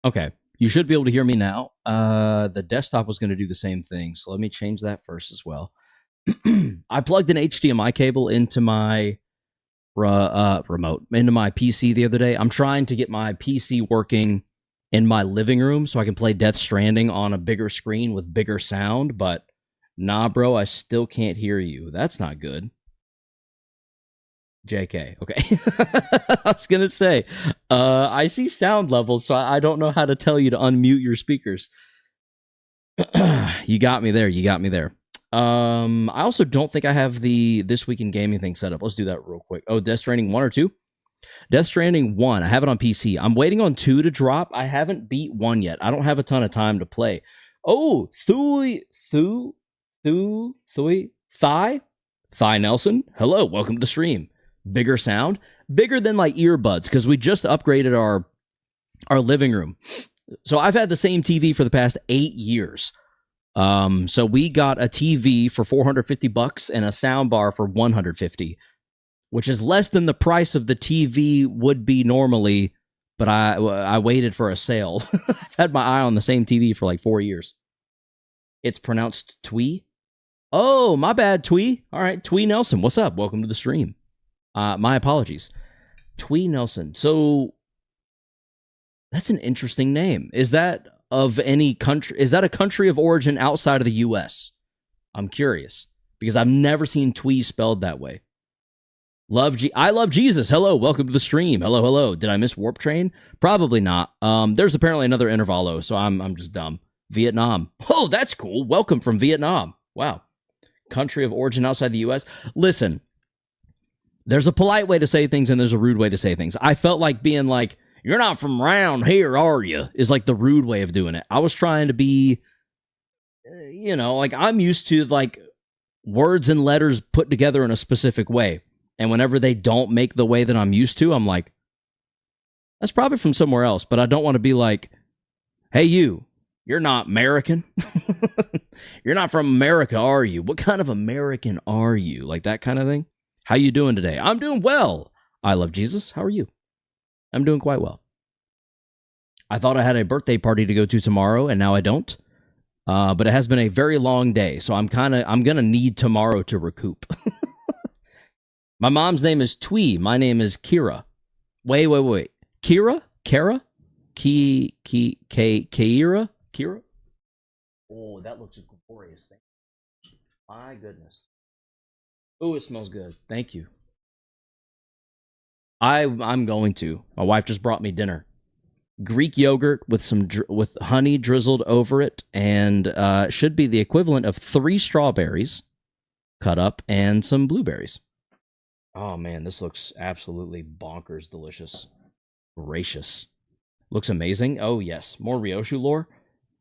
Okay. You should be able to hear me now. The desktop was going to do the same thing, so let me change that first as well. I plugged an HDMI cable into my remote, into my PC the other day. I'm trying to get my PC working in my living room so I can play Death Stranding on a bigger screen with bigger sound, but nah, bro, I still can't hear you. That's not good. JK. Okay. I was going to say, I see sound levels, so I don't know how to tell you to unmute your speakers. You got me there. You got me there. I also don't think I have the This Week in Gaming thing set up. Let's do that real quick. Oh, Death Stranding 1 or 2? Death Stranding 1. I have it on PC. I'm waiting on 2 to drop. I haven't beat 1 yet. I don't have a ton of time to play. Oh, Thigh Nelson. Hello, welcome to the stream. Bigger sound, bigger than my earbuds, because we just upgraded our living room. So I've had the same TV for the past 8 years. So we got a TV for $450 and a soundbar for $150, which is less than the price of the TV would be normally. But I waited for a sale. I've had my eye on the same TV for like 4 years. It's pronounced Twee. Oh, my bad, Twee. All right, Twee Nelson, what's up? Welcome to the stream. My apologies. Twee Nelson. So that's an interesting name. Is that of any country? Is that a country of origin outside of the U.S.? I'm curious because I've never seen Twee spelled that way. I love Jesus. Hello, welcome to the stream. Hello. Did I miss Warp Train? Probably not. There's apparently another intervalo, so I'm just dumb. Vietnam. Oh, that's cool. Welcome from Vietnam. Wow. Country of origin outside the U.S. Listen. There's a polite way to say things and there's a rude way to say things. I felt like being like, you're not from around here, are you? Is like the rude way of doing it. I was trying to be, like I'm used to like words and letters put together in a specific way. And whenever they don't make the way that I'm used to, I'm like, that's probably from somewhere else. But I don't want to be like, hey, you're not American. You're not from America, are you? What kind of American are you? Like that kind of thing. How you doing today? I'm doing well. I love Jesus. How are you? I'm doing quite well. I thought I had a birthday party to go to tomorrow, and now I don't. But it has been a very long day, so I'm gonna need tomorrow to recoup. My mom's name is Twee. My name is Kira. Wait. Kira? Kara? Kira? Kira? Oh, that looks glorious. My goodness. Oh, it smells good. Thank you. I'm going to. My wife just brought me dinner. Greek yogurt with honey drizzled over it, and should be the equivalent of 3 strawberries cut up and some blueberries. Oh man, this looks absolutely bonkers delicious. Gracious. Looks amazing. Oh yes, more Ryoshu lore.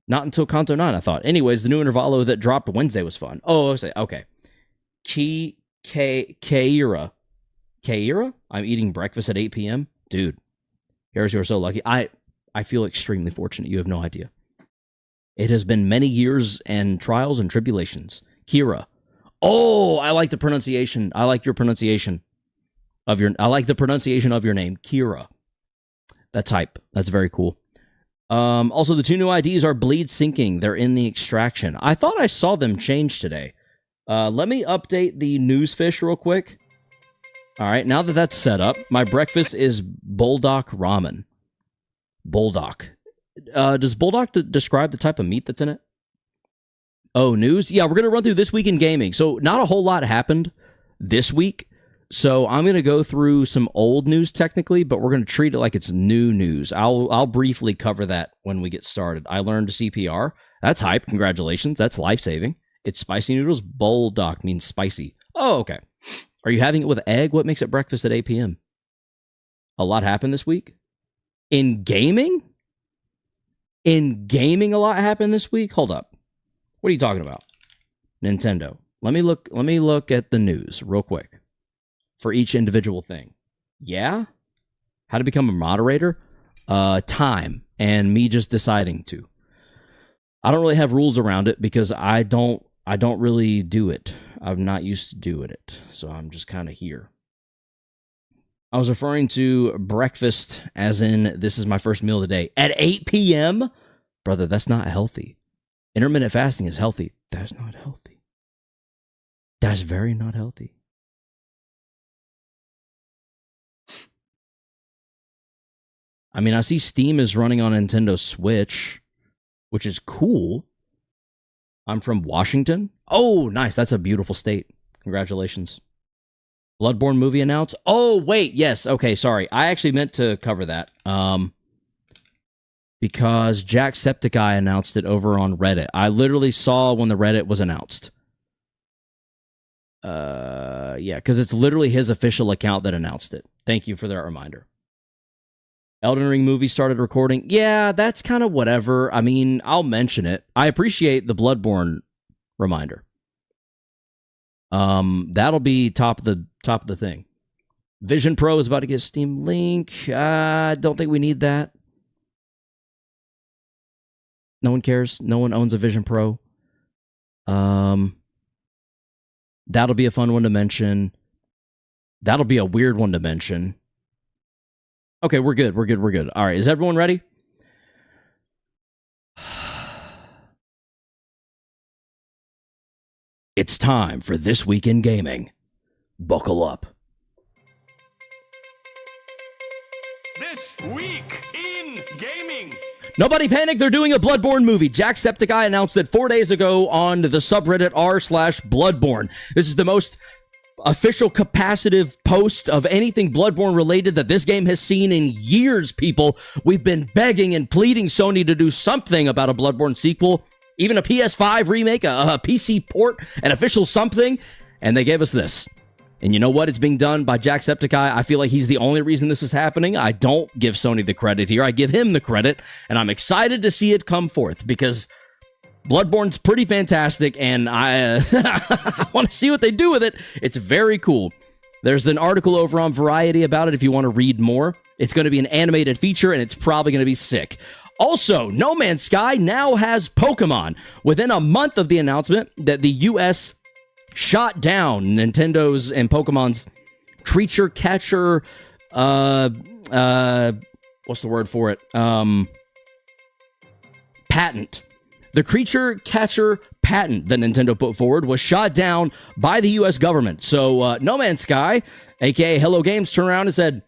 Not until Kanto 9, I thought. Anyways, the new Intervalo that dropped Wednesday was fun. Oh, okay. Kaira. I'm eating breakfast at 8 p.m. Dude, Harris, you are so lucky. I feel extremely fortunate. You have no idea. It has been many years and trials and tribulations. Kira. Oh, I like the pronunciation. I like your pronunciation of your. I like the pronunciation of your name, Kira. That's hype. That's very cool. Also, the 2 new IDs are bleed syncing. They're in the extraction. I thought I saw them change today. Let me update the newsfish real quick. All right, now that that's set up, my breakfast is Bulldog ramen. Bulldog. Does Bulldog describe the type of meat that's in it? Oh, news? Yeah, we're going to run through This Week in Gaming. So not a whole lot happened this week. So I'm going to go through some old news technically, but we're going to treat it like it's new news. I'll briefly cover that when we get started. I learned CPR. That's hype. Congratulations. That's life-saving. It's spicy noodles. Bulldog means spicy. Oh, okay. Are you having it with egg? What makes it breakfast at 8 p.m.? A lot happened this week? In gaming? In gaming, a lot happened this week? Hold up. What are you talking about? Nintendo. Let me look at the news real quick for each individual thing. Yeah? How to become a moderator? Time and me just deciding to. I don't really have rules around it because I don't really do it. I'm not used to doing it, so I'm just kind of here. I was referring to breakfast as in this is my first meal of the day. At 8 p.m.? Brother, that's not healthy. Intermittent fasting is healthy. That's not healthy. That's very not healthy. I mean, I see Steam is running on Nintendo Switch, which is cool. I'm from Washington. Oh, nice. That's a beautiful state. Congratulations. Bloodborne movie announced. Oh, wait. Yes. Okay, sorry. I actually meant to cover that. Because Jacksepticeye announced it over on Reddit. I literally saw when the Reddit was announced. Yeah, because it's literally his official account that announced it. Thank you for that reminder. Elden Ring movie started recording. Yeah, that's kind of whatever. I mean, I'll mention it. I appreciate the Bloodborne reminder. That'll be top of the thing. Vision Pro is about to get Steam Link. I don't think we need that. No one cares. No one owns a Vision Pro. That'll be a fun one to mention. That'll be a weird one to mention. Okay, we're good. We're good. All right, is everyone ready? It's time for This Week in Gaming. Buckle up. This Week in Gaming. Nobody panic, they're doing a Bloodborne movie. Jacksepticeye announced it 4 days ago on the subreddit r/Bloodborne. This is the most official capacitive post of anything Bloodborne related that this game has seen in years, people. We've been begging and pleading Sony to do something about a Bloodborne sequel, even a PS5 remake, a PC port, an official something, and they gave us this. And you know what? It's being done by Jacksepticeye. I feel like he's the only reason this is happening. I don't give Sony the credit here. I give him the credit, and I'm excited to see it come forth because Bloodborne's pretty fantastic, and I want to see what they do with it. It's very cool. There's an article over on Variety about it if you want to read more. It's going to be an animated feature, and it's probably going to be sick. Also, No Man's Sky now has Pokemon. Within a month of the announcement that the U.S. shot down Nintendo's and Pokemon's creature catcher, what's the word for it? Patent. The creature catcher patent that Nintendo put forward was shot down by the U.S. government. So No Man's Sky, a.k.a. Hello Games, turned around and said,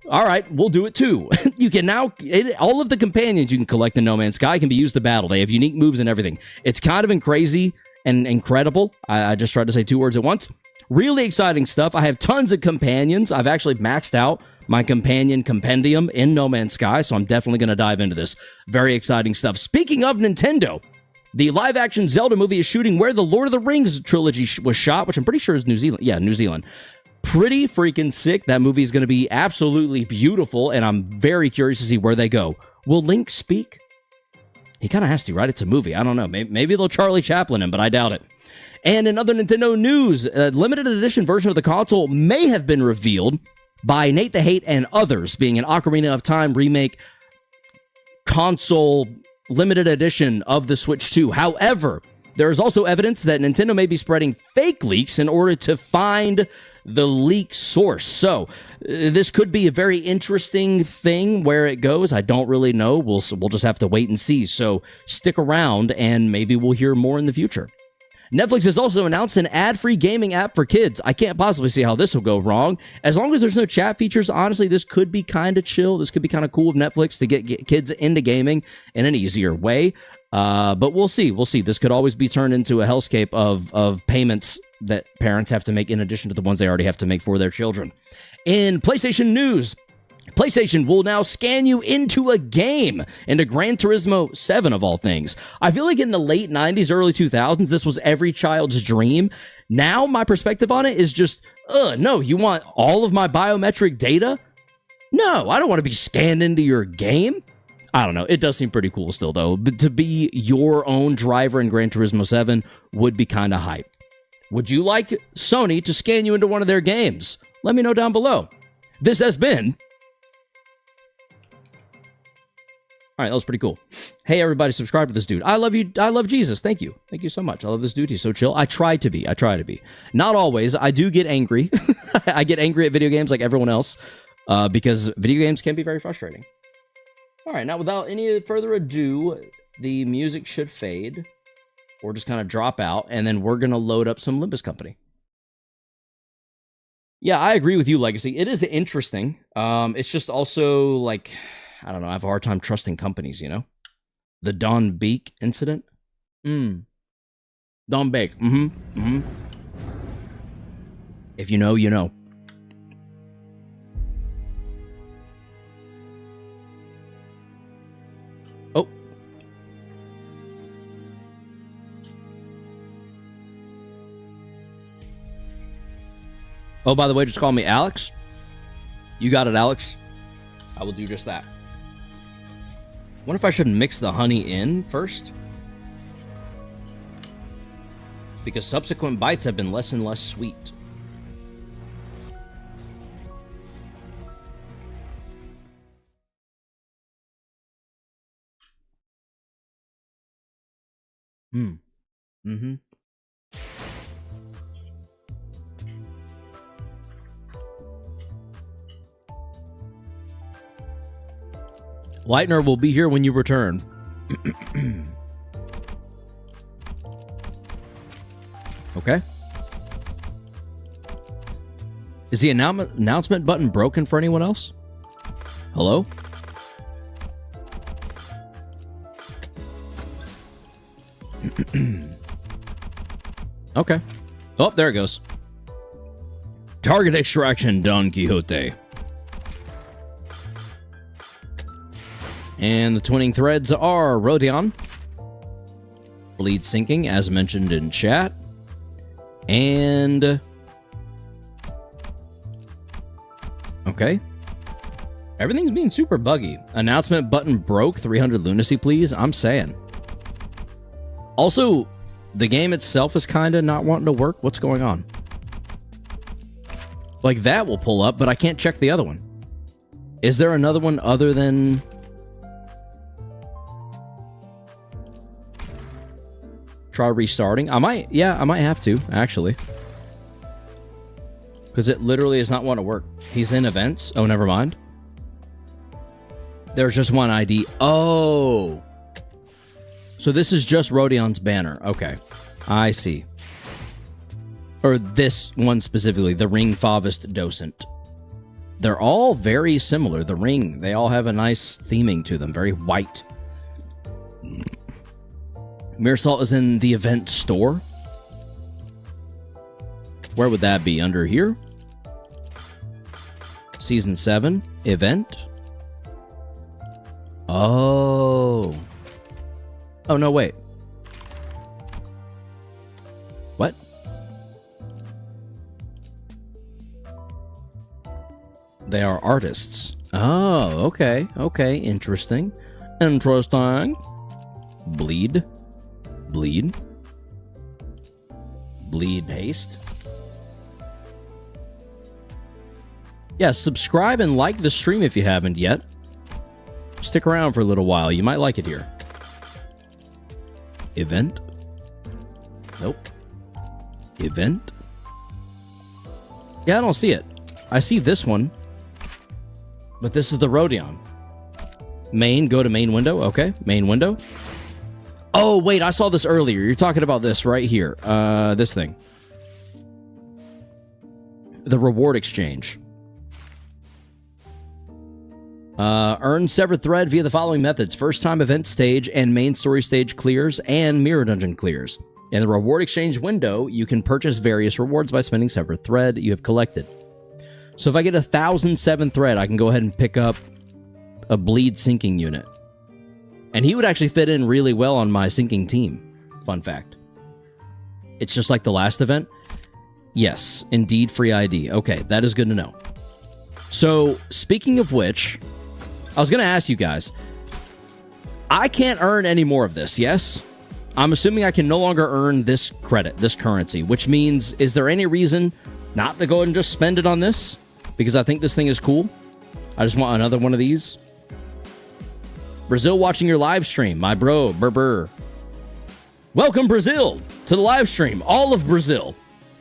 all right, we'll do it too. You can now, all of the companions you can collect in No Man's Sky can be used to battle. They have unique moves and everything. It's kind of crazy and incredible. I just tried to say two words at once. Really exciting stuff. I have tons of companions. I've actually maxed out my companion compendium in No Man's Sky, so I'm definitely going to dive into this. Very exciting stuff. Speaking of Nintendo, the live-action Zelda movie is shooting where the Lord of the Rings trilogy was shot, which I'm pretty sure is New Zealand. Yeah, New Zealand. Pretty freaking sick. That movie is going to be absolutely beautiful, and I'm very curious to see where they go. Will Link speak? He kind of has to, right? It's a movie. I don't know. Maybe they'll Charlie Chaplin him, but I doubt it. And in other Nintendo news, a limited edition version of the console may have been revealed by Nate the Hate and others, being an Ocarina of Time remake console limited edition of the Switch 2. However, there is also evidence that Nintendo may be spreading fake leaks in order to find the leak source. So this could be a very interesting thing where it goes. I don't really know. We'll just have to wait and see. So stick around and maybe we'll hear more in the future. Netflix has also announced an ad-free gaming app for kids. I can't possibly see how this will go wrong. As long as there's no chat features, honestly, this could be kind of chill. This could be kind of cool of Netflix to get kids into gaming in an easier way. But we'll see. We'll see. This could always be turned into a hellscape of payments that parents have to make in addition to the ones they already have to make for their children. In PlayStation news, PlayStation will now scan you into a game, into Gran Turismo 7 of all things. I feel like in the late 90s, early 2000s, this was every child's dream. Now, my perspective on it is just, no, you want all of my biometric data? No, I don't want to be scanned into your game. I don't know. It does seem pretty cool still, though. But to be your own driver in Gran Turismo 7 would be kind of hype. Would you like Sony to scan you into one of their games? Let me know down below. This has been... All right, that was pretty cool. Hey, everybody, subscribe to this dude. I love you. I love Jesus. Thank you. Thank you so much. I love this dude. He's so chill. I try to be. Not always. I do get angry. I get angry at video games like everyone else. because video games can be very frustrating. All right, now without any further ado, the music should fade or just kind of drop out, and then we're going to load up some Limbus Company. Yeah, I agree with you, Legacy. It is interesting. It's just also like, I don't know, I have a hard time trusting companies, you know? The Don Beek incident? Don Beek. If you know, you know. Oh. Oh, by the way, just call me Alex. You got it, Alex. I will do just that. Wonder if I should mix the honey in first? Because subsequent bites have been less and less sweet. Lightner will be here when you return. Okay. Is the announcement button broken for anyone else? Hello? Okay. Oh, there it goes. Target extraction, Don Quixote. And the twinning threads are Rodion, Bleed Sinking, as mentioned in chat, and... Okay. Everything's being super buggy. Announcement button broke, 300 lunacy, please. I'm saying. Also, the game itself is kind of not wanting to work. What's going on? Like, that will pull up, but I can't check the other one. Is there another one other than... Try restarting? I might have to, actually. Because it literally does not want to work. He's in events. Oh, never mind. There's just one ID. Oh! So this is just Rodion's banner. Okay. I see. Or this one specifically, the Ring Favist Docent. They're all very similar. The ring, they all have a nice theming to them. Very white. Mirasalt is in the event store. Where would that be? Under here? Season 7 event. Oh. Oh, no, wait. What? They are artists. Oh, okay. Okay, interesting. Interesting. Bleed. Bleed. Bleed haste. Yeah, subscribe and like the stream if you haven't yet. Stick around for a little while. You might like it here. Event? Nope. Event? Yeah, I don't see it. I see this one. But this is the Rodion. Main, go to main window. Okay, main window. Oh, wait, I saw this earlier. You're talking about this right here. This thing. The reward exchange. Earn Severed Thread via the following methods. First time event stage and main story stage clears and mirror dungeon clears. In the reward exchange window, you can purchase various rewards by spending Severed Thread you have collected. So if I get 1,007 thread, I can go ahead and pick up a Bleed Sinking unit. And he would actually fit in really well on my sinking team. Fun fact. It's just like the last event. Yes, indeed, free ID. Okay, that is good to know. So, speaking of which, I was going to ask you guys, I can't earn any more of this, yes? I'm assuming I can no longer earn this credit, this currency, which means, is there any reason not to go ahead and just spend it on this? Because I think this thing is cool. I just want another one of these. Brazil watching your live stream, my bro, Berber. Welcome, Brazil, to the live stream. All of Brazil.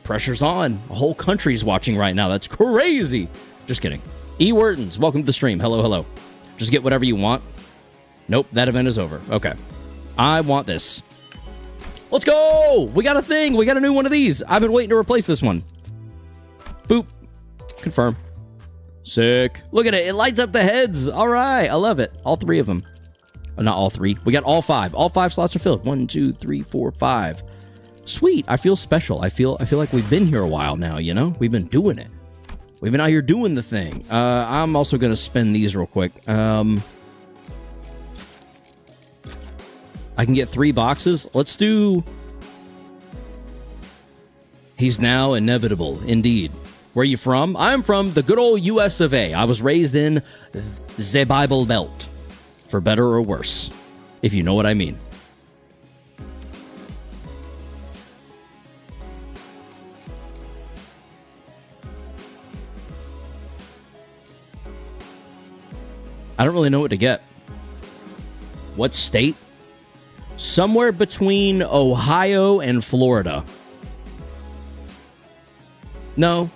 Pressure's on. A whole country's watching right now. That's crazy. Just kidding. E. Whartons, welcome to the stream. Hello, hello. Just get whatever you want. Nope, that event is over. Okay. I want this. Let's go! We got a thing. We got a new one of these. I've been waiting to replace this one. Boop. Confirm. Sick. Look at it. It lights up the heads. All right. I love it. All 3 of them. Oh, not all 3. We got all 5. All 5 slots are filled. 1, 2, 3, 4, 5. Sweet. I feel special. I feel like we've been here a while now, you know? We've been doing it. We've been out here doing the thing. I'm also going to spend these real quick. I can get 3 boxes. Let's do... He's now inevitable, indeed. Where are you from? I'm from the good old US of A. I was raised in the Bible Belt. For better or worse, if you know what I mean. I don't really know what to get. What state? Somewhere between Ohio and Florida. No.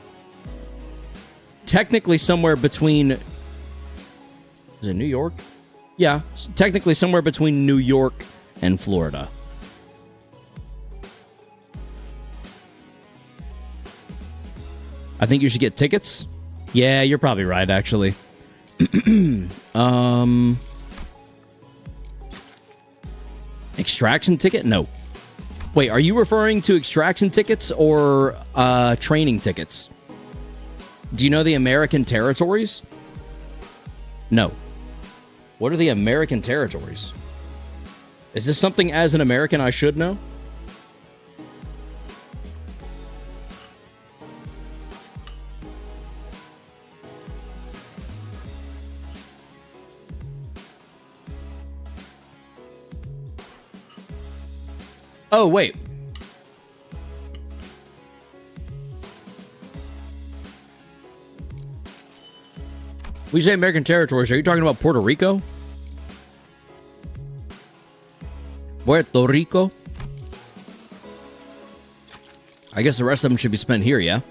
Technically somewhere between... Is it New York? Yeah, technically somewhere between New York and Florida. I think you should get tickets. Yeah, you're probably right, actually. Extraction ticket? No. Wait, are you referring to extraction tickets or training tickets? Do you know the American territories? No. What are the American territories? Is this something as an American I should know? Oh, wait. When you say American territories, are you talking about Puerto Rico? Puerto Rico? I guess the rest of them should be spent here, yeah?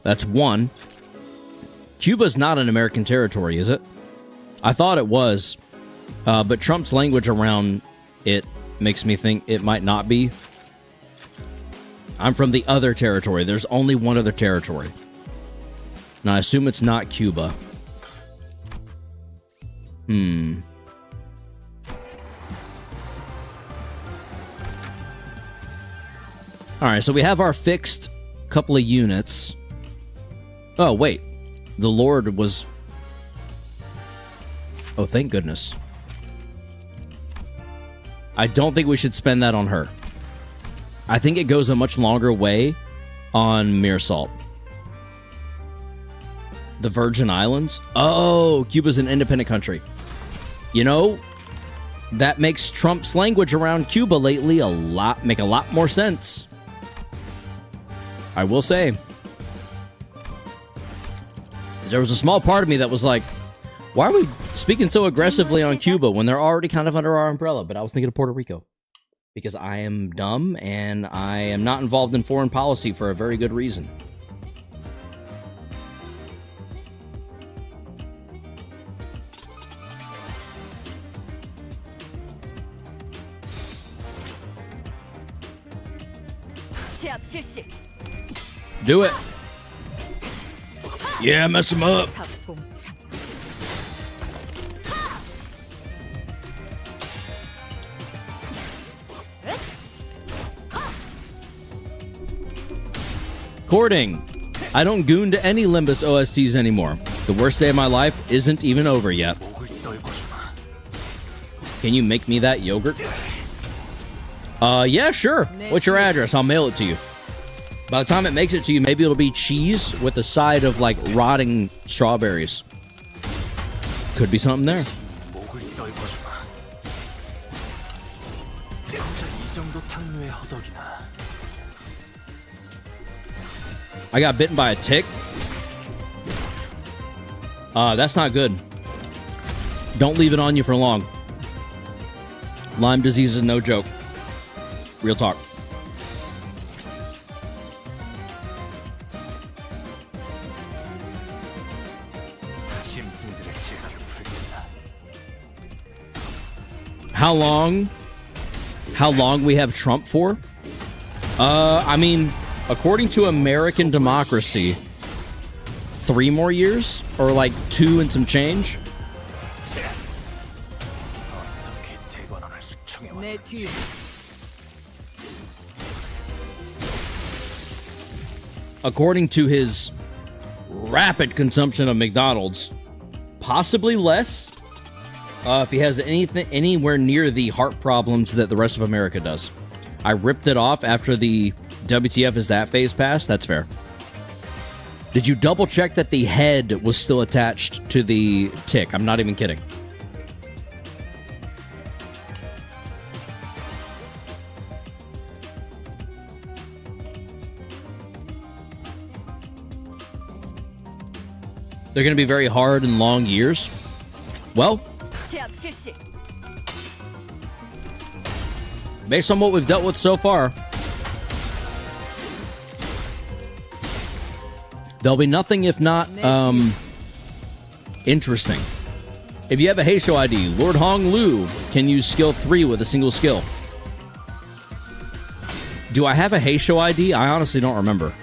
That's 1. Cuba's not an American territory, is it? I thought it was. But Trump's language around it makes me think it might not be. I'm from the other territory. There's only one other territory. Now, I assume it's not Cuba. Alright, so we have our fixed couple of units. Oh, wait. The Lord was... Oh, thank goodness. I don't think we should spend that on her. I think it goes a much longer way on Mirsalt. The Virgin Islands? Oh, Cuba's an independent country. You know, that makes Trump's language around Cuba lately make a lot more sense. I will say. There was a small part of me that was like, why are we speaking so aggressively on Cuba when they're already kind of under our umbrella? But I was thinking of Puerto Rico. Because I am dumb and I am not involved in foreign policy for a very good reason. Do it. Yeah, mess him up. Courting. I don't goon to any Limbus OSTs anymore. The worst day of my life isn't even over yet. Can you make me that yogurt? Yeah, sure. What's your address? I'll mail it to you. By the time it makes it to you, maybe it'll be cheese with a side of, like, rotting strawberries. Could be something there. I got bitten by a tick. That's not good. Don't leave it on you for long. Lyme disease is no joke. Real talk. How long we have Trump for? I mean, according to American democracy, 3 more years? Or like 2 and some change? According to his rapid consumption of McDonald's, possibly less. If he has anything anywhere near the heart problems that the rest of America does. I ripped it off after the WTF is that phase passed. That's fair. Did you double check that the head was still attached to the tick? I'm not even kidding. They're going to be very hard and long years. Well, based on what we've dealt with so far, there'll be nothing if not interesting. If you have a Heisho ID, Lord Hong Lu can use skill 3 with a single skill. Do I have a Heisho ID? I honestly don't remember.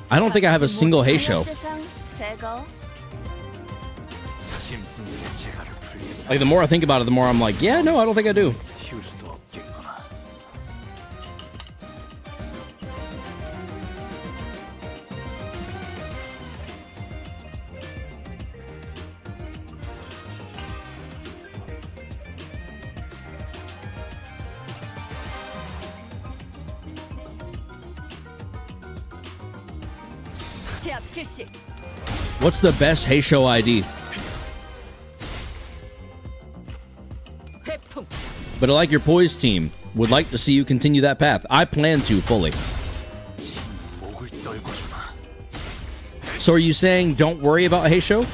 I don't think I have a single Heisho. Like, the more I think about it, the more I'm like, yeah, no, I don't think I do. What's the best Heisho ID? But I like your poise team. Would like to see you continue that path. I plan to fully. So are you saying don't worry about Heisho?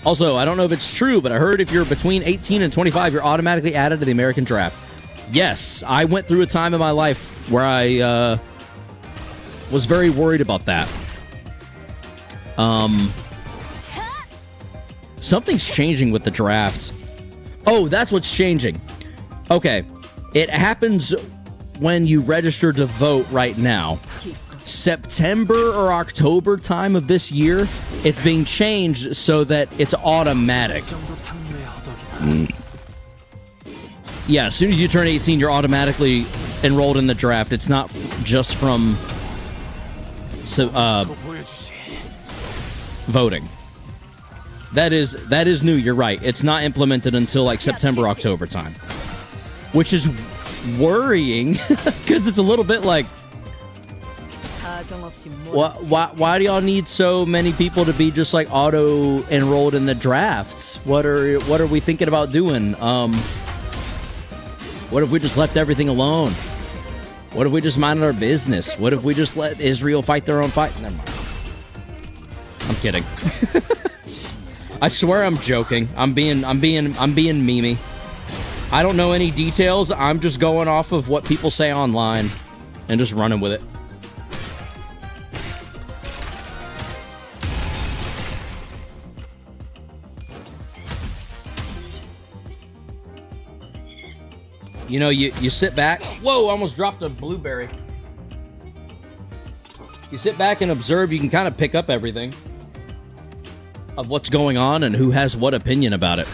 Also, I don't know if it's true, but I heard if you're between 18 and 25, you're automatically added to the American draft. Yes, I went through a time in my life where I was very worried about that. Something's changing with the draft. Oh, that's what's changing. Okay, it happens when you register to vote right now. September or October time of this year, it's being changed so that it's automatic. Yeah, as soon as you turn 18, you're automatically enrolled in the draft. It's not just from voting. That is new. You're right. It's not implemented until like September, October time, which is worrying because it's a little bit like, why do y'all need so many people to be just like auto enrolled in the drafts? What are we thinking about doing? What if we just left everything alone? What if we just minded our business? What if we just let Israel fight their own fight? Never mind. I'm kidding. I swear I'm joking. I'm being memey. I don't know any details. I'm just going off of what people say online and just running with it. You know, you sit back. Whoa, I almost dropped a blueberry. You sit back and observe, you can kind of pick up everything of what's going on and who has what opinion about it.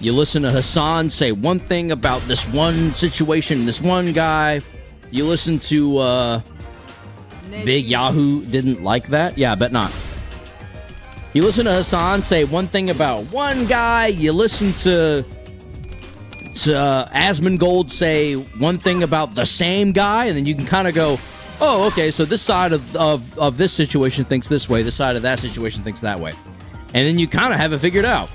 You listen to Hassan say one thing about this one situation, this one guy. You listen to Big Yahoo didn't like that. Yeah, I bet not. You listen to Hassan say one thing about one guy. You listen to Asmongold say one thing about the same guy, and then you can kind of go, oh, okay, so this side of this situation thinks this way, this side of that situation thinks that way. And then you kind of have it figured out.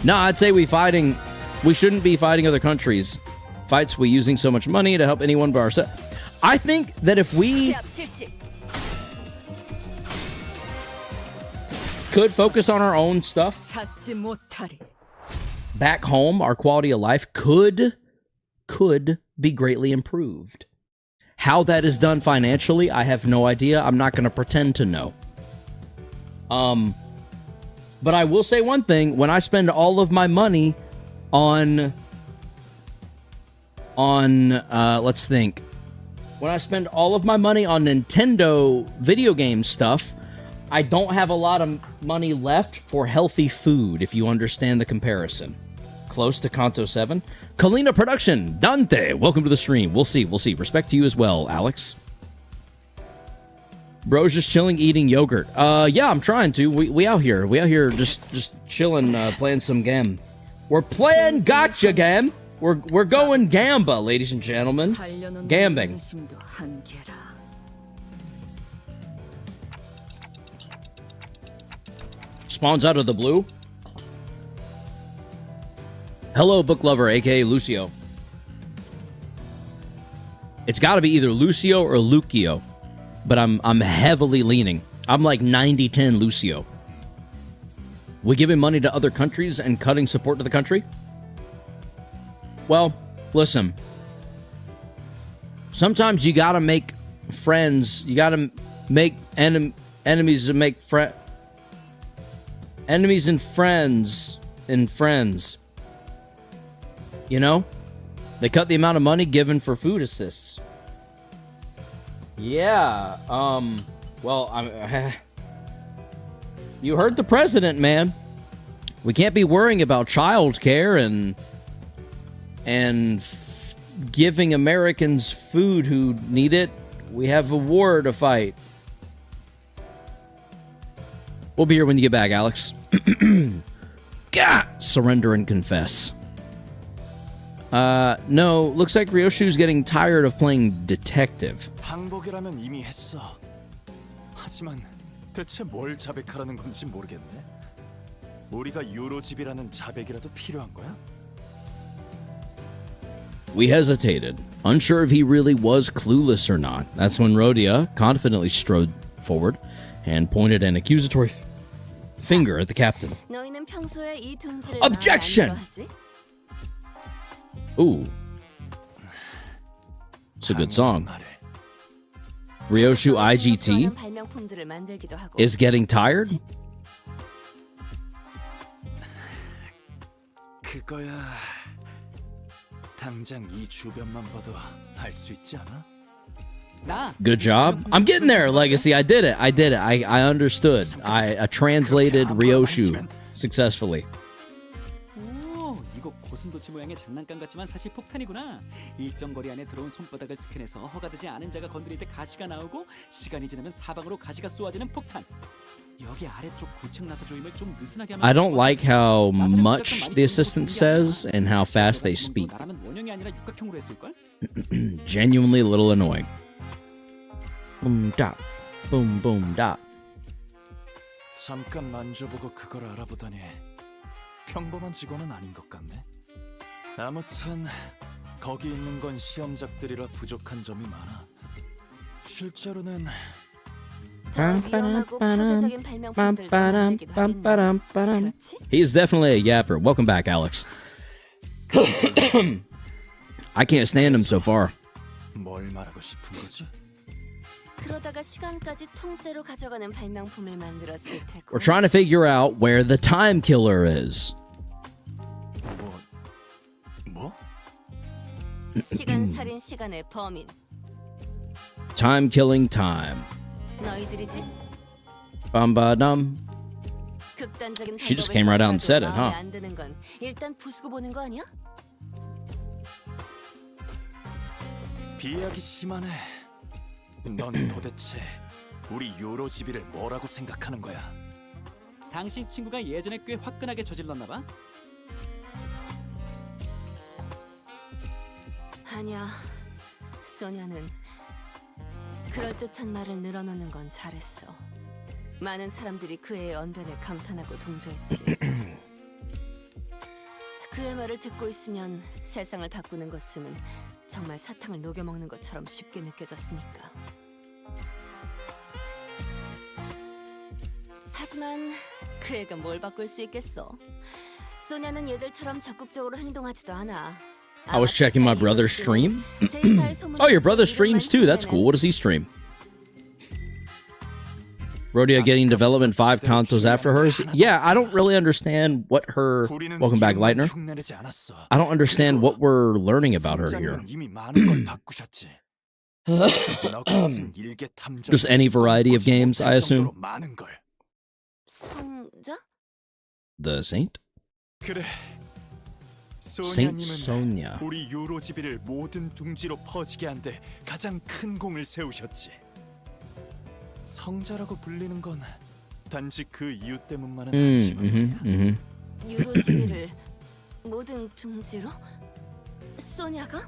No, I'd say we shouldn't be fighting other countries. Fights we using so much money to help anyone but ourselves. I think that if we could focus on our own stuff back home, our quality of life could be greatly improved. How that is done financially, I have no idea. I'm not going to pretend to know. But I will say one thing: when I spend all of my money on let's think. When I spend all of my money on Nintendo video game stuff, I don't have a lot of money left for healthy food, if you understand the comparison. Close to Kanto 7. Kalina Production, Dante, welcome to the stream. We'll see. Respect to you as well, Alex. Bro's just chilling, eating yogurt. Yeah, I'm trying to. We out here. We out here just chilling, playing some game. We're playing gotcha game. We're going gamba, ladies and gentlemen. Gambing. Spawns out of the blue. Hello, book lover, aka Lucio. It's got to be either Lucio or Lucio, but I'm heavily leaning. I'm like 90-10 Lucio. We giving money to other countries and cutting support to the country? Well, listen. Sometimes you gotta make friends. You gotta make enemies to make enemies and friends You know? They cut the amount of money given for food assists. Yeah, well, you heard the president, man. We can't be worrying about childcare and giving Americans food who need it. We have a war to fight. We'll be here when you get back, Alex. God, surrender and confess. No, looks like Ryoshu's getting tired of playing detective. 항복이라면 이미 했어. 하지만 대체 뭘 자백하라는 건지 모르겠네. 우리가 요로집이라는 자백이라도 필요한 거야? We hesitated, unsure if he really was clueless or not. That's when Rhodia confidently strode forward and pointed an accusatory finger at the captain. Objection! Ooh. It's a good song. Ryoshu IGT is getting tired? 그거야. 당장 이 주변만 봐도 알 수 있지 않아? Good job. I'm getting there, Legacy. I did it. I understood. I translated Ryoshu successfully. 오, 이거 고슴도치 모양의 장난감 같지만 사실 폭탄이구나. 일정 거리 안에 들어온 손바닥을 스캔해서 허가되지 않은 자가 건드릴 때 가시가 나오고 시간이 지나면 사방으로 가시가 쏘아지는 폭탄. 여기 아래쪽 구청 나사 조임을 좀 느슨하게 하면 I don't like how much the assistant says and how fast they speak. 나라면 원형이 아니라 육각형으로 했을 걸? Genuinely a little annoying. Boom dot. Boom boom dot. 잠깐 만져보고 그걸 알아보다니 평범한 직원은 아닌 것 같네. 아무튼 거기 있는 건 시험작들이라 부족한 점이 많아. 실제로는 He is definitely a yapper. Welcome back, Alex. I can't stand him so far. 뭘 말하고 싶은 거지? 그러다가 시간까지 통째로 가져가는 발명품을 만들었을 테고. We're trying to figure out where the time killer is. 뭐? 시간 살인 시간의 범인. Time killing time. 너희들이지? Bum-ba-dum. 극단적인 She just came right out and said it, huh? 안 드는 건 일단 부수고 보는 거 아니야? 비약이 심하네. 넌 도대체 우리 요로지비를 뭐라고 생각하는 거야? 당신 친구가 예전에 꽤 화끈하게 저질렀나 봐. 아니야. 소냐는 그럴듯한 말을 늘어놓는 건 잘했어. 많은 사람들이 그의 언변에 감탄하고 동조했지. 그의 말을 듣고 있으면 세상을 바꾸는 것쯤은 정말 사탕을 녹여먹는 것처럼 쉽게 느껴졌으니까. 하지만 그 애가 뭘 바꿀 수 있겠어. 소냐는 얘들처럼 적극적으로 행동하지도 않아. I was checking my brother's stream. Oh, your brother streams too. That's cool. What does he stream? Rhodia getting development 5 Kantos after hers. Yeah, I don't really understand what her... Welcome back, Lightner. I don't understand what we're learning about her here. Just any variety of games, I assume. 성자? The Saint? Saint Sonia. 우리 요로지비를 모든 둥지로 퍼지게 한 데 가장 큰 공을 세우셨지. 성자라고 불리는 건 단지 그 이유 때문만은 아니지만 유로지비를 모든 둥지로? 소냐가?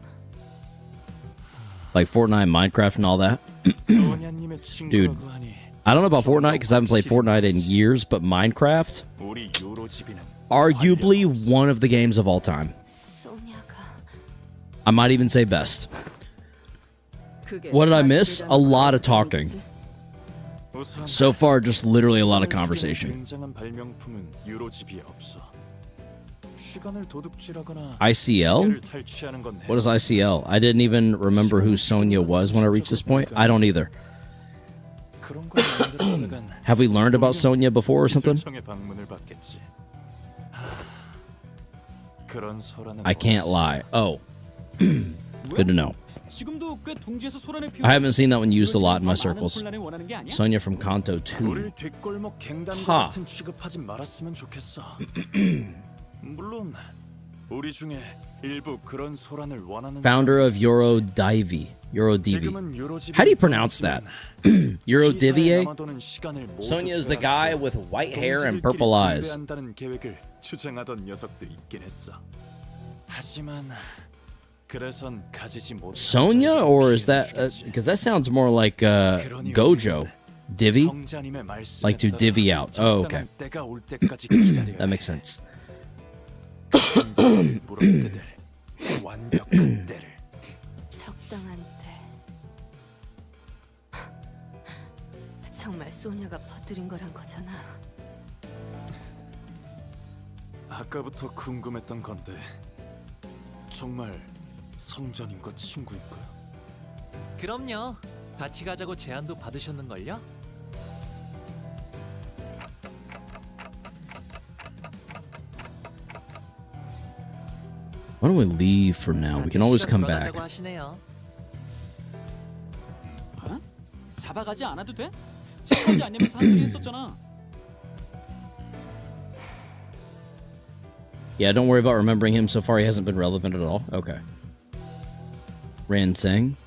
Like Fortnite, Minecraft, and all that. 소냐님의 Dude, 친구라고 하니 I don't know about Fortnite because I haven't played Fortnite in years, but Minecraft, 우리 요로지비는 arguably one of the games of all time. 소냐가. I might even say best. What did I miss? A lot of talking. So far, just literally a lot of conversation. 굉장한 발명품은 요로지비에 없어. 시간을 도둑질하거나 ICL? 탈취하는 건 What is ICL? I didn't even remember who Sonia was when I reached this point. I don't either. 그런 걸 만들어다간 Have we learned about Sonia before or something? 기술청의 방문을 받겠지. 그런 소라는 I can't lie. Oh. Good to know. 지금도 꽤 둥지에서 소란을 I haven't seen that one used a lot in my circles. 혼란을 원하는 게 아니야? Sonia from Kanto 2. 우릴 뒷골목 갱단과 하. 같은 취급하지 말았으면 좋겠어. 물론 우리 중에 일부 그런 소란을 원하는 Founder of Eurodivi. 지금은 요로지비 How do you pronounce that? Eurodivier? 남아도는 시간을 모두 Sonia is the 빼앗기고 guy with white hair and 동지들끼리 purple eyes. 분배한다는 계획을 추정하던 녀석도 있긴 했어. 하지만 그래선 가지지 못한 Sonia, or is that 피해를 주겠지. because that sounds more like Gojo, Divi, 성자님의 말씀에 like to 따라 divvy out. Oh, okay, 적당한 때가 올 때까지 기다려야 that makes sense. 물을 때들 완벽한 때를 적당한 때. 정말 소냐가 퍼뜨린 거란 거잖아. 아까부터 궁금했던 건데 정말 성자님과 친구인가요? 그럼요. 같이 가자고 제안도 받으셨는걸요? Why don't we leave for now? We can always come back. 돌아가자고 하시네요. 어? 잡아가지 않아도 돼? 잡아가지 않냐면서 한 소리 했었잖아. Yeah, don't worry about remembering him. So far, he hasn't been relevant at all. Okay. Ran sang.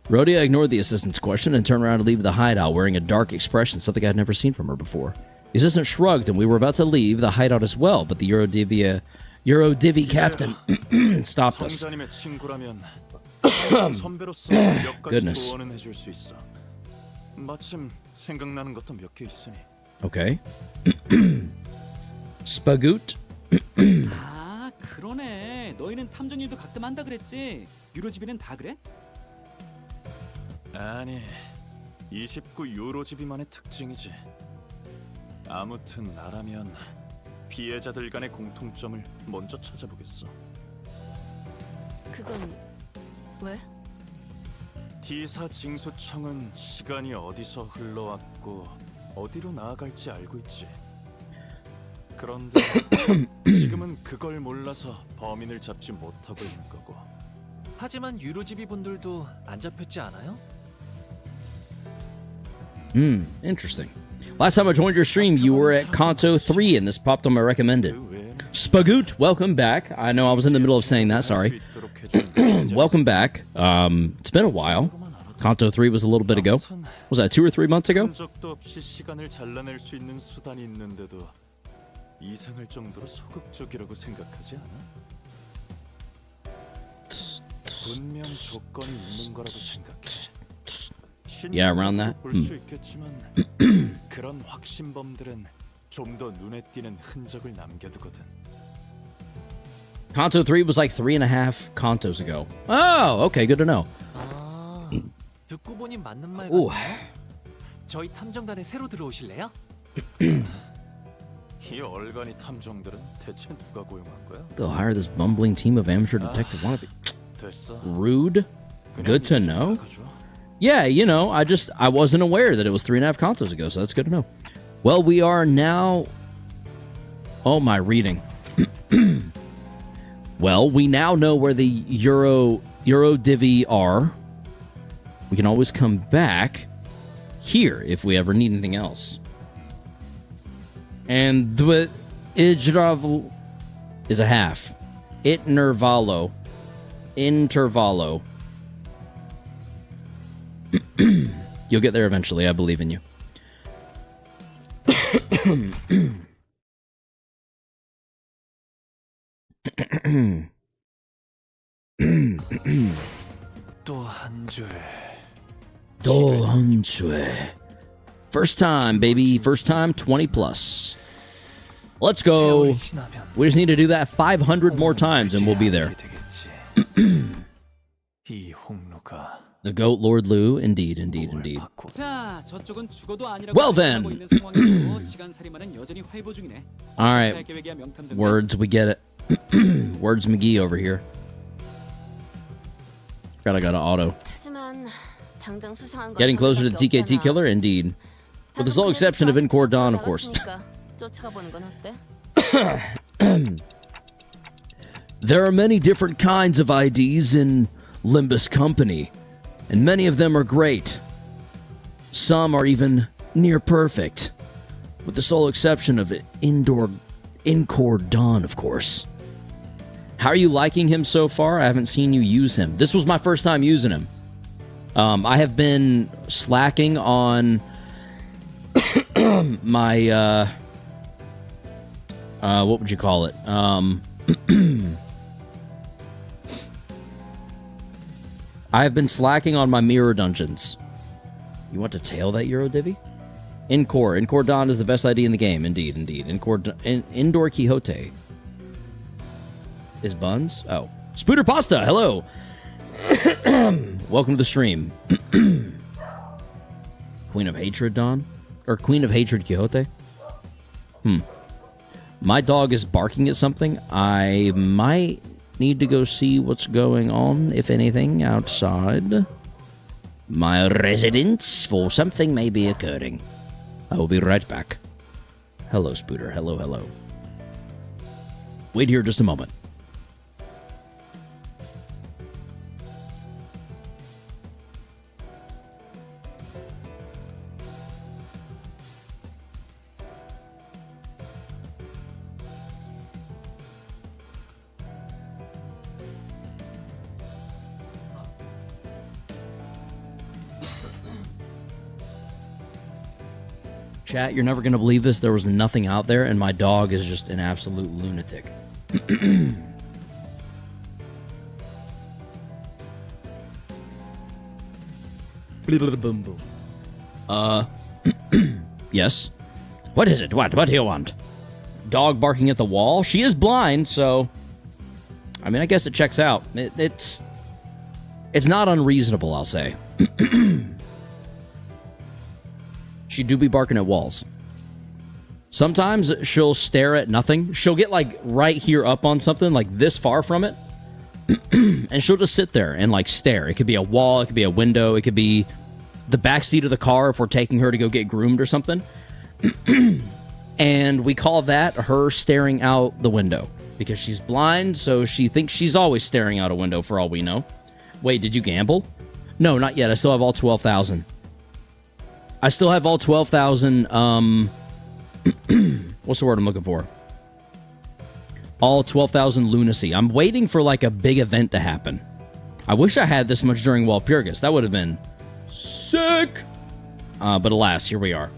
Rhodia ignored the assistant's question and turned around to leave the hideout, wearing a dark expression, something I'd never seen from her before. The assistant shrugged, and we were about to leave the hideout as well, but the Eurodivi captain stopped us. 성자님의 친구라면 선배로서 몇 가지 Goodness. 조언은 해줄 수 있어. 마침 생각나는 것도 몇 개 있으니. Okay. Spagoot. 아 그러네. 너희는 탐정 일도 가끔 한다 그랬지. 유로지비는 다 그래? 아니, 29 유로지비만의 특징이지. 아무튼 나라면 피해자들 간의 공통점을 먼저 찾아보겠어. 그건 왜? D사 징수청은 시간이 어디서 흘러왔고 어디로 나아갈지 알고 있지. 그런데 지금은 그걸 몰라서 범인을 잡지 못하고 있는 거고. 하지만 유로지비 분들도 안 잡혔지 않아요? Interesting. Last time I joined your stream, you were at Kanto 3, and this popped on my recommended. 그 외에 Spagoot, welcome back. I know I was in the middle of saying that, sorry. Welcome back. It's been a while. Kanto 3 was a little bit ago. Was that 2 or 3 months ago? 흔적도 없이 시간을 잘라낼 수 있는 수단이 있는데도 이상할 정도로 소극적이라고 생각하지 않아? 분명 조건이 있는 거라고 생각해. Yeah, around that. 볼수 있겠지만 그런 확신범들은 좀 더 눈에 띄는 흔적을 남겨두거든. Kanto 3 was like 3.5 Kantos ago. Oh, okay, good to know. 아, 듣고 보니 맞는 말 오. 같네요. 저희 탐정단에 새로 들어오실래요? 이 얼간이 탐정들은 대체 누가 고용한 거야? They'll hire this bumbling team of amateur detective wannabe. 됐어. Rude. 그냥 Good to 이제 좀 know. 나가줘. Yeah, you know, I wasn't aware that it was 3.5 consoles ago, so that's good to know. Well, we are now... Oh, my reading. Well, we now know where the Euro Divi are. We can always come back here if we ever need anything else. And the Ijravel is a half. Intervallo. You'll get there eventually. I believe in you. 또 한 줄. 또 한 줄. First time, baby. First time, 20 plus. Let's go. We just need to do that 500 more times and we'll be there. 이 홍로가 The Goat Lord Lu, indeed. 자, 저쪽은 죽어도 아니라고 Well then. 하고 있는 상황이고 시간살이만은 여전히 활보 중이네. Alright, 계획이야 명탐정. words, we get it. Words McGee over here. Forgot I got an auto. 하지만 당장 수상한 건 Getting closer to the 저기밖에 TKT 없잖아. killer, indeed. With the sole exception of Encore Dawn, of course. 쫓아가 보는 건 어때? There are many different kinds of IDs in Limbus Company, and many of them are great. Some are even near perfect, with the sole exception of Encore Dawn, of course. How are you liking him so far? I haven't seen you use him. This was my first time using him. I have been slacking on my, what would you call it? I have been slacking on my mirror dungeons. You want to tail that Euro Divi? Encore Dawn is the best ID in the game. Indeed. Indoor Quixote. Is Buns? Oh. Spooter Pasta, hello. Welcome to the stream. Queen of Hatred Dawn? Or Queen of Hatred Quixote? My dog is barking at something. I might need to go see what's going on, if anything, outside my residence, for something may be occurring. I will be right back. Hello, Spooter. Hello. Wait here just a moment. Chat, you're never going to believe this. There was nothing out there, and my dog is just an absolute lunatic. Yes? What is it? What do you want? Dog barking at the wall? She is blind, so... I mean, I guess it checks out. It's not unreasonable, I'll say. She do be barking at walls. Sometimes she'll stare at nothing. She'll get, like, right here up on something, like this far from it. And she'll just sit there and, like, stare. It could be a wall. It could be a window. It could be the backseat of the car if we're taking her to go get groomed or something. And we call that her staring out the window. Because she's blind, so she thinks she's always staring out a window for all we know. Wait, did you gamble? No, not yet. I still have all 12,000. I still have all 12,000, what's the word I'm looking for? All 12,000 lunacy. I'm waiting for, like, a big event to happen. I wish I had this much during Walpurgis. That would have been sick. But alas, here we are.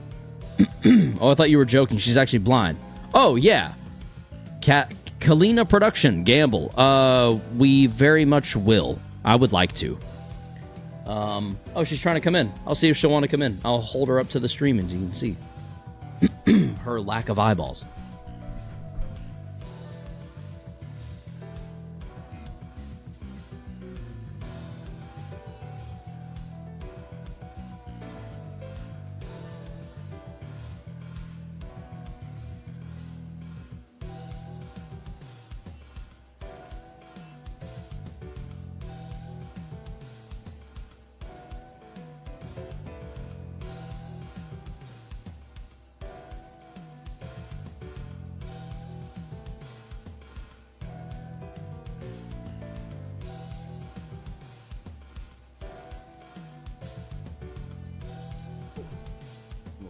Oh, I thought you were joking. She's actually blind. Oh, yeah. Kalina Production, gamble. We very much will. I would like to. Oh, she's trying to come in. I'll see if she'll want to come in. I'll hold her up to the stream and you can see her lack of eyeballs.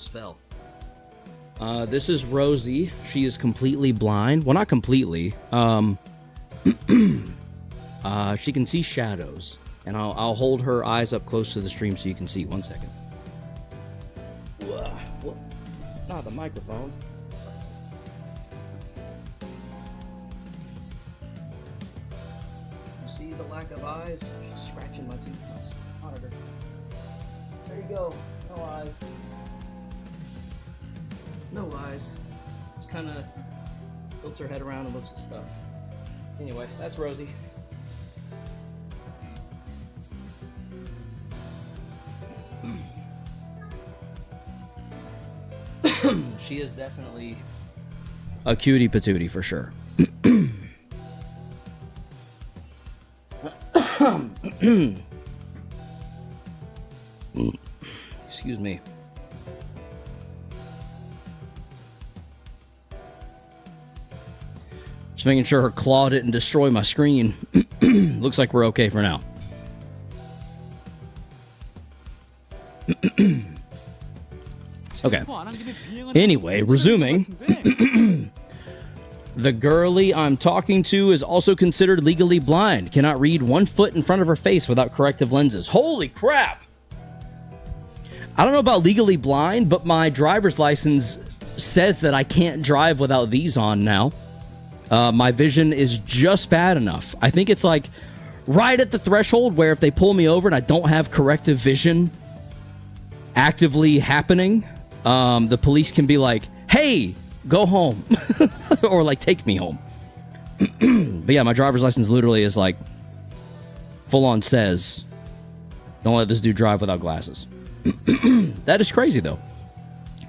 almost fell. This is Rosie. She is completely blind. Well, not completely. She can see shadows. And I'll hold her eyes up close to the stream so you can see. 1 second. What? Not the microphone. You see the lack of eyes? She's scratching my teeth. Monitor. There you go. No eyes. No eyes. Just kind of tilts her head around and looks at stuff. Anyway, that's Rosie. She is definitely a cutie patootie for sure. Excuse me. Just making sure her claw didn't destroy my screen. Looks like we're okay for now. Okay. Anyway, resuming. The girlie I'm talking to is also considered legally blind. Cannot read 1 foot in front of her face without corrective lenses. Holy crap! I don't know about legally blind, but my driver's license says that I can't drive without these on now. My vision is just bad enough. I think it's like right at the threshold where if they pull me over and I don't have corrective vision actively happening, the police can be like, hey, go home. Or like take me home. But yeah, my driver's license literally is like full on says, don't let this dude drive without glasses. That is crazy though.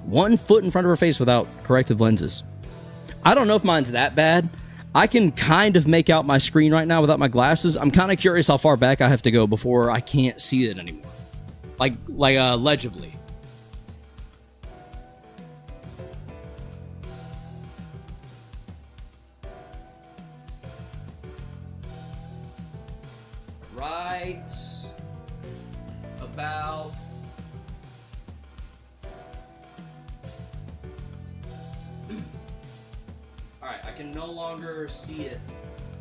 1 foot in front of her face without corrective lenses. I don't know if mine's that bad. I can kind of make out my screen right now without my glasses. I'm kind of curious how far back I have to go before I can't see it anymore. Like legibly. Right about all right, I can no longer see it.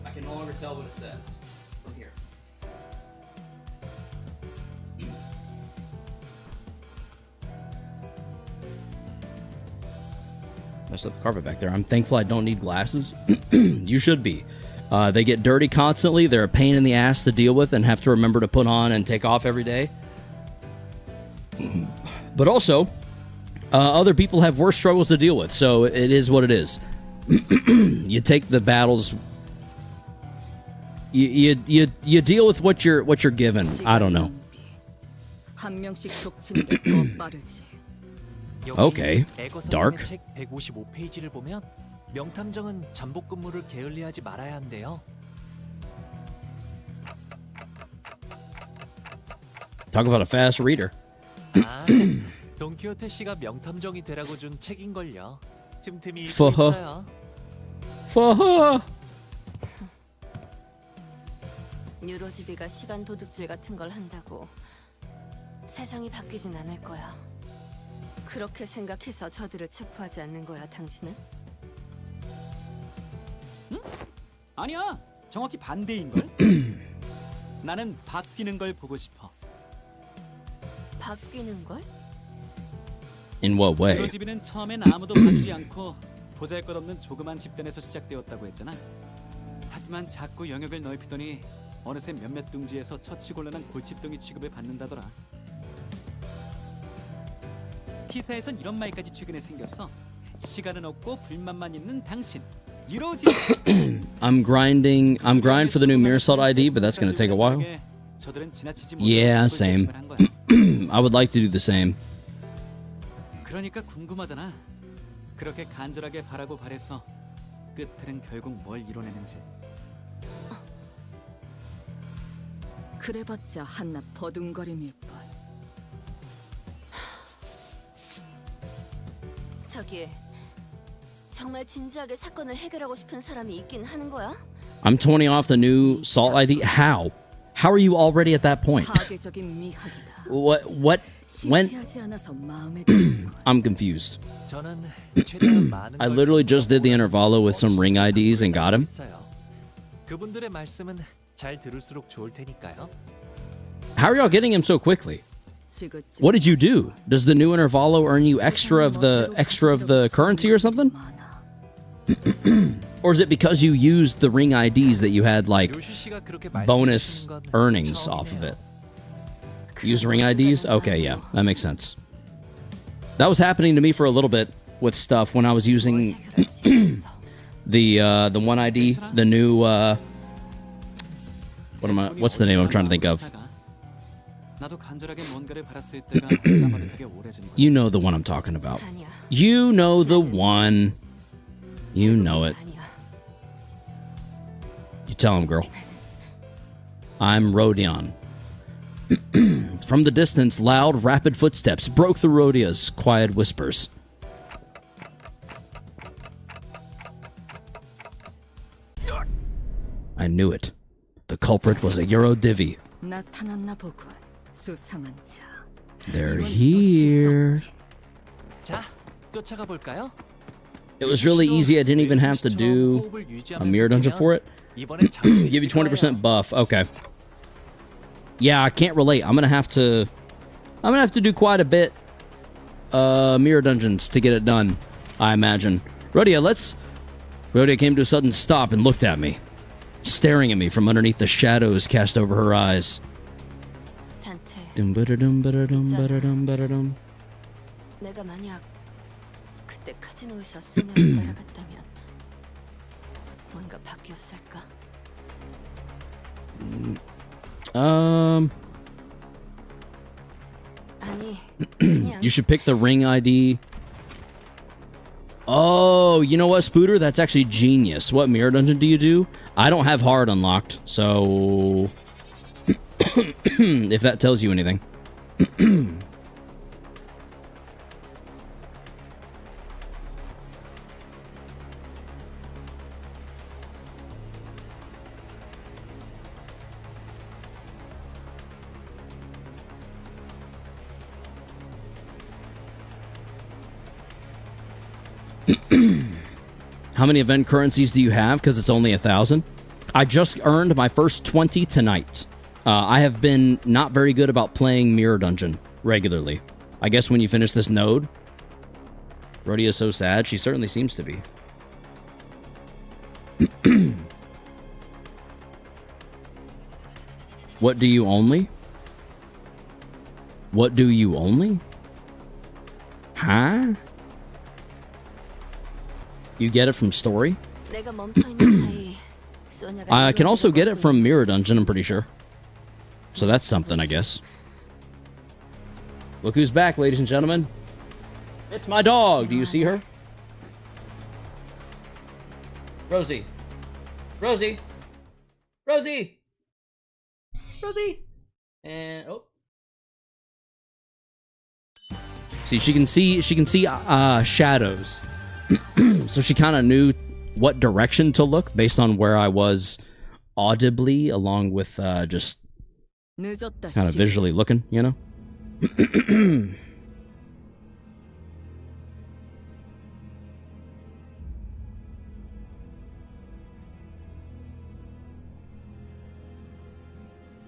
I can no longer tell what it says from here. Messed up the carpet back there. I'm thankful I don't need glasses. You should be. They get dirty constantly. They're a pain in the ass to deal with and have to remember to put on and take off every day. But also, other people have worse struggles to deal with, so it is what it is. You take the battles. You deal with what you're given. I don't know. Okay. Dark. 책 155페이지를 보면 명탐정은 잠복 근무를 게을리하지 말아야 한대요. Talk about a fast reader. 아, 돈키호테 씨가 명탐정이 되라고 준 책인걸요. 틈틈이 읽고 퍼허. 있어요. 퍼허. 뉴로지비가 시간 도둑질 같은 걸 한다고 세상이 바뀌진 않을 거야. 그렇게 생각해서 저들을 체포하지 않는 거야, 당신은? 응? 아니야. 정확히 반대인걸. 나는 바뀌는 걸 보고 싶어. 바뀌는 걸? In what way? 뉴로지비는 처음엔 아무도 봐주지 않고 보잘것없는 조그만 집단에서 시작되었다고 했잖아. 하지만 자꾸 영역을 넓히더니 어느새 몇몇 둥지에서 처치곤란한 골칫덩이 취급을 받는다더라. T사에선 이런 말까지 최근에 생겼어. 시간은 없고 불만만 있는 당신. 이러지. I'm grind for the new Mirasalt ID, but that's going to take a while. Yeah, same. I would like to do the same. 그러니까 궁금하잖아. 그렇게 간절하게 바라고 바래서 끝에는 결국 뭘 이뤄내는지. 그래봤자 한낱 버둥거림일 뿐. 저기 정말 진지하게 사건을 해결하고 싶은 사람이 있긴 하는 거야? I'm 20 off the new Salt ID. How? How are you already at that point? 파괴적인 미학이다. What When 시시하지 않아서 마음에 드는 걸. I'm confused. 저는 최대한 많은 I 걸 literally just did the 경험하고 intervallo with some ring IDs and got him. 있어요. 그분들의 말씀은 잘 들을수록 좋을 테니까요. How are y'all getting him so quickly? 지긋지긋 What did you do? Does the new intervallo earn you extra of the currency or something? 많아. Or is it because you used the ring IDs that you had like 루시 씨가 그렇게 bonus 말씀해주신 건 earnings off of 처음이네요. it? Use ring IDs? Okay, yeah, that makes sense. That was happening to me for a little bit with stuff when I was using 해결할 수 있어. the one ID, the new what's the name I'm trying to think of? 나도 간절하게 뭔가를 바랐을 때가 까마득하게 오래전이고. You know the one I'm talking about. 아니야. You know the one. You know it. 아니야. You tell him, girl. I'm Rodion. From the distance, loud, rapid footsteps broke through Rodia's quiet whispers. I knew it. The culprit was a Euro divvy. 나타났나 보군. 수상한 자. They're 이건 here. 놓칠 수 없지. 자, 쫓아가 볼까요? It was really easy. I didn't even have to do a mirror dungeon for it. Give you 20% buff. Okay. Yeah, I can't relate. I'm gonna have to do quite a bit mirror dungeons to get it done, I imagine. Rhodia came to a sudden stop and looked at me, staring at me from underneath the shadows cast over her eyes. 단테. Dum-ba-da-dum-ba-da-dum-ba-da-dum-ba-da-dum. 내가 만약 그때 카지노에서 소녀를 따라갔다면 뭔가 바뀌었을까? 아니, 그냥 You should pick the ring ID. Oh, you know what, Spooter? That's actually genius. What mirror dungeon do you do? I don't have hard unlocked, so if that tells you anything. How many event currencies do you have? Because it's only 1,000. I just earned my first 20 tonight. I have been not very good about playing Mirror Dungeon regularly. I guess when you finish this node. Rhodia is so sad. She certainly seems to be. What do you only? What do you only? Huh? You get it from story? 내가 멈춰 있는 사이 소녀가 I can also get it from 이끌어내고 Mirror Dungeon, I'm pretty sure. So that's something, I guess. Look who's back, ladies and gentlemen. It's my dog. Do you see her? Rosie. Rosie. Rosie. Rosie. And oh. See, she can see shadows. So she kind of knew what direction to look based on where I was audibly, along with just 늦었다. kind of 씨. visually looking, you know?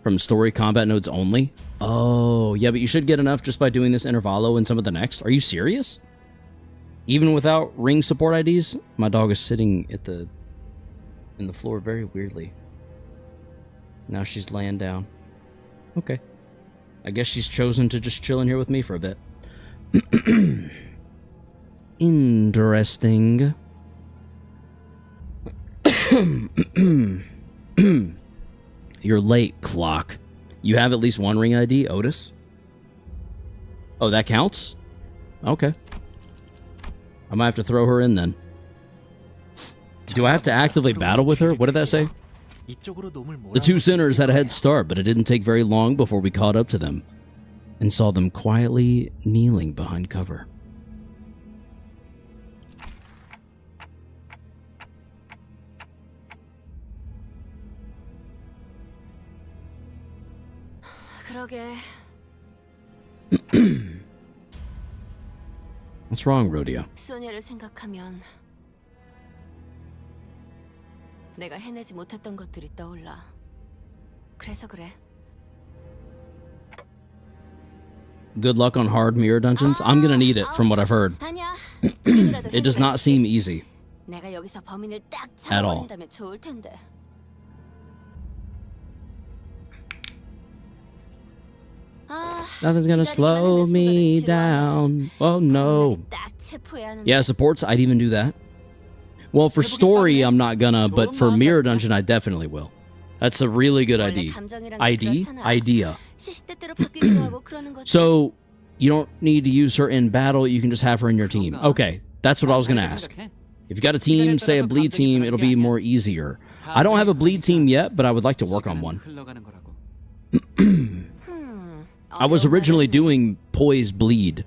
From story combat nodes only? Oh, yeah, but you should get enough just by doing this intervallo and some of the next. Are you serious? Even without ring support IDs? My dog is sitting in the floor very weirdly. Now she's laying down. Okay. I guess she's chosen to just chill in here with me for a bit. Interesting. You're late, clock. You have at least one ring ID, Otis? Oh, that counts? Okay. I might have to throw her in then. Do I have to actively battle with her? What did that say? The two sinners had a head start, but it didn't take very long before we caught up to them and saw them quietly kneeling behind cover. 그러게 What's wrong, Rodeo? 소녀를 생각하면 내가 해내지 못했던 것들이 떠올라. 그래서 그래. Good luck on hard mirror dungeons. I'm gonna need it from what I've heard. 아니야. 지금이라도 It does not seem easy. 내가 여기서 범인을 딱 At all. 잡아버린다면 좋을 텐데. Nothing's gonna slow me down. Oh no. 딱 체포해야 하는데. Yeah, supports, I'd even do that. Well, for story, I'm not gonna, but for mirror dungeon, I definitely will. That's a really good idea. Idea. 시시때때로 바뀌기도 하고 그러는 거지. So, you don't need to use her in battle, you can just have her in your team. Okay, that's what I was gonna ask. If you got a team, say a bleed team, it'll be more easier. I don't have a bleed team yet, but I would like to work on one. 흘러가는 거라고. I was originally doing poise bleed,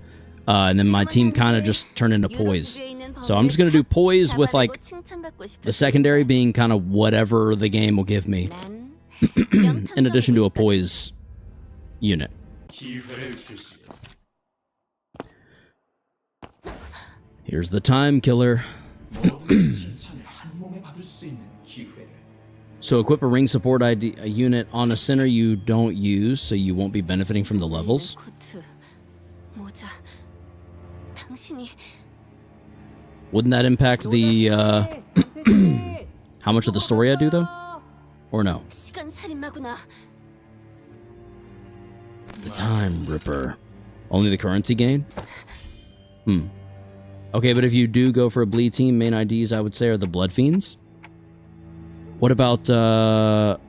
and then my team kind of just turned into poise. So I'm just going to do poise with like the secondary being kind of whatever the game will give me, in addition to a poise unit. 기회를 주시오. Here's the time killer. 모든 칭찬을 한 몸에 받을 수 있는 기회를. So equip a ring support ID, a unit on a center you don't use, so you won't be benefiting from the levels. 코트, 모자. 당신이 Wouldn't that impact the how much of the story I do though? Or no? 시간 살인마구나. The Time Ripper. Only the currency gain? Okay, but if you do go for a bleed team, main IDs I would say are the Blood Fiends. What about 다만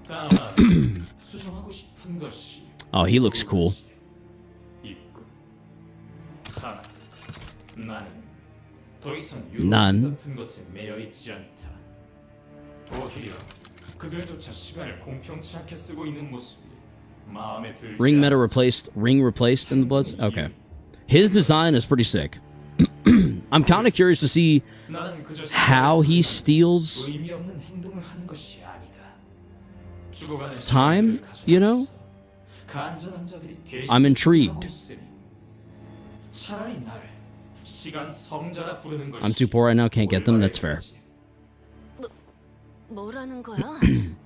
수정하고 싶은 것이 oh, he looks cool. 있군. 하, 나는 더 이상 난. 유혹 같은 것에 매여 있지 않다. 오히려 그들조차 시간을 공평치 않게 쓰고 있는 모습이 마음에 들지 Ring meta 않지. ring replaced in the Bloods? Okay. His design is pretty sick. I'm kind of curious to see 나는 그저 how he steals 의미 없는 행동을 하는 것이 아니다. 죽어가는 time, you know? 간절한 자들이 대신 I'm intrigued. 수행하고 있으니 차라리 나를 시간 성자라 부르는 것이 I'm too poor right now, can't get them, that's fair. 뭐라는 거야?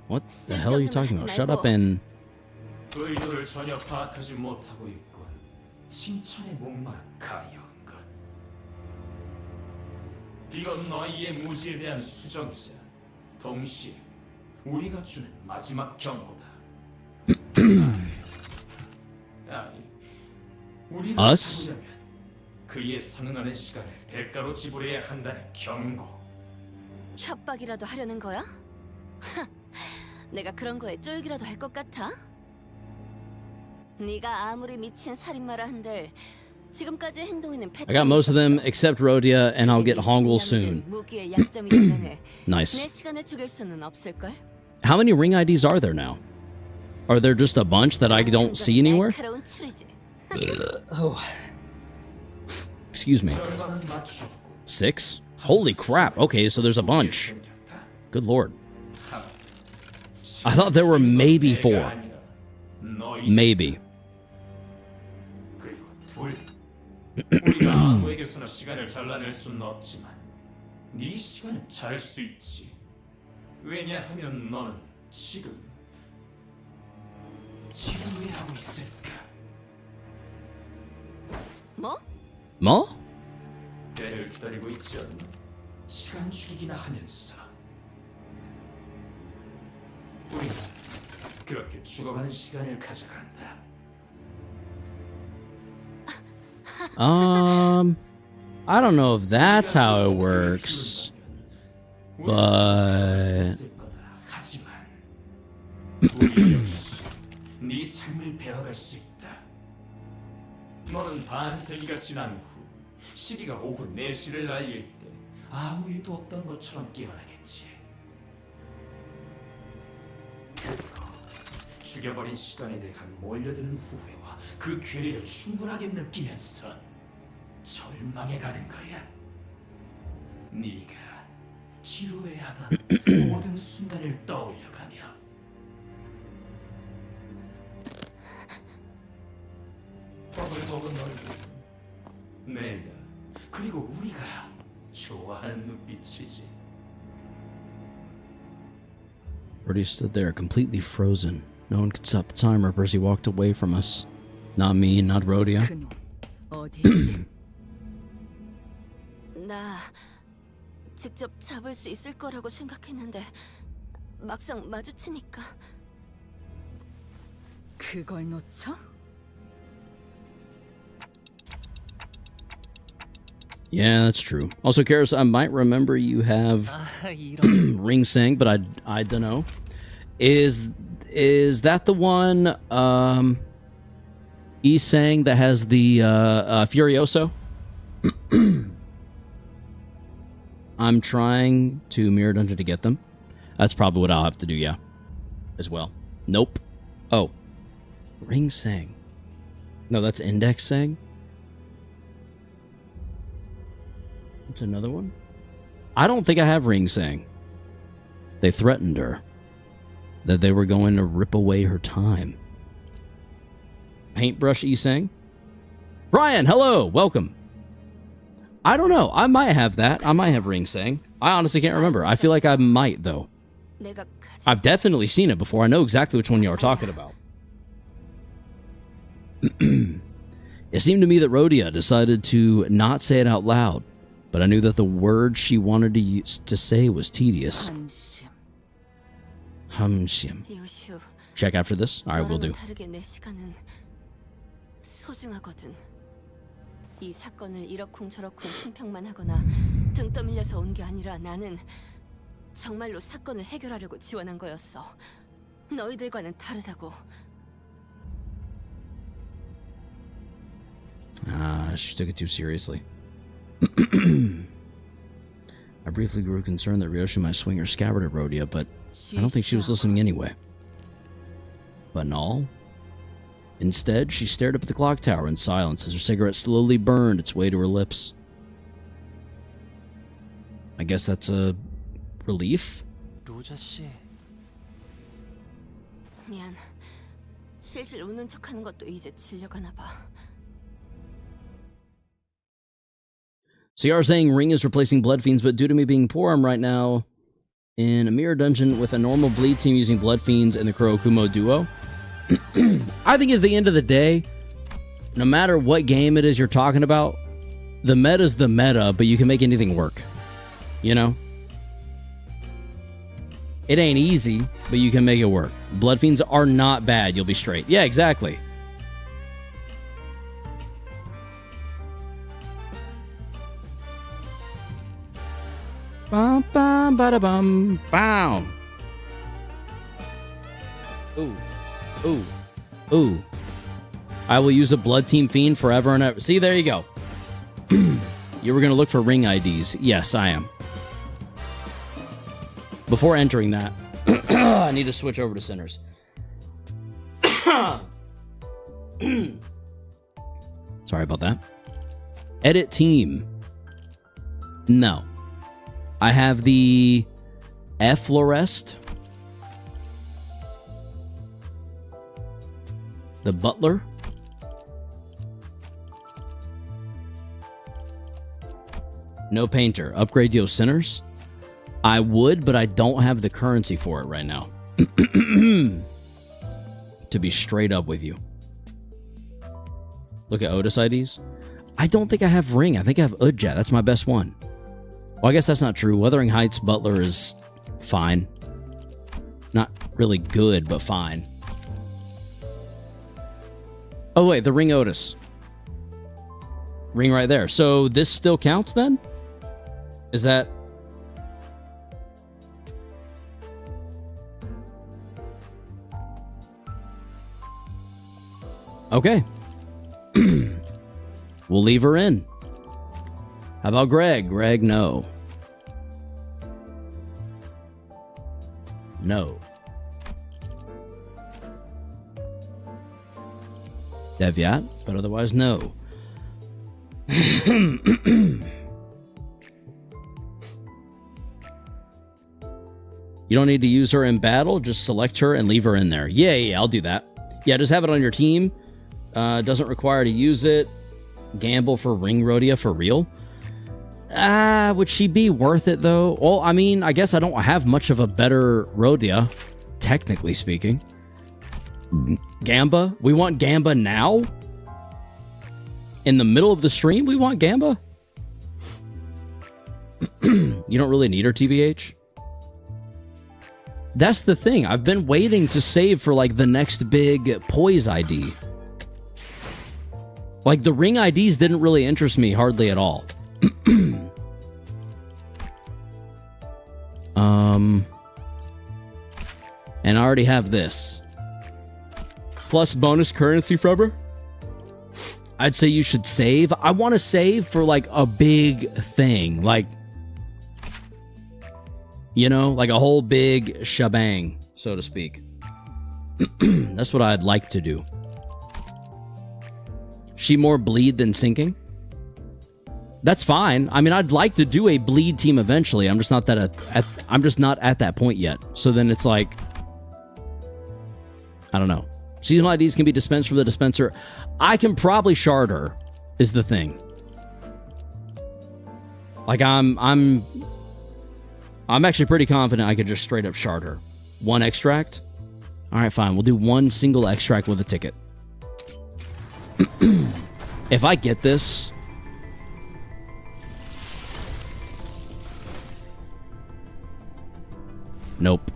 What the hell are you talking about? Shut up and 의도를 전혀 파악하지 못하고 있군. 칭찬에 목마른 가여운 것. 이건 너희의 무지에 대한 수정이자 동시에 우리가 주는 마지막 경고다. 아니, 우리가 Us? 잡으려면 그에 상응하는 시간을 대가로 지불해야 한다는 경고. 협박이라도 하려는 거야? 내가 그런 거에 쫄기라도 할 것 같아? 네가 아무리 미친 살인마라 한들 지금까지 행동에는 I got most of them except Rodia, and I'll get Hongul soon. 무기의 약점이 때문에 내 Nice. 시간을 죽일 수는 없을 걸. How many ring IDs are there now? Are there just a bunch that I don't see anywhere? 날카로운 추리지. Excuse me. 결과는 맞췄고 6? Holy crap. Okay, so there's a bunch. Good lord. I thought there were maybe 4. Maybe. 그리고 둘, 우리가 아무에게서나 시간을 잘라낼 수는 없지만 네 시간은 자를 수 있지. 왜냐하면 너는 지금 왜 하고 있을까? 뭐? Mo? 때를 기다리고 있지 않나? 시간 죽이기나 하면서 우리는 그렇게 죽어가는 시간을 가져간다. I don't know if that's how it works. But 하지만 우리 역시 네 삶을 배워갈 수 있다. 너는 반세기가 지난 후 시기가 오후 4시를 날릴 때 아무 일도 없던 것처럼 깨어나겠지. 그리고 죽여버린 시간에 대한 몰려드는 후회와 그 괴리를 충분하게 느끼면서 절망해가는 거야. 네가 지루해하던 모든 순간을 떠올려가며 버글버글 얼굴. 내가 그리고 우리가 좋아하는 눈빛이지. Brody stood there, completely frozen. No one could stop the timer as he walked away from us. Not me, not Rhodia. 그놈 어디 있지? 나 직접 잡을 수 있을 거라고 생각했는데 막상 마주치니까 그걸 놓쳐? Yeah, that's true. Also, Karis, I might remember you have 아, 이런. ring sang, but I don't know. Is that the one E sang that has the Furioso? I'm trying to mirror dungeon to get them. That's probably what I'll have to do, yeah. As well. Nope. Oh. Ring sang. No, that's index sang. What's another one? I don't think I have ring sang. They threatened her that they were going to rip away her time. Paintbrush E-Sang? Brian, hello! Welcome. I don't know. I might have that. I might have ring sang. I honestly can't remember. I feel like I might, though. 내가 가진 I've definitely seen it before. I know exactly which one you are talking about. It seemed to me that Rhodia decided to not say it out loud, but I knew that the word she wanted to use to say was tedious. 한심. Hamshim. 이웃슈. Check after this? Alright, we'll do. 너랑은 다르게 내 시간은 소중하거든. 이 사건을 이러쿵저러쿵 품평만 하거나 등 떠밀려서 온 게 아니라 나는 정말로 사건을 해결하려고 지원한 거였어. 너희들과는 다르다고. She took it too seriously. I briefly grew concerned that Ryoshi might swing her scabbard at Rhodia, but I don't think she was listening anyway. But no. Instead, she stared up at the clock tower in silence as her cigarette slowly burned its way to her lips. I guess that's a relief? 로자 씨. 미안. 실실 웃는 척하는 것도 이제 질려가나 봐. So you are saying Ring is replacing Blood Fiends, but due to me being poor, I'm right now in a mirror dungeon with a normal bleed team using Blood Fiends and the Kurokumo duo. I think at the end of the day, no matter what game it is you're talking about, the meta's the meta, but you can make anything work. You know? It ain't easy, but you can make it work. Blood Fiends are not bad. You'll be straight. Yeah, exactly. Bum bum bada bum bam. Ooh. Ooh. Ooh. I will use a Blood Team Fiend forever and ever. See, there you go. You were going to look for ring IDs. Yes, I am. Before entering that, I need to switch over to Sinners. Sorry about that. Edit team. No. I have the Efflorest. The Butler. No Painter. Upgrade Yo Sinners. I would, but I don't have the currency for it right now. To be straight up with you. Look at Otis IDs. I don't think I have Ring. I think I have Udjat. That's my best one. Well, I guess that's not true. Wuthering Heights Butler is fine. Not really good, but fine. Oh, wait. The Ring Otis. Ring right there. So this still counts then? Is that... Okay. We'll leave her in. How about Greg? Greg, no. No. Devyat, but otherwise no. You don't need to use her in battle, just select her and leave her in there. Yeah, I'll do that. Yeah, just have it on your team. Doesn't require to use it. Gamble for ring Rhodia for real? Would she be worth it though? Well, I mean, I guess I don't have much of a better Rhodia, technically speaking. Gamba? We want Gamba now? In the middle of the stream, we want Gamba? You don't really need her, TBH? That's the thing. I've been waiting to save for, like, the next big Poise ID. Like, the ring IDs didn't really interest me hardly at all. And I already have this. Plus bonus currency from her? I'd say you should save. I want to save for, like, a big thing. Like, you know, like a whole big shebang, so to speak. That's what I'd like to do. She more bleed than sinking? That's fine. I mean, I'd like to do a bleed team eventually. I'm just not at that point yet. So then it's like, I don't know. Seasonal IDs can be dispensed from the dispenser. I can probably shard her, is the thing. Like, I'm actually pretty confident I could just straight up shard her. One extract? Alright, fine. We'll do one single extract with a ticket. If I get this... Nope.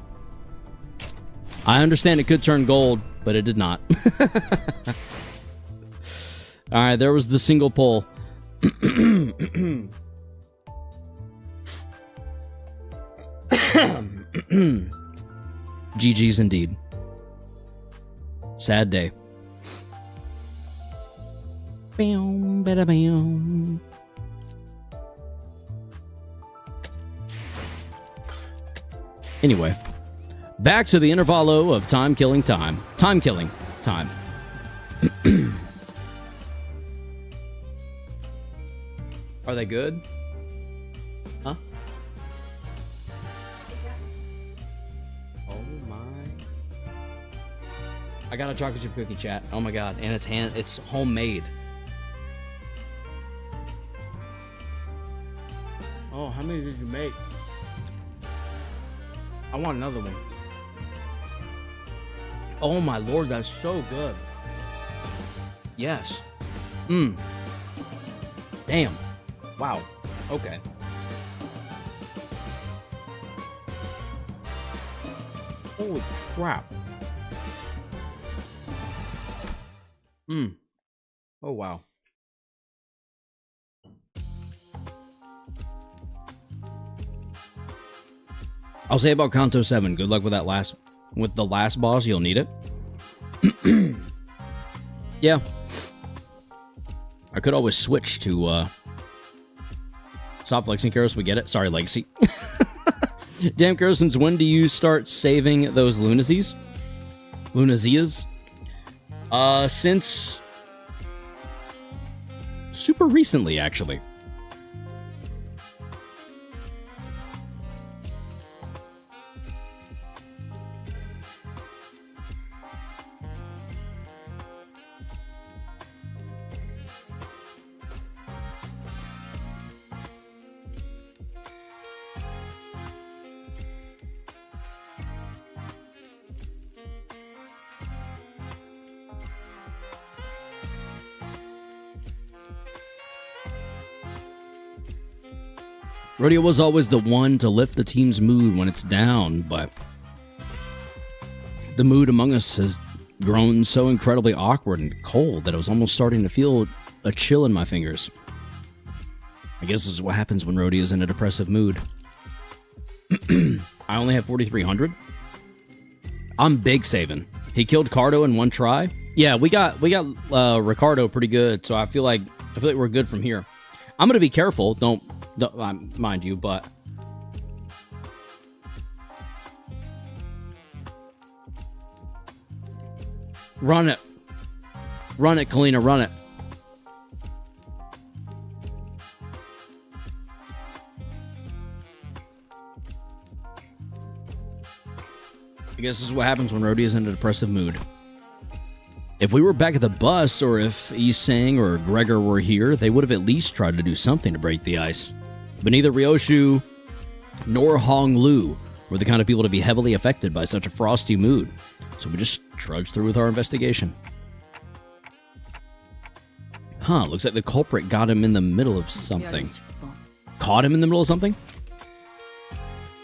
I understand it could turn gold, but it did not. Alright, there was the single pull. GG's indeed. Sad day. Bam, bada, bam. Anyway, back to the intervallo of time killing time. Time killing time. Are they good? Huh? Oh my. I got a chocolate chip cookie, chat. Oh my god. And it's homemade. Oh, how many did you make? I want another one. Oh my lord, that's so good. Yes. Damn. Wow. Okay. Holy crap. Oh wow. I'll say about Kanto 7, good luck with the last boss, you'll need it. Yeah. I could always switch to, stop flexing, Karos, we get it. Sorry, Legacy. Damn, Karos, since when do you start saving those Lunazies? Lunazias? Since... super recently, actually. Rodeo was always the one to lift the team's mood when it's down, but the mood among us has grown so incredibly awkward and cold that I was almost starting to feel a chill in my fingers. I guess this is what happens when Rodeo's in a depressive mood. I only have 4,300. I'm big saving. He killed Cardo in one try. Yeah, we got Ricardo pretty good, so I feel like we're good from here. I'm gonna be careful. Don't mind you, but run it, Kalina, run it. I guess this is what happens when Rhodey is in a depressive mood. If we were back at the bus, or if Yi-Sang or Gregor were here, they would have at least tried to do something to break the ice. But neither Ryoshu nor Hong Lu were the kind of people to be heavily affected by such a frosty mood. So we just trudged through with our investigation. Huh, looks like the culprit got him in the middle of something. Caught him in the middle of something?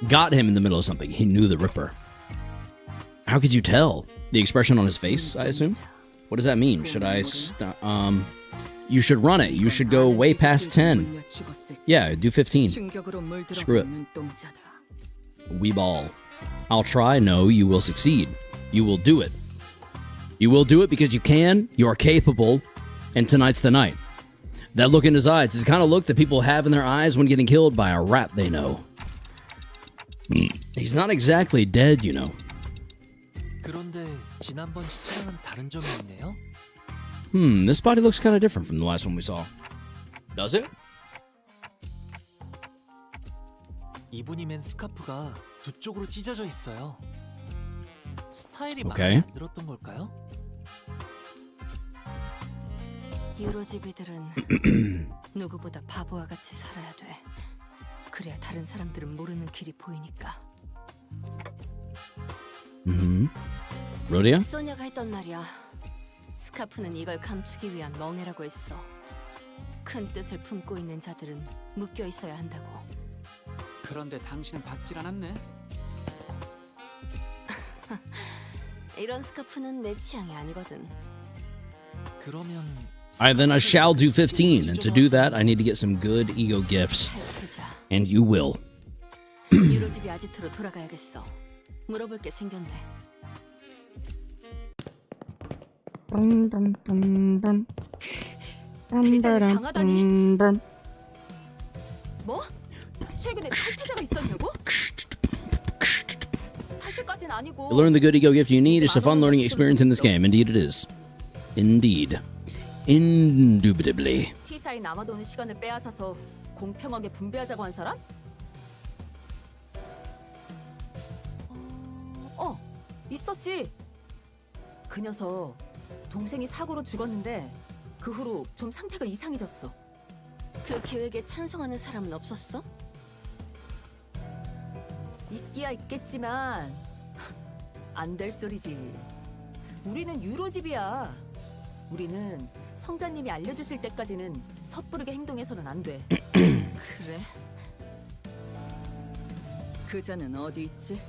Got him in the middle of something. He knew the Ripper. How could you tell? The expression on his face, I assume? What does that mean? Should I you should run it. You should go way past 10. Yeah, do 15. Screw it. We ball. I'll try. No, you will succeed. You will do it. You will do it because you can. You are capable. And tonight's the night. That look in his eyes is the kind of look that people have in their eyes when getting killed by a rat they know. He's not exactly dead, you know. 그런데 지난번 시체랑은 다른 점이 있네요. This body looks kind of different from the last one we saw. Does it? 이분이 맨 스카프가 두 쪽으로 찢어져 있어요. 스타일이 오케이. 마음에 안 들었던 걸까요? 유로집이들은 누구보다 바보와 같이 살아야 돼. 그래야 다른 사람들은 모르는 길이 보이니까. 로디야? 소냐가 했던 말이야. 스카프는 이걸 감추기 위한 멍해라고 했어. 큰 뜻을 품고 있는 자들은 묶여 있어야 한다고. 그런데 당신은 받질 않았네. 이런 스카프는 내 취향이 아니거든. 그러면 Then I shall do 15, and to do that, I need to get some good ego gifts. 탈퇴자. And you will. 유로집이 아지트로 돌아가야겠어. 물어볼 게 생겼네. 대장이 강하다니. 뭐? 최근에 탈퇴자가 있었냐고? 탈퇴까진 아니고. You learn the good ego gift you need. It's a fun learning experience in this game. Indeed it is. Indeed. Indubitably. T사에 남아도는 시간을 빼앗아서 공평하게 분배하자고 한 사람? 있었지. 그 녀석 동생이 사고로 죽었는데 그 후로 좀 상태가 이상해졌어. 그 계획에 찬성하는 사람은 없었어? 있기야 있겠지만 안 될 소리지. 우리는 유로집이야. 우리는 성자님이 알려주실 때까지는 섣부르게 행동해서는 안 돼. 그래? 그자는 어디 있지?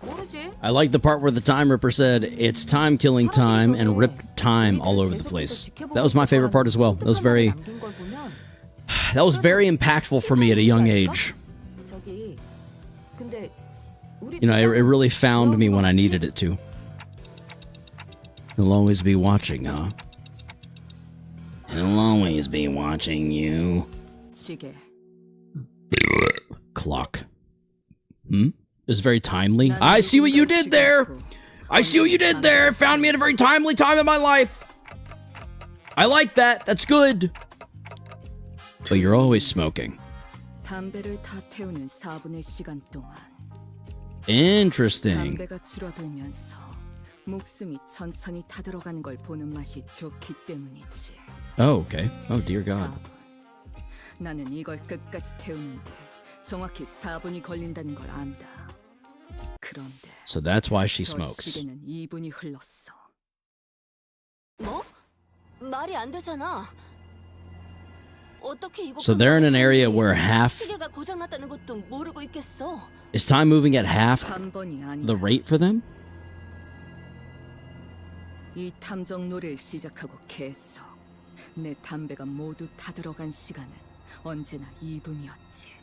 모르지. I like the part where the Time Ripper said, "It's time killing time," and ripped time all over the place. That was my favorite part as well. That was very impactful for me at a young age. You know, it really found me when I needed it to. He'll always be watching, huh? He'll always be watching you. 시계. Clock. It's very timely. I see what you did there! I see what you did there! Found me at a very timely time in my life! I like that! That's good! But you're always smoking. 담배를 다 태우는 4분의 시간 동안 Interesting. 담배가 줄어들면서 목숨이 천천히 타들어가는 걸 보는 맛이 좋기 때문이지. Oh, okay. Oh, dear God. 4분. 나는 이걸 끝까지 태우는데 정확히 4분이 걸린다는 걸 안다. 그런데 So that's why she 저 smokes. 시계는 2분이 흘렀어. 뭐? 말이 안 되잖아. 어떻게 이거 So they're in an area where half... 시계가 고장났다는 것도 모르고 있겠어. Is time moving at half 한 번이 아니다. the rate for them? 이 탐정 놀이를 시작하고 계속 내 담배가 모두 타들어간 시간은 언제나 2분이었지.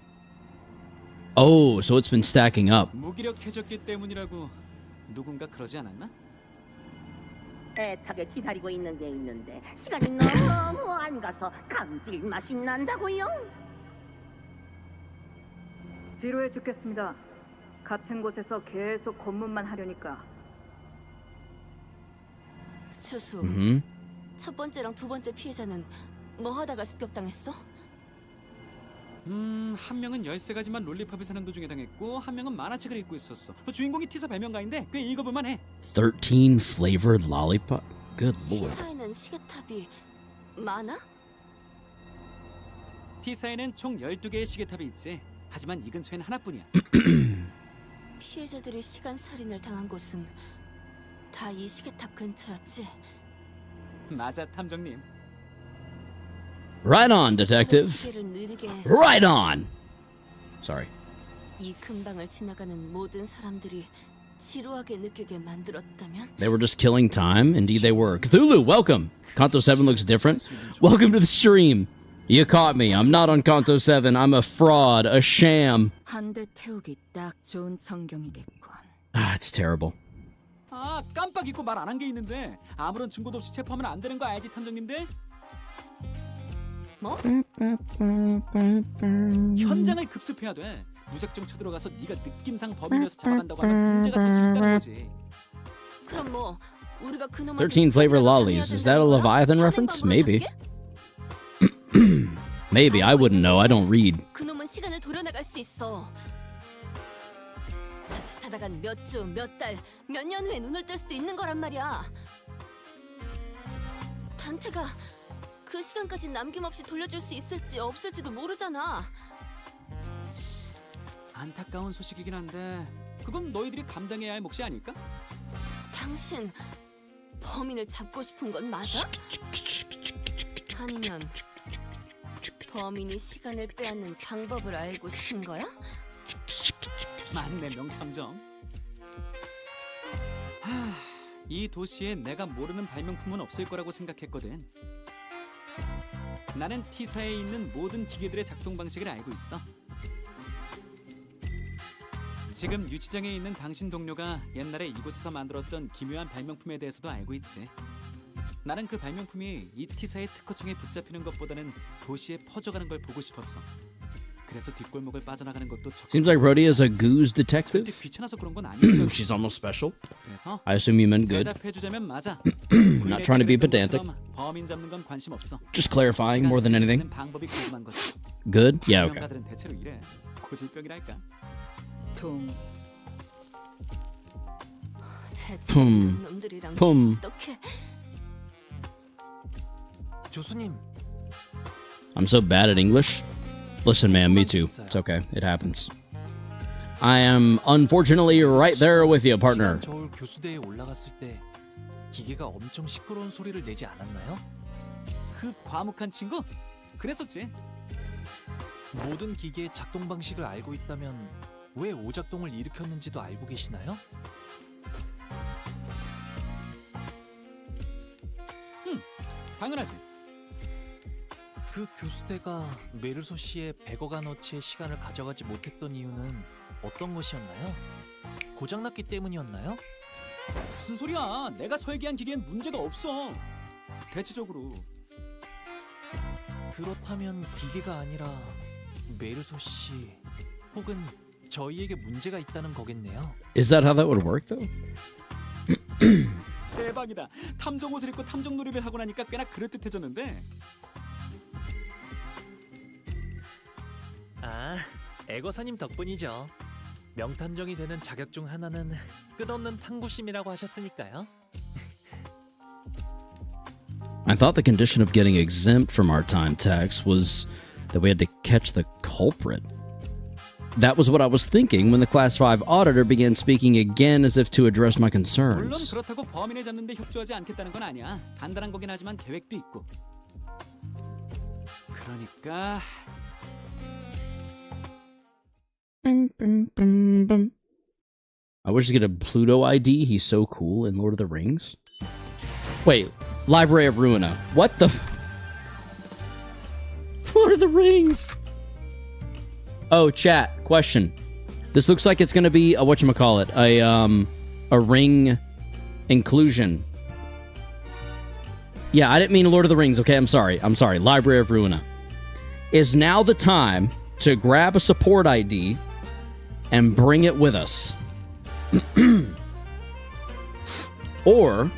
Oh, so it's been stacking up. 무기력해졌기 때문이라고 누군가 그러지 않았나? 애타게 기다리고 있는 게 있는데 시간이 너무 안 가서 감질맛이 난다고요. 지루해 죽겠습니다. 같은 곳에서 계속 검문만 하려니까. 추수. Mm-hmm. 첫 번째랑 두 번째 피해자는 뭐 하다가 습격당했어? 한 명은 13가지만 롤리팝을 사는 도중에 당했고 한 명은 만화책을 읽고 있었어. 주인공이 티사 발명가인데 꽤 읽어볼만 해. 13 flavored lollipop? Good lord. 티사에는 시계탑이 많아? 티사에는 총 12개의 시계탑이 있지. 하지만 이 근처엔 하나뿐이야. 피해자들이 시간 살인을 당한 곳은 다 이 시계탑 근처였지. 맞아, 탐정님. Right on, detective. 시계를 느리게 해서 Right on. Sorry. 이 근방을 지나가는 모든 사람들이 지루하게 느끼게 만들었다면 They were just killing time. Indeed, they were. Cthulhu, welcome. Kanto 7 looks different. Welcome to the stream. You caught me. I'm not on Kanto 7. I'm a fraud, a sham. 한 대 태우기 딱 좋은 성경이겠군. Ah, it's terrible. 아, 깜빡 잊고 말 안 한 게 있는데 아무런 증거도 없이 체포하면 안 되는 거 알지, 탐정님들? 뭐? 현장을 급습해야 돼. 무작정 쳐들어가서 네가 느낌상 범인이어서 잡아간다고 하면 문제가 될 수 있다는 거지. 그럼 뭐 우리가 그놈한테 13 flavor 시간이라도 lollies. Is that a 강요해야 된다는 거야? Leviathan 현행 reference? 방법으로 Maybe. 잡게? Maybe. I wouldn't know. I don't read. 그놈은 시간을 돌려나갈 수 있어. 자칫하다간 몇 주, 몇 달, 몇 년 후에 눈을 뜰 수도 있는 거란 말이야. 단테가 그 시간까지 남김없이 돌려줄 수 있을지 없을지도 모르잖아. 안타까운 소식이긴 한데 그건 너희들이 감당해야 할 몫이 아닐까? 당신 범인을 잡고 싶은 건 맞아? 아니면 범인이 시간을 빼앗는 방법을 알고 싶은 거야? 맞네, 명탐정. 이 도시에 내가 모르는 발명품은 없을 거라고 생각했거든. 나는 T사에 있는 모든 기계들의 작동 방식을 알고 있어. 지금 유치장에 있는 당신 동료가 옛날에 이곳에서 만들었던 기묘한 발명품에 대해서도 알고 있지. 나는 그 발명품이 이 T사의 특허청에 붙잡히는 것보다는 도시에 퍼져가는 걸 보고 싶었어. 그래서 뒷골목을 빠져나가는 것도 Seems like Rhodey is a goose 절대 detective. 귀찮아서 그런 건 아니야. She's almost special. 그래서 I assume you meant good. 대답해주자면 맞아. Not trying to be pedantic. 범인 잡는 건 관심 없어. Just clarifying more than anything. 방법이 궁금한 거지. Good? Yeah, okay. 발명가들은 대체로 이래. 고질병이랄까. 동 대체 품. 이런 놈들이랑 품. 어떻게? 교수님, I'm so bad at English. Listen, man, me too. It's okay. It happens. I am unfortunately right there with you, partner. 시간 저울 교수대에 올라갔을 때 기계가 엄청 시끄러운 소리를 내지 않았나요? 그 과묵한 친구? 그랬었지. 모든 기계의 작동 방식을 알고 있다면 왜 오작동을 일으켰는지도 알고 계시나요? 당연하지. 그 교수대가 메르소 씨의 100억 원어치의 시간을 가져가지 못했던 이유는 어떤 것이었나요? 고장났기 때문이었나요? 무슨 소리야? 내가 설계한 기계엔 문제가 없어. 대체적으로. 그렇다면 기계가 아니라 메르소 씨 혹은 저희에게 문제가 있다는 거겠네요. Is that how that would work, though? 대박이다. 탐정 옷을 입고 탐정 놀이를 하고 나니까 꽤나 그럴듯해졌는데. 아, 애거사님 덕분이죠. 명탐정이 되는 자격 중 하나는 끝없는 탐구심이라고 하셨으니까요. I thought the condition of getting exempt from our time tax was that we had to catch the culprit. That was what I was thinking when the Class 5 auditor began speaking again as if to address my 물론 concerns. 그렇다고 범인을 잡는 데 협조하지 않겠다는 건 아니야. 간단한 거긴 하지만 계획도 있고. 그러니까 I wish to get a Pluto ID. He's so cool in Lord of the Rings. Wait, Library of Ruina. What the? Lord of the Rings. Oh, chat question. This looks like it's gonna be a whatchamacallit, a ring inclusion. Yeah, I didn't mean Lord of the Rings. Okay, I'm sorry. Library of Ruina. Is now the time to grab a support ID and bring it with us. Or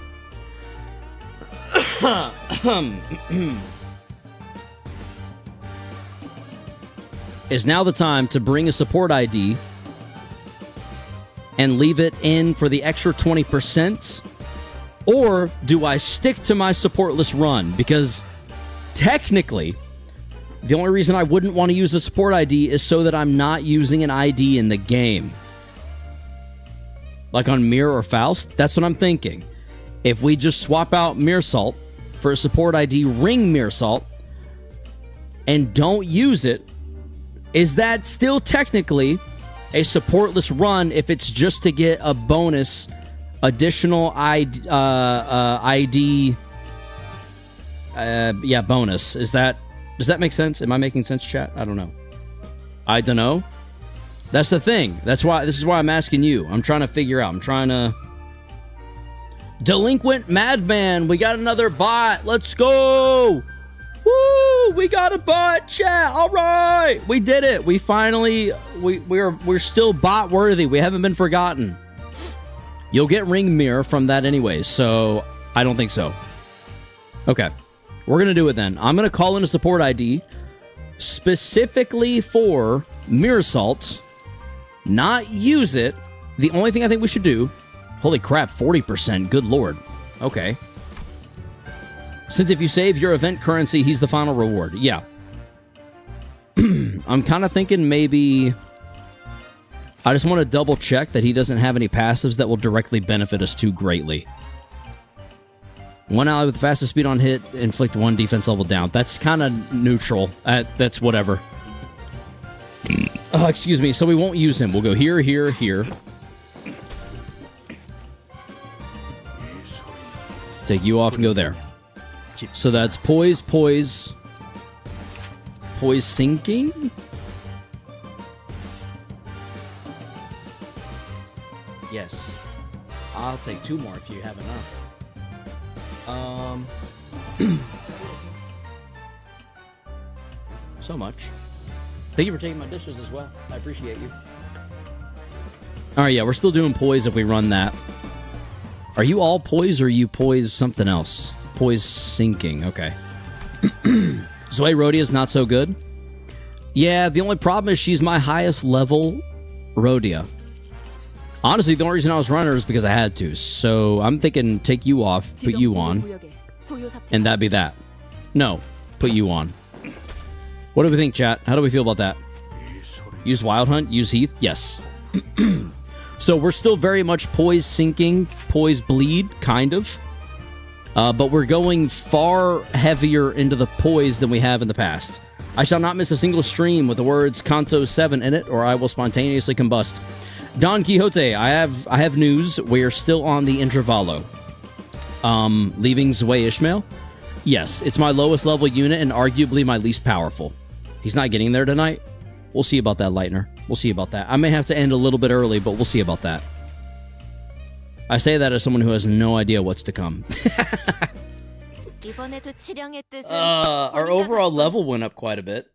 is now the time to bring a support ID and leave it in for the extra 20%? Or do I stick to my supportless run? Because technically, the only reason I wouldn't want to use a support ID is so that I'm not using an ID in the game. Like on Mir or Faust, that's what I'm thinking. If we just swap out Meersalt for a support ID, ring Meersalt, and don't use it, is that still technically a supportless run if it's just to get a bonus additional ID, bonus? Does that make sense? Am I making sense, chat? I don't know. I don't know. That's the thing. This is why I'm asking you. I'm trying to figure out. I'm trying to... Delinquent Madman. We got another bot. Let's go. Woo! We got a bot, chat. All right. We did it. We finally... We're still bot worthy. We haven't been forgotten. You'll get Ring Mirror from that anyway, so I don't think so. Okay. We're going to do it then. I'm going to call in a support ID specifically for Meersalt. Not use it. The only thing I think we should do... Holy crap, 40%. Good lord. Okay. Since if you save your event currency, he's the final reward. Yeah. I'm kind of thinking maybe... I just want to double check that he doesn't have any passives that will directly benefit us too greatly. One ally with the fastest speed on hit, inflict 1 defense level down. That's kind of neutral. That's whatever. Oh, excuse me. So we won't use him. We'll go here, here, here. Take you off and go there. So that's poise, poise. Poise sinking? Yes. I'll take 2 more if you have enough. So much. Thank you for taking my dishes as well. I appreciate you. Alright, yeah, we're still doing poise if we run that. Are you all poise or are you poise something else? Poise sinking, okay. Zoe Rhodia is not so good. Yeah, the only problem is she's my highest level Rhodia. Honestly, the only reason I was running her is because I had to. So I'm thinking take you off, put you on, and that'd be that. No, put you on. What do we think, chat? How do we feel about that? Use Wild Hunt, use Heath? Yes. So we're still very much poise sinking, poise bleed, kind of. But we're going far heavier into the poise than we have in the past. I shall not miss a single stream with the words CANTO 7 in it, or I will spontaneously combust. Don Quixote, I have news. We are still on the Intervallo. Leaving Zwei Ishmael? Yes, it's my lowest level unit and arguably my least powerful. He's not getting there tonight? We'll see about that, Lightner. We'll see about that. I may have to end a little bit early, but we'll see about that. I say that as someone who has no idea what's to come. Our overall level went up quite a bit.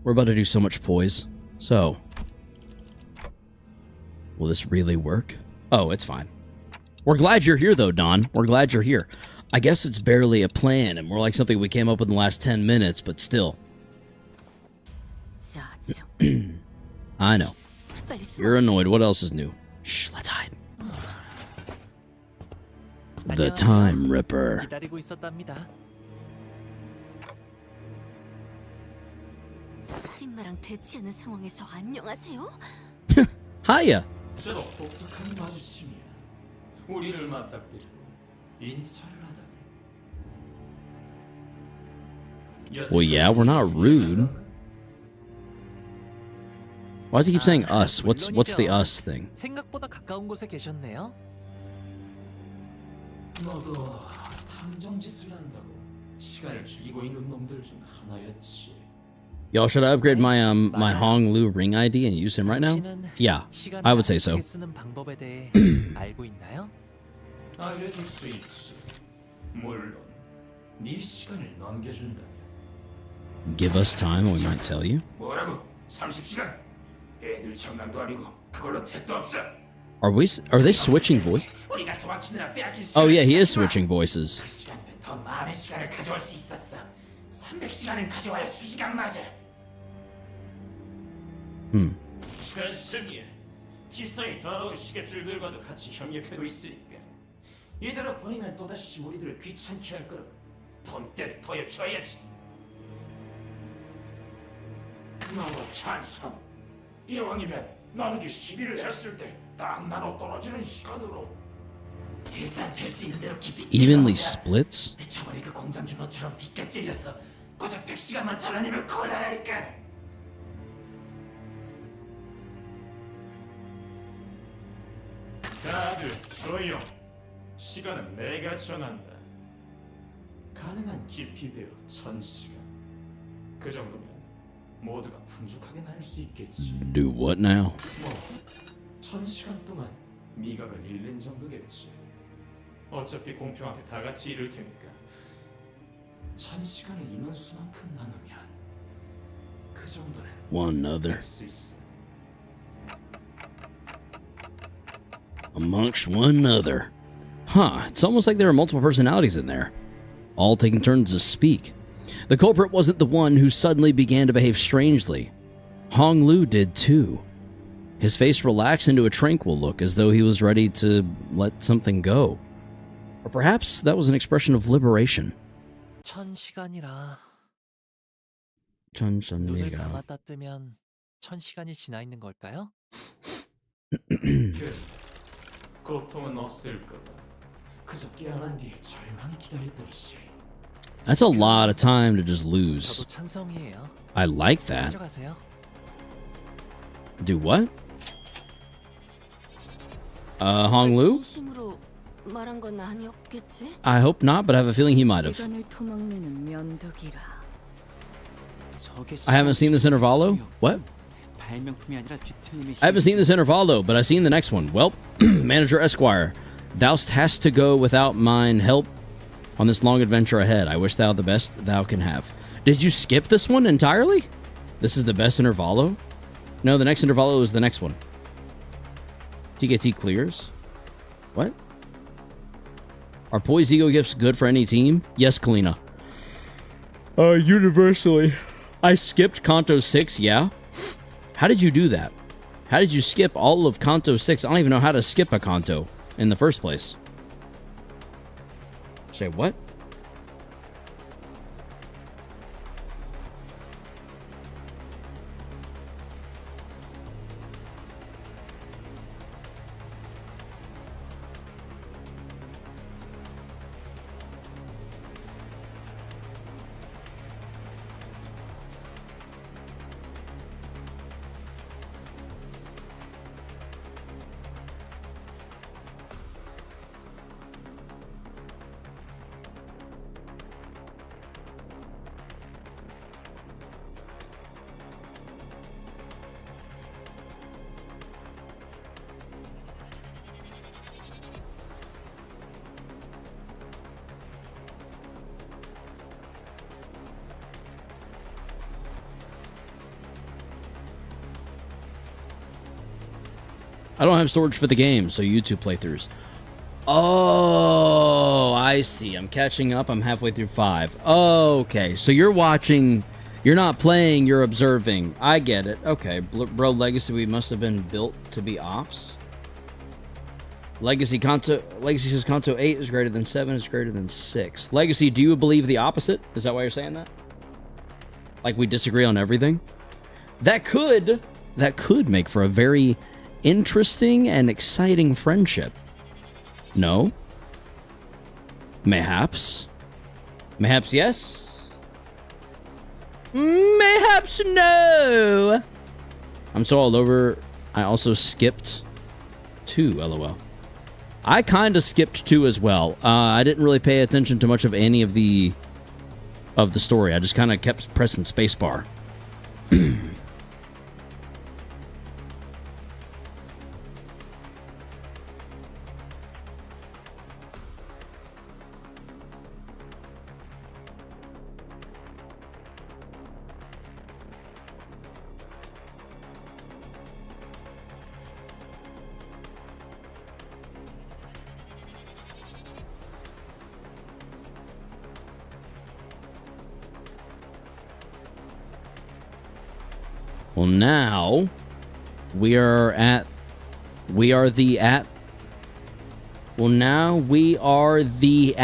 We're about to do so much poise. So... will this really work? Oh, it's fine. We're glad you're here, though, Don. We're glad you're here. I guess it's barely a plan, and more like something we came up with in the last 10 minutes, but still. I know. You're annoyed. What else is new? Shh, let's hide. The Time Ripper. Hiya. Well, yeah, we're not rude. Why does he keep saying us? What's the us thing? 생각보다 가까운 곳에 계셨네요. 너도 탐정짓을 한다고 시간을 죽이고 있는 놈들 중 하나였지. Y'all, should I upgrade my my Hong Lu ring ID and use him right now? Yeah, I would say so. 쓰는 방법에 대해 알고 있나요? 알려줄 수 있지. 물론 네 시간을 넘겨준다면. Give us time and we might tell you. 뭐라고? 30시간? 애들 장난도 아니고 그걸로 택도 없어. Are they switching voice? 우리가 도망치느라 빼앗길 Oh yeah, he is switching voices. 그 시간이면 더 많은 시간을 가져올 수 있었어. 300시간은 가져와야 수지가 맞아. 최승희야, 티사의 더러운 시계줄들과도 같이 협력하고 있으니까 이대로 보내면 또다시 우리들을 귀찮게 할 거라고 본때를 보여줘야지. 너무 찬성. 이왕이면 나누기 12를 했을 때 딱 나눠 떨어지는 시간으로 일단 될 수 있는 대로 깊이 Evenly 찔러보자. splits? 저번에 그 공장 준호처럼 빗겨 찔려서 고작 100시간만 잘라내면 곤란하니까. 다들 조용. 시간은 내가 정한다. 가능한 깊이 배워 1000시간. 그 정도면 모두가 풍족하게 나눌 수 있겠지. Do what now? 뭐 1000시간 동안 미각을 잃는 정도겠지. 어차피 공평하게 다 같이 이룰 테니까 1000시간을 인원수만큼 나누면 그 정도는 One another. 할 수 있어. Amongst one another. Huh, it's almost like there are multiple personalities in there, all taking turns to speak. The culprit wasn't the one who suddenly began to behave strangely. Hong Lu did too. His face relaxed into a tranquil look as though he was ready to let something go. Or perhaps that was an expression of liberation. 1000시간이라 눈을 천천히가. 감았다 뜨면 1000시간이 지나 있는 걸까요? 고통은 없을 거다. 그저 깨어난 뒤에 절망이 기다릴 뿐이지. That's a lot of time to just 저도 lose. 찬성이에요. I like that. 가져가세요. Do what? Hong Lu? 진심으로 말한 건 아니었겠지? I hope not, but I have a feeling he might have. 시간을 토막내는 면도기라. I haven't seen this intervalo. What? 발명품이 아니라 뒤틀림의 I haven't seen this intervalo, but I've seen the next one. Well, Manager Esquire, thou hast to go without mine help on this long adventure ahead. I wish thou the best thou can have. Did you skip this one entirely? This is the best intervalo? No, the next intervalo is the next one. TKT clears? What? Are poise ego gifts good for any team? Yes, Kalina. Universally. I skipped Kanto 6, yeah? How did you do that? How did you skip all of Kanto 6? I don't even know how to skip a Kanto in the first place. Say what? I don't have storage for the game, so YouTube playthroughs. Oh, I see. I'm catching up. I'm halfway through 5. Okay, so you're watching. You're not playing, you're observing. I get it. Okay, bro, Legacy, we must have been built to be ops. Legacy says Kanto 8 is greater than 7 is greater than 6. Legacy, do you believe the opposite? Is that why you're saying that? Like we disagree on everything? That could make for a very interesting and exciting friendship. No? Mayhaps? Mayhaps yes? Mayhaps no! I'm so all over. I also skipped 2, lol. I kind of skipped 2 as well. I didn't really pay attention to much of any of the story. I just kind of kept pressing spacebar. Well, now we are at the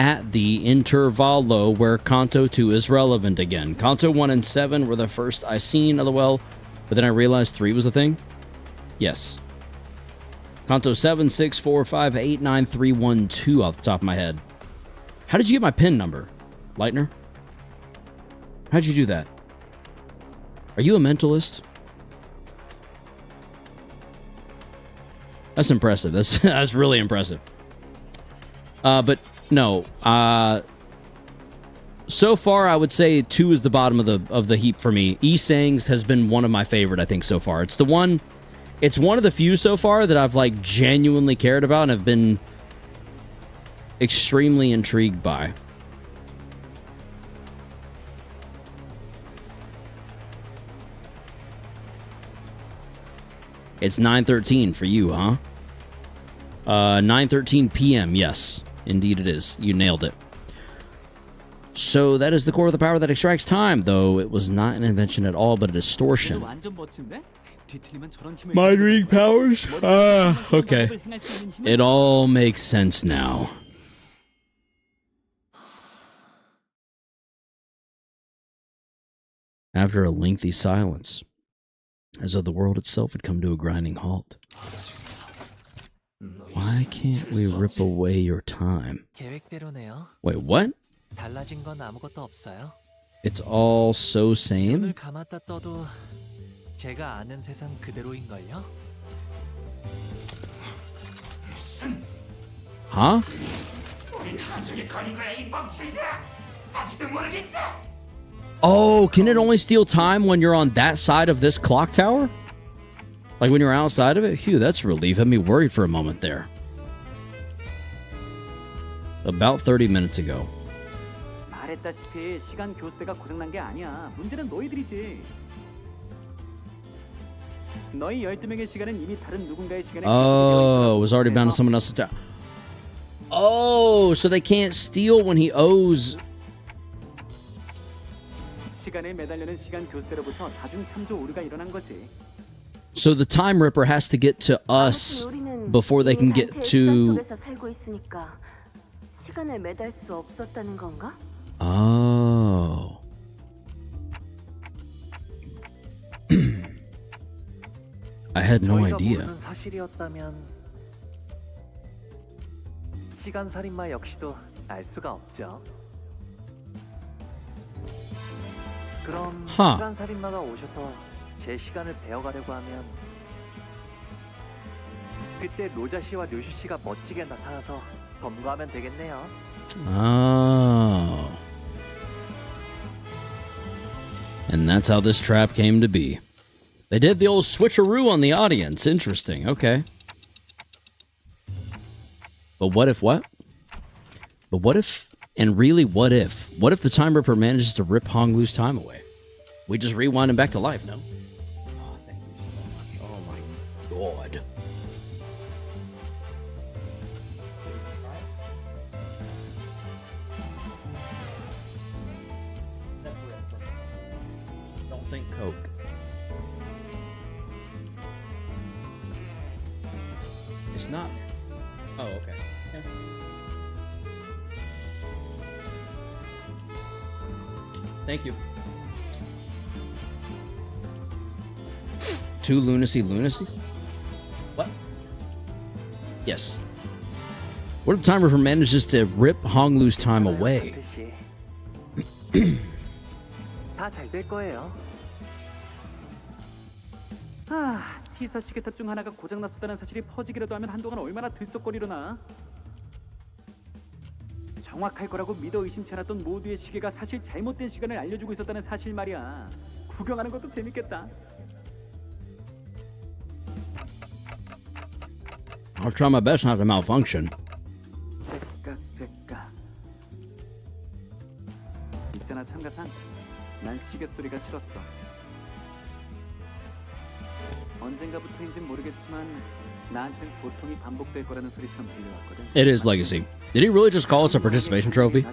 intervallo where Kanto 2 is relevant again. Kanto 1 and 7 were the first I seen, LOL, but then I realized 3 was a thing. Yes. Kanto 7, 6, 4, 5, 8, 9, 3, 1, 2 off the top of my head. How did you get my PIN number, Lightner? How'd you do that? Are you a mentalist? That's impressive. That's really impressive. But no. So far, I would say 2 is the bottom of the heap for me. Sang has been one of my favorite, I think, so far. It's one of the few so far that I've like genuinely cared about and have been extremely intrigued by. It's 9:13 for you, huh? 9:13 p.m. Yes, indeed it is. You nailed it. So that is the core of the power that extracts time, though it was not an invention at all, but a distortion. Mind reading powers? Okay. It all makes sense now. After a lengthy silence, as though the world itself had come to a grinding halt. Why can't we rip away your time? 계획대로네요. Wait, what? 달라진 건 아무것도 없어요. It's all so same? 눈을 감았다 떠도 제가 아는 세상 그대로인걸요? Huh? 우린 함정에 걸린 거야, 이 멍청이들아. 아직도 모르겠어. Oh, can it only steal time when you're on that side of this clock tower? Like when you're outside of it? Phew, that's a relief. Had me worried for a moment there. About 30 minutes ago. 말했다시피 시간 교대가 고장난 게 아니야. 문제는 너희들이지. 너희 12명의 시간은 이미 다른 누군가의 시간에 Oh, it was already bound to someone else's time. Oh, so they can't steal when he owes. 시간에 매달려는 시간 교대로부터 다중 참조 오류가 일어난 거지. So the time ripper has to get to us before they can get to. 시간을 매달 수 없었다는 건가? Oh. I had no idea. 사실이었다면 시간 살인마 역시도 알 수가 없죠. 그럼 시간 살인마가 오셔서 제 시간을 베어가려고 하면 그때 로자 씨와 류슈 씨가 멋지게 나타나서 검거하면 되겠네요. Oh. And that's how this trap came to be. They did the old switcheroo on the audience. Interesting. Okay. But what if what? But what if, and really what if? What if the Time Ripper manages to rip Honglu's time away? We just rewind him back to life, no? Oh, thank you so much. Oh my god. Don't think Coke. It's not. Oh, okay. Yeah. Thank you. Two lunacy? What? Yes. What if the Time Ripper manages to rip Honglu's time away? 다 잘 될 거예요. 아, T사 시계탑 중 하나가 고장났었다는 사실이 퍼지기라도 하면 한동안 얼마나 들썩거리려나. 정확할 거라고 믿어 의심치 않았던 모두의 시계가 사실 잘못된 시간을 알려주고 있었다는 사실 말이야. 구경하는 것도 재밌겠다. I'll try my best not to malfunction. 쎄까. 있잖아 참가상, 난 시계 소리가 싫었어. 언젠가부터인진 모르겠지만 나한텐 고통이 반복될 거라는 소리처럼 들려왔거든. It is legacy. Did he really just call us a participation trophy?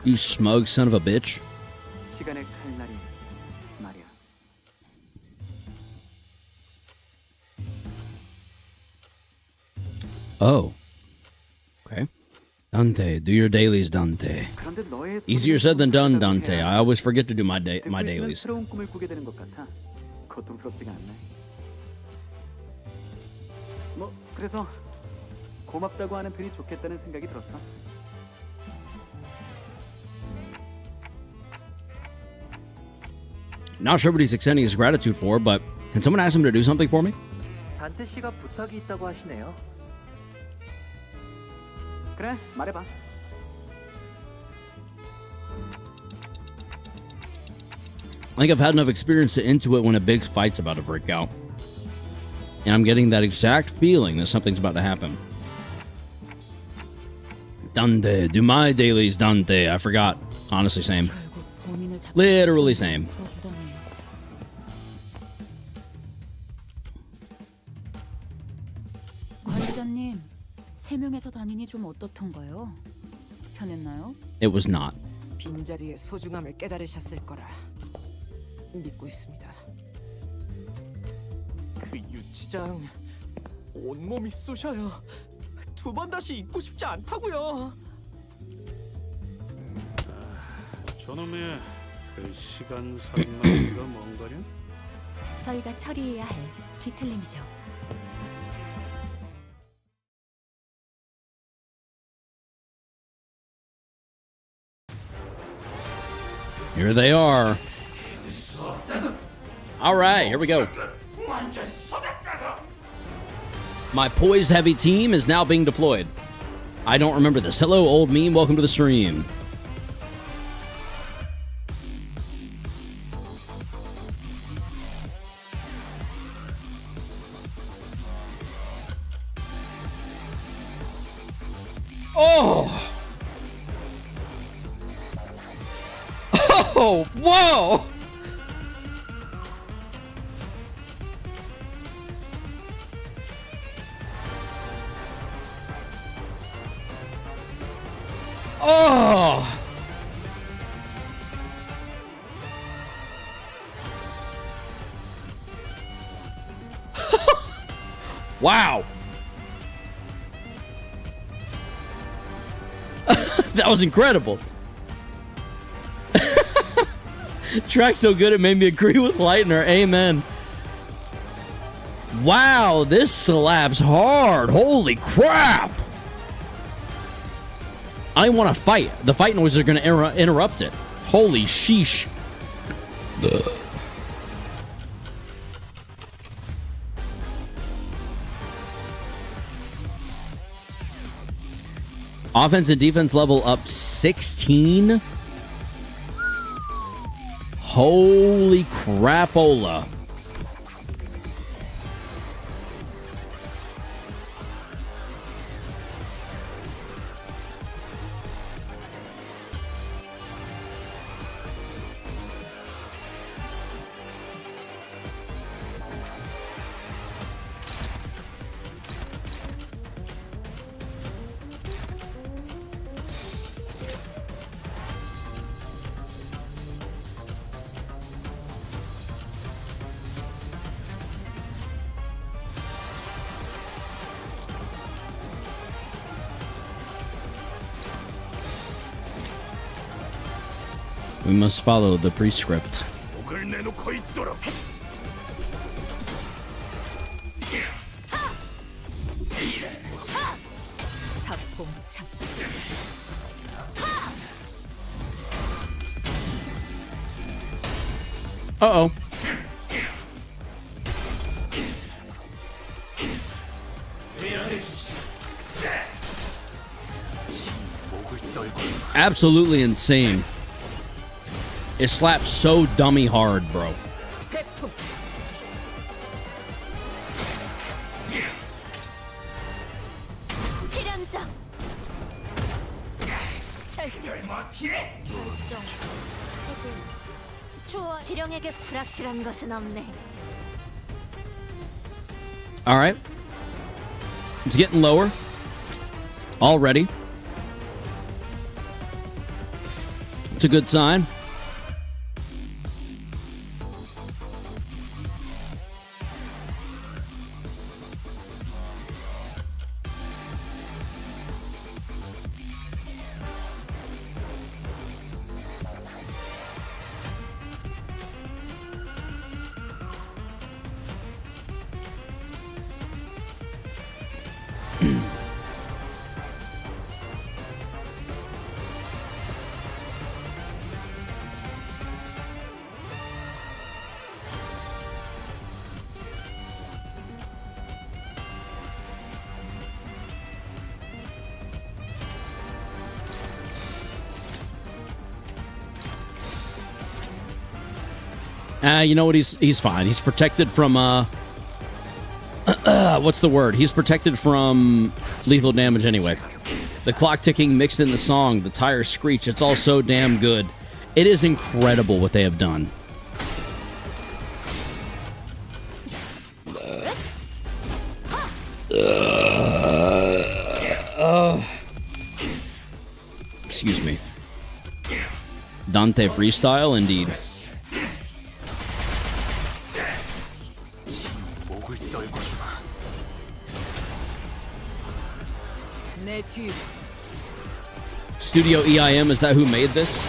You smug son of a bitch. 시간의 칼날이 말이야. Oh. Okay. Dante, do your dailies, Dante. 그런데 너의 Easier said than done, Dante. I always forget to do my dailies. 새로운 꿈을 꾸게 되는 것 같아. 고통스럽지가 않네. 뭐 그래서 고맙다고 하는 편이 좋겠다는 생각이 들었어. Not sure what he's extending his gratitude for, but can someone ask him to do something for me? 단테 씨가 부탁이 있다고 하시네요. 그래, 말해봐. I think I've had enough experience to intuit when a big fight's about to break out. And I'm getting that exact feeling that something's about to happen. Dante, do my dailies, Dante. I forgot. Honestly, same. Literally same. 관리자님, 세 명에서 다니니 좀 어떻던가요? 편했나요? It was not. 빈자리의 소중함을 깨달으셨을 거라 믿고 있습니다. 그 유치장 온몸이 쑤셔요. 두 번 다시 입고 싶지 않다고요. 저놈의 그 시간 살인마가 뭔가요? 저희가 처리해야 할 뒤틀림이죠. Here they are. All right, here we go. My poised heavy team is now being deployed. I don't remember this. Hello, old meme. Welcome to the stream. Oh! Oh, whoa! Oh! Wow! That was incredible. Track's so good it made me agree with Lightner. Amen. Wow, this slaps hard. Holy crap. I want to fight. The fight noises are going to interrupt it. Holy sheesh. Offense and defense level up 16. Holy crapola. We must follow the prescript. Uh-oh. Absolutely insane. It slaps so dummy hard, bro. All right. It's getting lower. Already. It's a good sign. You know what? He's fine. He's protected from what's the word? He's protected from lethal damage anyway. The clock ticking mixed in the song, the tires screech. It's all so damn good. It is incredible what they have done. Excuse me. Dante freestyle, indeed. Studio EIM, is that who made this?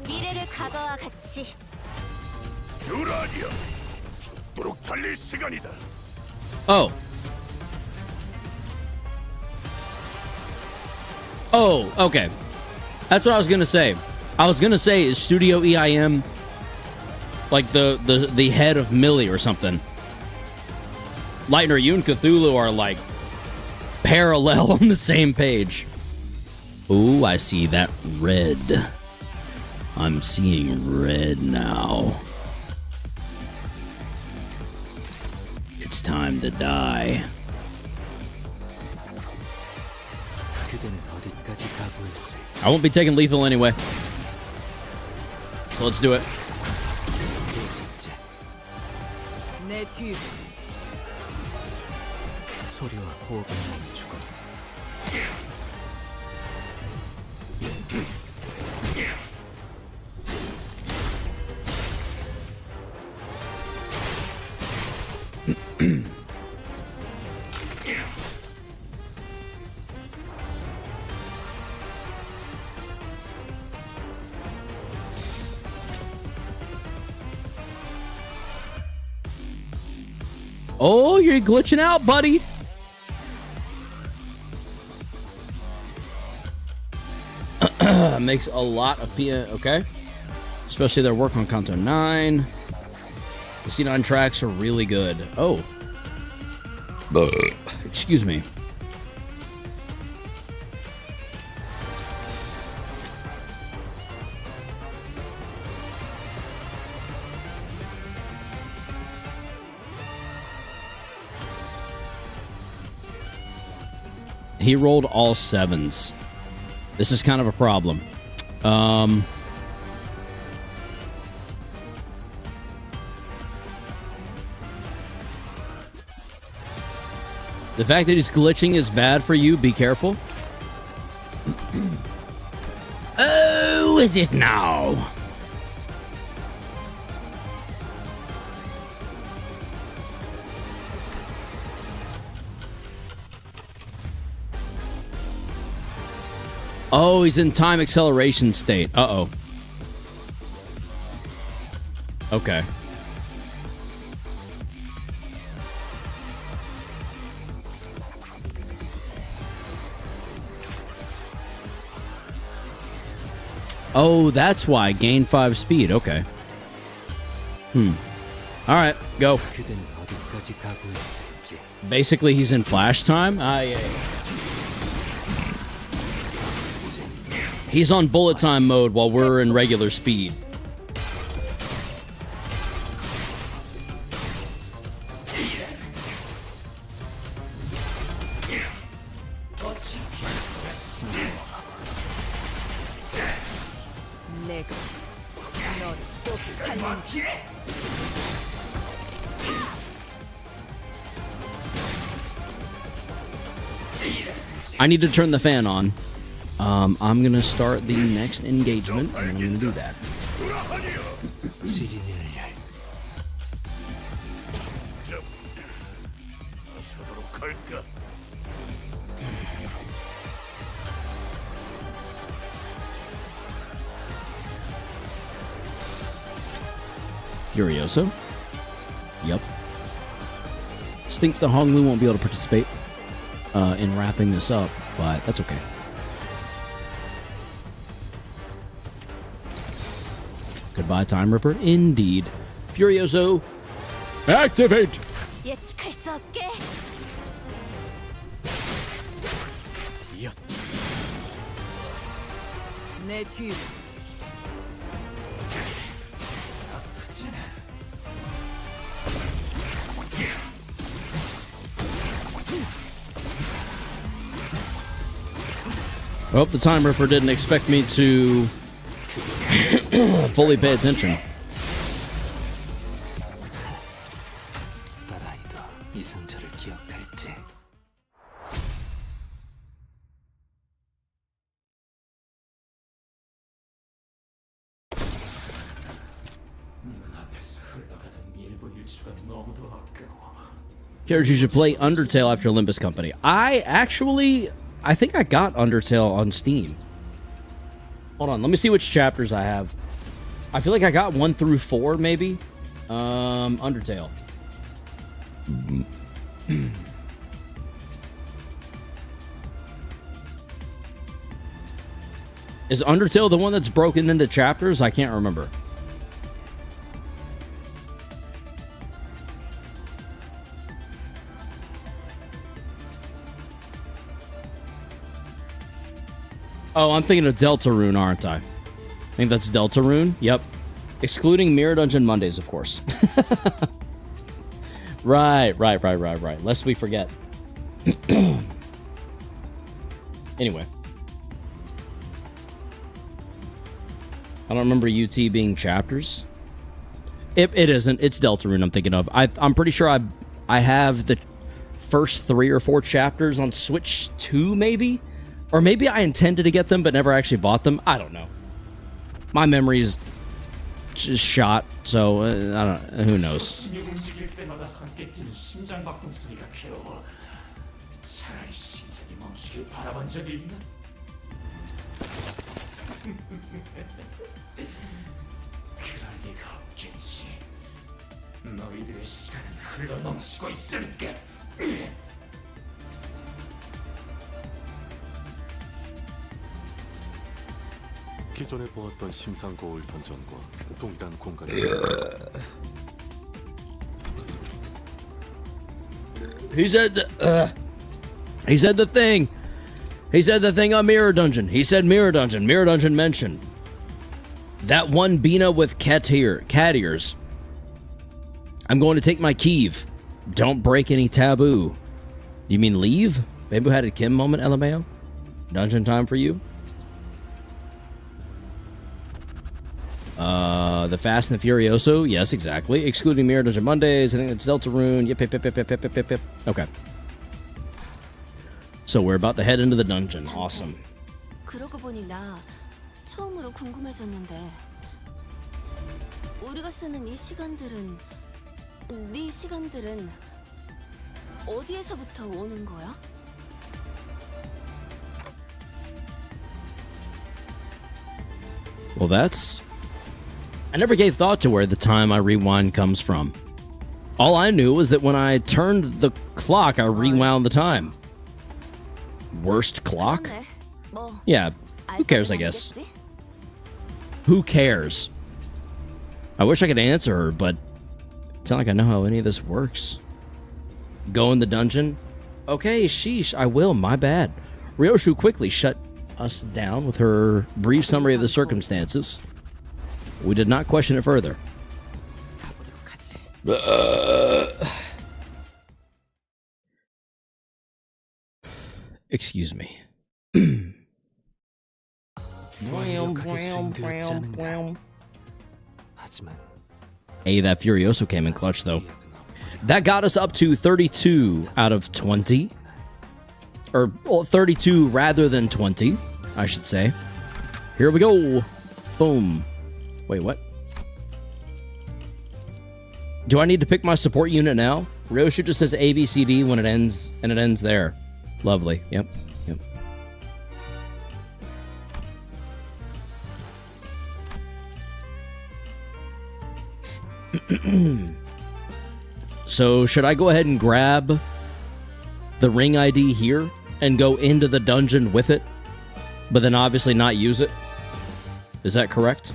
미래를 과거와 같이 듀라니아, 죽도록 달릴 시간이다. Oh. Oh, okay. That's what I was gonna say. I was gonna say, is Studio EIM like the head of Millie or something? Lightner, you and Cthulhu are like parallel on the same page. Ooh, I see that red. I'm seeing red now. It's time to die. I won't be taking lethal anyway. So let's do it. Oh, you're glitching out, buddy. Makes a lot of okay. Especially their work on Kanto 9. The C9 tracks are really good. Oh. Excuse me. He rolled all sevens. This is kind of a problem. The fact that he's glitching is bad for you. Be careful. Oh, is it now? Oh, he's in time acceleration state. Uh-oh. Okay. Oh, that's why. Gain 5 speed. Okay. Alright, go. Basically, he's in flash time? Ah, yeah. He's on bullet time mode while we're in regular speed. I need to turn the fan on. I'm gonna start the next engagement, and I'm gonna do that. Furioso. Yep. Stinks the Honglu won't be able to participate in wrapping this up, but that's okay. Goodbye, Time Ripper. Indeed. Furioso, activate! 예측할 수 없게. 내 뒤. I hope the Time Ripper didn't expect me to fully pay attention. 딸아이가 이 상처를 기억할지. 눈앞에서 흘러가는 1분 1초가 너무도 아까워. Characters you should play Undertale after Limbus Company. I think I got Undertale on Steam. Hold on, let me see which chapters I have. I feel like I got 1 through 4, maybe. Undertale. Is Undertale the one that's broken into chapters? I can't remember. Oh, I'm thinking of Deltarune, aren't I? I think that's Deltarune. Yep. Excluding Mirror Dungeon Mondays, of course. Right. Lest we forget. Anyway. I don't remember UT being chapters. It isn't. It's Deltarune I'm thinking of. I'm pretty sure I have the first 3 or 4 chapters on Switch 2, maybe? Or maybe I intended to get them but never actually bought them. I don't know. My memory is just shot, so I don't. Who knows? 너희들의 시간은 흘러넘치고 있으니까. 기존에 보았던 심상고울 던전과 동일한 공간이 He said the thing. He said the thing on Mirror Dungeon. He said Mirror Dungeon. Mirror Dungeon mentioned that one Bina with cat ears. I'm going to take my Kiev. Don't break any taboo. You mean leave? Maybe we had a Kim moment, LMAO? Dungeon time for you? The Fast and the Furioso. Yes, exactly. Excluding Mirror Dungeon Mondays. I think it's Deltarune. Yep. Okay. So we're about to head into the dungeon. Awesome. 그러고 보니 나 처음으로 궁금해졌는데 우리가 쓰는 네 시간들은 어디에서부터 오는 거야? Well, I never gave thought to where the time I rewind comes from. All I knew was that when I turned the clock, I rewound the time. Worst clock? Yeah, who cares, I guess. Who cares? I wish I could answer her, but it's not like I know how any of this works. Go in the dungeon? Okay, sheesh, I will, my bad. Ryoshu quickly shut us down with her brief summary of the circumstances. We did not question it further. Excuse me. Hey, that Furioso came in clutch, though. That got us up to 32 out of 20. Or well, 32 rather than 20, I should say. Here we go. Boom. Wait, what? Do I need to pick my support unit now? Ryoshu just says ABCD when it ends, and it ends there. Lovely. Yep. So should I go ahead and grab the ring ID here and go into the dungeon with it, but then obviously not use it? Is that correct?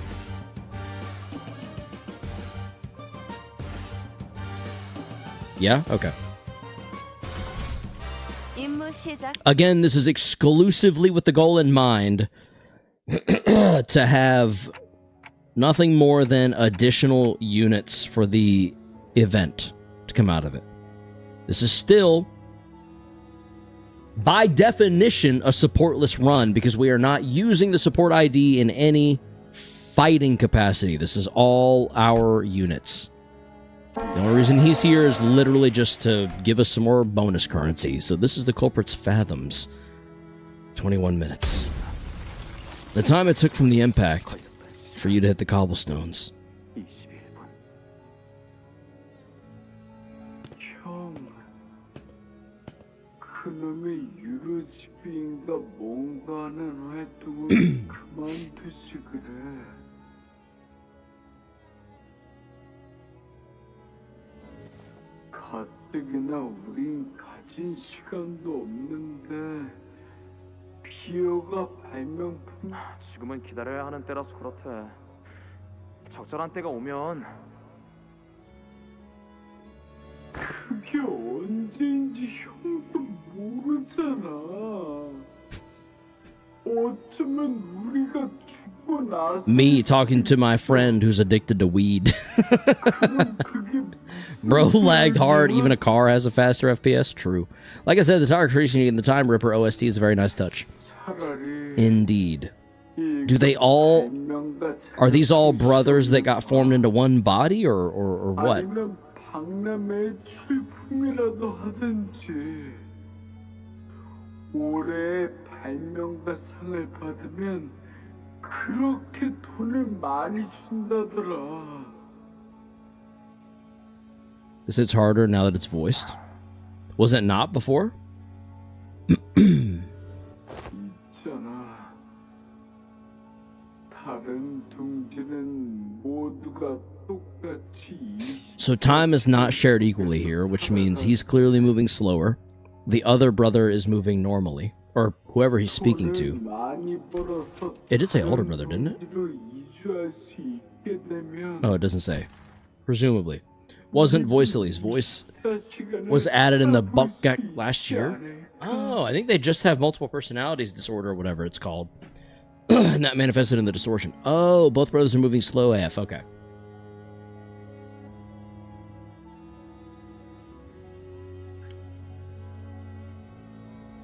Yeah? Okay. Again, this is exclusively with the goal in mind to have nothing more than additional units for the event to come out of it. This is still, by definition, a supportless run because we are not using the support ID in any fighting capacity. This is all our units. The only reason he's here is literally just to give us some more bonus currency. So this is the culprit's fathoms. 21 minutes. The time it took from the impact for you to hit the cobblestones. 그놈의 유로집인가 뭔가 하는 활동을 그만두지 그래. 가뜩이나 우린 가진 시간도 없는데 비어가 발명품. 지금은 기다려야 하는 때라서 그렇대. 적절한 때가 오면. 그게 언제인지 형도 모르잖아. 어쩌면 우리가 죽고 나서. Me talking to my friend who's addicted to weed. Bro lagged hard. Even a car has a faster FPS. True. Like I said, the Tower Creation and the Time Ripper OST is a very nice touch. Indeed. Do they all... Are these all brothers that got formed into one body, or what? 박람회 출품이라도 하든지 올해 발명가상을 받으면 그렇게 돈을 많이 준다더라. This hits harder now that it's voiced. Was it not before? 있잖아. 다른 둥지는 모두가 똑같이. So time is not shared equally here, which means he's clearly moving slower. The other brother is moving normally, or whoever he's speaking to. It did say older brother, didn't it? Oh, it doesn't say. Presumably. Wasn't Voicely's voice was added in the Buckgak last year? Oh, I think they just have multiple personalities disorder or whatever it's called. And that manifested in the distortion. Oh, both brothers are moving slow AF. Okay.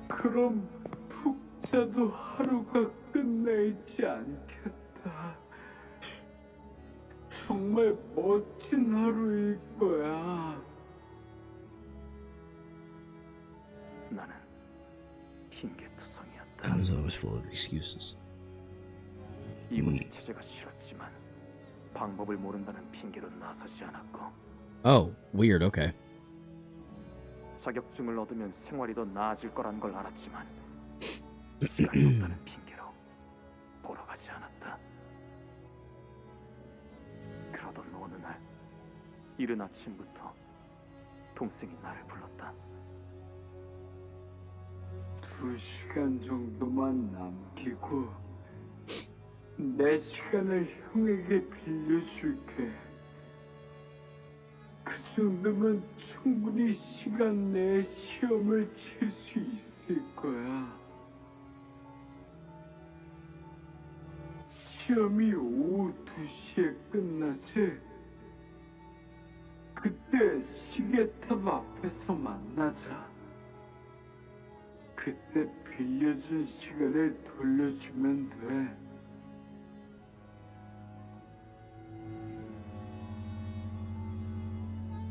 그럼 푹 자도 하루가 끝나 있지 않겠다. 정말 멋진 하루일 거야. 나는 핑계투성이었다. I was always full of excuses. 이문 체제가 싫었지만 방법을 모른다는 핑계로 나서지 않았고. Oh, weird. Okay. 자격증을 얻으면 생활이 더 나아질 거란 걸 알았지만 시간이 없다는 핑계로 보러 가지 않았다. 그러던 어느 날 이른 아침부터 동생이 나를 불렀다. 2시간 정도만 남기고 내 시간을 형에게 빌려줄게. 그 정도면 충분히 시간 내에 시험을 칠 수 있을 거야. 시험이 오후 2시에 끝나지? 그때 시계탑 앞에서 만나자. 그때 빌려준 시간을 돌려주면 돼.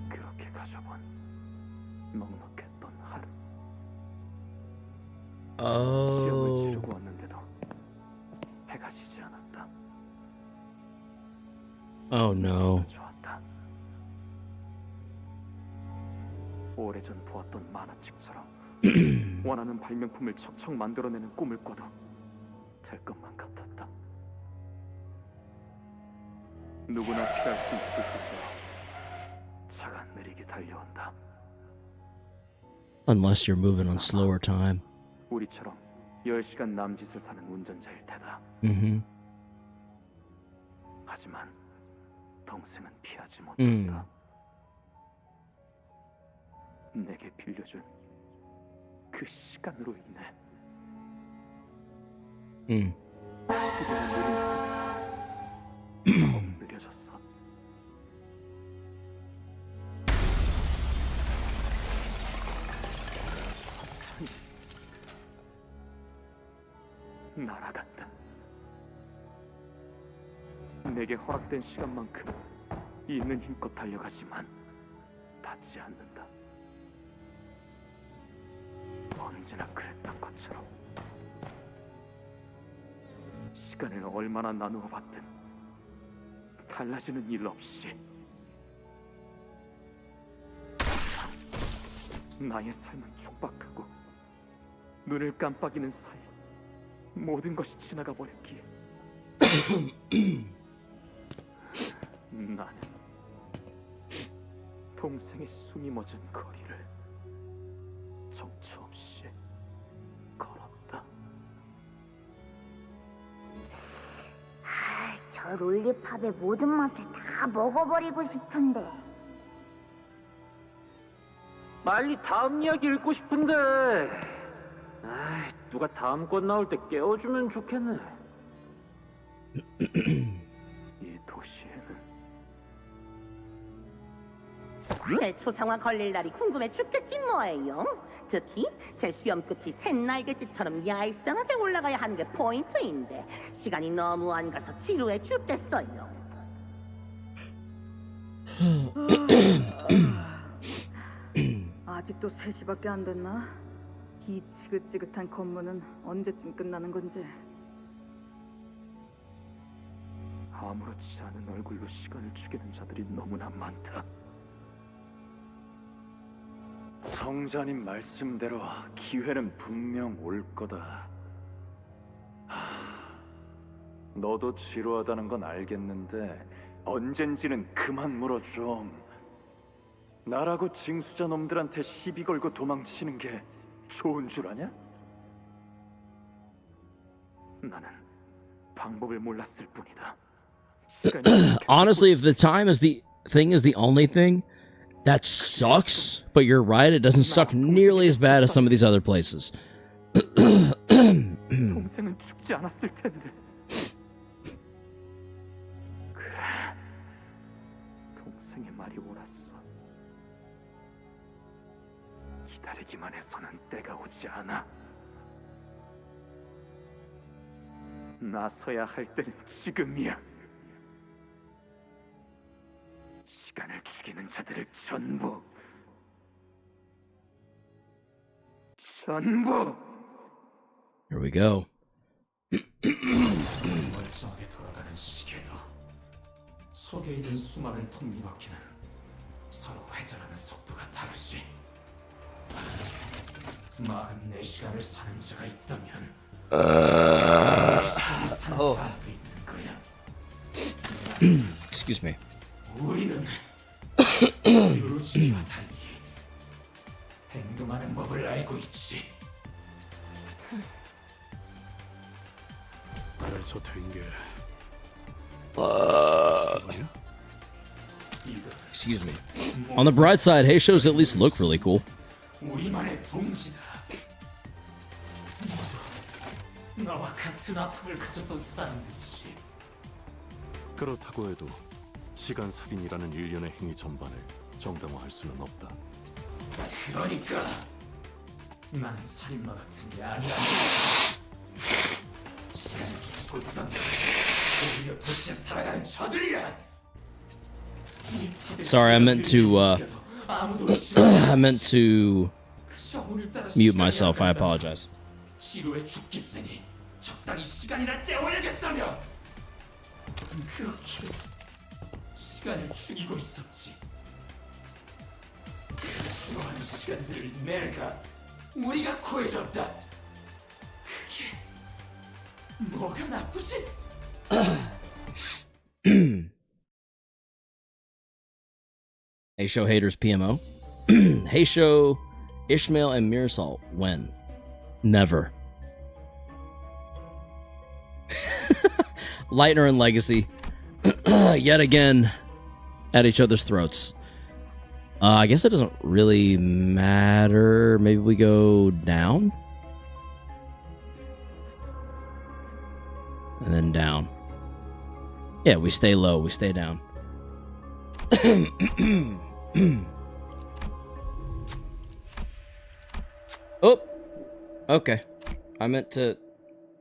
그렇게 가져본 넉넉했던 하루. 시험을 치르고 왔는데도 해가 지지 않았다. Oh no. 좋았다. 오래전 보았던 만화책처럼 원하는 발명품을 척척 만들어내는 꿈을 꿔도 될 것만 같았다. 누구나 피할 수 있을 것처럼 달려온다. Unless you're moving on slower time. 우리처럼 10시간 남짓을 사는 운전자일 테다. 하지만 동생은 피하지 못한다. 내게 빌려준 그 시간으로 인해 시간은 느려졌어. 날아간다. 내게 허락된 시간만큼 있는 힘껏 달려가지만 닿지 않는다. 언제나 그랬던 것처럼 시간을 얼마나 나누어 봤든 달라지는 일 없이 나의 삶은 촉박하고 눈을 깜빡이는 사이 모든 것이 지나가 버렸기에 나는 동생의 숨이 멎은 거리를 정처 없이 걸었다. 저 롤리팝의 모든 맛을 다 먹어버리고 싶은데. 빨리 다음 이야기 읽고 싶은데. 누가 다음 권 나올 때 깨워주면 좋겠네. 이 도시에는 제 초상화 걸릴 날이 궁금해 죽겠지 뭐예요. 특히 제 수염 끝이 샛날개짓처럼 얄쌍하게 올라가야 하는 게 포인트인데 시간이 너무 안 가서 지루해 죽겠어요. 아직도 3시밖에 안 됐나? 이 지긋지긋한 건물은 언제쯤 끝나는 건지. 아무렇지 않은 얼굴로 시간을 죽이는 자들이 너무나 많다. 성자님 말씀대로 기회는 분명 올 거다. 너도 지루하다는 건 알겠는데 언젠지는 그만 물어 좀. 나라고 징수자 놈들한테 시비 걸고 도망치는 게 좋은 줄 아냐? 나는 방법을 몰랐을 뿐이다. Honestly, if the time is the thing is the only thing, that sucks. But you're right, it doesn't suck nearly as bad as some of these other places. 동생은 죽지 않았을 텐데. 그래, 동생의 말이 옳았어. 기다리기만 해서는 때가 오지 않아. 나서야 할 때는 지금이야. 시간을 죽이는 자들을 전부 Here we go. 멀쩡하게 돌아가는 시계도 속에 있는 수많은 톱니바퀴는 서로 회전하는 속도가 다르지. 44시간을 사는 자가 있다면 44시간을 사는 사람도 있는 거야. Excuse me. 우리는 요로지기와 달리 행동하는 법을 알고 있지. 그래서 된 게 Excuse me. On the bright side, hay shows at least look really cool. 우리만의 동지다. 나와 같은 아픔을 가졌던 사람들이지. 그렇다고 해도 시간 살인이라는 일련의 행위 전반을 정당화할 수는 없다. 그러니까 나는 살인마 같은 게 아니야. 시간을 죽이고 있던 오히려 도시에 살아가는 저들이야. Sorry, I meant to mute myself. I apologize. 지루해 죽겠으니 적당히 시간이나 때워야겠다며. 그렇게 시간을 죽이고 있었지. 그 수많은 시간들을 우리가 구해줬다. 그게 뭐가 나쁘지? Hey Show Haters PMO. Hey Show, Ishmael and Mirsal. When? Never. Lightner and Legacy. Yet again at each other's throats. I guess it doesn't really matter. Maybe we go down? And then down. Yeah, we stay low. We stay down. Oh! Okay. I meant to...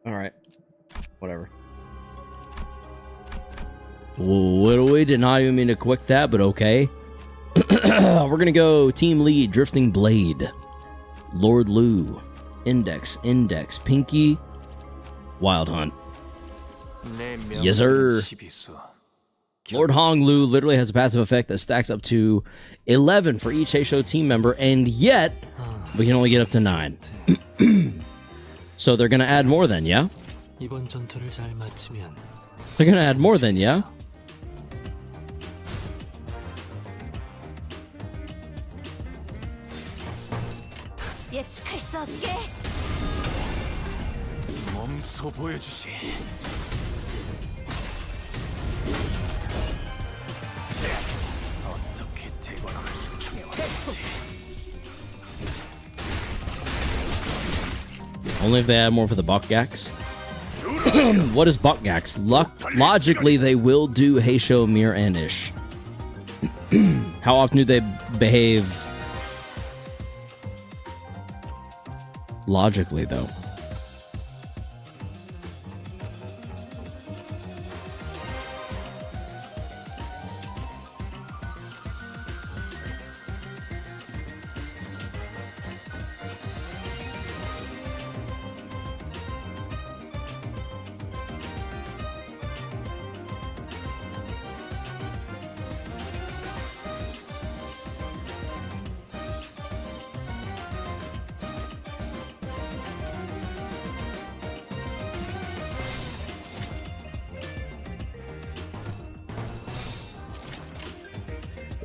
Alright. Whatever. We did not even mean to quick that, but okay. We're gonna go Team Lead, Drifting Blade, Lord Lu, Index, Pinky, Wild Hunt. Yes, sir. Lord Hong Lu literally has a passive effect that stacks up to 11 for each Heisho team member, and yet we can only get up to 9. So they're gonna add more then, yeah? They're gonna add more then, yeah? 예측할 수 없게. 몸소 보여주지. 어떻게 대관을 수충해왔지? Only if they add more for the Bakgax. What is Bakgax? Logically, they will do Heisho, Mir, and Ish. How often do they behave logically, though?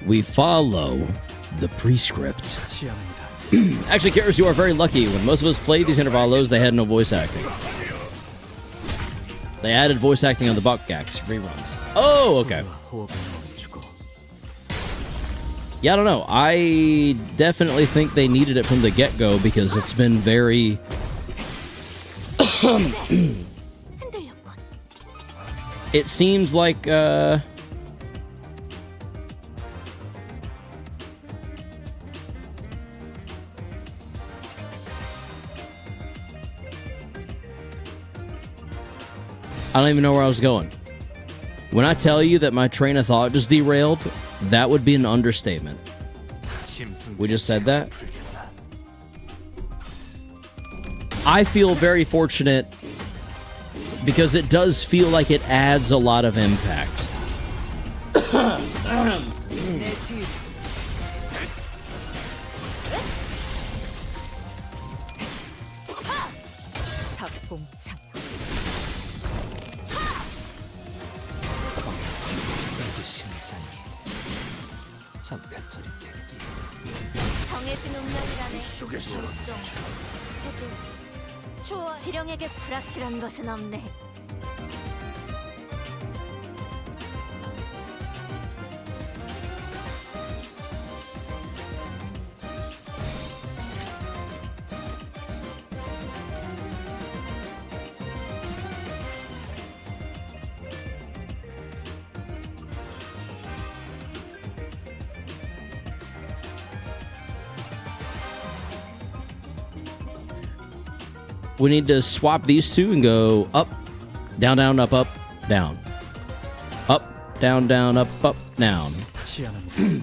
We follow the prescript. Actually, Karis, you are very lucky. When most of us played these intervalos, they had no voice acting. They added voice acting on the Bakgax reruns. Oh, okay. Yeah, I don't know. I definitely think they needed it from the get-go because it's been very... It seems like, I don't even know where I was going. When I tell you that my train of thought just derailed, that would be an understatement. We just said that. I feel very fortunate because it does feel like it adds a lot of impact. 정해진 운명이라네. 해도 지령에게 불확실한 것은 없네. We need to swap these two and go up, down, down, up, down. Up, down, down, up, down.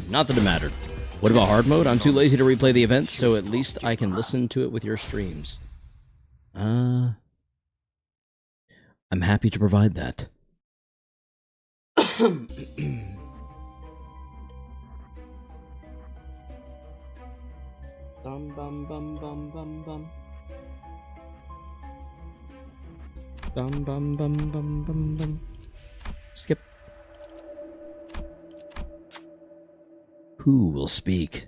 Not that it mattered. What about hard mode? I'm too lazy to replay the events, so at least I can listen to it with your streams. I'm happy to provide that. Bum, bum, bum, bum, bum, bum. Bum, bum, bum, bum, bum, bum. Skip. Who will speak?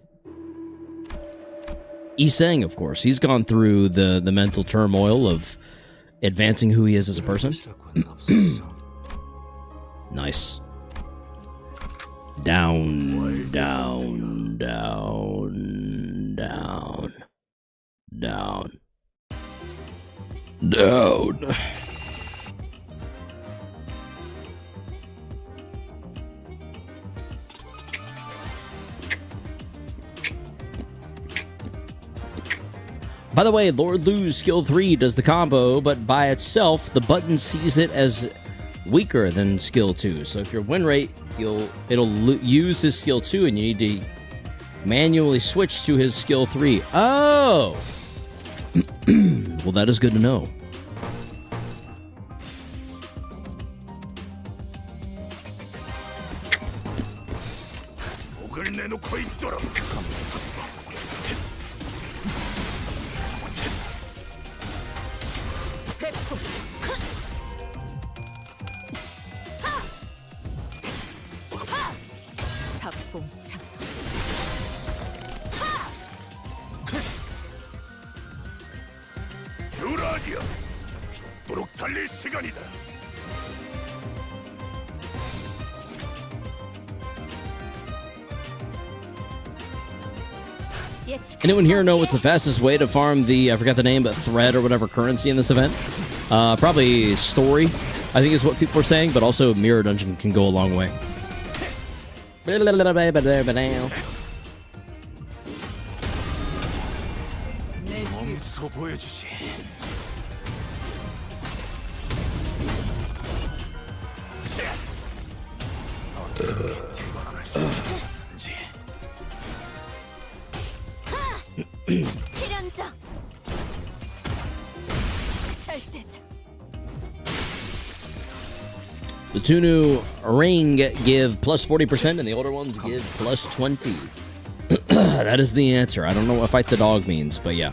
Iseng, of course. He's gone through the mental turmoil of advancing who he is as a person. Nice. Down, down, down, down, down, down. By the way, Lord Lu's skill 3 does the combo, but by itself, the button sees it as weaker than skill 2. So if your win rate, it'll use his skill 2, and you need to manually switch to his skill 3. Oh! Well, that is good to know. 듀라디아, 죽도록 달릴 시간이다. Anyone here know what's the fastest way to farm the, I forgot the name, but thread or whatever currency in this event? Probably story, I think is what people are saying, but also mirror dungeon can go a long way. 몸소 보여주지. 필연적 절대적. The two new ring give plus 40% and the older ones give plus 20. That is the answer. I don't know what fight the dog means, but yeah.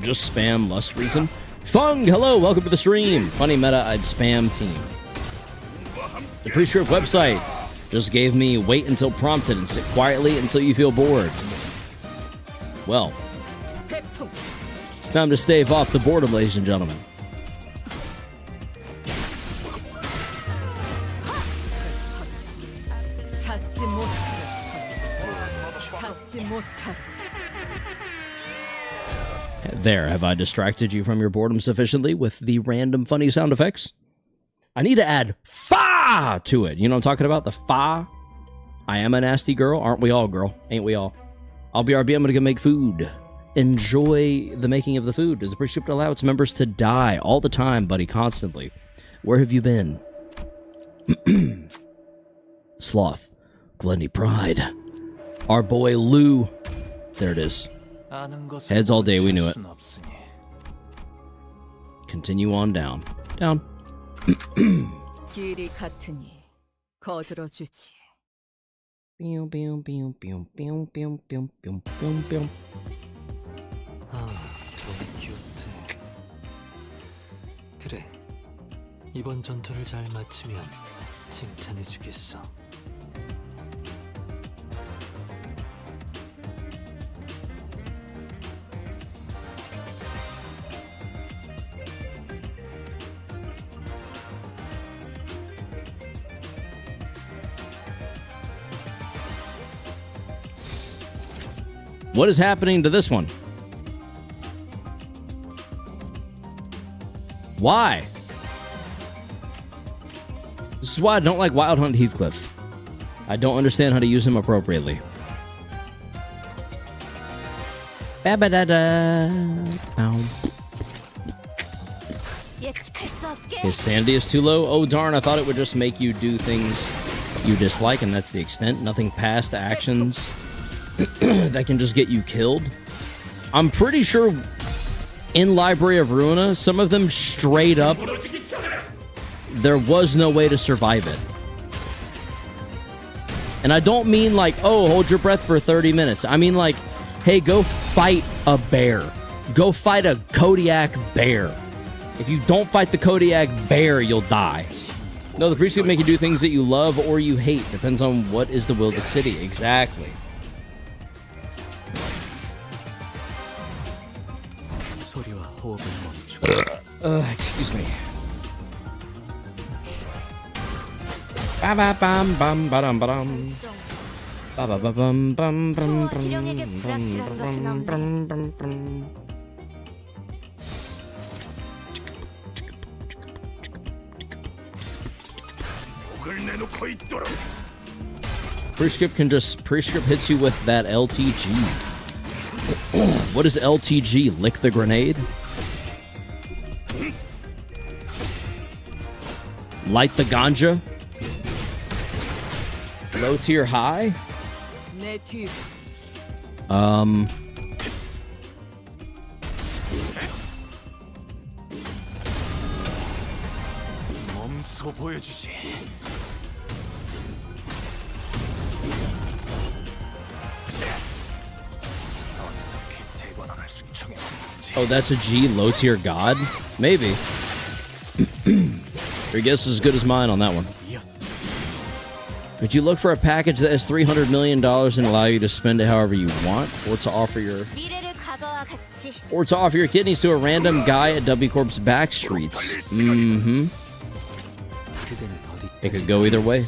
Just spam lust reason. Fung, hello, welcome to the stream. Funny meta, I'd spam team. The pre-script website just gave me wait until prompted and sit quietly until you feel bored. Well, it's time to stave off the boredom, ladies and gentlemen. There, have I distracted you from your boredom sufficiently with the random funny sound effects? I need to add fa to it. You know what I'm talking about? The fa. I am a nasty girl. Aren't we all, girl? Ain't we all? I'll BRB, I'm gonna go make food. Enjoy the making of the food. Does the pre-script allow its members to die all the time, buddy, constantly? Where have you been? Sloth. Glenny Pride. Our boy Lou. There it is. Heads all day, we knew it. Continue on down. Down. 길이 같으니 거들어주지. 그래, 이번 전투를 잘 마치면 칭찬해주겠어. What is happening to this one? Why? This is why I don't like Wild Hunt Heathcliff. I don't understand how to use him appropriately. His sanity is too low? Oh darn, I thought it would just make you do things you dislike, and that's the extent. Nothing past actions that can just get you killed. I'm pretty sure in Library of Ruina, some of them straight up, there was no way to survive it. And I don't mean like, oh, hold your breath for 30 minutes. I mean like, hey, go fight a bear. Go fight a Kodiak bear. If you don't fight the Kodiak bear, you'll die. No, the priest can make you do things that you love or you hate. Depends on what is the will of the city. Exactly. Excuse me. Ba ba bam bam ba dum ba dum. Ba ba ba bum bum bum bum. Prescript can just prescript hits you with that LTG. What is LTG? Lick the grenade? Light the ganja? Low tier high? Oh, that's a G, low tier god? Maybe. Your guess is as good as mine on that one. Would you look for a package that has $300 million and allow you to spend it however you want, or to offer your kidneys to a random guy at W Corp's back streets? Mm-hmm. It could go either way.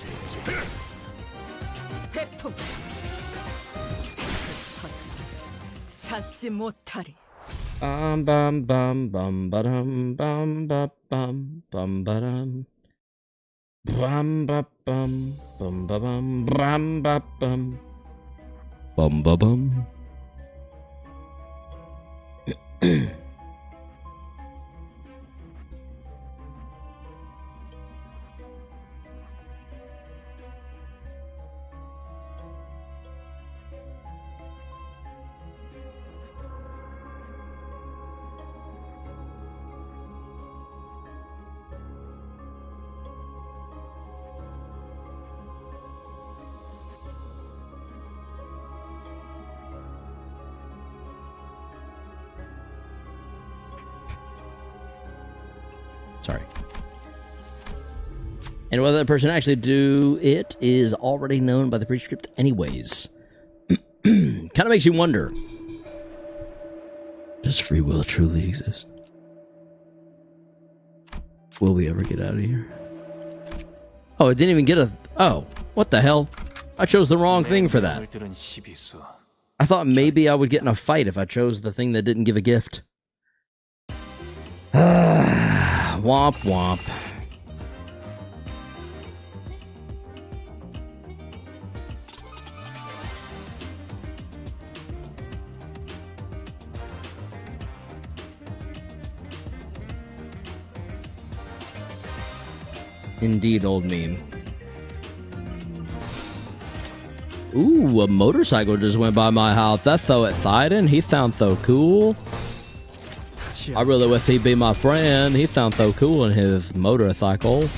Bum bum bum bum ba-dum bum ba bum bum ba-dum. Bum ba bum bum ba bum bum ba bum bum ba bum. Sorry. And whether that person actually do it is already known by the prescript anyways. Kind of makes you wonder. Does free will truly exist? Will we ever get out of here? Oh, it didn't even get a... Oh, what the hell? I chose the wrong thing for that. I thought maybe I would get in a fight if I chose the thing that didn't give a gift. Womp womp. Indeed, old meme. Ooh, a motorcycle just went by my house. That's so exciting. He sounds so cool. I really wish he'd be my friend. He sounds so cool in his motorcycle.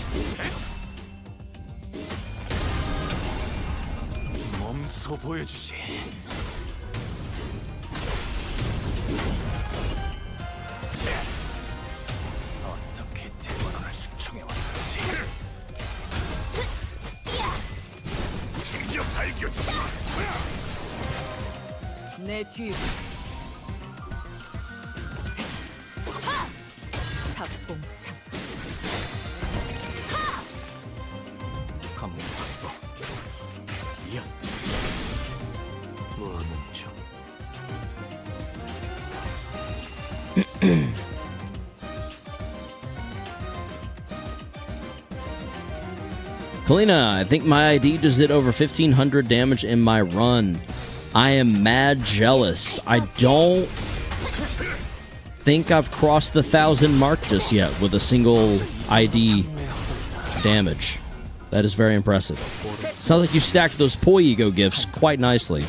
Kalina, I think my ID just did over 1,500 damage in my run. I am mad jealous. I don't think I've crossed the 1,000 mark just yet with a single ID damage. That is very impressive. Sounds like you stacked those Poyigo gifts quite nicely.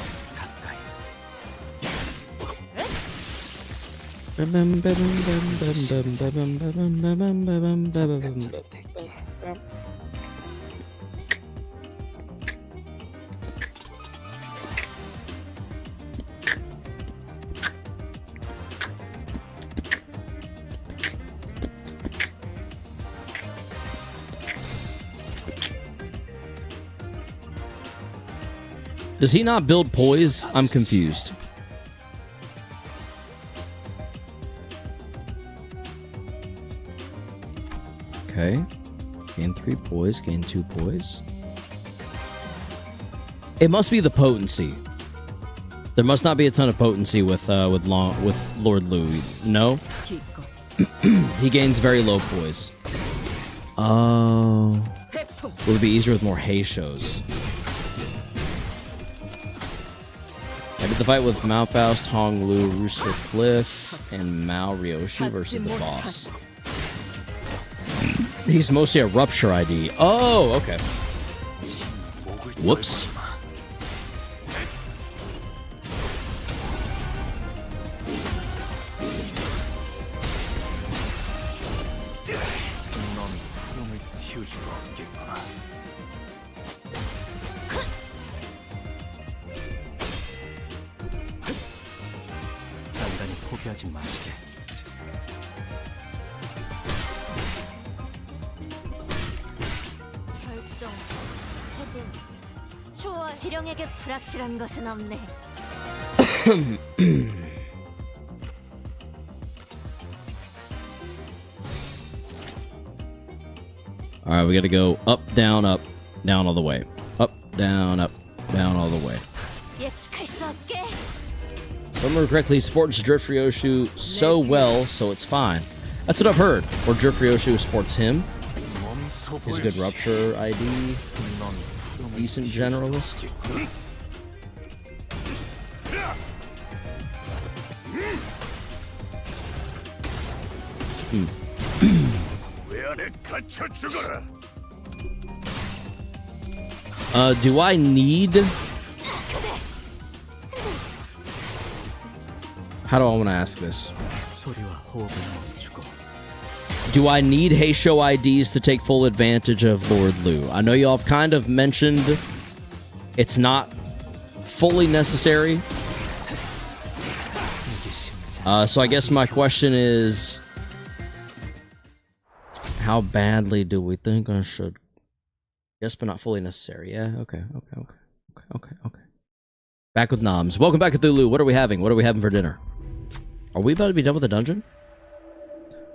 Does he not build poise? I'm confused. Okay. Gain 3 poise, gain 2 poise. It must be the potency. There must not be a ton of potency with Lord Louis. No? He gains very low poise. Oh. It would be easier with more Heishos. I did the fight with Mao Faust, Hong Lu, Rooster Cliff, and Mao Ryoshi versus the boss. He's mostly a rupture ID. Oh, okay. Whoops. 지령에게 불확실한 것은 없네. Alright, we gotta go up, down, all the way. Up, down, all the way. 예측할 수 없게. If I remember correctly, supports Drift Ryoshu so well, so it's fine. That's what I've heard. Or Drift Ryoshu supports him. He's a good rupture ID. Decent generalist. Do I need... How do I want to ask this? Do I need Heisho IDs to take full advantage of Lord Lu? I know y'all have kind of mentioned it's not fully necessary. So I guess my question is, how badly do we think I should? Yes, but not fully necessary. Yeah, okay. Back with Noms. Welcome back, Cthulhu. What are we having? What are we having for dinner? Are we about to be done with the dungeon?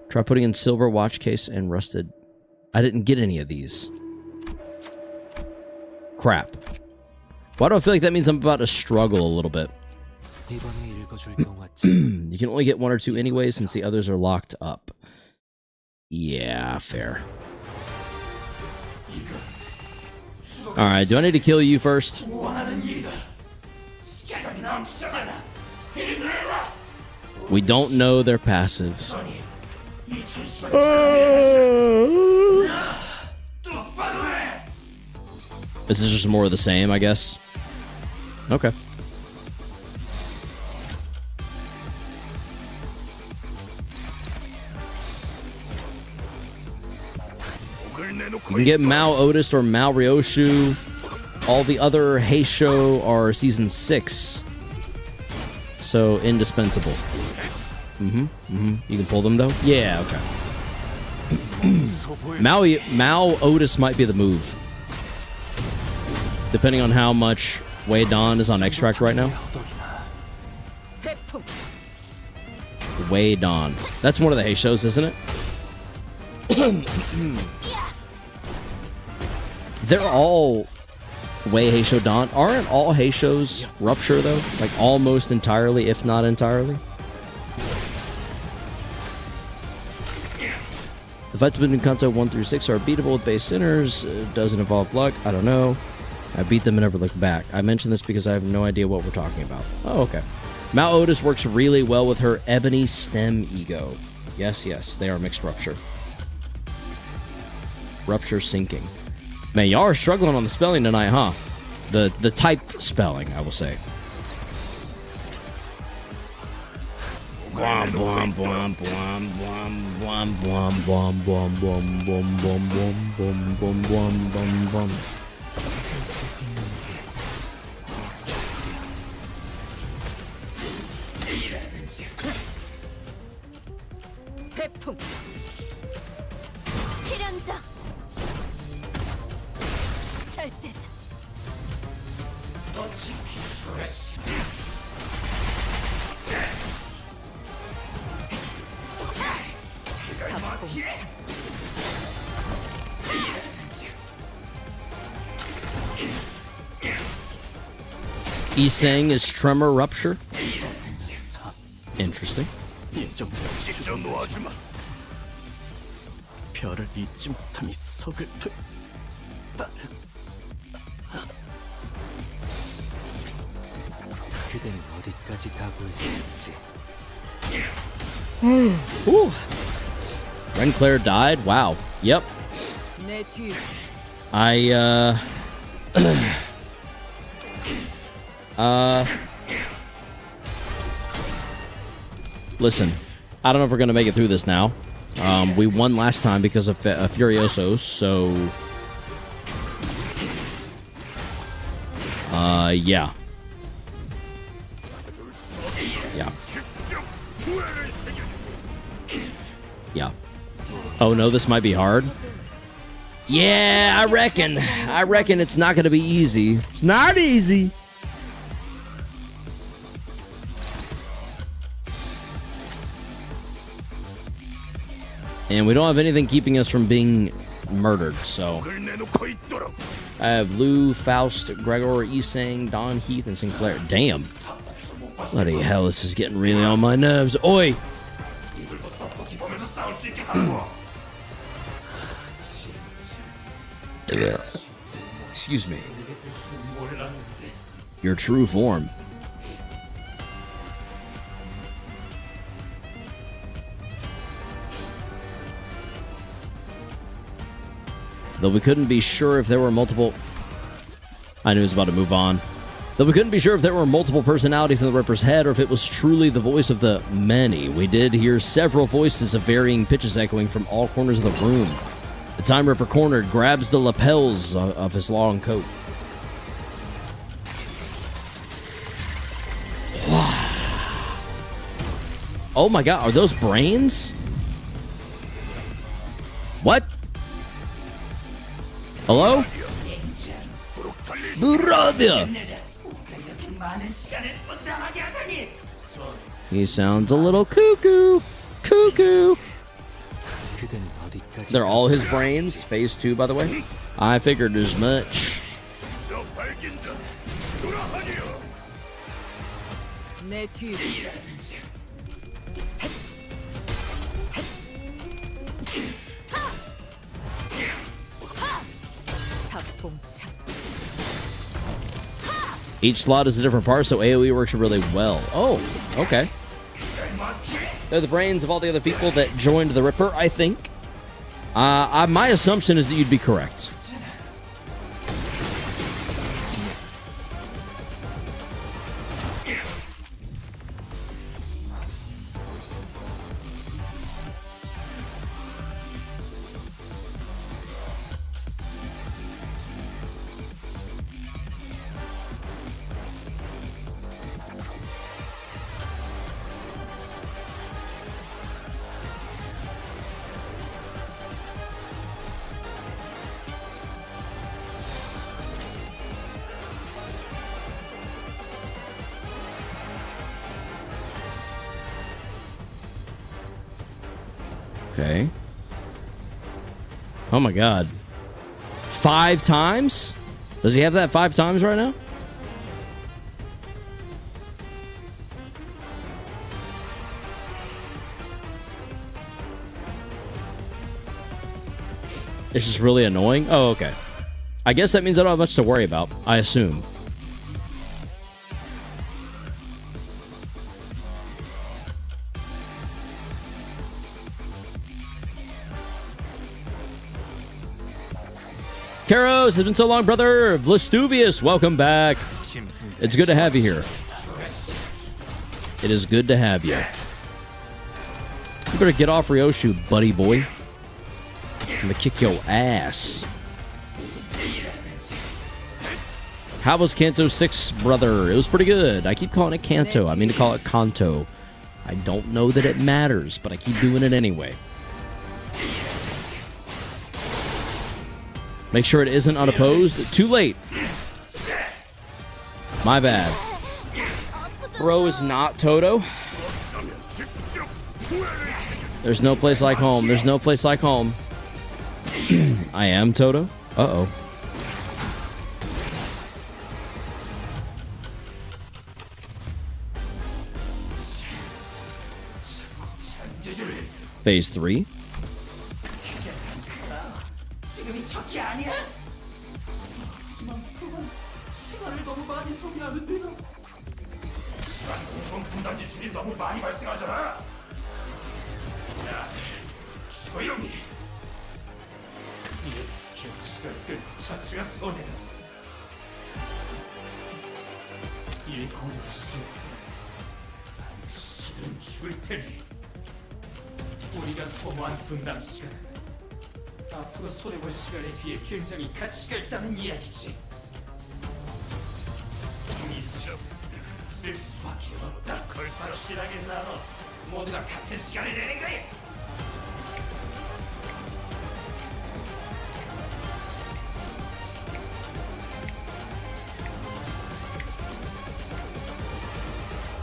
Try putting in silver watch case and rusted. I didn't get any of these. Crap. Why do I feel like that means I'm about to struggle a little bit? You can only get 1 or 2 anyway since the others are locked up. Yeah, fair. Alright, do I need to kill you first? We don't know their passives. This is just more of the same, I guess. Okay. You can get Mao Otis or Mao Ryoshu. All the other Heisho are season 6. So indispensable. You can pull them though? Yeah, okay. Mao Otis might be the move. Depending on how much Wei Dan is on extract right now. Wei Dan. That's one of the Heishos, isn't it? They're all Wei Heisho Dan. Aren't all Heishos rupture though? Like almost entirely, if not entirely? fights between Kanto 1 through 6 are beatable with base sinners. Doesn't involve luck. I don't know. I beat them and never look back. I mention this because I have no idea what we're talking about. Oh, okay. Mount Otis works really well with her ebony stem ego. Yes, yes, they are mixed rupture. Rupture sinking. Man, y'all are struggling on the spelling tonight, huh? The typed spelling, I will say. Blom, blom, blom, blom, blom, blom, blom, blom, blom, blom, blom, blom, blom, blom, blom, blom, blom. 배품 필연자 절대자 He's saying is tremor rupture. Interesting. 별을 잊지 못함이 서글프다. 그대는 어디까지 각오했을지. Ooh. Renclair died? Wow. Yep. Listen, I don't know if we're going to make it through this now. We won last time because of Furiosos, so... yeah. Yeah. Yeah. Oh no, this might be hard. Yeah, I reckon it's not going to be easy. It's not easy. And we don't have anything keeping us from being murdered, so... I have Lou, Faust, Gregor, Isang, Don, Heath, and Sinclair. Damn. Bloody hell, this is getting really on my nerves. Oi! Excuse me. Your true form. Though we couldn't be sure if there were multiple... I knew he was about to move on. Though we couldn't be sure if there were multiple personalities in the Ripper's head or if it was truly the voice of the many. We did hear several voices of varying pitches echoing from all corners of the room. The Time Ripper cornered, grabs the lapels of his long coat. Oh my god, are those brains? What? Hello? Brother! He sounds a little cuckoo. Cuckoo. They're all his brains. Phase 2, by the way. I figured as much. Each slot is a different part, so AoE works really well. Oh, okay. They're the brains of all the other people that joined the Ripper, I think. My assumption is that you'd be correct. Okay. Oh my god. 5 times? Does he have that 5 times right now? It's just really annoying. Oh, okay. I guess that means I don't have much to worry about. I assume. Karos, it's been so long, brother. Vlastuvius, welcome back. It's good to have you here. It is good to have you. You better get off Ryoshu, buddy boy. I'm gonna kick your ass. How was Canto 6, brother? It was pretty good. I keep calling it Canto. I mean to call it Kanto. I don't know that it matters, but I keep doing it anyway. Make sure it isn't unopposed. Too late. My bad. Bro is not Toto. There's no place like home. There's no place like home. I am Toto. Uh-oh. Phase 3. 지금이 적기 아니야? 하지만 그건 시간을 너무 많이 소비하는데요. 시간 공정 분단 지출이 너무 많이 발생하잖아. 자, 조용히. 계속 시간 끌고 자체가 손해다. 이 공을 수행. 시들은 죽을 테니. 우리가 소모한 분담 시간은 앞으로 손해볼 시간에 비해 굉장히 가치가 있다는 이야기지. 이점 쓸 수밖에 없다. 그걸 확실하게 나눠 모두가 같은 시간을 내는 거야.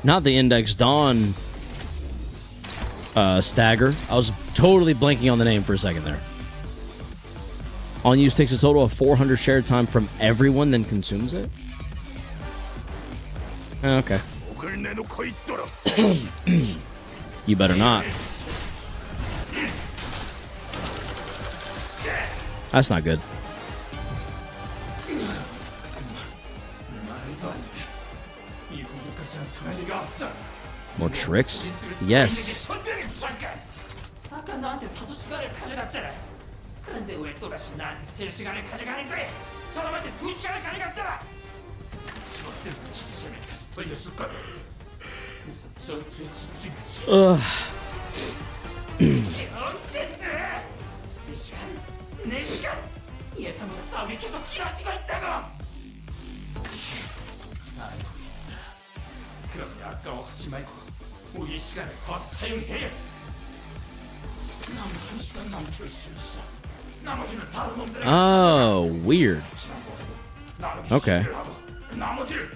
Not the Index Dawn stagger. I was totally blanking on the name for a second there. On use takes a total of 400 shared time from everyone, then consumes it? Okay. You better not. That's not good. More tricks? Yes. 아까 너한테 5시간을 가져갔잖아. 그런데 왜 또다시 난 3시간을 가져가는 거야? 저놈한테 2시간을 가져갔잖아. 저때 시간을 다시 돌려줄 거야. 우선 전투에 집중하지. 이게 언제든 3시간, 4시간 예상보다 싸움이 계속 길어지고 있다고. 알고 있다. 그럼 아까워하지 말고 우리 시간을 더 사용해. 남 1시간 남겨 있을 있어. 나머지는 다른 놈들에게. Oh, weird. Okay. 나머지를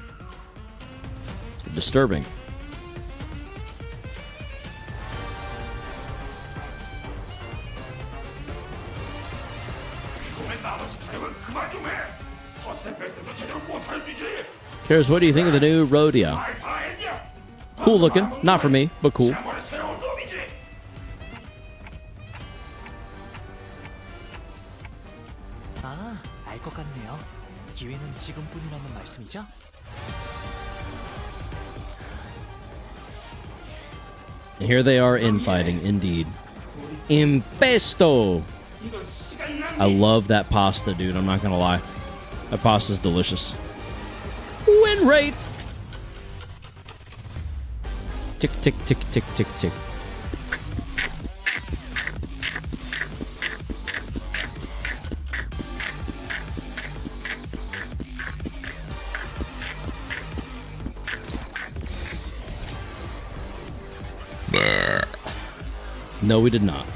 Disturbing. Cares, what do you think of the new rodeo? Cool looking. Not for me, but cool. 아, 알 것 같네요. 기회는 지금뿐이라는 말씀이죠? And here they are infighting, indeed. Impesto! I love that pasta, dude. I'm not gonna lie. That pasta's delicious. Win rate! Tick, tick, tick, tick, tick, tick. No, we did not.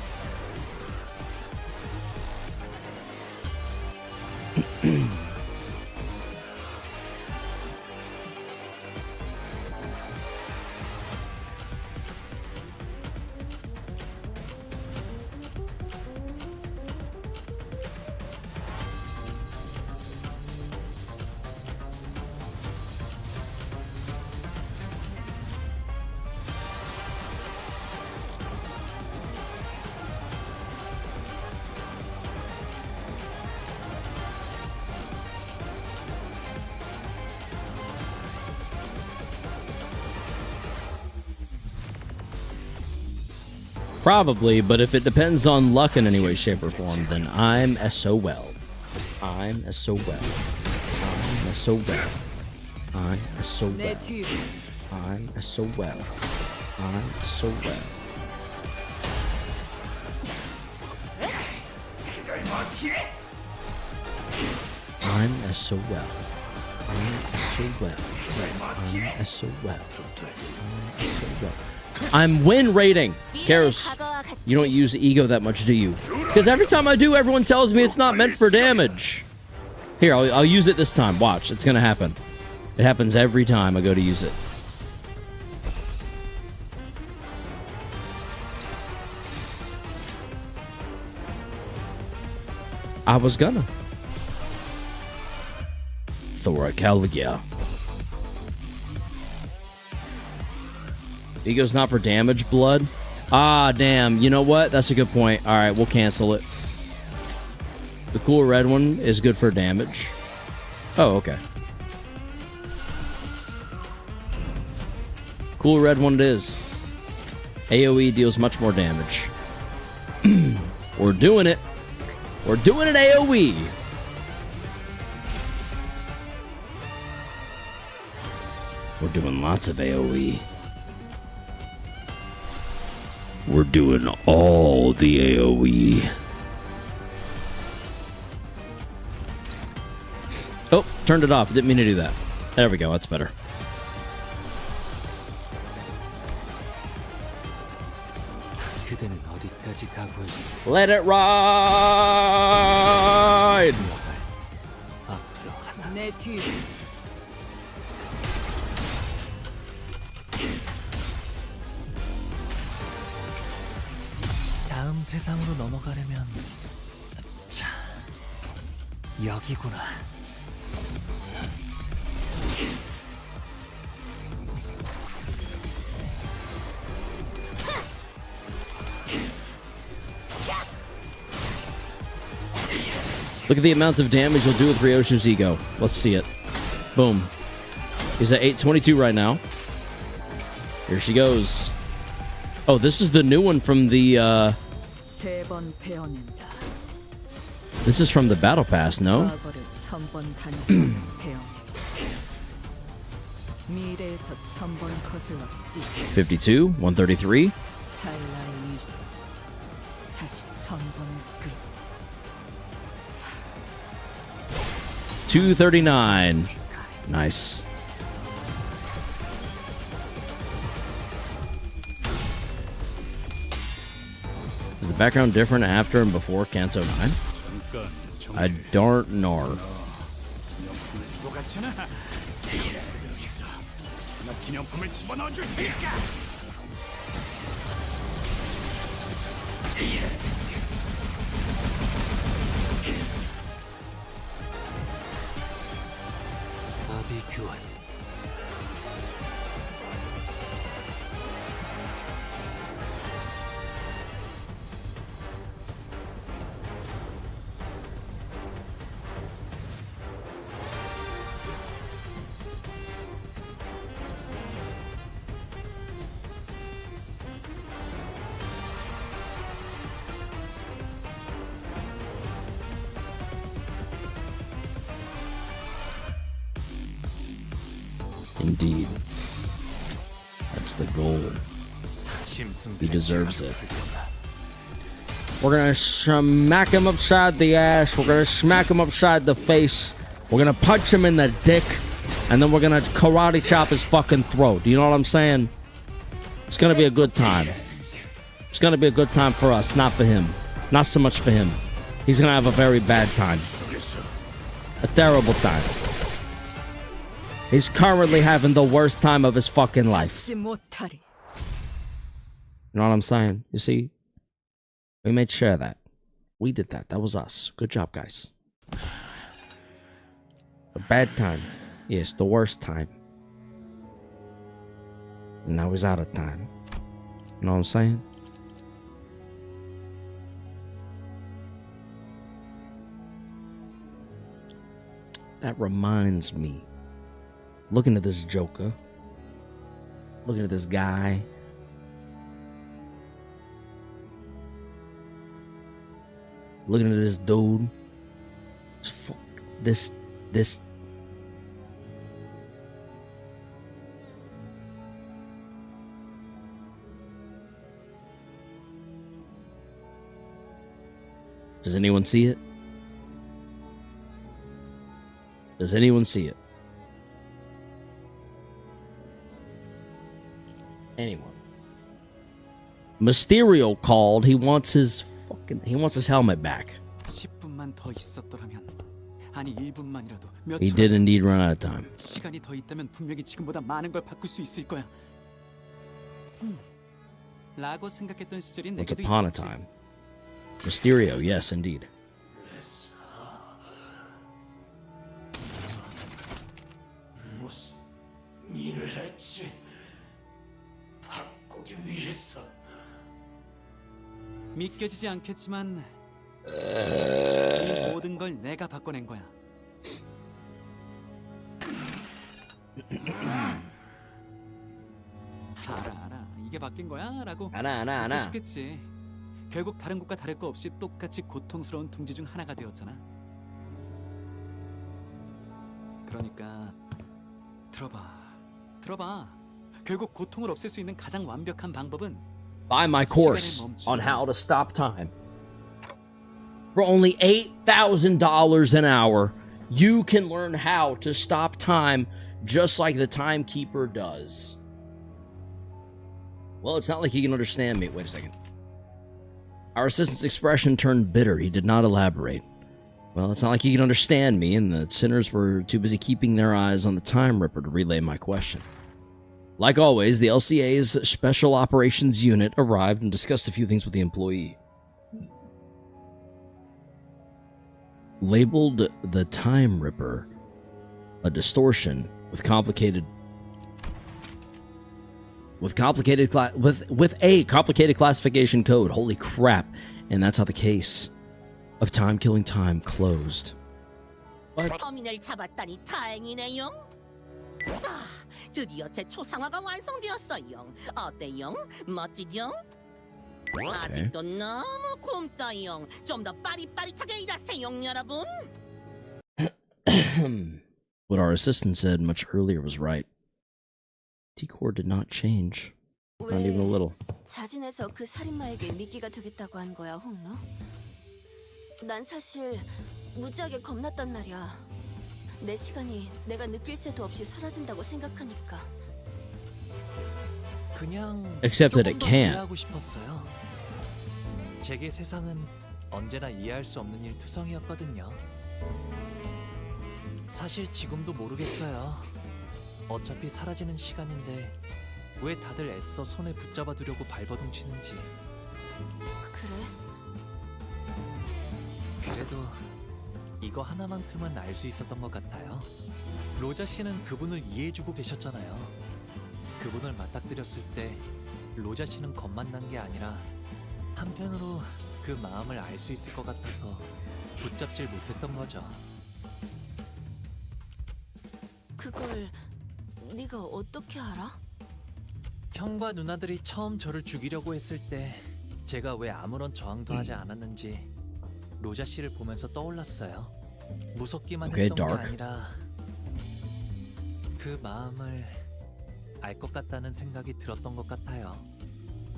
Probably, but if it depends on luck in any way, shape, or form, then I'm SOL. I'm SOL. I'm SOL. I'm SOL. I'm SOL. I'm SOL. I'm SOL. I'm SOL. I'm win rating. Karos, you don't use ego that much, do you? Because every time I do, everyone tells me it's not meant for damage. Here, I'll use it this time. Watch, it's gonna happen. It happens every time I go to use it. I was gonna. Thoracalia. Ego's not for damage, blood. Ah, damn. You know what? That's a good point. All right, we'll cancel it. The cool red one is good for damage. Oh, okay. Cool red one it is. AoE deals much more damage. We're doing it. We're doing it AoE. We're doing lots of AoE. We're doing all the AoE. Oh, turned it off. Didn't mean to do that. There we go. That's better. Let it ride! 다음 세상으로 넘어가려면 자, 여기구나. Look at the amount of damage you'll do with Ryoshu's ego. Let's see it. Boom. He's at 822 right now. Here she goes. Oh, this is the new one from the, This is from the Battle Pass, no? 52, 133. 239. Nice. Is the background different after and before Canto 9? I don't know. Indeed. That's the goal. He deserves it. We're gonna smack him upside the ass. We're gonna smack him upside the face. We're gonna punch him in the dick. And then we're gonna karate chop his fucking throat. Do you know what I'm saying? It's gonna be a good time. It's gonna be a good time for us, not for him. Not so much for him. He's gonna have a very bad time. A terrible time. He's currently having the worst time of his fucking life. You know what I'm saying? You see? We made sure of that. We did that. That was us. Good job, guys. A bad time. Yes, the worst time. And now he's out of time. You know what I'm saying? That reminds me. Looking at this Joker. Looking at this guy. Looking at this dude. This. Does anyone see it? Does anyone see it? Anyone? Mysterio called. He wants his helmet back. 10분만 더 있었더라면, 아니 1분만이라도 몇 He did indeed run out of time. 시간이 더 있다면 분명히 지금보다 많은 걸 바꿀 수 있을 거야. 라고 생각했던 시절이 Once 내게도 upon a 있었지. time. Mysterio, yes, indeed. 무슨 일을 했지? 바꾸기 위해서. 믿겨지지 않겠지만 이 모든 걸 내가 바꿔낸 거야. 알아. 이게 바뀐 거야? 라고 묻고 싶겠지. 결국 다른 곳과 다를 거 없이 똑같이 고통스러운 둥지 중 하나가 되었잖아. 그러니까 들어봐. 결국 고통을 없앨 수 있는 가장 완벽한 방법은 Buy my course on how to stop time. For only $8,000 an hour, you can learn how to stop time just like the timekeeper does. Well, it's not like he can understand me. Wait a second. Our assistant's expression turned bitter. He did not elaborate. Well, it's not like he can understand me, and the sinners were too busy keeping their eyes on the Time Ripper to relay my question. Like always, the LCA's Special Operations Unit arrived and discussed a few things with the employee. Labeled the Time Ripper a distortion with a complicated classification code. Holy crap. And that's how the case of Time Killing Time closed. 범인을 잡았다니 다행이네요. 드디어 제 초상화가 완성되었어요. 어때요? 멋지죠? 아직도 너무 굶떠요. 좀 더 빠릿빠릿하게 일하세요, 여러분. What our assistant said much earlier was right. T-Core did not change. Not even a little. 자진해서 그 살인마에게 미끼가 되겠다고 한 거야, 홍로? 난 사실 무지하게 겁났단 말이야. 내 시간이 내가 느낄 새도 없이 사라진다고 생각하니까. 그냥 Except that it 조금 더 can. 이해하고 싶었어요. 제게 세상은 언제나 이해할 수 없는 일 투성이었거든요. 사실 지금도 모르겠어요. 어차피 사라지는 시간인데 왜 다들 애써 손에 붙잡아 두려고 발버둥치는지. 그래? 그래도 이거 하나만큼은 알 수 있었던 것 같아요. 로자 씨는 그분을 이해해주고 계셨잖아요. 그분을 맞닥뜨렸을 때 로자 씨는 겁만 난 게 아니라 한편으로 그 마음을 알 수 있을 것 같아서 붙잡질 못했던 거죠. 그걸 네가 어떻게 알아? 형과 누나들이 처음 저를 죽이려고 했을 때 제가 왜 아무런 저항도 하지 않았는지 로자 씨를 보면서 떠올랐어요. 무섭기만 Okay, 했던 dark. 게 아니라 그 마음을 알 것 같다는 생각이 들었던 것 같아요.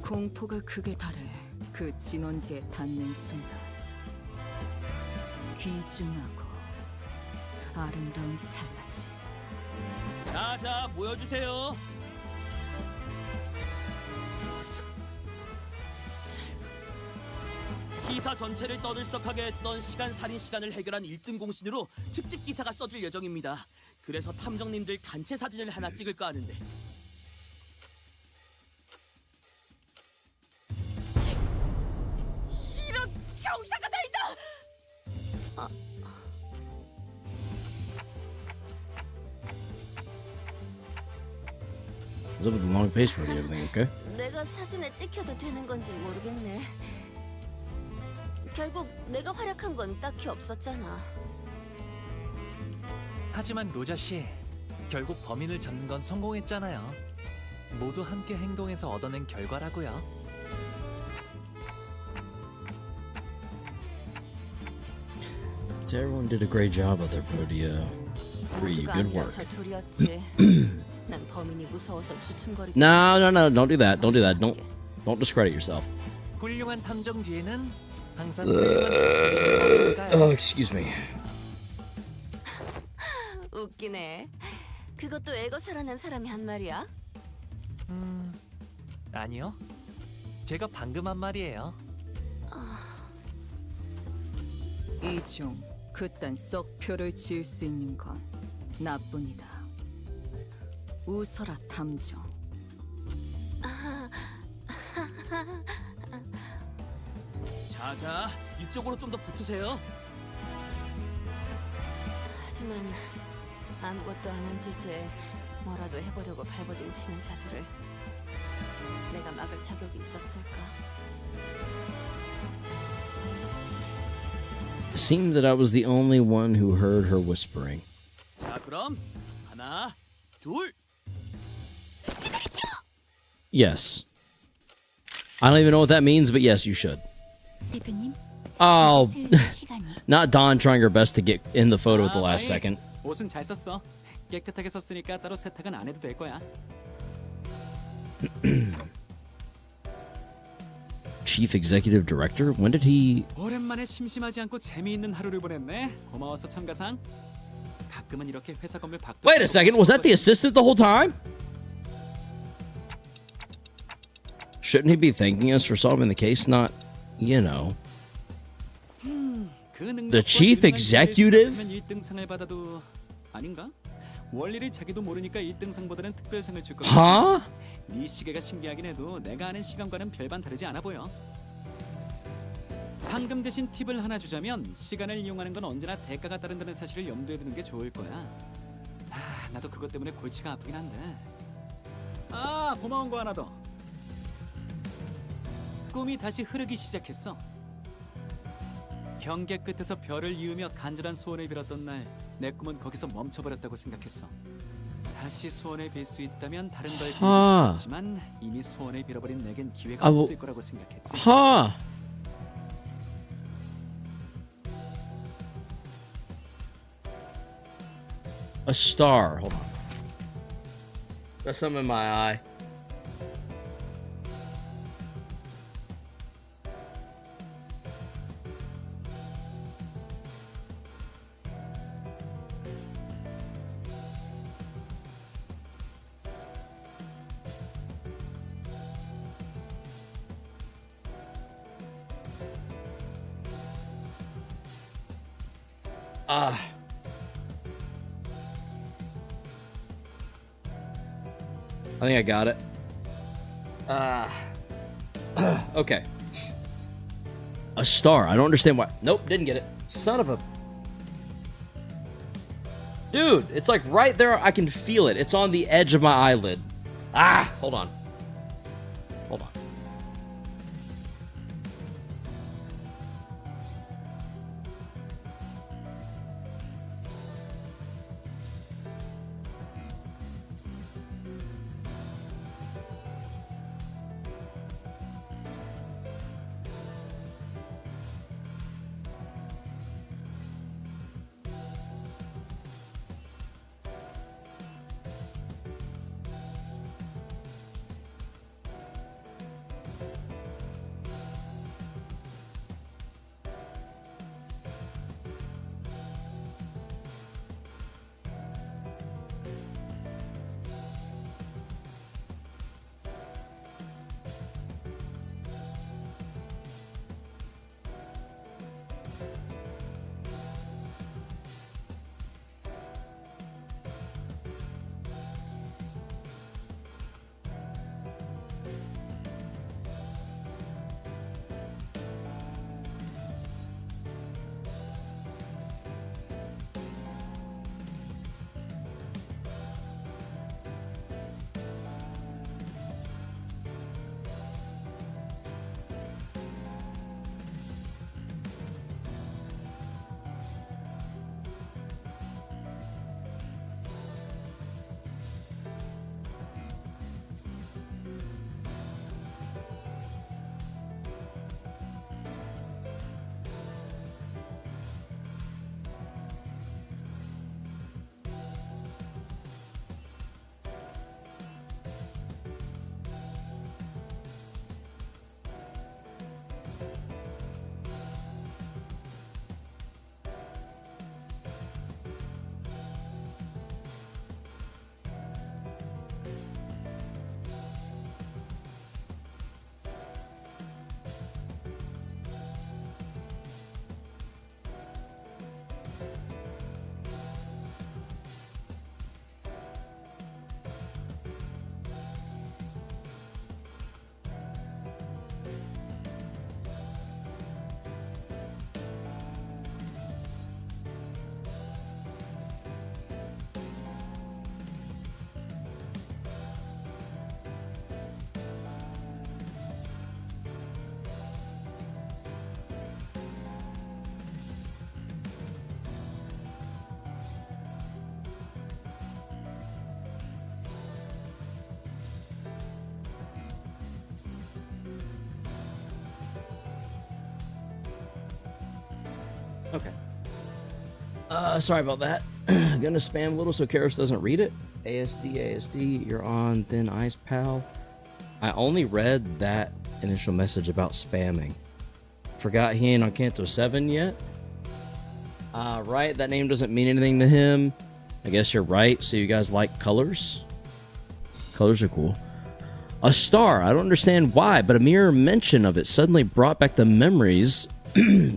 공포가 극에 달해 그 진원지에 닿는 순간 귀중하고 아름다운 찰나지. 자, 모여주세요. 기사 전체를 떠들썩하게 했던 시간 살인 시간을 해결한 1등 공신으로 특집 기사가 써질 예정입니다. 그래서 탐정님들 단체 사진을 하나 찍을까 하는데. 이런 병사가 다 있다. What's up with the long face for everything, okay? 내가 사진에 찍혀도 되는 건지 모르겠네. 결국 내가 활약한 건 딱히 없었잖아. 하지만 로자 씨, 결국 범인을 잡는 건 성공했잖아요. 모두 함께 행동해서 얻어낸 결과라고요. Everyone did a great job of their rodeo. Ryu, 모두가 good 아니라 work. 저 둘이었지. 난 범인이 무서워서 주춤거리고. No, don't do that. Don't do that. Don't discredit yourself. 훌륭한 탐정 뒤에는 항상 훌륭한 교수들이 있으니까요. Oh, excuse me. 웃기네. 그것도 애거 살아난 사람이 한 말이야? 아니요. 제가 방금 한 말이에요. 이중 그딴 썩표를 지을 수 있는 건 나뿐이다. 웃어라 탐정. 자자, 이쪽으로 좀 더 붙으세요. 하지만 아무것도 안 한 주제에 뭐라도 해보려고 발버둥 치는 자들을 내가 막을 자격이 있었을까? It seemed that I was the only one who heard her whispering. 자, 그럼 하나, 둘. Yes. I don't even know what that means, but yes, you should. 대표님. Oh, not Dawn trying her best to get in the photo at the last 마이, second. 옷은 잘 썼어. 깨끗하게 썼으니까 따로 세탁은 안 해도 될 거야. Chief Executive Director? When did he... 오랜만에 심심하지 않고 재미있는 하루를 보냈네. 고마워서 참가상. 가끔은 이렇게 회사 건물 밖도. Wait a second, was that the assistant the whole time? Shouldn't he be thanking us for solving the case? Not, you know. The chief executive? 1등상을 받아도 아닌가? 원리를 자기도 모르니까 1등상보다는 특별상을 줄 거야. Huh? 네 시계가 신기하긴 해도 내가 아는 시간과는 별반 다르지 않아 보여. 상금 대신 팁을 하나 주자면 시간을 이용하는 건 언제나 대가가 따른다는 사실을 염두에 두는 게 좋을 거야. 아, 나도 그것 때문에 골치가 아프긴 한데. 아, 고마운 거 하나 더. 꿈이 다시 흐르기 시작했어. 경계 끝에서 별을 이으며 간절한 소원을 빌었던 날, 내 꿈은 거기서 멈춰버렸다고 생각했어. 다시 소원을 빌 수 있다면 다른 걸 빌고 싶었지만 이미 소원을 빌어버린 내겐 기회가 없을 거라고 생각했지. A star. Hold on. There's something in my eye. I think I got it. Okay. A star. I don't understand why. Nope, didn't get it. Son of a... Dude, it's like right there. I can feel it. It's on the edge of my eyelid. Ah, hold on. Hold on. Okay. Sorry about that. Gonna spam a little so Karis doesn't read it. ASD, you're on thin ice, pal. I only read that initial message about spamming. Forgot he ain't on Canto 7 yet. Right, that name doesn't mean anything to him. I guess you're right. So you guys like colors? Colors are cool. A star, I don't understand why, but a mere mention of it suddenly brought back the memories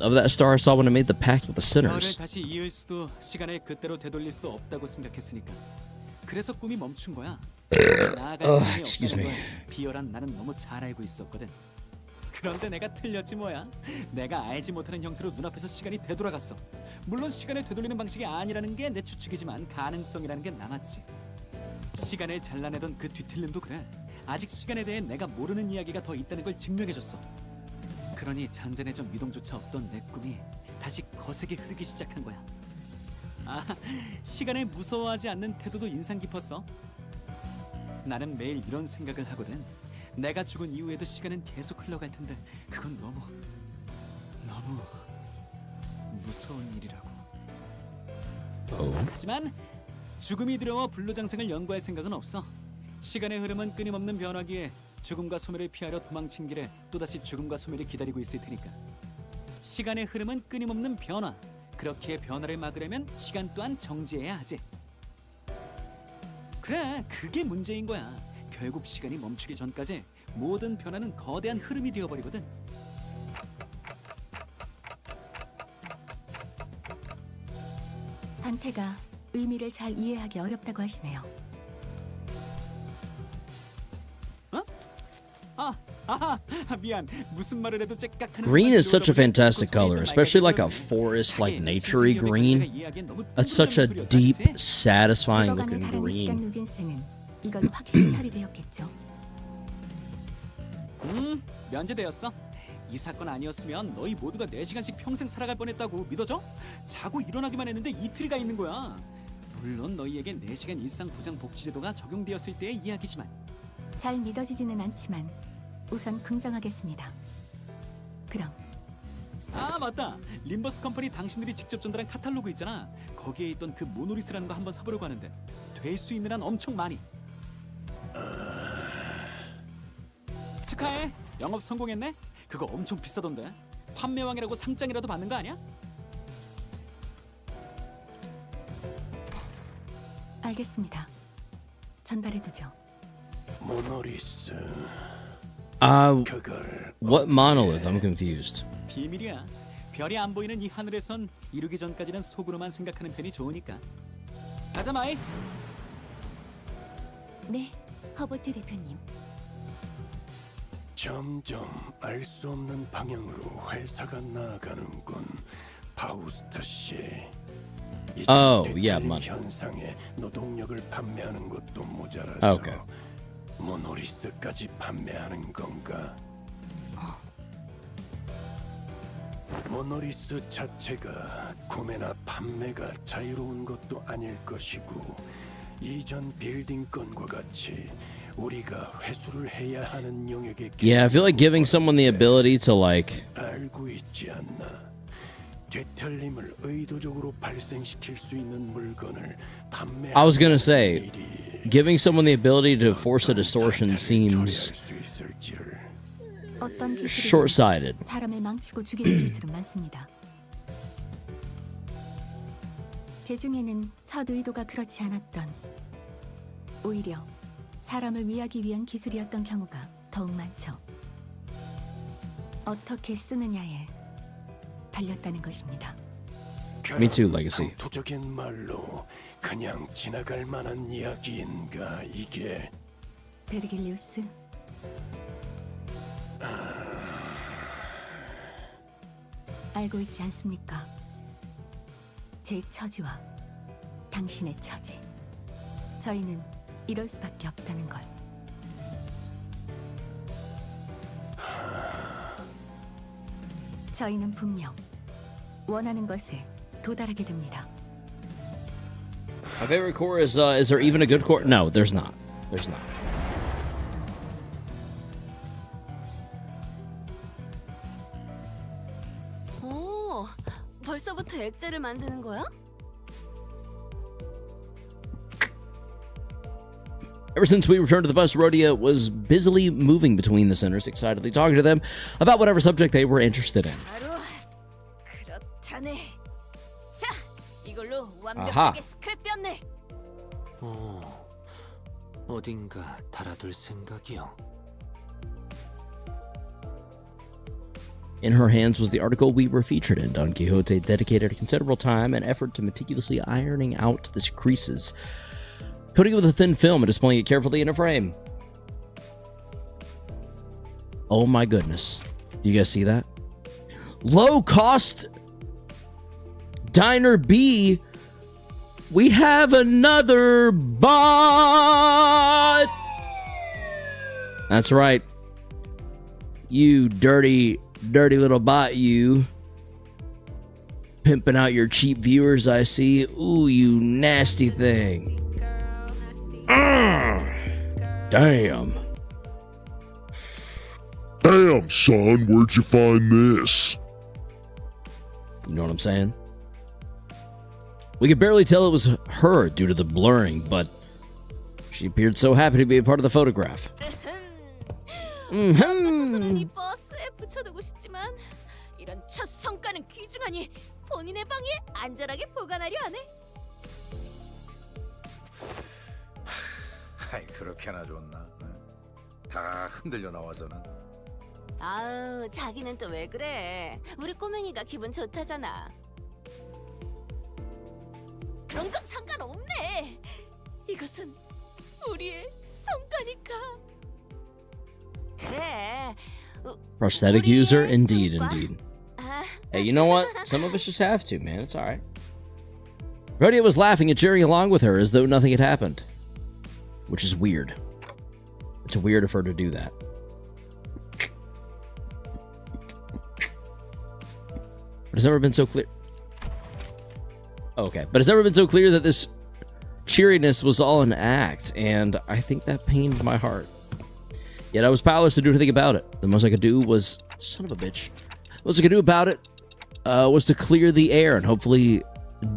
of that star I saw when I made the pact with the sinners. 다시 이을 수도 시간을 그때로 되돌릴 수도 없다고 생각했으니까. 그래서 꿈이 멈춘 거야. Excuse me. 비열한 나는 너무 잘 알고 있었거든. 그런데 내가 틀렸지 뭐야. 내가 알지 못하는 형태로 눈앞에서 시간이 되돌아갔어. 물론 시간을 되돌리는 방식이 아니라는 게 내 추측이지만 가능성이라는 게 남았지. 시간을 잘라내던 그 뒤틀림도 그래. 아직 시간에 대해 내가 모르는 이야기가 더 있다는 걸 증명해줬어. 그러니 잔잔해져 미동조차 없던 내 꿈이 다시 거세게 흐르기 시작한 거야. 아, 시간을 무서워하지 않는 태도도 인상 깊었어. 나는 매일 이런 생각을 하거든. 내가 죽은 이후에도 시간은 계속 흘러갈 텐데 그건 너무 무서운 일이라고. 하지만 죽음이 두려워 불로장생을 연구할 생각은 없어. 시간의 흐름은 끊임없는 변화기에 죽음과 소멸을 피하려 도망친 길에 또다시 죽음과 소멸이 기다리고 있을 테니까. 시간의 흐름은 끊임없는 변화. 그렇기에 변화를 막으려면 시간 또한 정지해야 하지. 그래, 그게 문제인 거야. 결국 시간이 멈추기 전까지 모든 변화는 거대한 흐름이 되어버리거든. 단테가 의미를 잘 이해하기 어렵다고 하시네요. 미안. 무슨 말을 해도 째깍하는. Green is such a fantastic color, especially like a forest, like naturey green. That's such a deep, satisfying looking green. 이걸로 확실히 처리되었겠죠. 면제되었어. 이 사건 아니었으면 너희 모두가 4시간씩 평생 살아갈 뻔했다고 믿어져? 자고 일어나기만 했는데 이틀이 가 있는 거야. 물론 너희에게 4시간 일상 보장 복지제도가 적용되었을 때의 이야기지만. 잘 믿어지지는 않지만 우선 긍정하겠습니다. 그럼. 아 맞다. 림버스 컴퍼니 당신들이 직접 전달한 카탈로그 있잖아. 거기에 있던 그 모노리스라는 거 한번 사보려고 하는데 될 수 있는 한 엄청 많이. 축하해. 영업 성공했네. 그거 엄청 비싸던데. 판매왕이라고 상장이라도 받는 거 아니야? 알겠습니다. 전달해두죠. 모노리스. What monolith? I'm confused. 비밀이야. 별이 안 보이는 이 하늘에선 이루기 전까지는 속으로만 생각하는 편이 좋으니까. 가자 마이. 네, 허버트 대표님. 점점 알 수 없는 방향으로 회사가 나아가는군, 파우스트 씨. 현상에 노동력을 판매하는 것도 모자라서 모노리스까지 판매하는 건가? 모노리스 자체가 구매나 판매가 자유로운 것도 아닐 것이고 이전 빌딩건과 같이 우리가 회수를 해야 하는 영역에 Yeah, I feel like giving someone the ability to like 알고 있지 않나? 뒤틀림을 의도적으로 발생시킬 수 있는 물건을 판매. I was gonna say, giving someone the ability to force a distortion seems short-sighted. 사람을 망치고 죽이는 기술은 많습니다. 그 중에는 첫 의도가 그렇지 않았던, 오히려 사람을 위하기 위한 기술이었던 경우가 더욱 많죠. 어떻게 쓰느냐에 달렸다는 것입니다. Me too, Legacy. 상투적인 말로 그냥 지나갈 만한 이야기인가 이게? 베르길리우스. 알고 있지 않습니까? 제 처지와 당신의 처지. 저희는 이럴 수밖에 없다는 걸. 저희는 분명 원하는 것에 도달하게 됩니다. My favorite core is there even a good core? No, there's not. There's not. 오, 벌써부터 액체를 만드는 거야? Ever since we returned to the bus, Rhodia was busily moving between the centers, excitedly talking to them about whatever subject they were interested in. 바로 그렇다네. 자, 이걸로 아하. 완벽하게 스크랩되었네. 어딘가 달아둘 생각이요. In her hands was the article we were featured in. Don Quixote dedicated considerable time and effort to meticulously ironing out the creases, coating it with a thin film and displaying it carefully in a frame. Oh my goodness. Do you guys see that? Low cost Diner B. We have another bot. That's right. You dirty little bot, you. Pimping out your cheap viewers, I see. Ooh, you nasty thing. Damn. Damn, son, where'd you find this? You know what I'm saying? We could barely tell it was her due to the blurring, but she appeared so happy to be a part of the photograph. 이 버스에 붙여두고 싶지만 이런 첫 성과는 귀중하니 본인의 방에 안전하게 보관하려 하네. 아이 그렇게나 좋나? 다 흔들려 나와서는. 아우, 자기는 또 왜 그래? 우리 꼬맹이가 기분 좋다잖아. 그런 건 상관없네. 이것은 우리의 성과니까. 그래. Prosthetic user? Indeed. Hey, you know what? Some of us just have to, man. It's alright. Rhodia was laughing and cheering along with her as though nothing had happened. Which is weird. It's weird of her to do that. But it's never been so clear. Okay, but it's never been so clear that this cheeriness was all an act, and I think that pained my heart. Yet I was powerless to do anything about it. The most I could do was... Son of a bitch. The most I could do about it was to clear the air and hopefully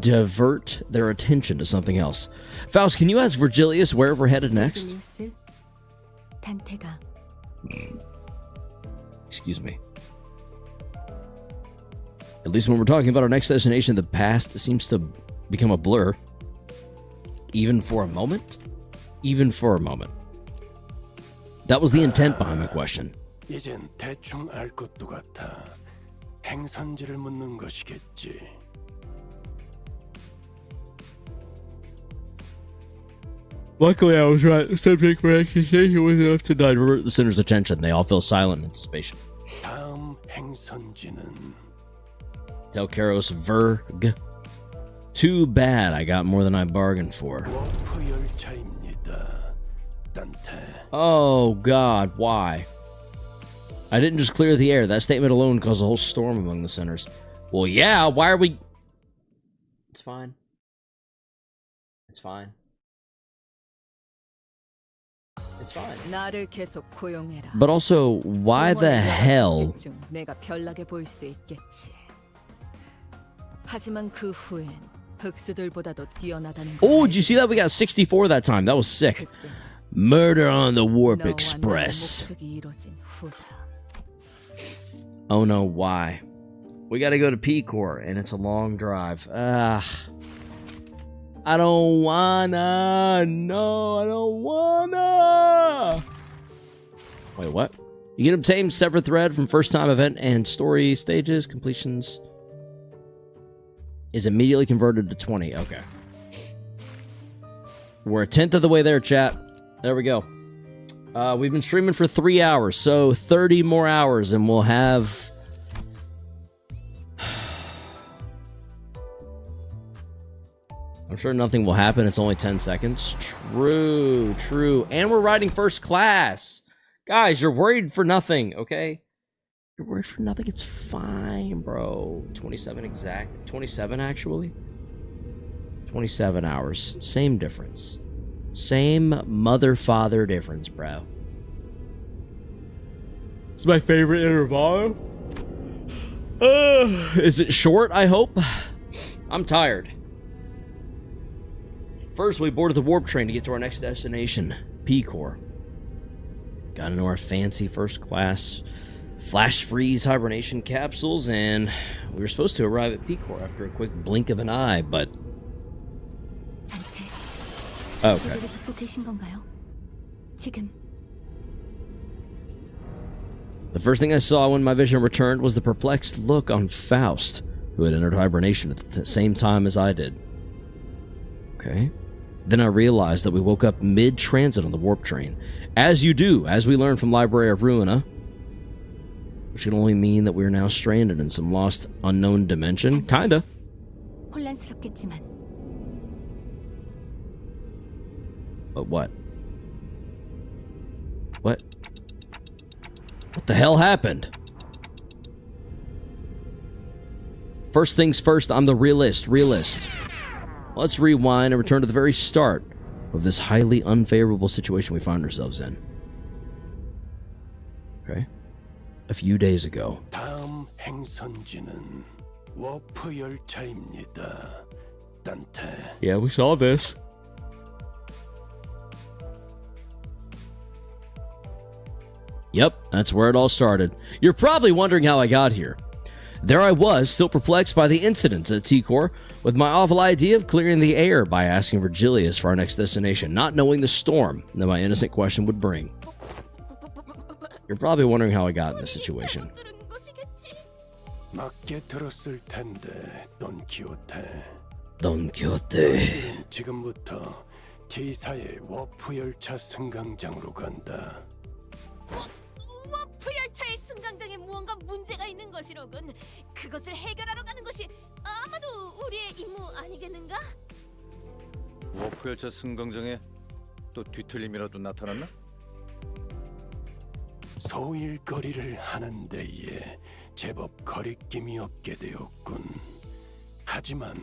divert their attention to something else. Faust, can you ask Virgilius where we're headed next? Excuse me. At least when we're talking about our next destination, the past seems to become a blur. Even for a moment? Even for a moment. That was the intent behind my question. 이젠 대충 알 것도 같아. 행선지를 묻는 것이겠지. Luckily, I was right. The subject for accusation was enough to divert the sinner's attention. They all fell silent in anticipation. 다음 행선지는 Tell Karos Verg. Too bad I got more than I bargained for. 워프 열차입니다. 단테. Oh, God, why? I didn't just clear the air. That statement alone caused a whole storm among the sinners. Well, yeah, why are we... It's fine. It's fine. It's fine. 나를 계속 고용해라. But also, why the hell... 내가 별나게 보일 수 있겠지. 하지만 그 후엔 흑수들보다도 뛰어나다는 Oh, did you see that? We got 64 that time. That was sick. Murder on the Warp Express. Oh no, why? We gotta go to P-Core, and it's a long drive. I don't wanna. No, I don't wanna. Wait, what? You can obtain severed thread from first time event and story stages. Completions is immediately converted to 20. Okay. We're a tenth of the way there, chat. There we go. We've been streaming for 3 hours, so 30 more hours, and we'll have... I'm sure nothing will happen. It's only 10 seconds. True, true. And we're riding first class. Guys, you're worried for nothing, okay? You're worried for nothing. It's fine, bro. 27 exact. 27, actually. 27 hours. Same difference. Same mother-father difference, bro. It's my favorite interval. Is it short, I hope? I'm tired. First, we boarded the warp train to get to our next destination, P-Core. Got into our fancy first-class flash freeze hibernation capsules, and we were supposed to arrive at P-Core after a quick blink of an eye, but... Okay. The first thing I saw when my vision returned was the perplexed look on Faust, who had entered hibernation at the same time as I did. Okay. Then I realized that we woke up mid-transit on the warp train. As you do, as we learned from Library of Ruina, which can only mean that we are now stranded in some lost, unknown dimension. Kinda. But what? What? What the hell happened? First things first, I'm the realist. Let's rewind and return to the very start of this highly unfavorable situation we find ourselves in. Okay. A few days ago. 다음 행선지는 워프 열차입니다. 단테. Yeah, we saw this. Yep, that's where it all started. You're probably wondering how I got here. There I was, still perplexed by the incidents at T-Core, with my awful idea of clearing the air by asking Virgilius for our next destination, not knowing the storm that my innocent question would bring. You're probably wondering how I got in this situation. 맞게 들었을 텐데, 돈 키호테. Don Quixote. 지금부터 T사의 워프 열차 승강장으로 간다. 워프 열차의 승강장에 무언가 문제가 있는 것이로군. 그것을 해결하러 가는 것이 아마도 우리의 임무 아니겠는가? 워프 열차 승강장에 또 뒤틀림이라도 나타났나? 소일거리를 하는 데에 제법 거리낌이 없게 되었군. 하지만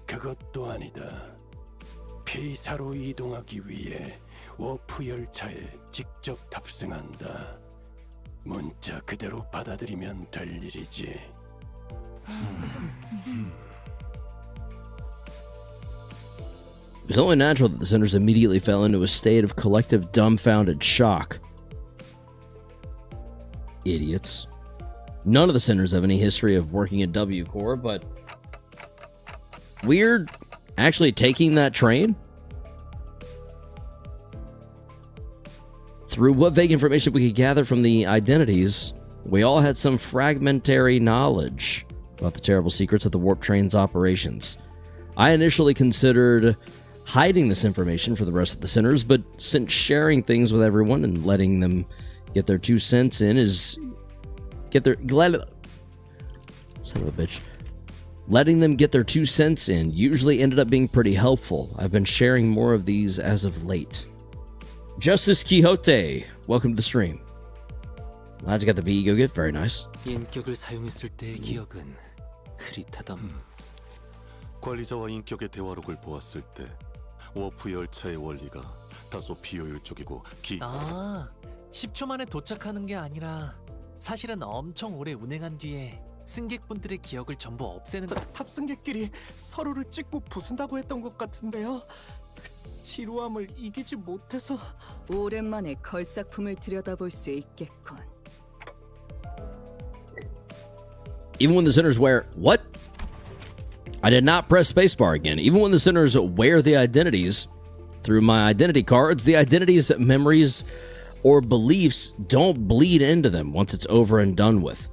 그것도 아니다. P사로 이동하기 위해 워프 열차에 직접 탑승한다. 문자 그대로 받아들이면 될 일이지. It was only natural that the sinners immediately fell into a state of collective dumbfounded shock. Idiots. None of the sinners have any history of working at W-Core, but we're actually taking that train? Through what vague information we could gather from the identities, we all had some fragmentary knowledge about the terrible secrets of the warp train's operations. I initially considered hiding this information for the rest of the sinners, but since sharing things with everyone and letting them get their 2 cents in is... Son of a bitch. Letting them get their 2 cents in usually ended up being pretty helpful. I've been sharing more of these as of late. Justice Quixote, welcome to the stream. Lads got the B go get, very nice. 인격을 사용했을 때의 기억은 흐릿하담. 관리자와 인격의 대화록을 보았을 때 워프 열차의 원리가 다소 비효율적이고 10초 만에 도착하는 게 아니라 사실은 엄청 오래 운행한 뒤에 승객분들의 기억을 전부 없애는 탑승객끼리 서로를 찍고 부순다고 했던 것 같은데요. 지루함을 이기지 못해서 오랜만에 걸작품을 들여다볼 수 있겠군. Even when the sinners wear... What? I did not press spacebar again. Even when the sinners wear the identities, through my identity cards, the identities, memories, or beliefs don't bleed into them once it's over and done with.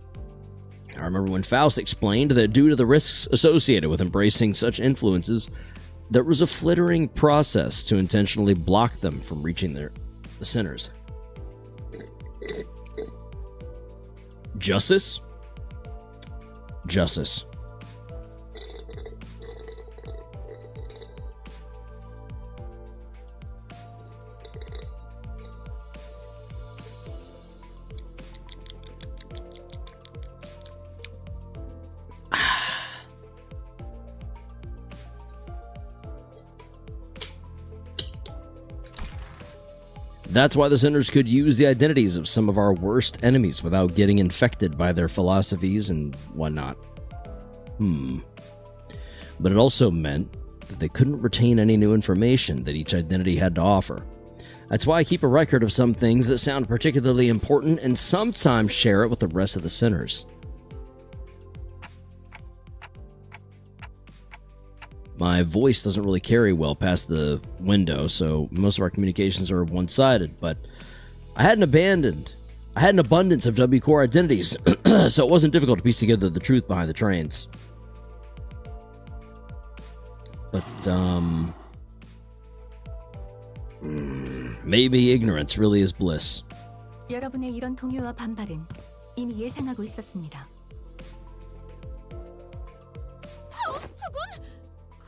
I remember when Faust explained that due to the risks associated with embracing such influences, there was a flittering process to intentionally block them from reaching the sinners. Justice? Justice. That's why the sinners could use the identities of some of our worst enemies without getting infected by their philosophies and whatnot. We but it also meant that they couldn't retain any new information that each identity had to offer. That's why I keep a record of some things that sound particularly important and sometimes share it with the rest of the sinners. My voice doesn't really carry well past the window, so most of our communications are one-sided, but I had an abundance of W-Core identities, so it wasn't difficult to piece together the truth behind the trains. But, maybe ignorance really is bliss. 여러분의 이런 동요와 반발은 이미 예상하고 있었습니다. 파우스트군?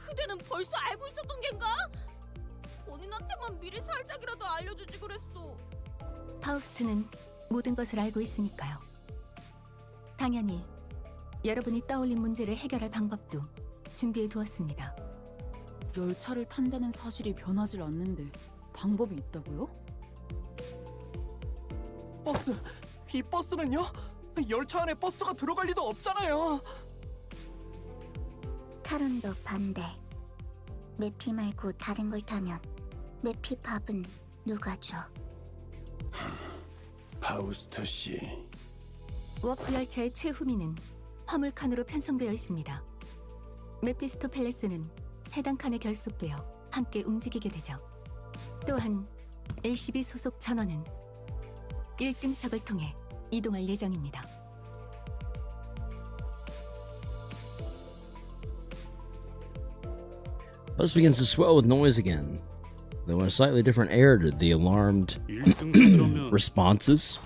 그대는 벌써 알고 있었던 겐가? 본인한테만 미리 살짝이라도 알려주지 그랬어. 파우스트는 모든 것을 알고 있으니까요. 당연히 여러분이 떠올린 문제를 해결할 방법도 준비해 두었습니다. 열차를 탄다는 사실이 변하질 않는데 방법이 있다고요? 버스, 이 버스는요? 열차 안에 버스가 들어갈 리도 없잖아요. 타론도 반대. 메피 말고 다른 걸 타면 메피 밥은 누가 줘? 파우스트 씨. 워프 열차의 최후미는 화물 칸으로 편성되어 있습니다. 메피스토 팰레스는 해당 칸에 결속되어 함께 움직이게 되죠. 또한 LCB 소속 전원은 1등석을 통해 이동할 예정입니다. Bus begins to swell with noise again, though in a slightly different air to the alarmed responses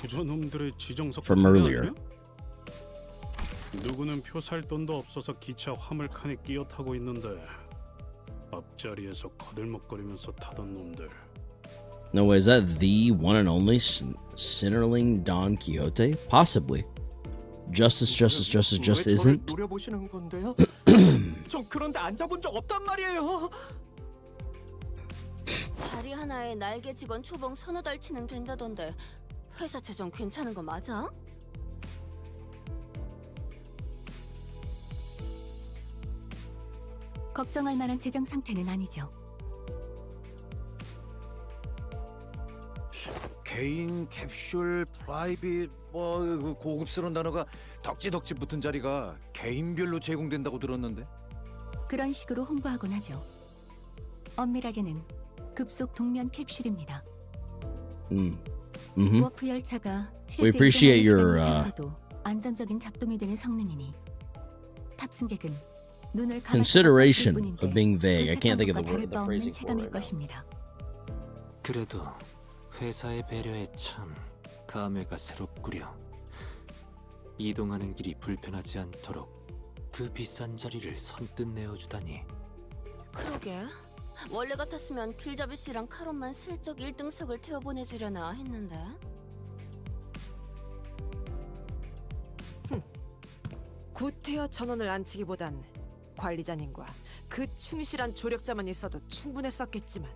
from earlier. 누구는 표 살 돈도 없어서 기차 화물 칸에 끼어 타고 있는데 앞자리에서 거들먹거리면서 타던 놈들. No way, is that the one and only Sinnerling Don Quixote? Possibly. Justice isn't. 노려보시는 건데요? 전 그런데 앉아본 적 없단 말이에요. 자리 하나에 날개 직원 초봉 서너 달치는 된다던데 회사 재정 괜찮은 거 맞아? 걱정할 만한 재정 상태는 아니죠. 개인, 캡슐, 프라이빗, 그 고급스러운 단어가 덕지덕지 붙은 자리가 개인별로 제공된다고 들었는데. 그런 식으로 홍보하곤 하죠. 엄밀하게는 급속 동면 캡슐입니다. 워프 열차가 We 실제 appreciate 이동하는 your 시간이 살아도 안정적인 작동이 되는 성능이니 탑승객은 눈을 consideration of being vague. I can't think of the word, the phrasing for 체감일 it. 것입니다. 그래도 회사의 배려에 참 감회가 새롭구려. 이동하는 길이 불편하지 않도록 그 비싼 자리를 선뜻 내어주다니. 그러게. 원래 같았으면 길잡이 씨랑 카론만 슬쩍 1등석을 태워보내주려나 했는데. 구태여 전원을 안치기보단 관리자님과 그 충실한 조력자만 있어도 충분했었겠지만.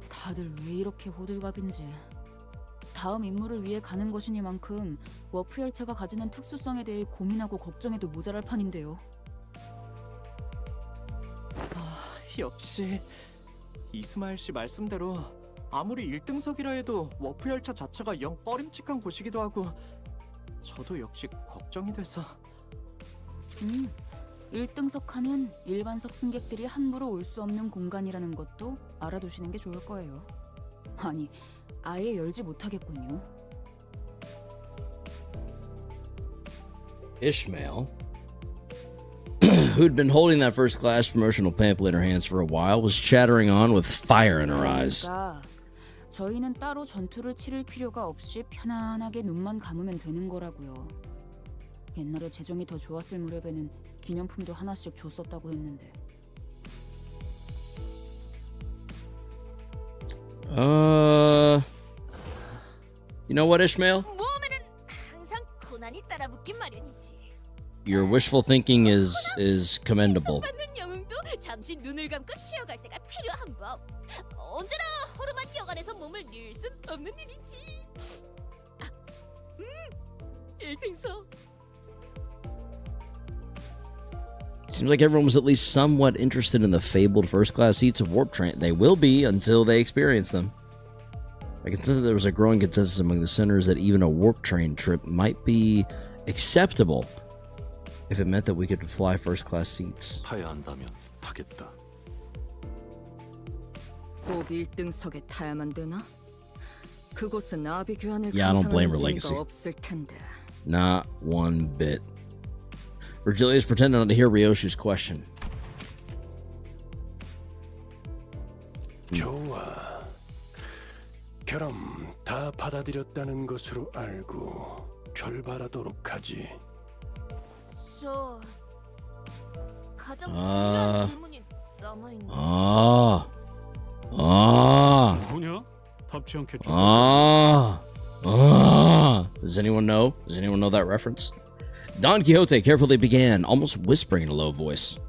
다들 왜 이렇게 호들갑인지. 다음 임무를 위해 가는 것이니만큼 워프 열차가 가지는 특수성에 대해 고민하고 걱정해도 모자랄 판인데요. 역시 이스마일 씨 말씀대로 아무리 1등석이라 해도 워프 열차 자체가 영 꺼림칙한 곳이기도 하고 저도 역시 걱정이 돼서. 1등석 칸은 일반석 승객들이 함부로 올 수 없는 공간이라는 것도 알아두시는 게 좋을 거예요. 아니, 아예 열지 못하겠군요. Ishmael, who'd been holding that first class promotional pamphlet in her hands for a while, was chattering on with fire in her eyes. 그러니까 저희는 따로 전투를 치를 필요가 없이 편안하게 눈만 감으면 되는 거라고요. 옛날에 재정이 더 좋았을 무렵에는 기념품도 하나씩 줬었다고 했는데. You know what, Ishmael? 모험에는 항상 고난이 따라붙긴 마련이지. Your wishful thinking is commendable. 받는 영웅도 잠시 눈을 감고 쉬어갈 때가 필요한 법. 언제나 허름한 여간에서 몸을 늘 순 없는 일이지. 1등석. Seems like everyone was at least somewhat interested in the fabled first-class seats of warp train. They will be until they experience them. I can sense that there was a growing consensus among the sinners that even a warp train trip might be acceptable if it meant that we could fly first-class seats. 타야 한다면 타겠다. 꼭 1등석에 타야만 되나? 그곳은 아비 교환을 Yeah, I don't blame her, 감상하는 Legacy. 재미가 없을 텐데. Not one bit. Virgilius pretended not to hear Ryoshu's question. 좋아. 그럼 다 받아들였다는 것으로 알고 출발하도록 하지. 저 가장 아. 중요한 질문이 남아있네. 뭐냐? 답지 않겠죠. Does anyone know? Does anyone know that reference? Don Quixote carefully began, almost whispering in a low voice.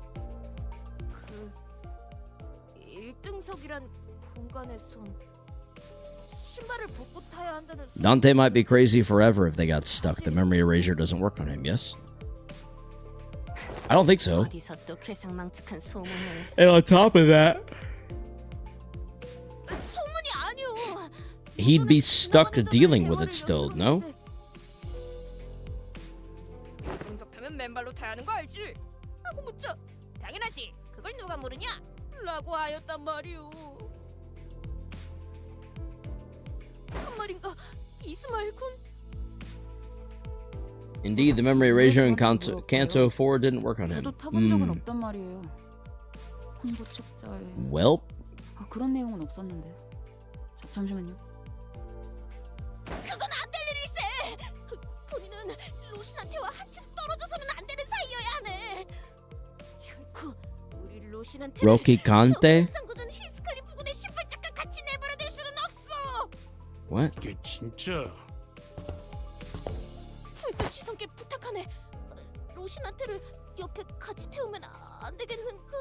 1등석이란 공간에선 신발을 벗고 타야 한다는 Dante might be crazy forever if they got stuck. The memory erasure doesn't work on him, yes? I don't think so. 어디서 또 괴상망측한 소문을. And on top of that, 소문이 아니오. he'd be stuck dealing with it still, no? 등석 타면 맨발로 타야 하는 거 알지? 하고 묻자. 당연하지. 그걸 누가 모르냐? 라고 하였단 말이오. 참말인가? 이스마엘 군? Indeed, the memory erasure in Canto 4 didn't work on him. 저도 타본 적은 없단 말이에요. 홍보 책자에. Well, 그런 내용은 없었는데. 잠시만요. 그건 안 될 일일세. 본인은 로신한테와 한치도 떨어져서는 안 되는 사이여야 하네. 결코 우리 로신한테 Rocky Kante? 상고전 히스칼리 부군의 신발짝과 같이 내버려둘 수는 없어. What? 이게 진짜 불도 시선께 부탁하네. 로신한테를 옆에 같이 태우면 안 되겠는가?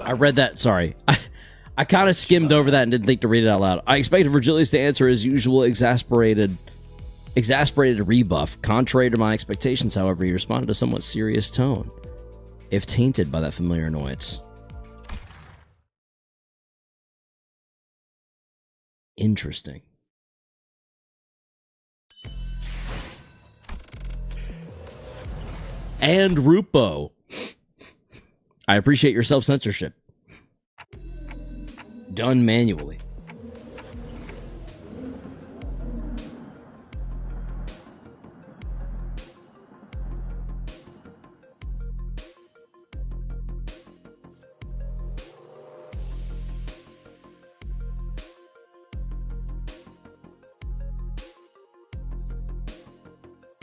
I read that. Sorry. I kind of skimmed over that and didn't think to read it out loud. I expected Virgilius to answer his usual exasperated rebuff. Contrary to my expectations, however, he responded a somewhat serious tone, if tainted by that familiar annoyance. Interesting. And Rupo. I appreciate your self-censorship. Done manually.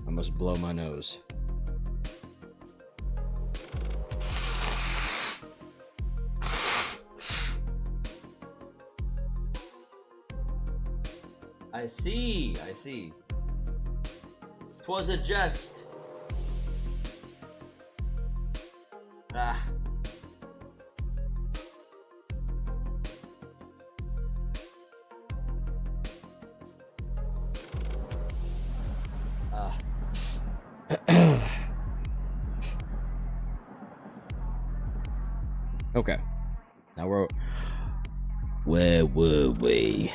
I must blow my nose. I see. 'Twas a jest. Ah. Okay. Now where were we?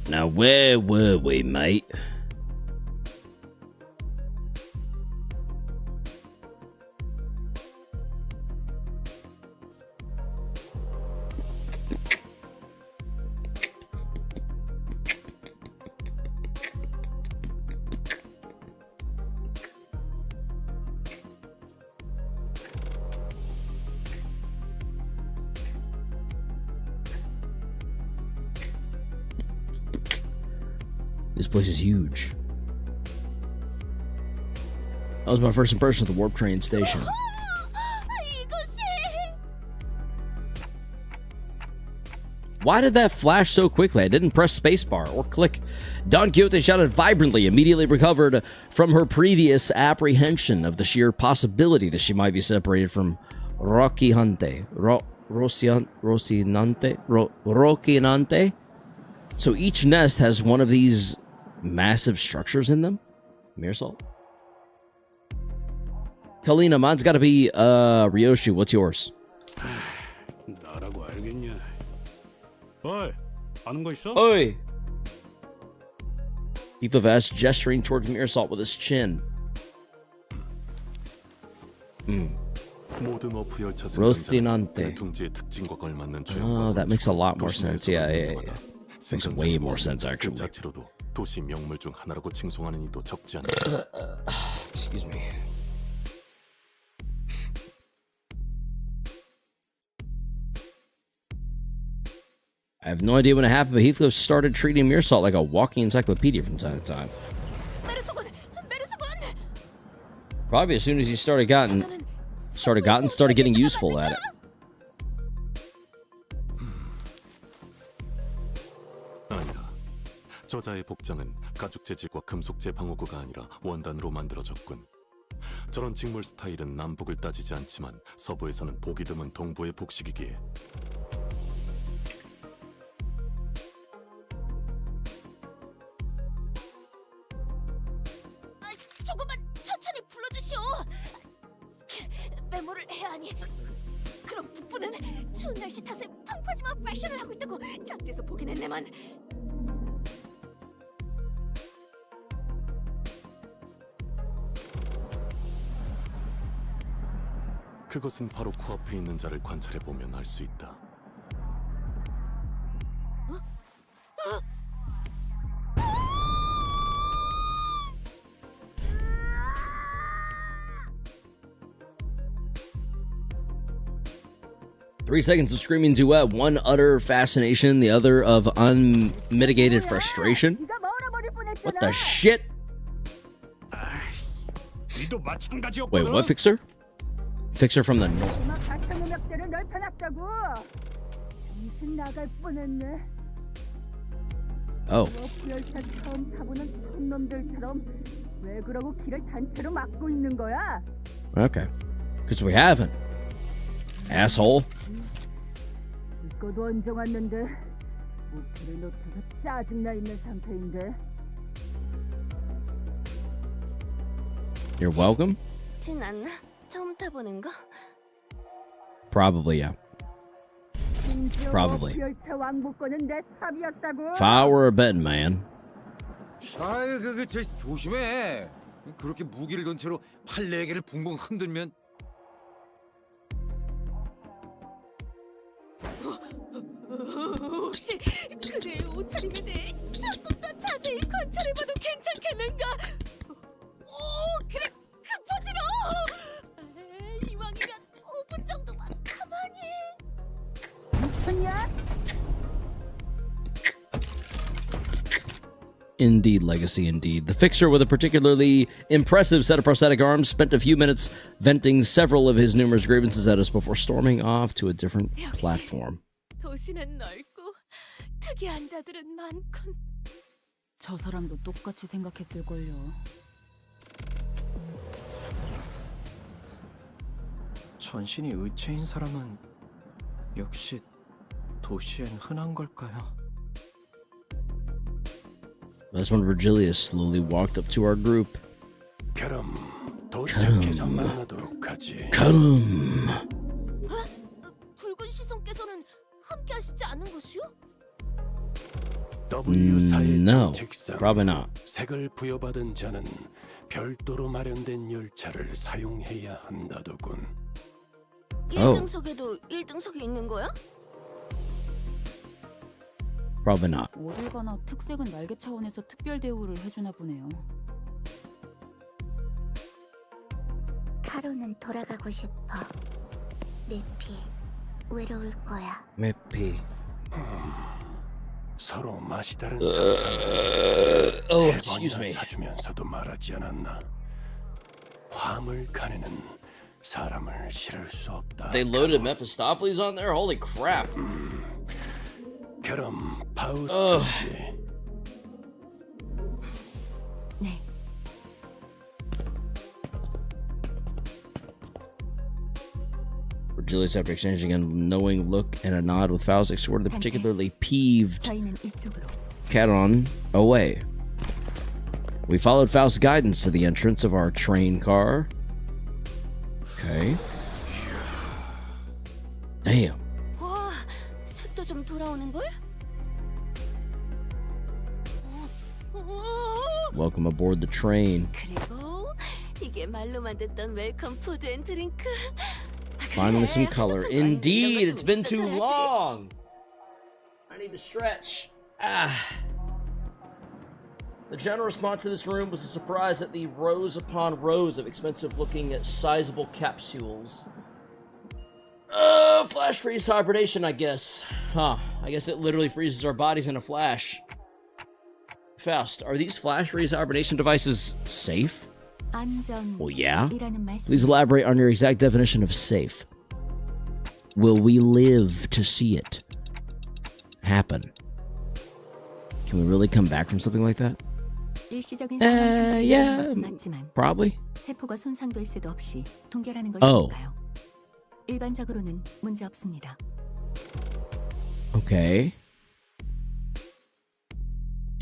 Now where were we, mate? This place is huge. That was my first impression of the warp train station. Why did that flash so quickly? I didn't press spacebar or click. Don Quixote shouted vibrantly, immediately recovered from her previous apprehension of the sheer possibility that she might be separated from Rocinante. Rocinante? So each nest has one of these massive structures in them? Mere salt? Kalina, mine's gotta be, Ryoshi, what's yours? 나라고 알겠냐? 어이, 아는 거 있어? Oi! Etho Vast gesturing towards Mirasalt with his chin. 모든 워프 열차 Rocinante. 둥지의 특징과 걸맞는 Oh, that makes a lot more sense. Yeah. Makes way more sense, actually. 자체로도 도시 명물 중 하나라고 칭송하는 이도 적지 않다. Excuse me. I have no idea when it happened, but Heathcliff started treating Mirasalt like a walking encyclopedia from time to time. Probably as soon as he started getting useful at it. 아니다. 저자의 복장은 가죽 재질과 금속 재방어구가 아니라 원단으로 만들어졌군. 저런 직물 스타일은 남북을 따지지 않지만 서부에서는 보기 드문 동부의 복식이기에. 조금만 천천히 불러주시오. 메모를 해야 하니. 그럼 북부는 추운 날씨 탓에 펑퍼짐한 패션을 하고 있다고 잡지에서 보긴 했네만. 그것은 바로 코앞에 있는 자를 관찰해보면 알 수 있다. 3 seconds of screaming duet, one utter fascination, the other of unmitigated frustration. What the shit? Wait, what Fixer? Fixer from the north. Oh. Okay. Because we haven't. Asshole. You're welcome? 진 않나? 처음 타보는 거? Probably, yeah. Probably. If I were a betting man. 아이, 저 조심해. 그렇게 무기를 든 채로 팔 4개를 붕붕 흔들면 혹시 그대 옷차림에 대해 조금 더 자세히 관찰해봐도 괜찮겠는가? 오, 그래, 그 포즈로! 이왕이면 5분 정도만 가만히. 미쳤냐? Indeed, Legacy, indeed. The Fixer, with a particularly impressive set of prosthetic arms, spent a few minutes venting several of his numerous grievances at us before storming off to a different platform. 도시는 넓고 특이한 자들은 많군. 저 사람도 똑같이 생각했을걸요. 전신이 의체인 사람은 역시 도시엔 흔한 걸까요? That's when Virgilius slowly walked up to our group. 그럼 도착해서 만나도록 하지. 그럼. 붉은 시선께서는 함께 하시지 않은 것이요? W사의 No, 정책상 probably not. 색을 부여받은 자는 별도로 마련된 열차를 사용해야 한다더군. 1등석에도 1등석이 있는 거야? Probably not. 어딜 가나 특색은 날개 차원에서 특별 대우를 해주나 보네요. 카로는 돌아가고 싶어. 내피 외로울 거야. Maybe. 서로 맛이 다른 excuse me. 사주면서도 말하지 않았나. 화물칸에는 사람을 실을 수 없다. They loaded Mephistopheles on there? Holy crap. 그럼 파우스트지. 네. Julius, after exchanging a knowing look and a nod with Faust, escorted the particularly peeved 저희는 이쪽으로. Caton away. We followed Faust's guidance to the entrance of our train car. Okay. Damn. 와, 색도 좀 돌아오는 걸? Welcome aboard the train. 그리고 이게 말로만 듣던 웰컴 푸드 앤 드링크. Finally some color. Indeed, it's been too long. I need to stretch. The general response to this room was a surprise at the rows upon rows of expensive-looking, sizable capsules. Flash freeze hibernation, I guess. Huh. I guess it literally freezes our bodies in a flash. Faust, are these flash freeze hibernation devices safe? Well, yeah. Please elaborate on your exact definition of safe. Will we live to see it happen? Can we really come back from something like that? 일시적인 상황 상태의 yeah, 것은 맞지만 probably. 세포가 손상될 새도 없이 동결하는 Oh. 것이니까요. 일반적으로는 문제 없습니다. Okay.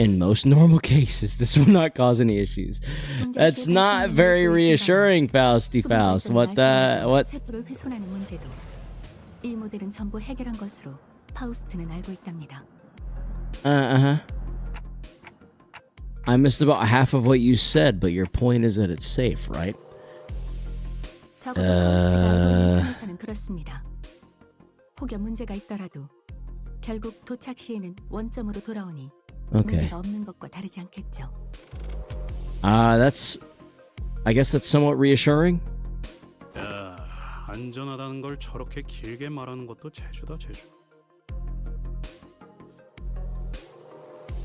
In most normal cases, this will not cause any issues. That's not very reassuring, Fausty Faust. What the? What? 세포를 훼손하는 문제도 이 모델은 전부 해결한 것으로 파우스트는 알고 있답니다. Uh-huh. I missed about half of what you said, but your point is that it's safe, right? 적어도 파우스트가 알고 있는 선에서는 그렇습니다. 혹여 문제가 있더라도 결국 도착 시에는 원점으로 돌아오니 Okay. 문제가 없는 것과 다르지 않겠죠. That's... I guess that's somewhat reassuring. 야, 안전하다는 걸 저렇게 길게 말하는 것도 재주다, 재주.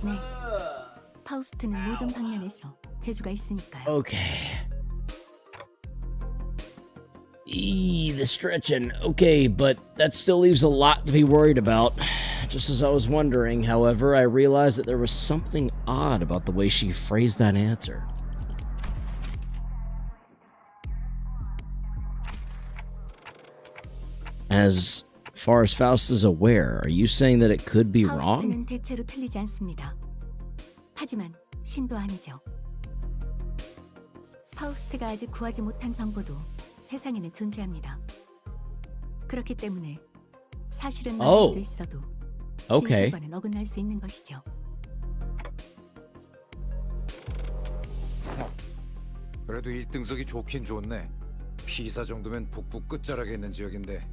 네. 파우스트는 모든 방면에서 재주가 있으니까요. Okay. The stretching. Okay, but that still leaves a lot to be worried about. Just as I was wondering, however, I realized that there was something odd about the way she phrased that answer. As far as Faust is aware, are you saying that it could be wrong? 파우스트는 대체로 틀리지 않습니다. 하지만 신도 아니죠. 파우스트가 아직 구하지 못한 정보도 세상에는 존재합니다. 그렇기 때문에 사실은 말할 수 있어도 Okay. 진실과는 어긋날 수 있는 것이죠. 그래도 1등석이 좋긴 좋네. 피사 정도면 북부 끝자락에 있는 지역인데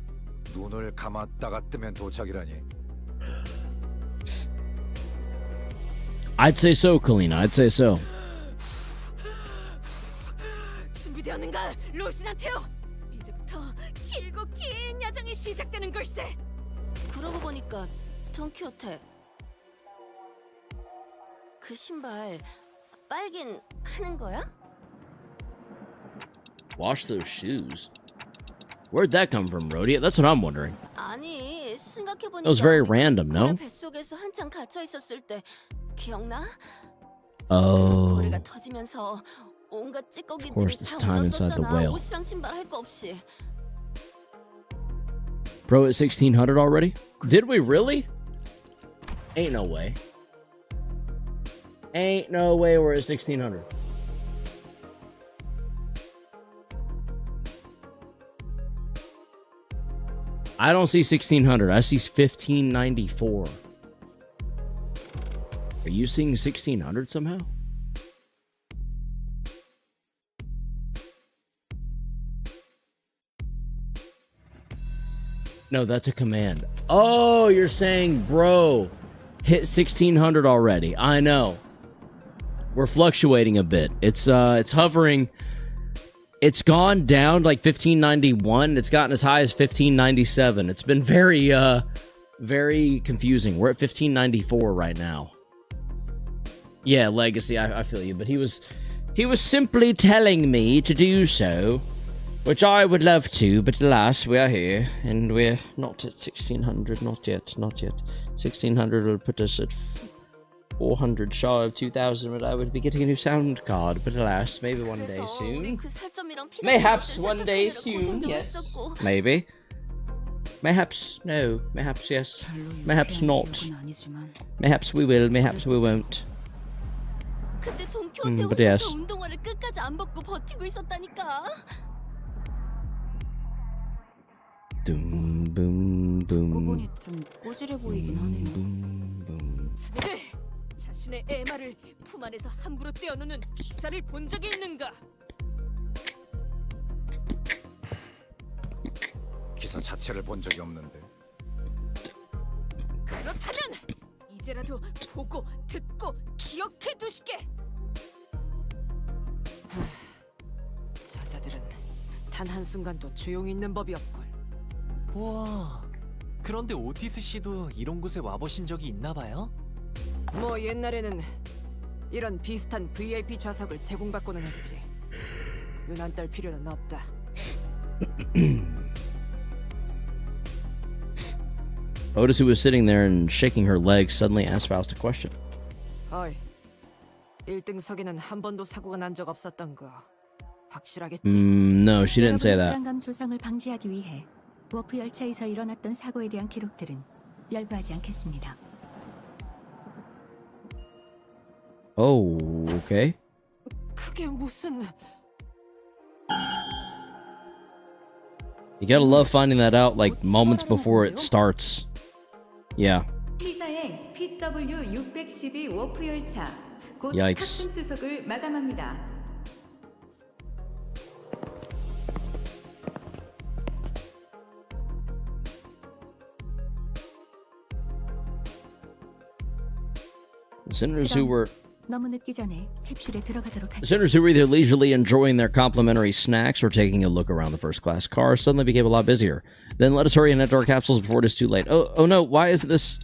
눈을 감았다가 뜨면 도착이라니. I'd say so, Kalina. I'd say so. 준비되었는가, 로신한테요. 이제부터 길고 긴 여정이 시작되는 걸세. 그러고 보니까 돈키호테, 그 신발 빨긴 하는 거야? Wash those shoes. Where'd that come from, Rhodia? That's what I'm wondering. 아니, 생각해보니까 That was very random, no? 고래 뱃속에서 한참 갇혀 있었을 때 기억나? Oh. 고래가 터지면서 온갖 Of 찌꺼기들이 course, this 다 time inside the 묻었었잖아. whale. 옷이랑 신발 할 거 없이. Bro, at 1600 already? Did we really? Ain't no way. Ain't no way we're at 1600. I don't see 1600. I see 1594. Are you seeing 1600 somehow? No, that's a command. Oh, you're saying, bro, hit 1600 already. I know. We're fluctuating a bit. It's hovering. It's gone down like 1591. It's gotten as high as 1597. It's been very, very confusing. We're at 1594 right now. Yeah, Legacy, I feel you, but he was simply telling me to do so. Which I would love to, but alas, we are here, and we're not at 1600, not yet. 1600 will put us at 400 shy of 2000, but I would be getting a new sound card, but alas, maybe one day soon. Mayhaps one day soon, yes. Maybe. Mayhaps no, mayhaps yes, mayhaps not. Mayhaps we will, mayhaps we won't. But yes. 운동화를 끝까지 안 벗고 버티고 있었다니까. Boom, boom, boom. 좀 꼬질해 보이긴 하네요. 자네들 자신의 애마를 품 안에서 함부로 떼어놓는 기사를 본 적이 있는가? 기사 자체를 본 적이 없는데. 그렇다면 이제라도 보고 듣고 기억해 두시게. 저자들은 단 한순간도 조용히 있는 법이 없걸. 우와. 그런데 오티스 씨도 이런 곳에 와보신 적이 있나 봐요? 뭐 옛날에는 이런 비슷한 VIP 좌석을 제공받고는 했지. 눈 안 떨 필요는 없다. Otis, who was sitting there and shaking her legs, suddenly asked Faust a question. 어이, 1등석에는 한 번도 사고가 난 적 없었던 거 확실하겠지? No, she didn't say that. 불안감 조성을 방지하기 위해 워프 열차에서 일어났던 사고에 대한 기록들은 열거하지 않겠습니다. Oh, okay. 그게 무슨... You gotta love finding that out like moments before it starts. Yeah. 피사행 PW612 워프 열차 곧 Yikes. 탑승 수속을 마감합니다. Sinners who were 너무 늦기 전에 캡슐에 들어가도록 하죠. Sinners who were either leisurely enjoying their complimentary snacks or taking a look around the first-class car suddenly became a lot busier. Then let us hurry and enter our capsules before it is too late. Oh no, why is this?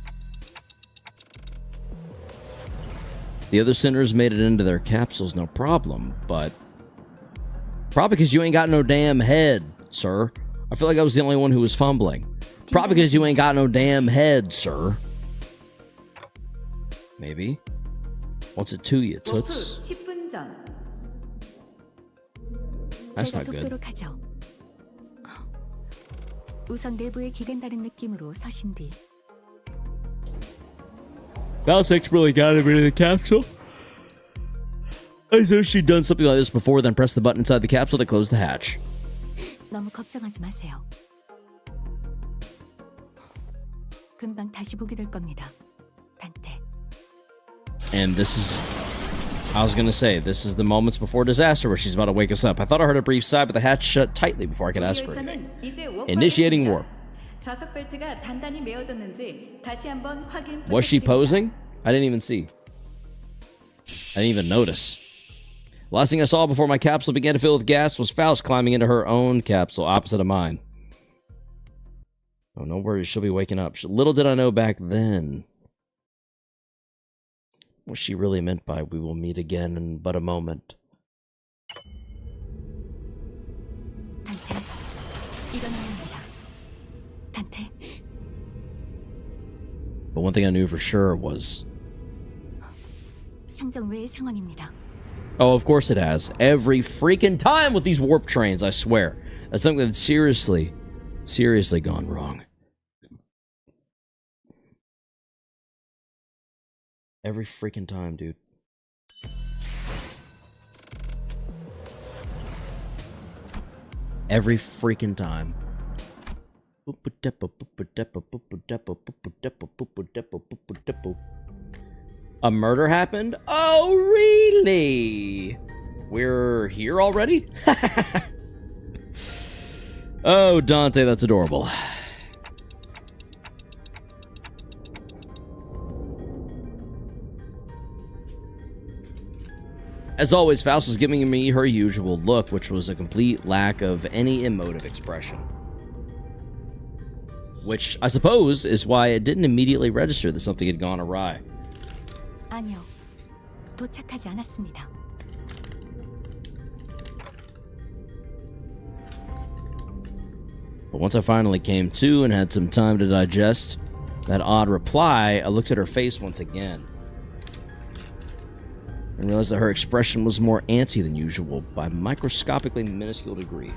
The other sinners made it into their capsules, no problem, but... Probably because you ain't got no damn head, sir. I feel like I was the only one who was fumbling. Probably because you ain't got no damn head, sir. Maybe. What's it to you, toots? 10분 전. That's not good. 하죠. 우선 내부에 기댄다는 느낌으로 서신 뒤 Valsek's really got him into the capsule. As though she'd done something like this before, then pressed the button inside the capsule to close the hatch. 너무 걱정하지 마세요. 금방 다시 보게 될 겁니다. 단테. And this is... I was gonna say, this is the moments before disaster where she's about to wake us up. I thought I heard a brief sigh, but the hatch shut tightly before I could ask her anything. Initiating warp. 좌석 벨트가 단단히 메어졌는지 다시 한번 확인. Was she posing? I didn't even see. I didn't even notice. Last thing I saw before my capsule began to fill with gas was Faust climbing into her own capsule, opposite of mine. Oh, no worries, she'll be waking up. Little did I know back then what she really meant by "we will meet again in but a moment." 단테. 일어나야 합니다. 단테. But one thing I knew for sure was... 상정 외의 상황입니다. Oh, of course it has. Every freaking time with these warp trains, I swear. That's something that's seriously gone wrong. Every freaking time, dude. Every freaking time. A murder happened? Oh, really? We're here already? Oh, Dante, that's adorable. As always, Faust was giving me her usual look, which was a complete lack of any emotive expression. Which, I suppose, is why it didn't immediately register that something had gone awry. 아니요. 도착하지 않았습니다. But once I finally came to and had some time to digest that odd reply, I looked at her face once again and realized that her expression was more antsy than usual by a microscopically minuscule degree.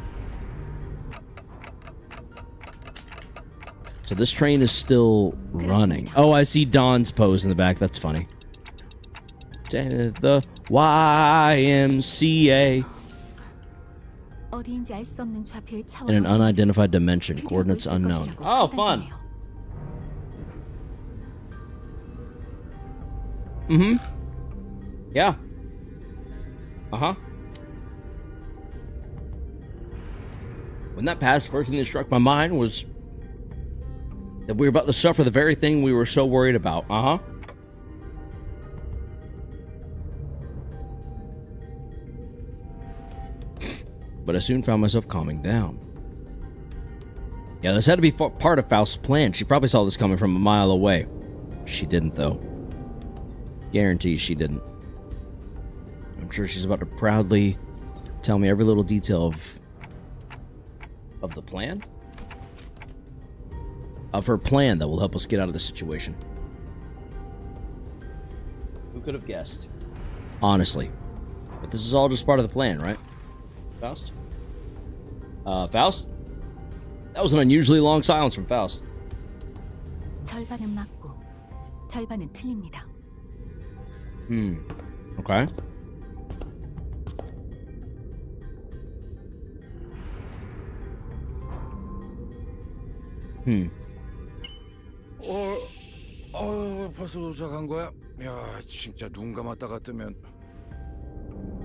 So this train is still running. Oh, I see Dawn's pose in the back. That's funny. The YMCA. 어디인지 알 수 없는 좌표의 차원 In an unidentified dimension. Coordinates unknown. Oh, fun. Mm-hmm. Yeah. Uh-huh. When that passed, first thing that struck my mind was that we were about to suffer the very thing we were so worried about. Uh-huh. But I soon found myself calming down. Yeah, this had to be part of Faust's plan. She probably saw this coming from a mile away. She didn't, though. Guarantee she didn't. I'm sure she's about to proudly tell me every little detail of the plan? Of her plan that will help us get out of the situation. Who could have guessed? Honestly. But this is all just part of the plan, right? Faust? Faust? That was an unusually long silence from Faust. 절반은 맞고 절반은 틀립니다. Okay. 벌써 도착한 거야? 야, 진짜 눈 감았다가 뜨면.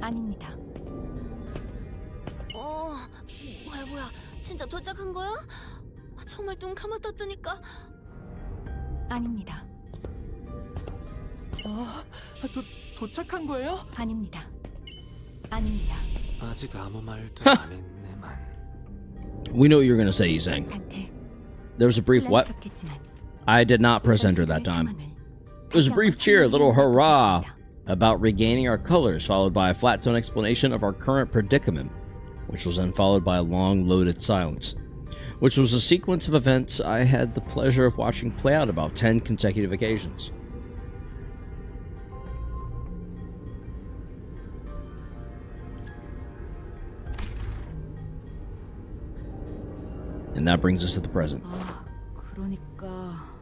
아닙니다. 뭐야? 진짜 도착한 거야? 정말 눈 감았다 뜨니까. 아닙니다. 도착한 거예요? 아닙니다. 아닙니다. 아직 아무 말도 안 했네만. We know what you're gonna say, Yizeng. There was a brief what? I did not press enter that time. It was a brief cheer, a little hurrah about regaining our colors, followed by a flat tone explanation of our current predicament, which was then followed by a long loaded silence, which was a sequence of events I had the pleasure of watching play out about 10 consecutive occasions. And that brings us to the present. 그러니까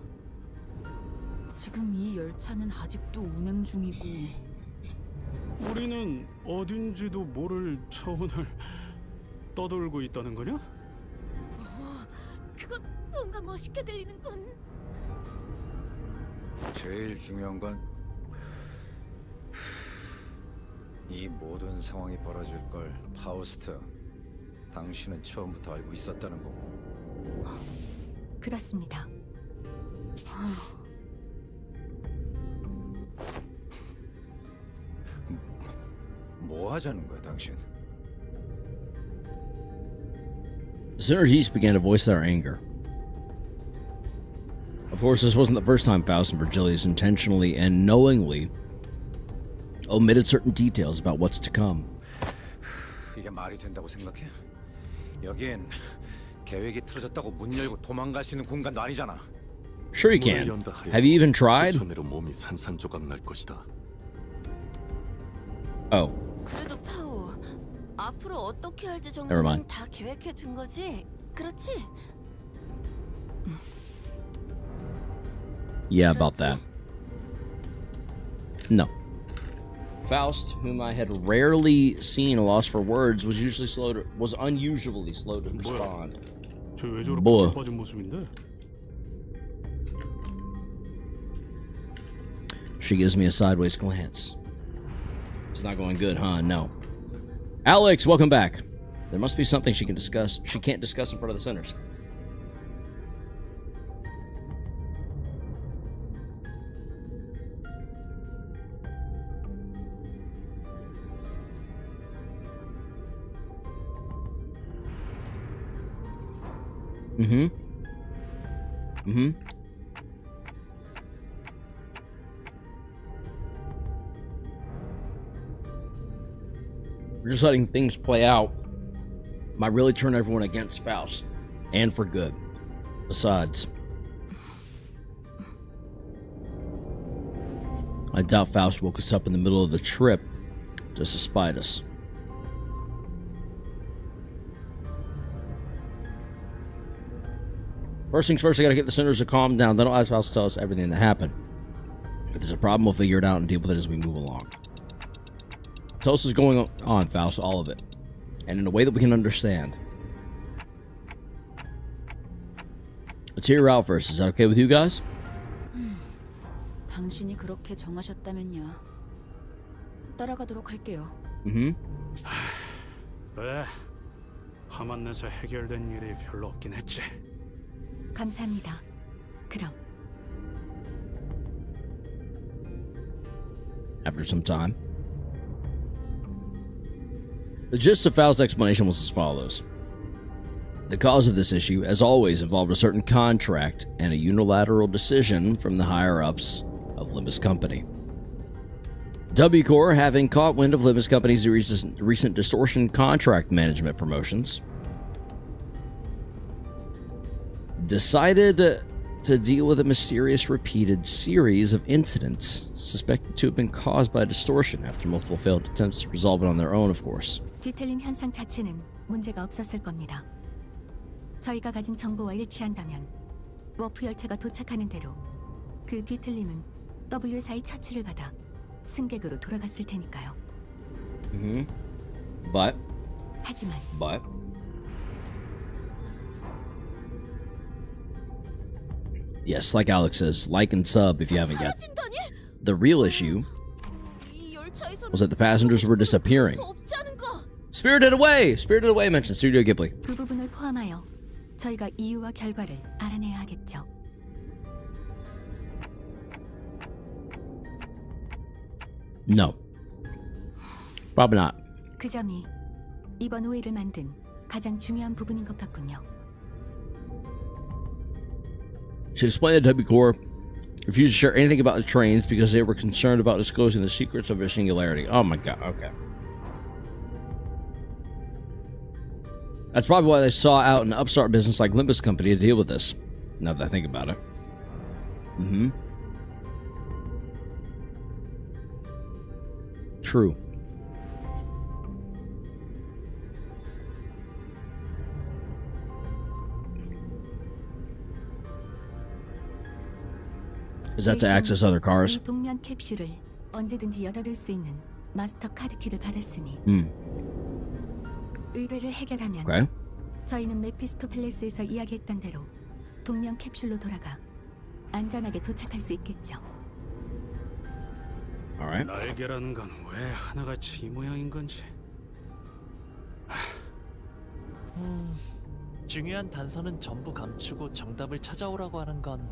지금 이 열차는 아직도 운행 중이고. 우리는 어딘지도 모를 차원을 떠돌고 있다는 거냐? 그건 뭔가 멋있게 들리는군. 제일 중요한 건 이 모든 상황이 벌어질 걸 파우스트, 당신은 처음부터 알고 있었다는 거고. 그렇습니다. 뭐 하자는 거야, 당신? The Synergies began to voice their anger. Of course, this wasn't the first time Faust and Virgilius intentionally and knowingly omitted certain details about what's to come. 이게 말이 된다고 생각해? 여긴 계획이 틀어졌다고 문 열고 도망갈 수 있는 공간도 아니잖아. Sure you can. Have you even tried? 몸이 산산조각 날 것이다. Oh. 그래도 파오, 앞으로 어떻게 할지 Never mind. 정도는 다 계획해 둔 거지? 그렇지? Yeah, about that. No. Faust, whom I had rarely seen a loss for words, was unusually slow to respond. 쟤왜 저렇게 뭐? 빠진 모습인데? She gives me a sideways glance. It's not going good, huh? No. Alex, welcome back. There must be something she can't discuss in front of the sinners. We're just letting things play out might really turn everyone against Faust. And for good. Besides, I doubt Faust woke us up in the middle of the trip just to spite us. First things first, I gotta get the sinners to calm down. Then I'll ask Faust to tell us everything that happened. If there's a problem, we'll figure it out and deal with it as we move along. Tell us what's going on, Faust, all of it. And in a way that we can understand. Let's hear her out first. Is that okay with you guys? 당신이 그렇게 정하셨다면요. 따라가도록 할게요. 그래. 화만 내서 해결된 일이 별로 없긴 했지. 감사합니다. 그럼. After some time. The gist of Faust's explanation was as follows. The cause of this issue, as always, involved a certain contract and a unilateral decision from the higher-ups of Limbus Company. W Corps, having caught wind of Limbus Company's recent distortion contract management promotions, decided to deal with a mysterious repeated series of incidents suspected to have been caused by distortion after multiple failed attempts to resolve it on their own, of course. 뒤틀림 현상 자체는 문제가 없었을 겁니다. 저희가 가진 정보와 일치한다면 워프 열차가 도착하는 대로 그 뒤틀림은 W사의 처치를 받아 승객으로 돌아갔을 테니까요. 하지만 Yes, like Alex says, like and sub if you haven't yet. The real issue was that the passengers were disappearing. Spirited Away! Spirited Away mentioned Studio Ghibli. 그 부분을 포함하여 저희가 이유와 결과를 알아내야 하겠죠. No. Probably not. 그 점이 이번 오해를 만든 가장 중요한 부분인 것 같군요. She explained that W Corps refused to share anything about the trains because they were concerned about disclosing the secrets of their singularity. Oh my god, okay. That's probably why they saw out an upstart business like Limbus Company to deal with this. Now that I think about it. True. Is that to access other cars? 동면 캡슐을 언제든지 여닫을 수 있는 마스터 카드키를 받았으니 의뢰를 해결하면 Okay. 저희는 메피스토 팰리스에서 이야기했던 대로 동면 캡슐로 돌아가 안전하게 도착할 수 있겠죠. Alright. 날개라는 건 왜 하나같이 이 모양인 건지. 중요한 단서는 전부 감추고 정답을 찾아오라고 하는 건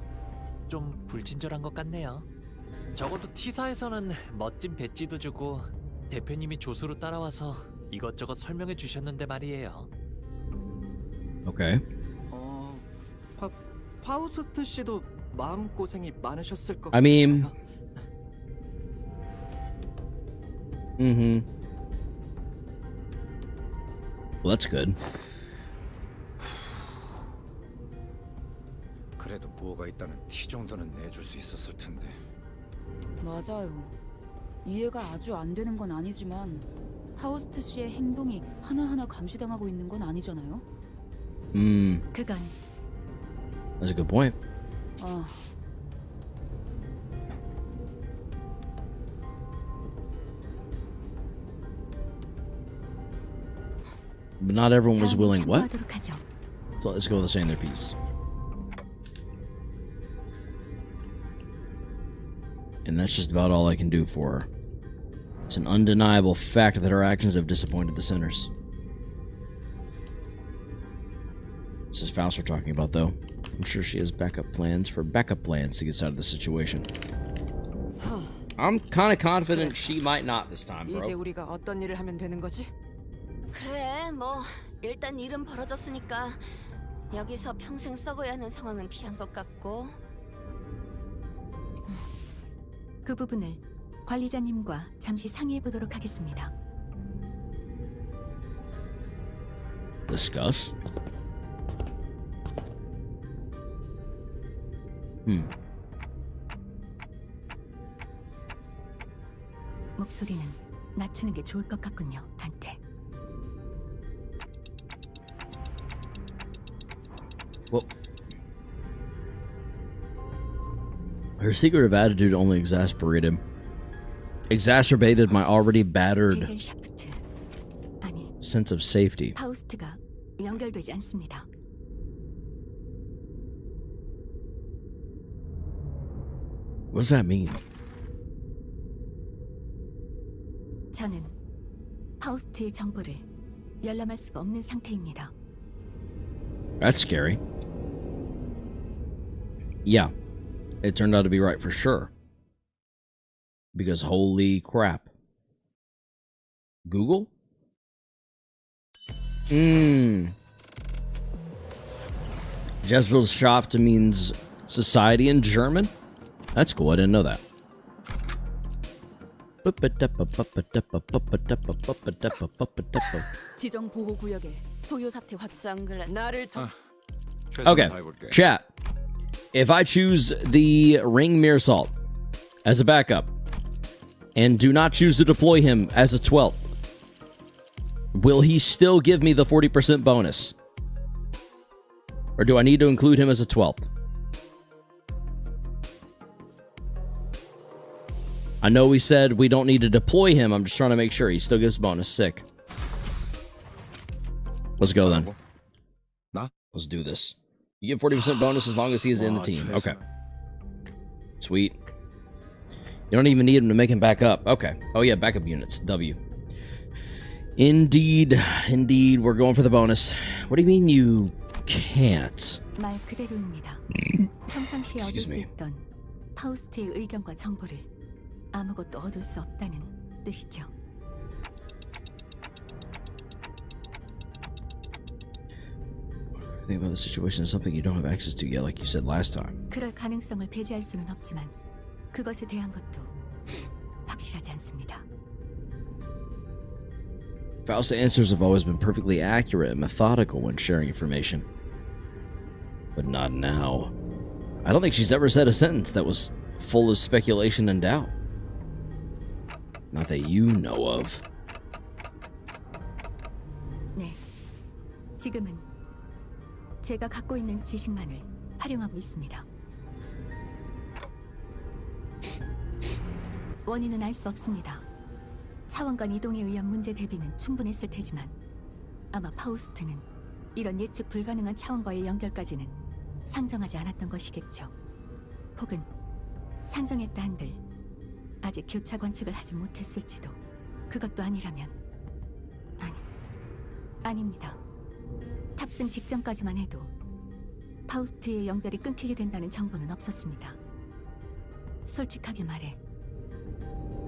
좀 불친절한 것 같네요. 적어도 T사에서는 멋진 배지도 주고 대표님이 조수로 따라와서 이것저것 설명해 주셨는데 말이에요. Okay. 파우스트 씨도 마음 고생이 많으셨을 것 I mean, 같아요. Well, that's good. 그래도 뭐가 있다는 티 정도는 내줄 수 있었을 텐데. 맞아요. 이해가 아주 안 되는 건 아니지만 파우스트 씨의 행동이 하나하나 감시당하고 있는 건 아니잖아요. 그건 That's a good point. But not everyone was willing. What? So let's go with saying their piece. And that's just about all I can do for her. It's an undeniable fact that her actions have disappointed the sinners. This is Faust we're talking about, though. I'm sure she has backup plans to get us out of the situation. I'm kind of confident she might not this time, bro. 이제 우리가 어떤 일을 하면 되는 거지? 그래, 뭐 일단 일은 벌어졌으니까 여기서 평생 썩어야 하는 상황은 피한 것 같고. 그 부분을 관리자님과 잠시 상의해 보도록 하겠습니다. Discuss? 목소리는 낮추는 게 좋을 것 같군요, 단테. Well, her secretive attitude only exacerbated my already battered 디젤 샤프트. 아니, sense of safety. 파우스트가 연결되지 않습니다. What does that mean? 저는 파우스트의 정보를 열람할 수가 없는 상태입니다. That's scary. Yeah, it turned out to be right for sure. Because holy crap. Google? Gesellschaft means society in German? That's cool, I didn't know that. 지정 보호 구역에 소요 사태 확산글 나를 Okay, chat. If I choose the ring mirror salt as a backup and do not choose to deploy him as a 12th, will he still give me the 40% bonus? Or do I need to include him as a 12th? I know we said we don't need to deploy him. I'm just trying to make sure he still gives bonus. Sick. Let's go then. Let's do this. You get 40% bonus as long as he's in the team. Okay. Sweet. You don't even need him to make him back up. Okay. Oh yeah, backup units. W. Indeed. Indeed. We're going for the bonus. What do you mean you can't? 말 그대로입니다. 평상시에 얻을 수 있던 파우스트의 의견과 정보를 아무것도 얻을 수 없다는 뜻이죠. Think about the situation is something you don't have access to yet, like you said last time. 그럴 가능성을 배제할 수는 없지만 그것에 대한 것도 확실하지 않습니다. Faust's answers have always been perfectly accurate and methodical when sharing information. But not now. I don't think she's ever said a sentence that was full of speculation and doubt. Not that you know of. 네. 지금은 제가 갖고 있는 지식만을 활용하고 있습니다. 원인은 알 수 없습니다. 차원간 이동에 의한 문제 대비는 충분했을 테지만 아마 파우스트는 이런 예측 불가능한 차원과의 연결까지는 상정하지 않았던 것이겠죠. 혹은 상정했다 한들 아직 교차 관측을 하지 못했을지도. 그것도 아니라면 아닙니다. 탑승 직전까지만 해도 파우스트의 연결이 끊기게 된다는 정보는 없었습니다. 솔직하게 말해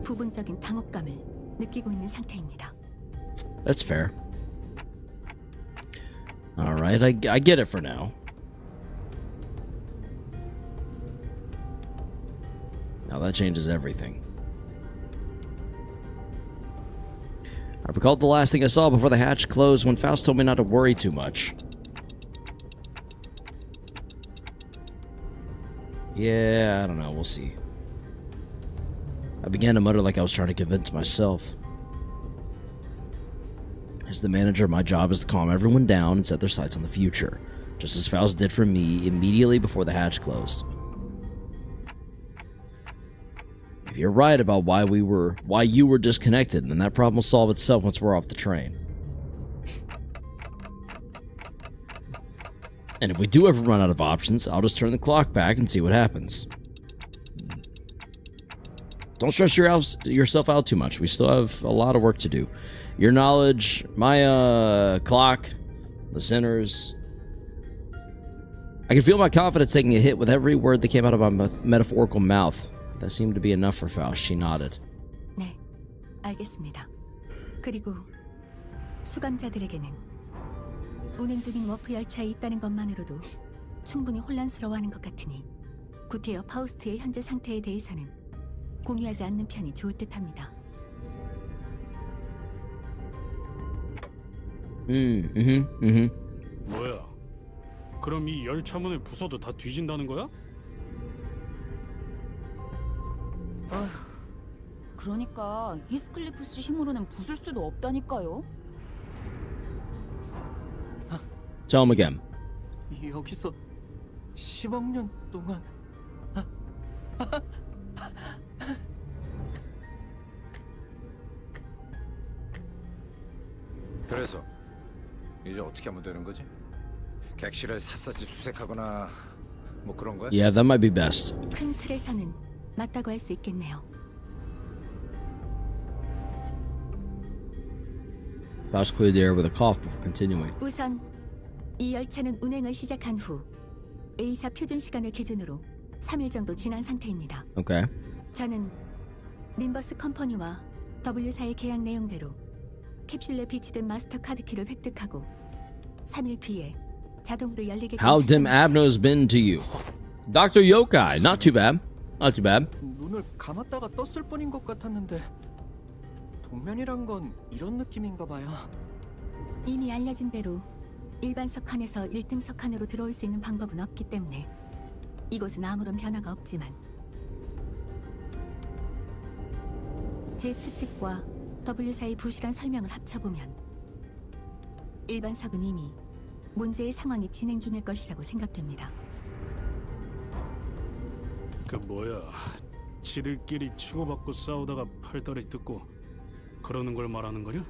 부분적인 당혹감을 느끼고 있는 상태입니다. That's fair. Alright, I get it for now. Now that changes everything. I recalled the last thing I saw before the hatch closed when Faust told me not to worry too much. Yeah, I don't know, we'll see. I began to mutter like I was trying to convince myself. As the manager, my job is to calm everyone down and set their sights on the future, just as Faust did for me immediately before the hatch closed. If you're right about why you were disconnected, then that problem will solve itself once we're off the train. And if we do ever run out of options, I'll just turn the clock back and see what happens. Don't stress yourself out too much. We still have a lot of work to do. Your knowledge, my clock, the sinners. I can feel my confidence taking a hit with every word that came out of my metaphorical mouth. That seemed to be enough for Faust. She nodded. 네, 알겠습니다. 그리고 수감자들에게는 운행 중인 워프 열차에 있다는 것만으로도 충분히 혼란스러워하는 것 같으니 구테여 파우스트의 현재 상태에 대해서는 공유하지 않는 편이 좋을 듯합니다. 뭐야? 그럼 이 열차문을 부숴도 다 뒤진다는 거야? 어휴, 그러니까 히스클리프 씨 힘으로는 부술 수도 없다니까요. Tell him again. 여기서 10억 년 동안 그래서 이제 어떻게 하면 되는 거지? 객실을 샅샅이 수색하거나 뭐 그런 거야? Yeah, that might be best. 큰 틀에서는 맞다고 할 수 있겠네요. Faust cleared the air with a cough before continuing. 우선 이 열차는 운행을 시작한 후 A사 표준 시간을 기준으로 3일 정도 지난 상태입니다. Okay. 저는 림버스 컴퍼니와 W사의 계약 내용대로 캡슐에 비치된 마스터 카드 키를 획득하고 3일 뒤에 자동으로 열리게끔 How dim Abno's been to you? Dr. Yokai, not too bad. Not too bad. 눈을 감았다가 떴을 뿐인 것 같았는데 동면이란 건 이런 느낌인가 봐요. 이미 알려진 대로 일반 석칸에서 1등 석칸으로 들어올 수 있는 방법은 없기 때문에 이곳은 아무런 변화가 없지만 제 추측과 W사의 부실한 설명을 합쳐보면 일반 석은 이미 문제의 상황이 진행 중일 것이라고 생각됩니다. 그 뭐야, 지들끼리 치고받고 싸우다가 팔다리 뜯고 그러는 걸 말하는 거냐?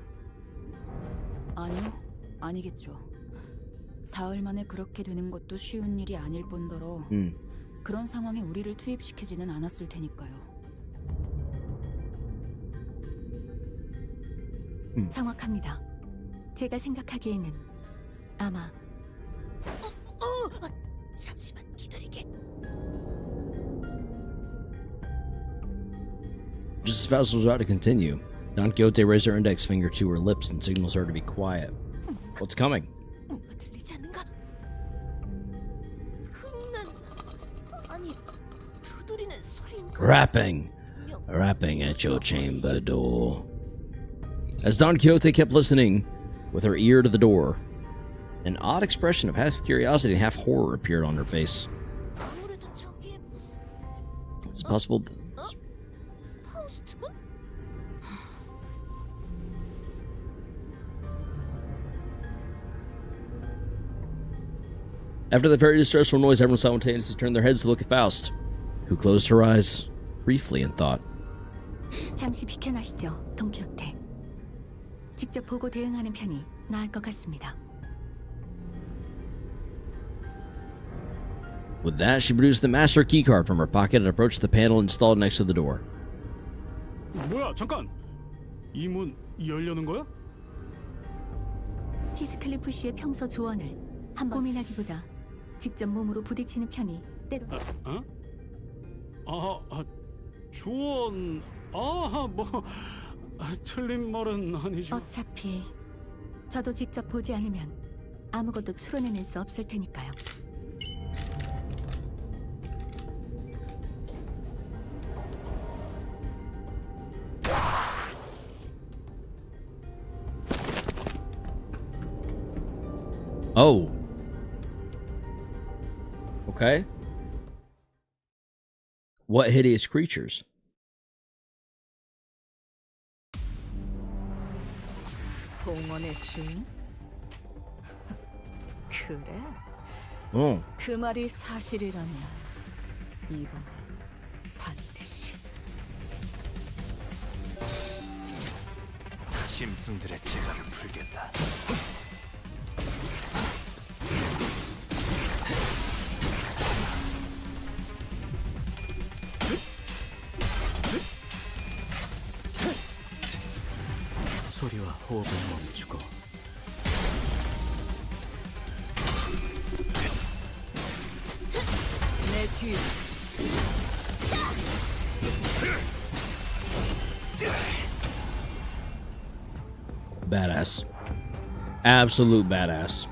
아니요, 아니겠죠. 사흘 만에 그렇게 되는 것도 쉬운 일이 아닐 뿐더러 그런 상황에 우리를 투입시키지는 않았을 테니까요. 정확합니다. 제가 생각하기에는 아마 잠시만 기다리게. Just as Faust was about to continue, Don Quixote raised her index finger to her lips and signals her to be quiet. What's coming? 뭔가 들리지 않는가? 흥난 아니 두드리는 소리인가? Rapping at your chamber door. As Don Quixote kept listening, with her ear to the door, an odd expression of half curiosity and half horror appeared on her face. It's possible. 파우스트군? After the very distressful noise, everyone simultaneously turned their heads to look at Faust, who closed her eyes briefly in thought. 잠시 비켜나시죠, 동키호테. 직접 보고 대응하는 편이 나을 것 같습니다. With that, she produced the master keycard from her pocket and approached the panel installed next to the door. 뭐야, 잠깐! 이 문 열려는 거야? 히스클리프 씨의 평소 조언을 한번 고민하기보다 직접 몸으로 부딪히는 편이 때로 조언... 틀린 말은 아니죠. 어차피 저도 직접 보지 않으면 아무것도 추론해낼 수 없을 테니까요. Oh. Okay. What hideous creatures? 봉헌의 주인? 그래? 그 말이 사실이라면 이번에 반드시 짐승들의 재갈을 풀겠다. 소리와 호흡을 멈추고 내 뒤. Badass. Absolute badass.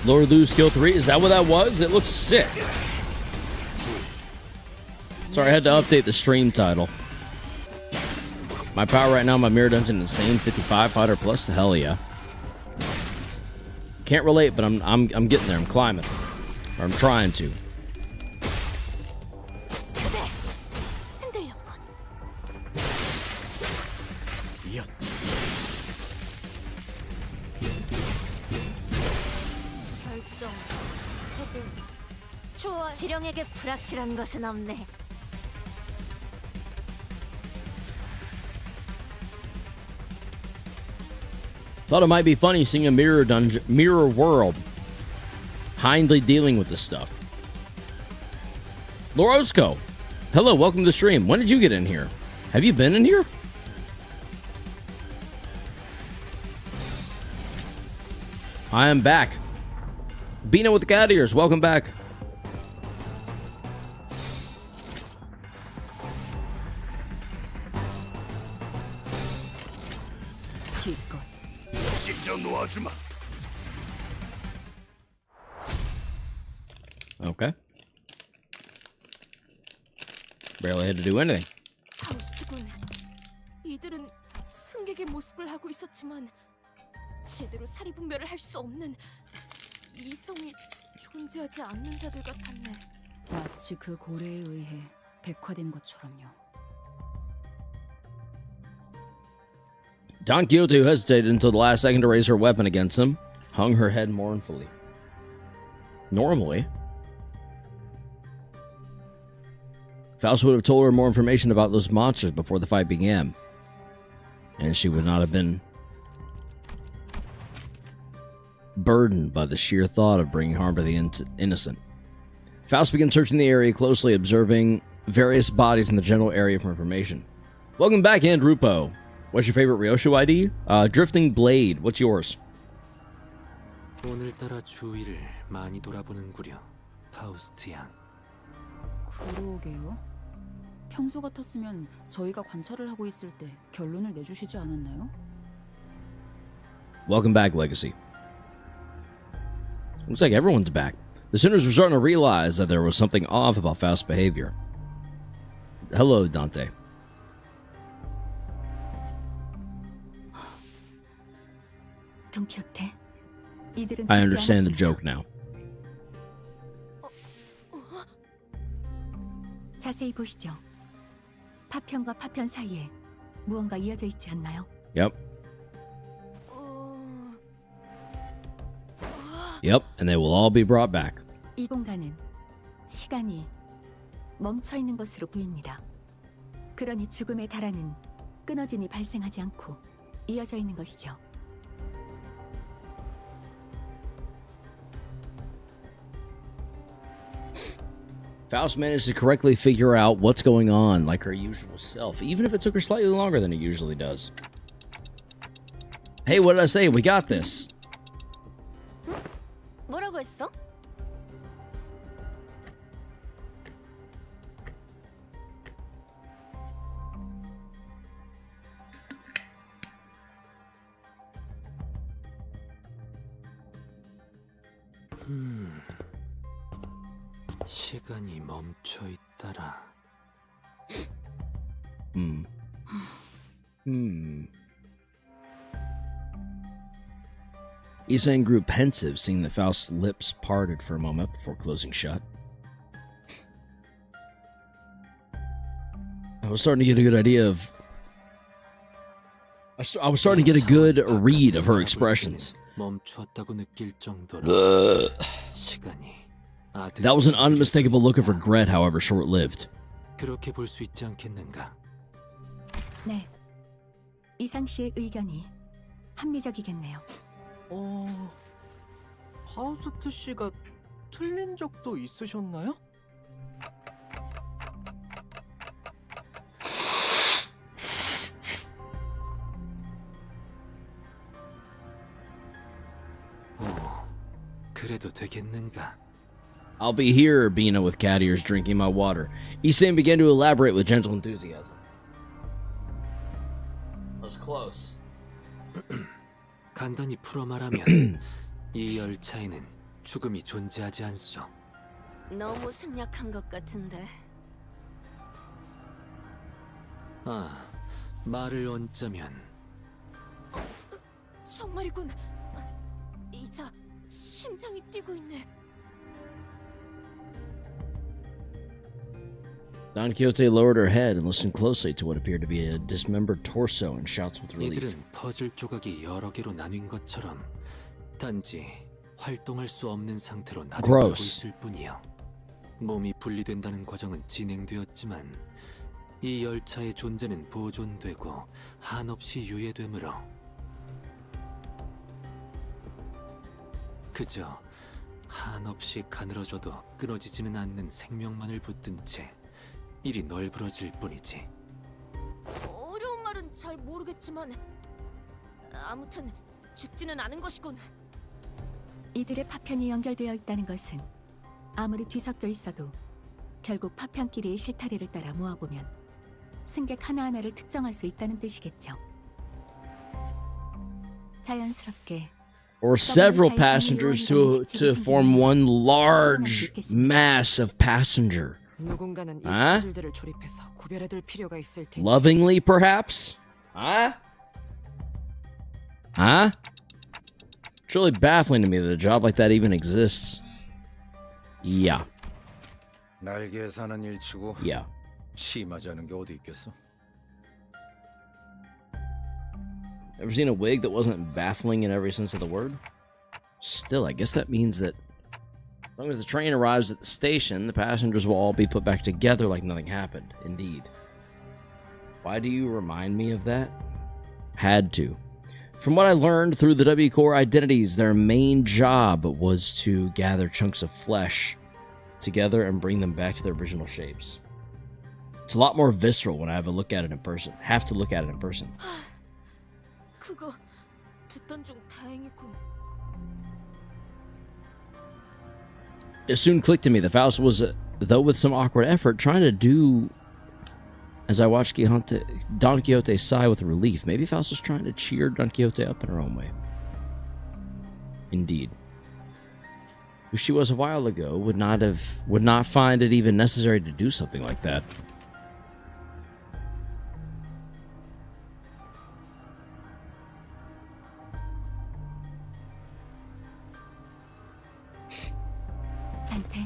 Lord Lu skill 3. Is that what that was? It looks sick. Sorry, I had to update the stream title. My power right now, my mirror dungeon, insane 55 fighter plus. Hell yeah. Can't relate, but I'm getting there. I'm climbing, or I'm trying to. 지령에게 불확실한 것은 없네. Thought it might be funny seeing a mirror world kindly dealing with this stuff. Lorosco, hello, welcome to the stream. When did you get in here? Have you been in here? I am back. Bina with the cat ears, welcome back. Okay. Barely had to do anything. 파우스트군, 이들은 승객의 모습을 하고 있었지만 제대로 사리분별을 할 수 없는 이성이 존재하지 않는 자들 같았네. 마치 그 고래에 의해 백화된 것처럼요. Don Quixote hesitated until the last second to raise her weapon against him, hung her head mournfully. Normally, Faust would have told her more information about those monsters before the fight began, and she would not have been burdened by the sheer thought of bringing harm to the innocent. Faust began searching the area closely, observing various bodies in the general area for information. Welcome back, Andrupo. What's your favorite Ryoshu ID? Drifting Blade. What's yours? 오늘따라 주위를 많이 돌아보는구려, 파우스트 양. 그러게요. 평소 같았으면 저희가 관찰을 하고 있을 때 결론을 내주시지 않았나요? Welcome back, Legacy. Looks like everyone's back. The sinners were starting to realize that there was something off about Faust's behavior. Hello, Dante. 동키호테, 이들은 I 죽지 understand the 않았습니다. joke now. 자세히 보시죠. 파편과 파편 사이에 무언가 이어져 있지 않나요? Yep. Yep, and they will all be brought back. 이 공간은 시간이 멈춰 있는 것으로 보입니다. 그러니 죽음에 달하는 끊어짐이 발생하지 않고 이어져 있는 것이죠. Faust managed to correctly figure out what's going on like her usual self, even if it took her slightly longer than it usually does. Hey, what did I say? We got this. 뭐라고 했어? 시간이 멈춰 있더라. Isan grew pensive, seeing that Faust's lips parted for a moment before closing shut. I was starting to get a good idea of... I was starting to get a good read of her expressions. 멈추었다고 느낄 정도로 시간이 That was an unmistakable look of regret, however short-lived. 그렇게 볼 수 있지 않겠는가? 네, 이상 씨의 의견이 합리적이겠네요. 파우스트 씨가 틀린 적도 있으셨나요? 그래도 되겠는가? I'll be here, Bina with cat ears, drinking my water. Isan began to elaborate with gentle enthusiasm. That was close. 간단히 풀어 말하면 이 열차에는 죽음이 존재하지 않소. 너무 생략한 것 같은데. 아, 말을 얹자면 정말이군. 이자 심장이 뛰고 있네. Don Quixote lowered her head and listened closely to what appeared to be a dismembered torso and shouts with relief. 이들은 퍼즐 조각이 여러 개로 나뉜 것처럼 단지 활동할 수 없는 상태로 나눠가고 있을 뿐이요. 몸이 분리된다는 과정은 진행되었지만 이 열차의 존재는 보존되고 한없이 유예되므로 그저 한없이 가늘어져도 끊어지지는 않는 생명만을 붙든 채 이리 널브러질 뿐이지. 어려운 말은 잘 모르겠지만 아무튼 죽지는 않은 것이군. 이들의 파편이 연결되어 있다는 것은 아무리 뒤섞여 있어도 결국 파편끼리의 실타래를 따라 모아보면 승객 하나하나를 특정할 수 있다는 뜻이겠죠. 자연스럽게 Or several passengers to form one large mass of passenger. 누군가는 이 퍼즐들을 조립해서 구별해둘 필요가 있을 테니. Lovingly, perhaps? Huh? It's really baffling to me that a job like that even exists. Yeah. 날개에 사는 일치고 Yeah. 심하지 않은 게 어디 있겠어? Ever seen a wig that wasn't baffling in every sense of the word? Still, I guess that means that as long as the train arrives at the station, the passengers will all be put back together like nothing happened. Indeed. Why do you remind me of that? Had to. From what I learned through the W Corps identities, their main job was to gather chunks of flesh together and bring them back to their original shapes. It's a lot more visceral when I have to look at it in person. 그거 듣던 중 다행이군. It soon clicked to me that Faust was, though with some awkward effort, trying to do as I watched Don Quixote sigh with relief. Maybe Faust was trying to cheer Don Quixote up in her own way. Indeed. Who she was a while ago would not find it even necessary to do something like that. 단테.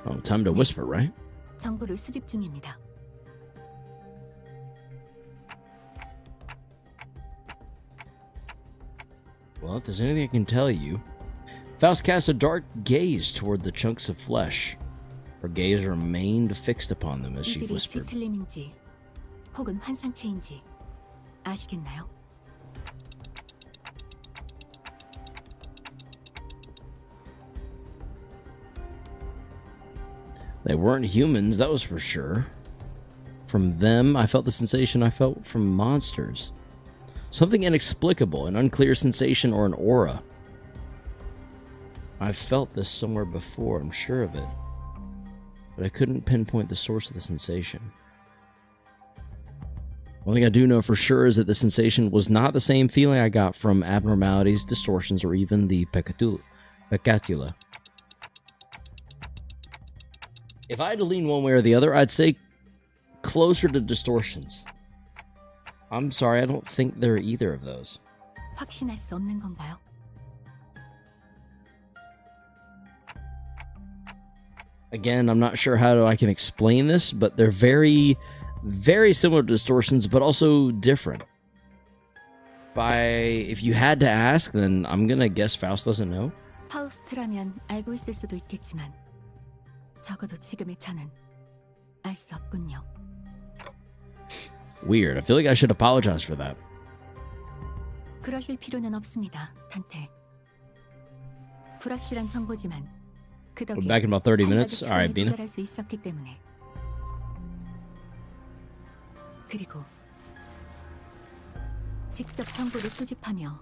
Oh, time to whisper, right? 정보를 수집 중입니다. Well, if there's anything I can tell you, Faust cast a dark gaze toward the chunks of flesh. Her gaze remained fixed upon them as she 이들이 whispered. 뒤틀림인지 혹은 환상체인지 아시겠나요? They weren't humans, that was for sure. From them, I felt the sensation I felt from monsters. Something inexplicable, an unclear sensation or an aura. I've felt this somewhere before, I'm sure of it. But I couldn't pinpoint the source of the sensation. One thing I do know for sure is that the sensation was not the same feeling I got from abnormalities, distortions, or even the peccatula. If I had to lean one way or the other, I'd say closer to distortions. I'm sorry, I don't think they're either of those. 확신할 수 없는 건가요? Again, I'm not sure how I can explain this, but they're very, very similar to distortions, but also different. If you had to ask, then I'm gonna guess Faust doesn't know. 파우스트라면 알고 있을 수도 있겠지만 적어도 지금의 저는 알 수 없군요. Weird. I feel like I should apologize for that. 그러실 필요는 없습니다, 단테. 불확실한 정보지만 그 덕에 We're back in about 30 minutes. All right, Bina. 도달할 수 있었기 때문에. 그리고 직접 정보를 수집하며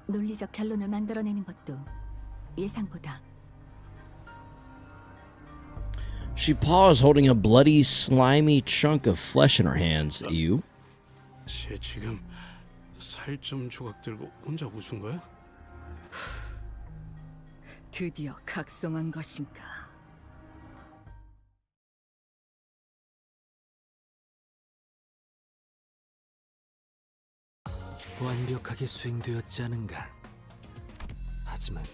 논리적 결론을 만들어내는 것도 예상보다. She paused, holding a bloody, slimy chunk of flesh in her hands. Ew. 쟤 지금 살점 조각 들고 혼자 웃은 거야? 드디어 각성한 것인가? 완벽하게 수행되었지 않은가? 하지만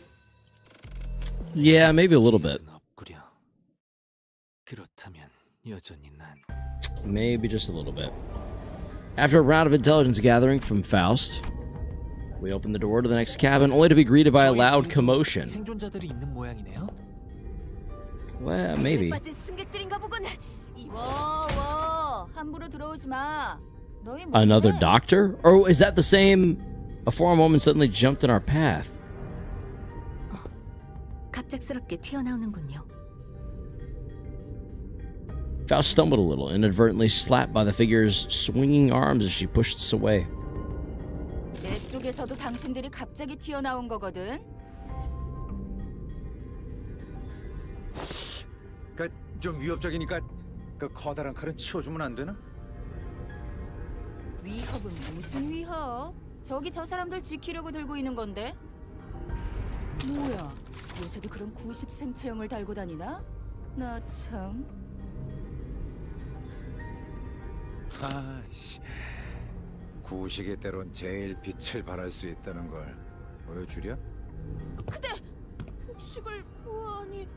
Yeah, maybe a little bit. 없구려. 그렇다면 여전히 난 Maybe just a little bit. After a round of intelligence gathering from Faust, we open the door to the next cabin, only to be greeted by a loud commotion. 생존자들이 있는 모양이네요. Well, maybe. 빠진 승객들인가 보군. 워, 함부로 들어오지 마. 너희 Another doctor? Or is that the same? A foreign woman suddenly jumped in our path. 갑작스럽게 튀어나오는군요. Faust stumbled a little, inadvertently slapped by the figure's swinging arms as she pushed us away. 내 쪽에서도 당신들이 갑자기 튀어나온 거거든. 좀 위협적이니까 그 커다란 칼은 치워주면 안 되나? 위협은 무슨 위협? 저기 저 사람들 지키려고 들고 있는 건데. 뭐야? 요새도 그런 구식 생체형을 달고 다니나? 나 참. 아이씨, 구식의 때론 제일 빛을 발할 수 있다는 걸 보여주랴? 그대 폭식을 보아하니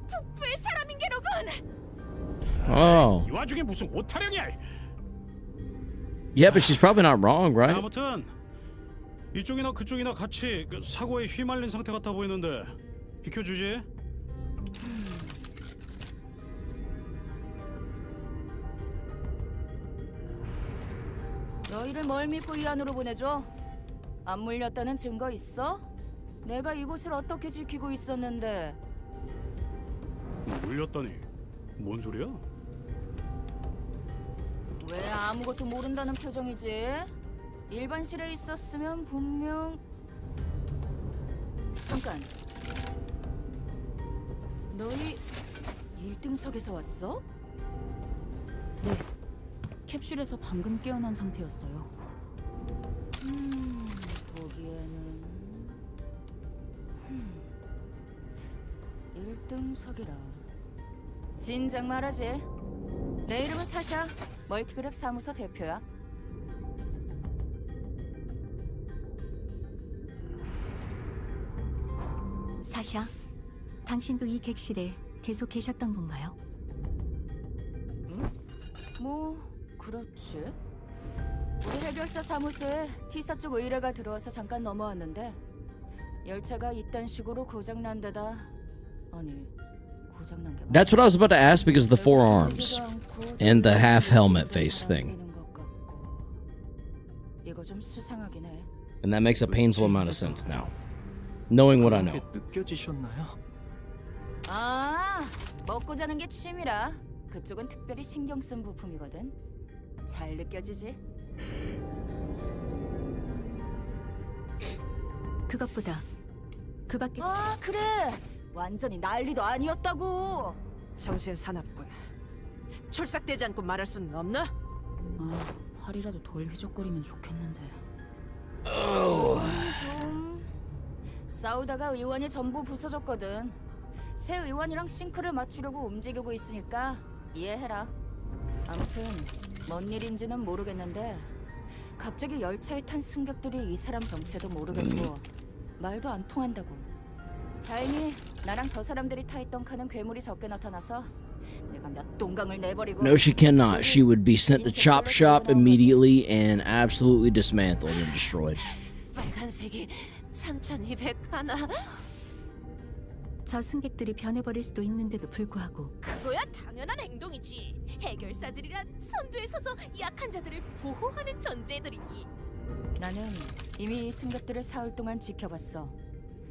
북부의 사람인 게로군. Oh. 이 와중에 무슨 오타령이야? Yeah, but she's probably not wrong, right? 아무튼 이쪽이나 그쪽이나 같이 사고에 휘말린 상태 같아 보이는데 비켜주지? 너희를 뭘 믿고 이 안으로 보내줘? 안 물렸다는 증거 있어? 내가 이곳을 어떻게 지키고 있었는데. 물렸다니 뭔 소리야? 왜 아무것도 모른다는 표정이지? 일반실에 있었으면 분명... 잠깐. 너희 1등석에서 왔어? 네. 캡슐에서 방금 깨어난 상태였어요. 보기에는... 1등석이라... 진작 말하지. 내 이름은 사샤. 멀티그렉 사무소 대표야. 사샤, 당신도 이 객실에 계속 계셨던 건가요? 응? 뭐 그렇지. 우리 해결사 사무소에 T사 쪽 의뢰가 들어와서 잠깐 넘어왔는데 열차가 이딴 식으로 고장난 데다 아니 고장난 게 That's what I was about to ask because of the forearms and the half helmet face thing. 이거 좀 수상하긴 해. And that makes a painful amount of sense now, knowing what I know. 느껴지셨나요? 아, 먹고 자는 게 취미라. 그쪽은 특별히 신경 쓴 부품이거든. 잘 느껴지지? 그것보다 그 밖에... 아, 그래. 완전히 난리도 아니었다고. 정신 사납군. 촐싹대지 않고 말할 수는 없나? 아, 팔이라도 덜 휘적거리면 좋겠는데. 좀 싸우다가 의원이 전부 부서졌거든. 새 의원이랑 싱크를 맞추려고 움직이고 있으니까 이해해라. 아무튼 뭔 일인지는 모르겠는데 갑자기 열차에 탄 승객들이 이 사람 정체도 모르겠고 말도 안 통한다고. 다행히 나랑 저 사람들이 타 있던 칸은 괴물이 적게 나타나서 내가 몇 동강을 내버리고. No, she cannot. She would be sent to Chop Shop immediately and absolutely dismantled and destroyed. 빨간색이 3200 하나. 저 승객들이 변해버릴 수도 있는데도 불구하고 그거야 당연한 행동이지. 해결사들이란 선두에 서서 약한 자들을 보호하는 존재들이니. 나는 이미 이 승객들을 사흘 동안 지켜봤어.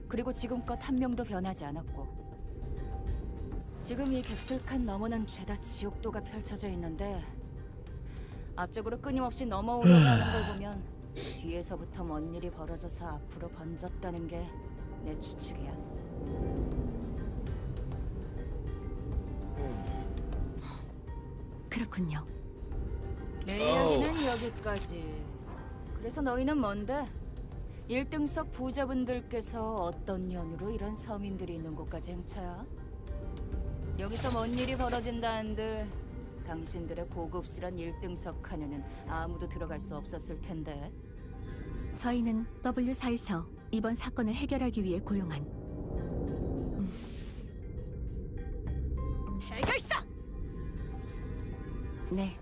그리고 지금껏 한 명도 변하지 않았고. 지금 이 캡슐칸 너머는 죄다 지옥도가 펼쳐져 있는데 앞쪽으로 끊임없이 넘어오려고 하는 걸 보면 뒤에서부터 뭔 일이 벌어져서 앞으로 번졌다는 게 내 추측이야. 그렇군요. 내 이야기는 여기까지. 그래서 너희는 뭔데? 1등석 부자분들께서 어떤 연유로 이런 서민들이 있는 곳까지 행차야? 여기서 뭔 일이 벌어진다는들 당신들의 고급스런 1등석 칸에는 아무도 들어갈 수 없었을 텐데. 저희는 W4에서 이번 사건을 해결하기 위해 고용한 해결사! 네,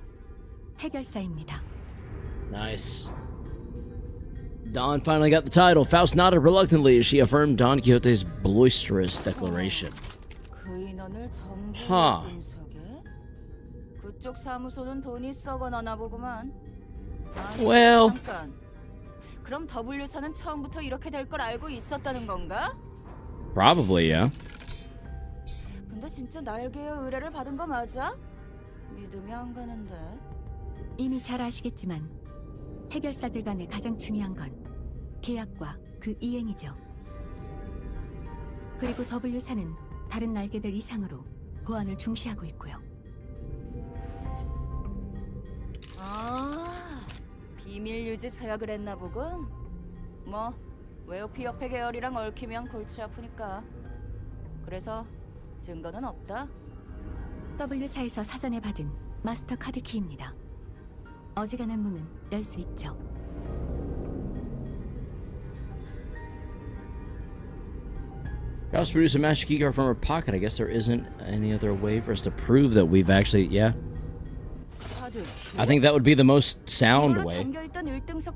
해결사입니다. Nice. Don finally got the title. Faust nodded reluctantly as she affirmed Don Quixote's boisterous declaration. 그 인원을 전부 Huh. 1등석에? 그쪽 사무소는 돈이 썩어나나 보구만. 아니, Well. 잠깐. 그럼 W사는 처음부터 이렇게 될 걸 알고 있었다는 건가? Probably, yeah. 근데 진짜 날개의 의뢰를 받은 거 맞아? 믿음이 안 가는데. 이미 잘 아시겠지만 해결사들 간의 가장 중요한 건 계약과 그 이행이죠. 그리고 W사는 다른 날개들 이상으로 보안을 중시하고 있고요. 아, 비밀 유지 서약을 했나 보군. 뭐 웨오피 옆에 계열이랑 얽히면 골치 아프니까. 그래서 증거는 없다. W사에서 사전에 받은 마스터 카드 키입니다. 어지간한 문은 열 수 있죠. Faust produced a master keycard from her pocket. I guess there isn't any other way for us to prove that we've actually, yeah. I think that would be the most sound way.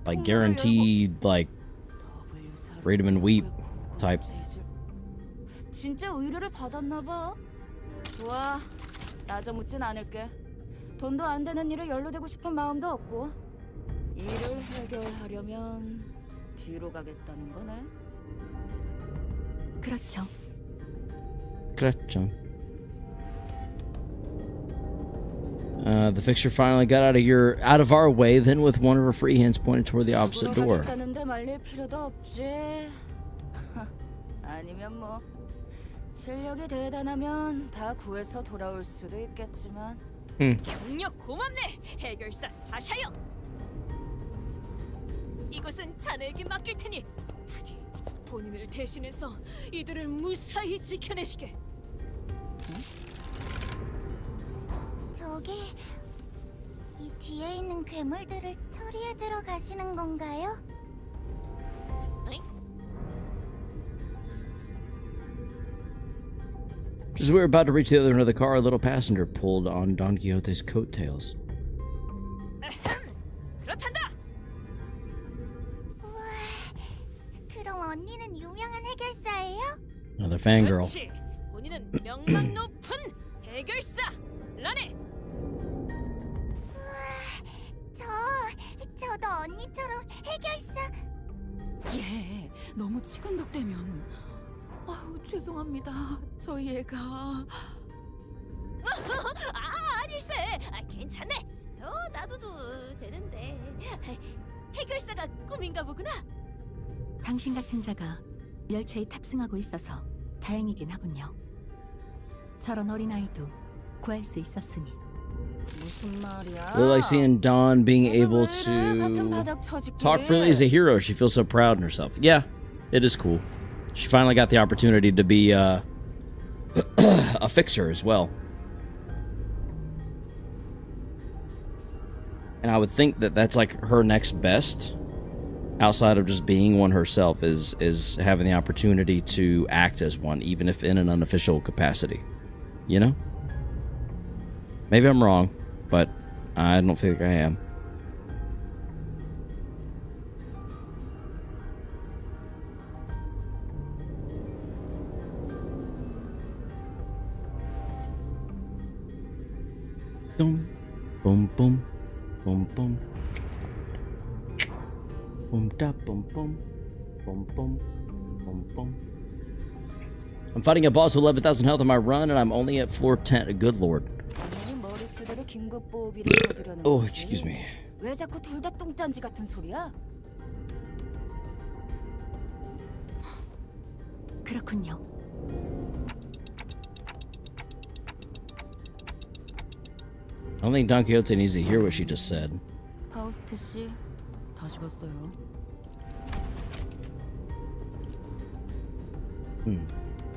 Like guaranteed, like freedom and weep type. 진짜 의뢰를 받았나 봐. 좋아, 나저 묻진 않을게. 돈도 안 되는 일에 연루되고 싶은 마음도 없고. 일을 해결하려면 뒤로 가겠다는 거네. 그렇죠. 그렇죠. The fixture finally got out of our way. Then, with one of her free hands pointed toward the opposite door. 가겠다는데 말릴 필요도 없지. 아니면 뭐 실력이 대단하면 다 구해서 돌아올 수도 있겠지만. 경력 고맙네, 해결사 사샤요. 이것은 자네에게 맡길 테니 부디 본인을 대신해서 이들을 무사히 지켜내시게. 저기 이 뒤에 있는 괴물들을 처리해 주러 가시는 건가요? Just as we were about to reach the other end of the car, a little passenger pulled on Don Quixote's coattails. 그렇단다. 우와, 그럼 언니는 유명한 해결사예요? Another fangirl. 그렇지. 본인은 명망 높은 해결사 라네. 저도 언니처럼 해결사. 예, 너무 치근덕대면. 아유, 죄송합니다. 저희 애가. 아닐세. 괜찮네. 더 놔둬도 되는데. 해결사가 꿈인가 보구나. 당신 같은 자가 열차에 탑승하고 있어서 다행이긴 하군요. 저런 어린아이도 구할 수 있었으니. 무슨 말이야? Really like seeing Dawn being able to talk freely as a hero. She feels so proud in herself. Yeah, it is cool. She finally got the opportunity to be a fixer as well. And I would think that that's like her next best, outside of just being one herself, is having the opportunity to act as one, even if in an unofficial capacity. You know? Maybe I'm wrong, but I don't think I am. Boom, boom, boom, boom, boom, boom, da, boom, boom, boom, boom, boom, boom. I'm fighting a boss with 11,000 health on my run, and I'm only at floor 10. Good lord. Oh, excuse me. 왜 자꾸 둘 다 똥짠지 같은 소리야? 그렇군요. I don't think Don Quixote needs to hear what she just said. 파우스트 씨, 다시 봤어요.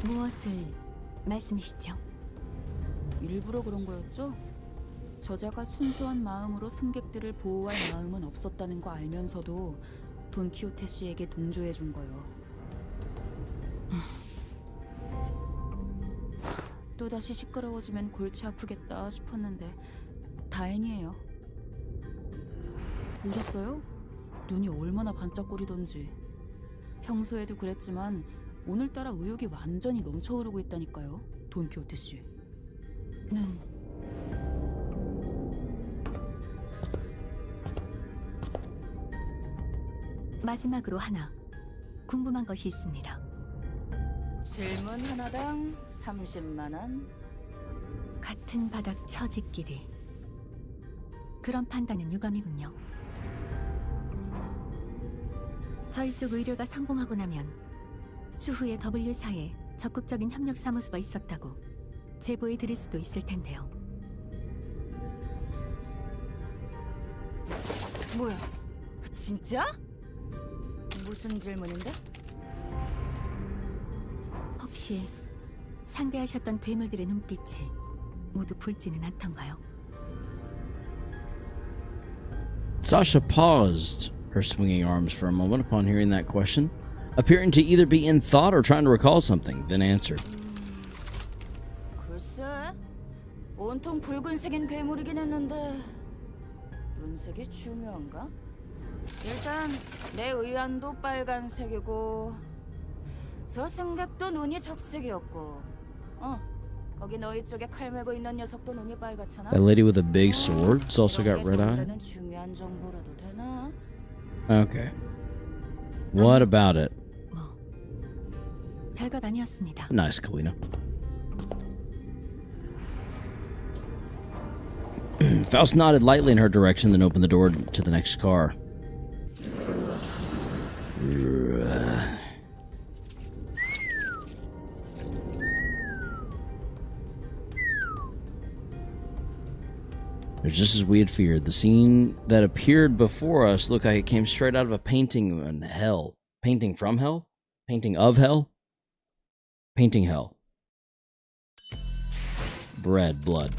무엇을 말씀이시죠? 일부러 그런 거였죠? 저자가 순수한 마음으로 승객들을 보호할 마음은 없었다는 거 알면서도 돈키호테 씨에게 동조해 준 거요. 또다시 시끄러워지면 골치 아프겠다 싶었는데 다행이에요. 보셨어요? 눈이 얼마나 반짝거리던지. 평소에도 그랬지만 오늘따라 의욕이 완전히 넘쳐흐르고 있다니까요. 돈키호테 씨. 눈. 마지막으로 하나 궁금한 것이 있습니다. 질문 하나당 30만 원. 같은 바닥 처지끼리. 그런 판단은 유감이군요. 저희 쪽 의뢰가 성공하고 나면 추후에 W사에 적극적인 협력 사무소가 있었다고 제보해 드릴 수도 있을 텐데요. 뭐야? 진짜? 무슨 질문인데? 혹시 상대하셨던 괴물들의 눈빛이 모두 붉지는 않던가요? Sasha paused her swinging arms for a moment upon hearing that question, appearing to either be in thought or trying to recall something, then answered. 글쎄, 온통 붉은색인 괴물이긴 했는데 눈색이 중요한가? 일단 내 의안도 빨간색이고 저 승객도 눈이 적색이었고 거기 너희 쪽에 칼 메고 있는 녀석도 눈이 빨갛잖아. That lady with a big sword's also got red eye? 중요한 정보라도 되나? Okay. What about it? 별것 아니었습니다. Nice, Kalina. Faust nodded lightly in her direction, then opened the door to the next car. It was just as we had feared. The scene that appeared before us looked like it came straight out of a painting in hell. Painting from hell? Painting of hell? Painting hell. Bread, blood.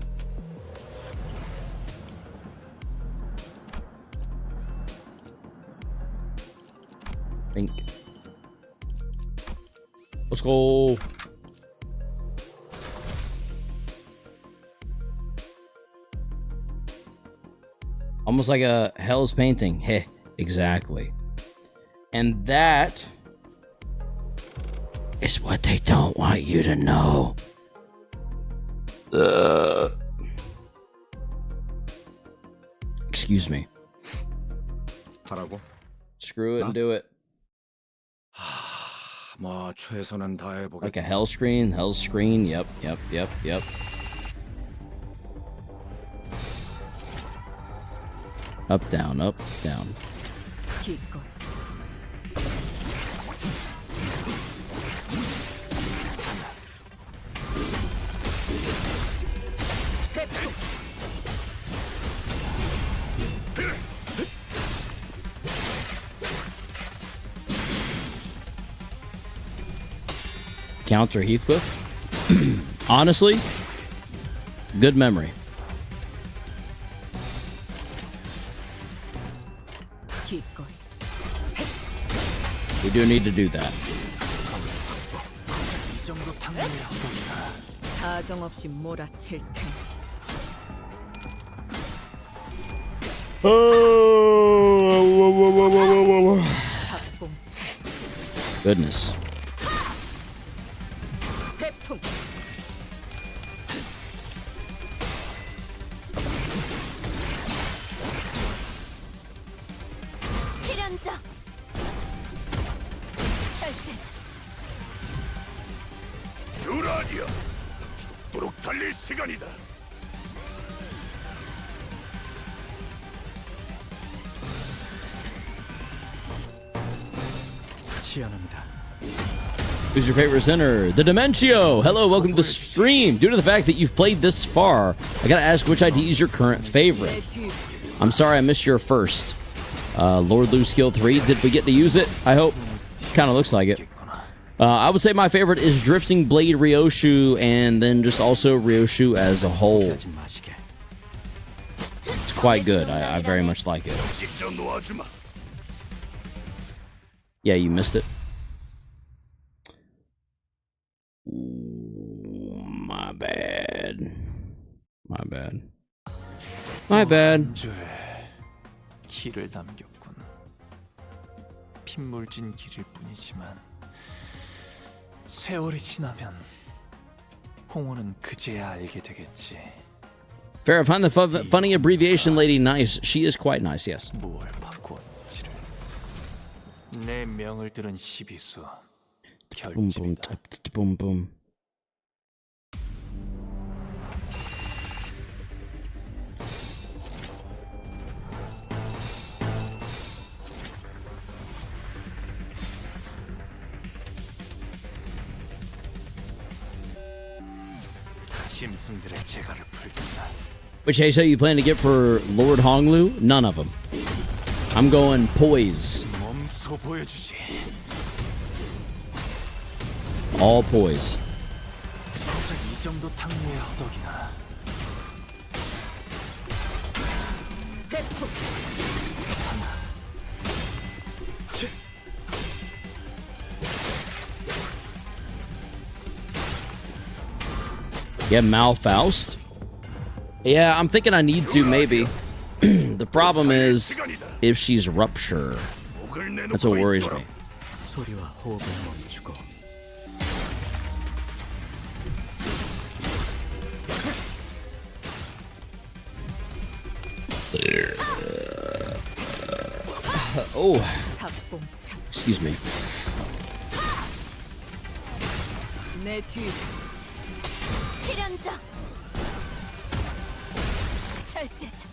Think. Let's go. Almost like a hell's painting. Heh, exactly. And that is what they don't want you to know. Excuse me. 하라고? Screw it and do it. 뭐 최선은 다해보겠다. Like a hell screen, yep. Up, down, up, down. 기껏. Counter Heathcliff. Honestly, good memory. 기껏. We do need to do that. 이 정도 당연히 어떨까? 사정없이 몰아칠 테니. Goodness. 태풍. 필연자. 절대지. 듀라니아, 죽도록 달릴 시간이다. 시연합니다. Who's your favorite center? The Dementio. Hello, welcome to the stream. Due to the fact that you've played this far, I gotta ask which ID is your current favorite. I'm sorry I missed your first. Lord Lu skill 3. Did we get to use it? I hope. Kind of looks like it. I would say my favorite is Drifting Blade Ryoshu, and then just also Ryoshu as a whole. It's quite good. I very much like it. Yeah, you missed it. Ooh, my bad. My bad. My bad. 길을 남겼군. 핏물진 길일 뿐이지만 세월이 지나면 홍호는 그제야 알게 되겠지. Fair, find the funny abbreviation lady nice. She is quite nice, yes. 뭘 바꾸었지를. 내 명을 들은 시비수. Boom, boom, boom, boom. 짐승들의 재갈을 풀겠다. Which Heiso you plan to get for Lord Honglu? None of them. I'm going poise. 몸소 보여주지. All poise. 살짝 이 정도 탕후에 허덕이나. Yeah, Malfaust. Yeah, I'm thinking I need to, maybe. The problem is if she's Rupture. That's what worries me. Oh, excuse me. 필연적 절대적.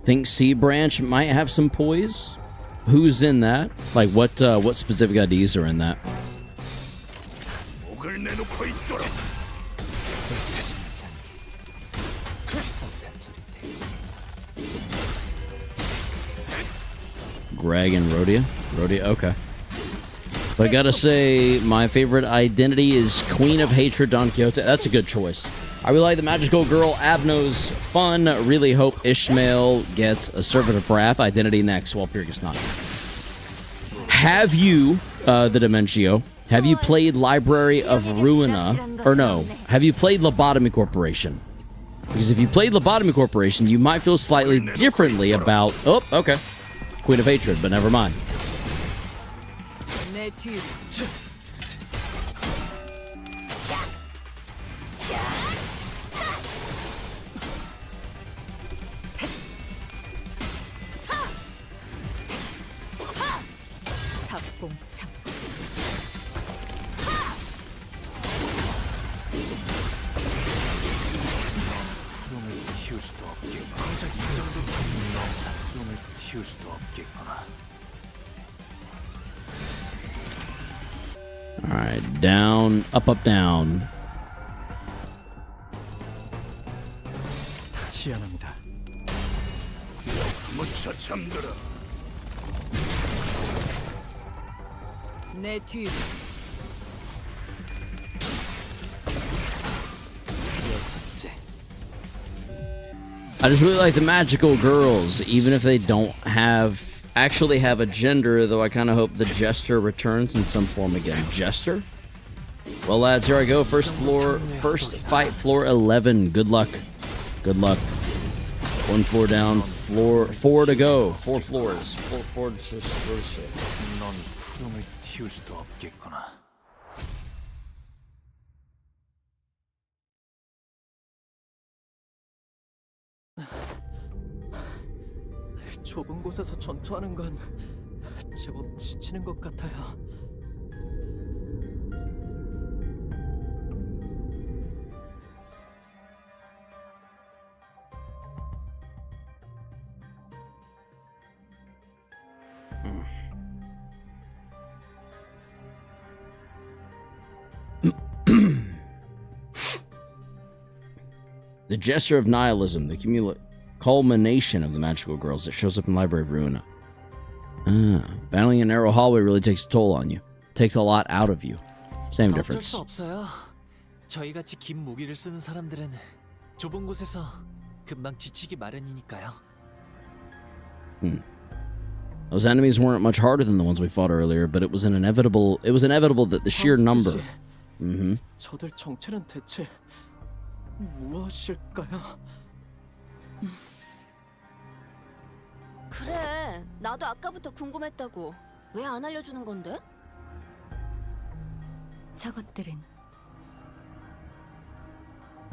Think Sea Branch might have some poise. Who's in that? Like what specific IDs are in that? Greg and Rhodia? Rhodia, okay. But I gotta say, my favorite identity is Queen of Hatred Don Quixote. That's a good choice. I really like the magical girl Abno's fun. Really hope Ishmael gets a Servant of Wrath identity next. Well, Pyrrhus not. Have you, the Dementio, have you played Library of Ruina? Or no, have you played Lobotomy Corporation? Because if you played Lobotomy Corporation, you might feel slightly differently about... Oh, okay. Queen of Hatred, but never mind. Alright, down, up, up, down. 시연합니다. 무차 잠들어. 내 뒤. I just really like the magical girls, even if they don't actually have a gender, though I kind of hope the Jester returns in some form again. Jester? Well, lads, here I go. First fight, floor 11. Good luck. Good luck. 1 floor down, 4 to go. 4 floors. 4 넌 푸름을 틔울 수도 없겠구나. 좁은 곳에서 전투하는 건 제법 지치는 것 같아요. The gesture of nihilism, the culmination of the magical girls that shows up in Library of Ruina. Battling a narrow hallway really takes a toll on you. Takes a lot out of you. Same 어쩔 difference. 수 없어요. 저희같이 긴 무기를 쓰는 사람들은 좁은 곳에서 금방 지치기 마련이니까요. Those enemies weren't much harder than the ones we fought earlier, but it was inevitable that the sheer number. 저들 정체는 대체 무엇일까요? 그래, 나도 아까부터 궁금했다고. 왜 안 알려주는 건데? 저것들은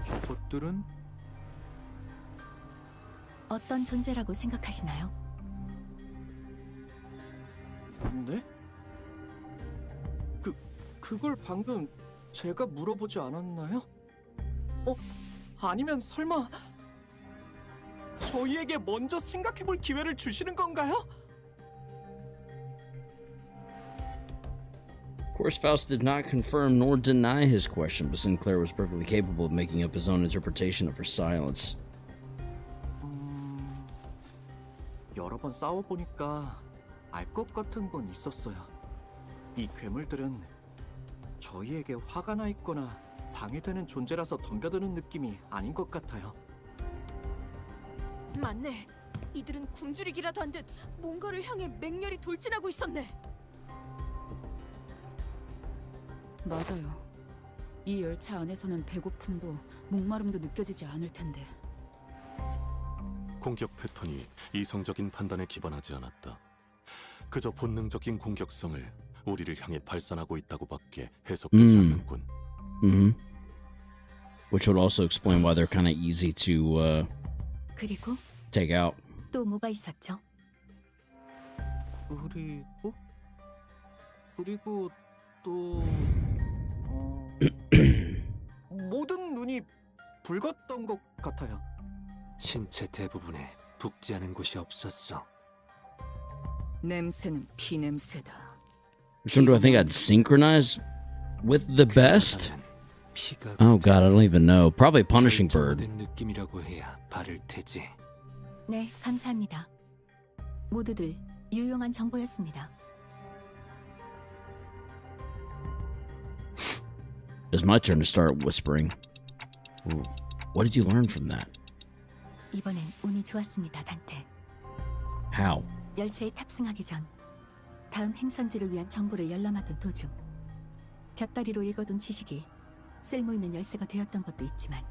저것들은 어떤 존재라고 생각하시나요? 네? 그걸 방금 제가 물어보지 않았나요? 아니면 설마 저희에게 먼저 생각해볼 기회를 주시는 건가요? Of course, Faust did not confirm nor deny his question, but Sinclair was perfectly capable of making up his own interpretation of her silence. 여러 번 싸워보니까 알 것 같은 건 있었어요. 이 괴물들은 저희에게 화가 나 있거나 방해되는 존재라서 덤벼드는 느낌이 아닌 것 같아요. 맞네. 이들은 굶주리기라도 한 듯 뭔가를 향해 맹렬히 돌진하고 있었네. 맞아요. 이 열차 안에서는 배고픔도 목마름도 느껴지지 않을 텐데. 공격 패턴이 이성적인 판단에 기반하지 않았다. 그저 본능적인 공격성을 우리를 향해 발산하고 있다고밖에 해석되지 않는군. Which would also explain why they're kind of easy to 그리고 take out. 또 뭐가 있었죠? 그리고 또 모든 눈이 붉었던 것 같아요. 신체 대부분에 붓지 않은 곳이 없었어. 냄새는 피 냄새다. Which one do I think I'd synchronize with the best? Oh god, I don't even know. Probably Punishing Bird. 느낌이라고 해야 바를 테지. 네, 감사합니다. 모두들 유용한 정보였습니다. It's my turn to start whispering. Ooh, what did you learn from that? 이번엔 운이 좋았습니다, 단테. How? 열차에 탑승하기 전 다음 행선지를 위한 정보를 열람하던 도중 곁다리로 읽어둔 지식이 쓸모있는 열쇠가 되었던 것도 있지만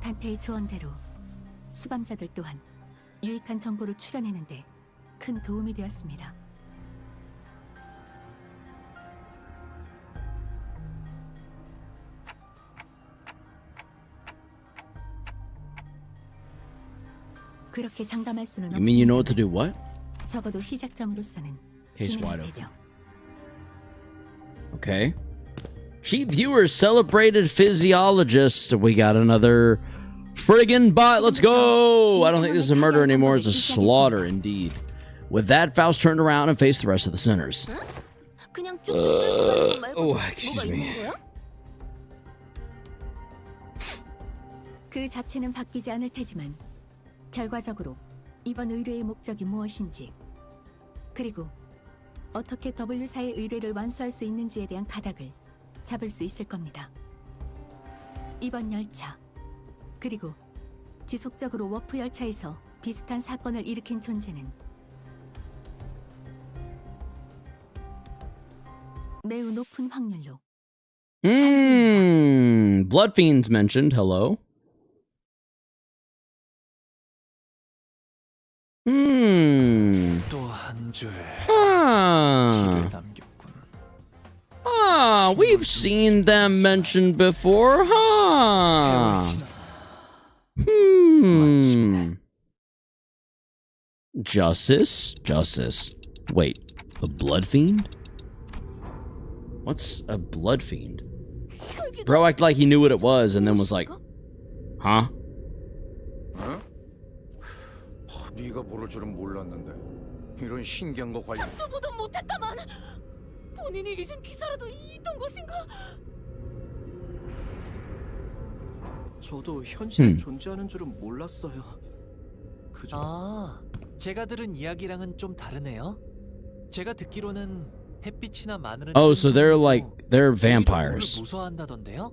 단테의 조언대로 수감자들 또한 유익한 정보를 추려내는데 큰 도움이 되었습니다. 그렇게 장담할 수는 You mean you know what 없습니다. to do what? 적어도 시작점으로서는 Case 기능이 wide 되죠. Okay. Cheap viewers, celebrated physiologist. We got another friggin' bot. Let's go! I don't think this is a murder anymore. It's a slaughter indeed. With that, Faust turned around and faced the rest of the sinners. 그냥 쭉 뜯어내는 거 말고 oh, 뭐가 excuse me. 있는 거야? 그 자체는 바뀌지 않을 테지만 결과적으로 이번 의뢰의 목적이 무엇인지 그리고 어떻게 W사의 의뢰를 완수할 수 있는지에 대한 가닥을 잡을 수 있을 겁니다. 이번 열차 그리고 지속적으로 워프 열차에서 비슷한 사건을 일으킨 존재는 매우 높은 확률로 Blood Fiends mentioned. Hello. 또 한 줄 Ah. 피를 남겼군. Ah, we've seen them mentioned before, huh? Justice? Wait, a blood fiend? What's a blood fiend? Bro acted like he knew what it was and then was like, huh? 네가 모를 줄은 몰랐는데 이런 신기한 거 관련 듣도 보도 못했다만 본인이 잊은 기사라도 있던 것인가? 저도 현실에 음. 존재하는 줄은 몰랐어요. 그저 아, 제가 들은 이야기랑은 좀 다르네요. 제가 듣기로는 햇빛이나 마늘은 Oh, so they're like they're vampires. 무서워한다던데요?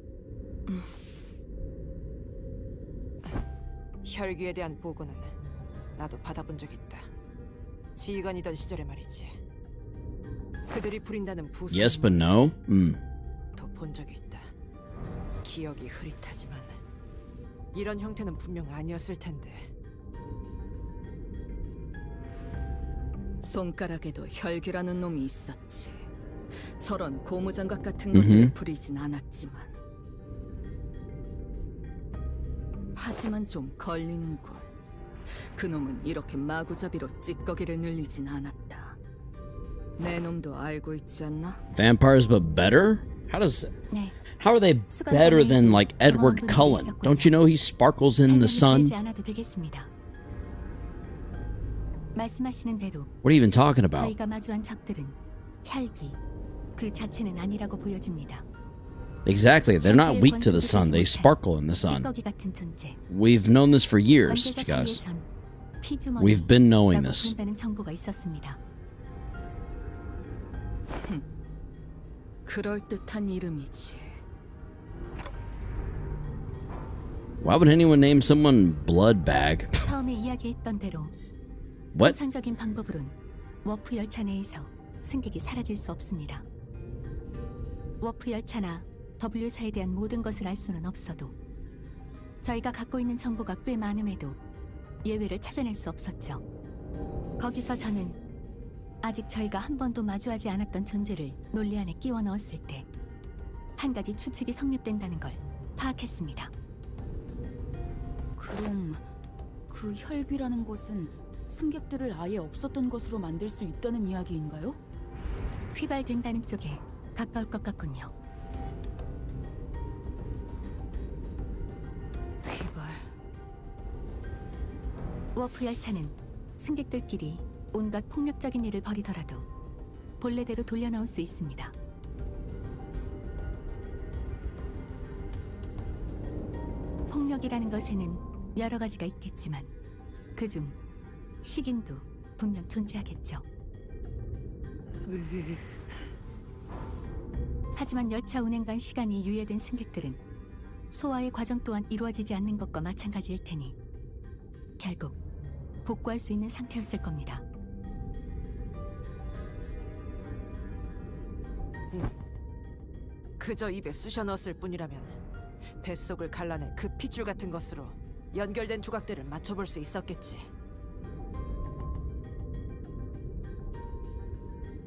혈귀에 대한 보고는 나도 받아본 적 있다. 지휘관이던 시절에 말이지. 그들이 부린다는 부수 Yes, but no. 본 적이 있다. 기억이 흐릿하지만 이런 형태는 분명 아니었을 텐데. 손가락에도 혈기라는 놈이 있었지. 저런 고무장갑 같은 것들을 부리진 않았지만. 하지만 좀 걸리는군. 그놈은 이렇게 마구잡이로 찌꺼기를 늘리진 않았다. 내 놈도 알고 있지 않나? Vampires, but better? How are they better than like Edward Cullen? Don't you know he sparkles in the sun? 설명이 길지 않아도 되겠습니다. 말씀하시는 대로 What are you even talking about? 저희가 마주한 적들은 혈귀 그 자체는 아니라고 보여집니다. Exactly. They're not weak to the sun. They sparkle in the sun. 찌꺼기 같은 존재. We've known this for years, 관계자 guys. 사이에선 피주머니 We've been knowing this. 부른다는 정보가 있었습니다. 그럴듯한 이름이지. Why would anyone name someone Bloodbag? 처음에 이야기했던 대로 What? 통상적인 방법으론 워프 열차 내에서 승객이 사라질 수 없습니다. 워프 열차나 W사에 대한 모든 것을 알 수는 없어도 저희가 갖고 있는 정보가 꽤 많음에도 예외를 찾아낼 수 없었죠. 거기서 저는 아직 저희가 한 번도 마주하지 않았던 존재를 논리 안에 끼워 넣었을 때 한 가지 추측이 성립된다는 걸 파악했습니다. 그럼 그 혈귀라는 것은 승객들을 아예 없었던 것으로 만들 수 있다는 이야기인가요? 휘발된다는 쪽에 가까울 것 같군요. 휘발. 워프 열차는 승객들끼리 온갖 폭력적인 일을 벌이더라도 본래대로 돌려놓을 수 있습니다. 폭력이라는 것에는 여러 가지가 있겠지만 그중 식인도 분명 존재하겠죠. 하지만 열차 운행간 시간이 유예된 승객들은 소화의 과정 또한 이루어지지 않는 것과 마찬가지일 테니 결국 복구할 수 있는 상태였을 겁니다. 그저 입에 쑤셔 넣었을 뿐이라면 뱃속을 갈라내 그 핏줄 같은 것으로 연결된 조각들을 맞춰볼 수 있었겠지.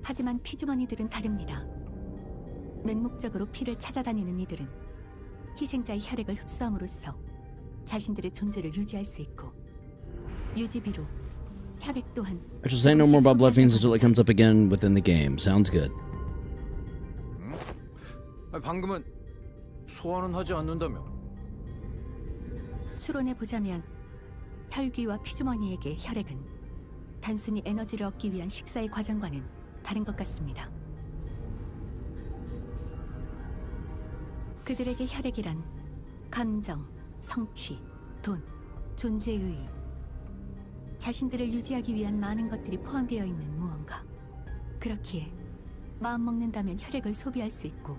하지만 피주머니들은 다릅니다. 맹목적으로 피를 찾아다니는 이들은 희생자의 혈액을 흡수함으로써 자신들의 존재를 유지할 수 있고 유지비로 혈액 또한 I shall say no more about blood fiends until it comes up again within the game. Sounds good. 방금은 소환은 하지 않는다며? 추론해 보자면 혈귀와 피주머니에게 혈액은 단순히 에너지를 얻기 위한 식사의 과정과는 다른 것 같습니다. 그들에게 혈액이란 감정, 성취, 돈, 존재의 자신들을 유지하기 위한 많은 것들이 포함되어 있는 무언가. 그렇기에 마음 먹는다면 혈액을 소비할 수 있고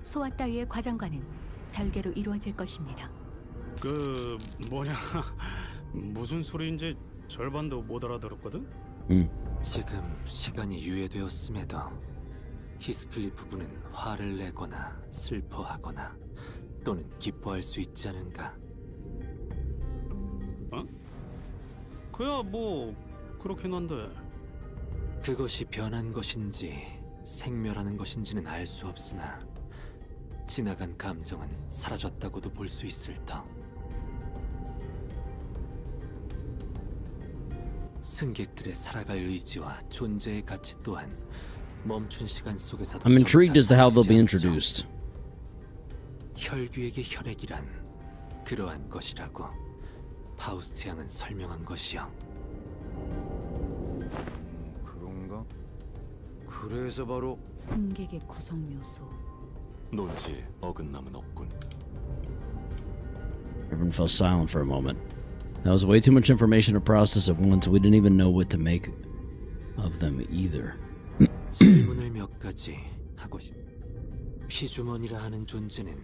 소화 따위의 과정과는 별개로 이루어질 것입니다. 그 뭐냐 무슨 소리인지 절반도 못 알아들었거든? 지금 시간이 유예되었음에도 히스클리프 군은 화를 내거나 슬퍼하거나 또는 기뻐할 수 있지 않은가? 어? 그야 뭐 그렇긴 한데 그것이 변한 것인지 생멸하는 것인지는 알 수 없으나 지나간 감정은 사라졌다고도 볼 수 있을 터. 승객들의 살아갈 의지와 존재의 가치 또한 멈춘 시간 속에서도 I'm intrigued as to how they'll be 점차 사라지지 introduced. 않소. 혈귀에게 혈액이란 그러한 것이라고 파우스트 양은 설명한 것이요. 그런가? 그래서 바로 승객의 구성 요소. 논지에 어긋남은 없군. Everyone fell silent for a moment. That was way too much information to process at once. We didn't even know what to make of them either. 질문을 몇 가지 하고 싶. 피주머니라 하는 존재는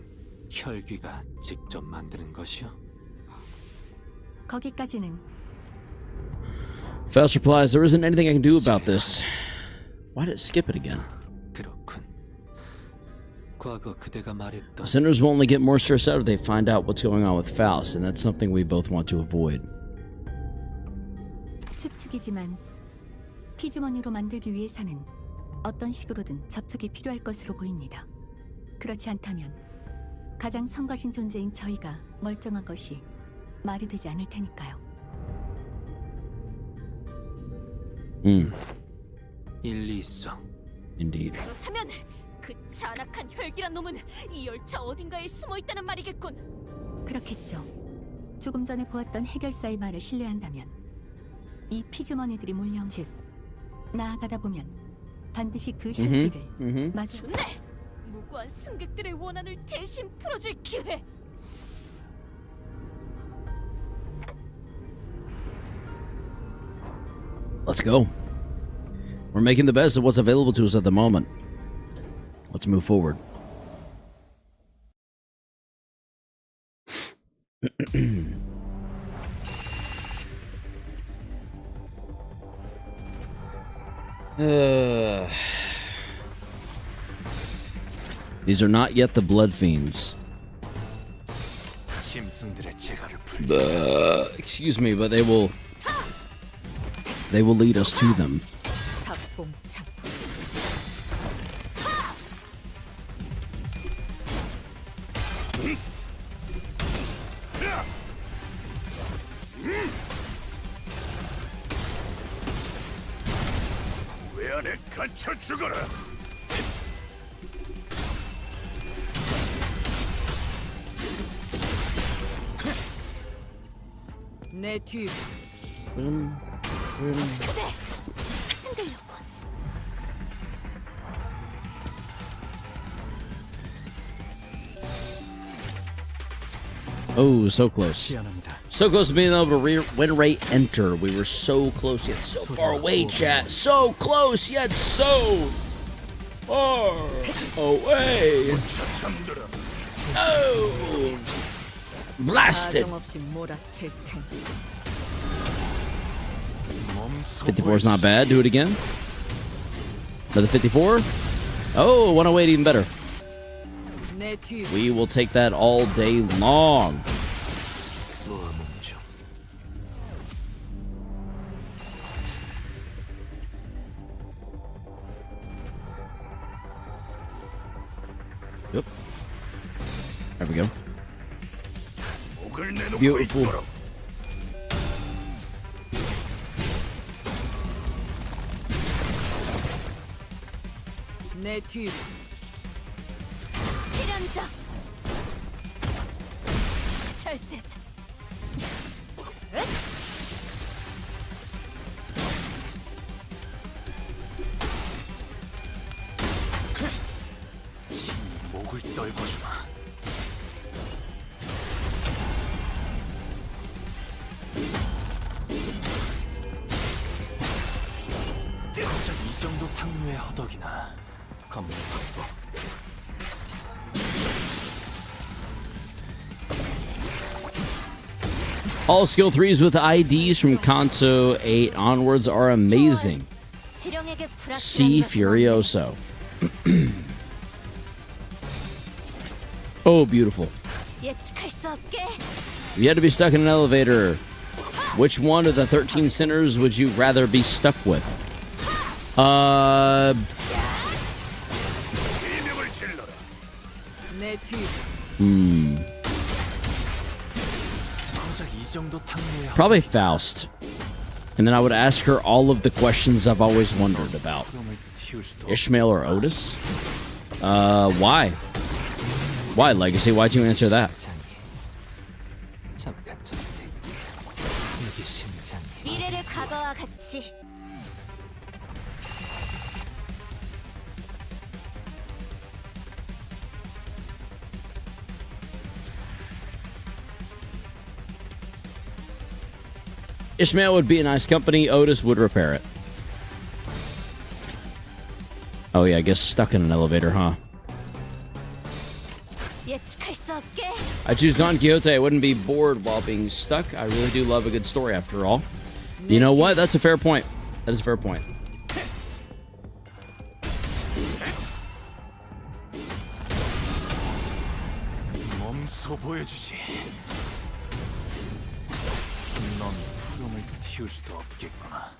혈귀가 직접 만드는 것이요? 거기까지는. Faust replies, there isn't anything I can do about this. Why did it skip it again? 그렇군. 과거 그대가 말했던 Sinners will only get more stressed out if they find out what's going on with Faust, and that's something we both want to avoid. 추측이지만 피주머니로 만들기 위해서는 어떤 식으로든 접촉이 필요할 것으로 보입니다. 그렇지 않다면 가장 성가신 존재인 저희가 멀쩡한 것이 말이 되지 않을 테니까요. 일리 있어. Indeed. 그렇다면 그 잔악한 혈기란 놈은 이 열차 어딘가에 숨어 있다는 말이겠군. 그렇겠죠. 조금 전에 보았던 해결사의 말을 신뢰한다면 이 피주머니들이 몰려온 즉 나아가다 보면 반드시 그 혈기를 마주. 좋네. 무고한 승객들의 원한을 대신 풀어줄 기회. Let's go. We're making the best of what's available to us at the moment. Let's move forward. These are not yet the blood fiends. Excuse me, but they will lead us to them. 왜 안에 갇혀 죽어라. 내 뒤. Oh, so close. So close to being able to win rate enter. We were so close yet so far away, chat. So close yet so far away. Oh! Blasted! 54 is not bad. Do it again. Another 54. Oh, 108 even better. We will take that all day long. Yep. There we go. Beautiful. 내 뒤. 필연적 절대적. 목을 떨궈주마. 고작 이 정도 탕류의 허덕이나 건물 확보. All skill 3s with IDs from CANTO 8 onwards are amazing. See Furioso. Oh, beautiful. If you had to be stuck in an elevator, which one of the 13 sinners would you rather be stuck with? Probably Faust. And then I would ask her all of the questions I've always wondered about. Ishmael or Otis? Why? Why, Legacy? Why'd you answer that? 미래를 과거와 같이. Ishmael would be a nice company. Otis would repair it. Oh yeah, I guess stuck in an elevator, huh? I choose Don Quixote. I wouldn't be bored while being stuck. I really do love a good story after all. You know what? That's a fair point. That is a fair point. 몸소 보여주지. 넌 푸름을 틔울 수도 없겠구나.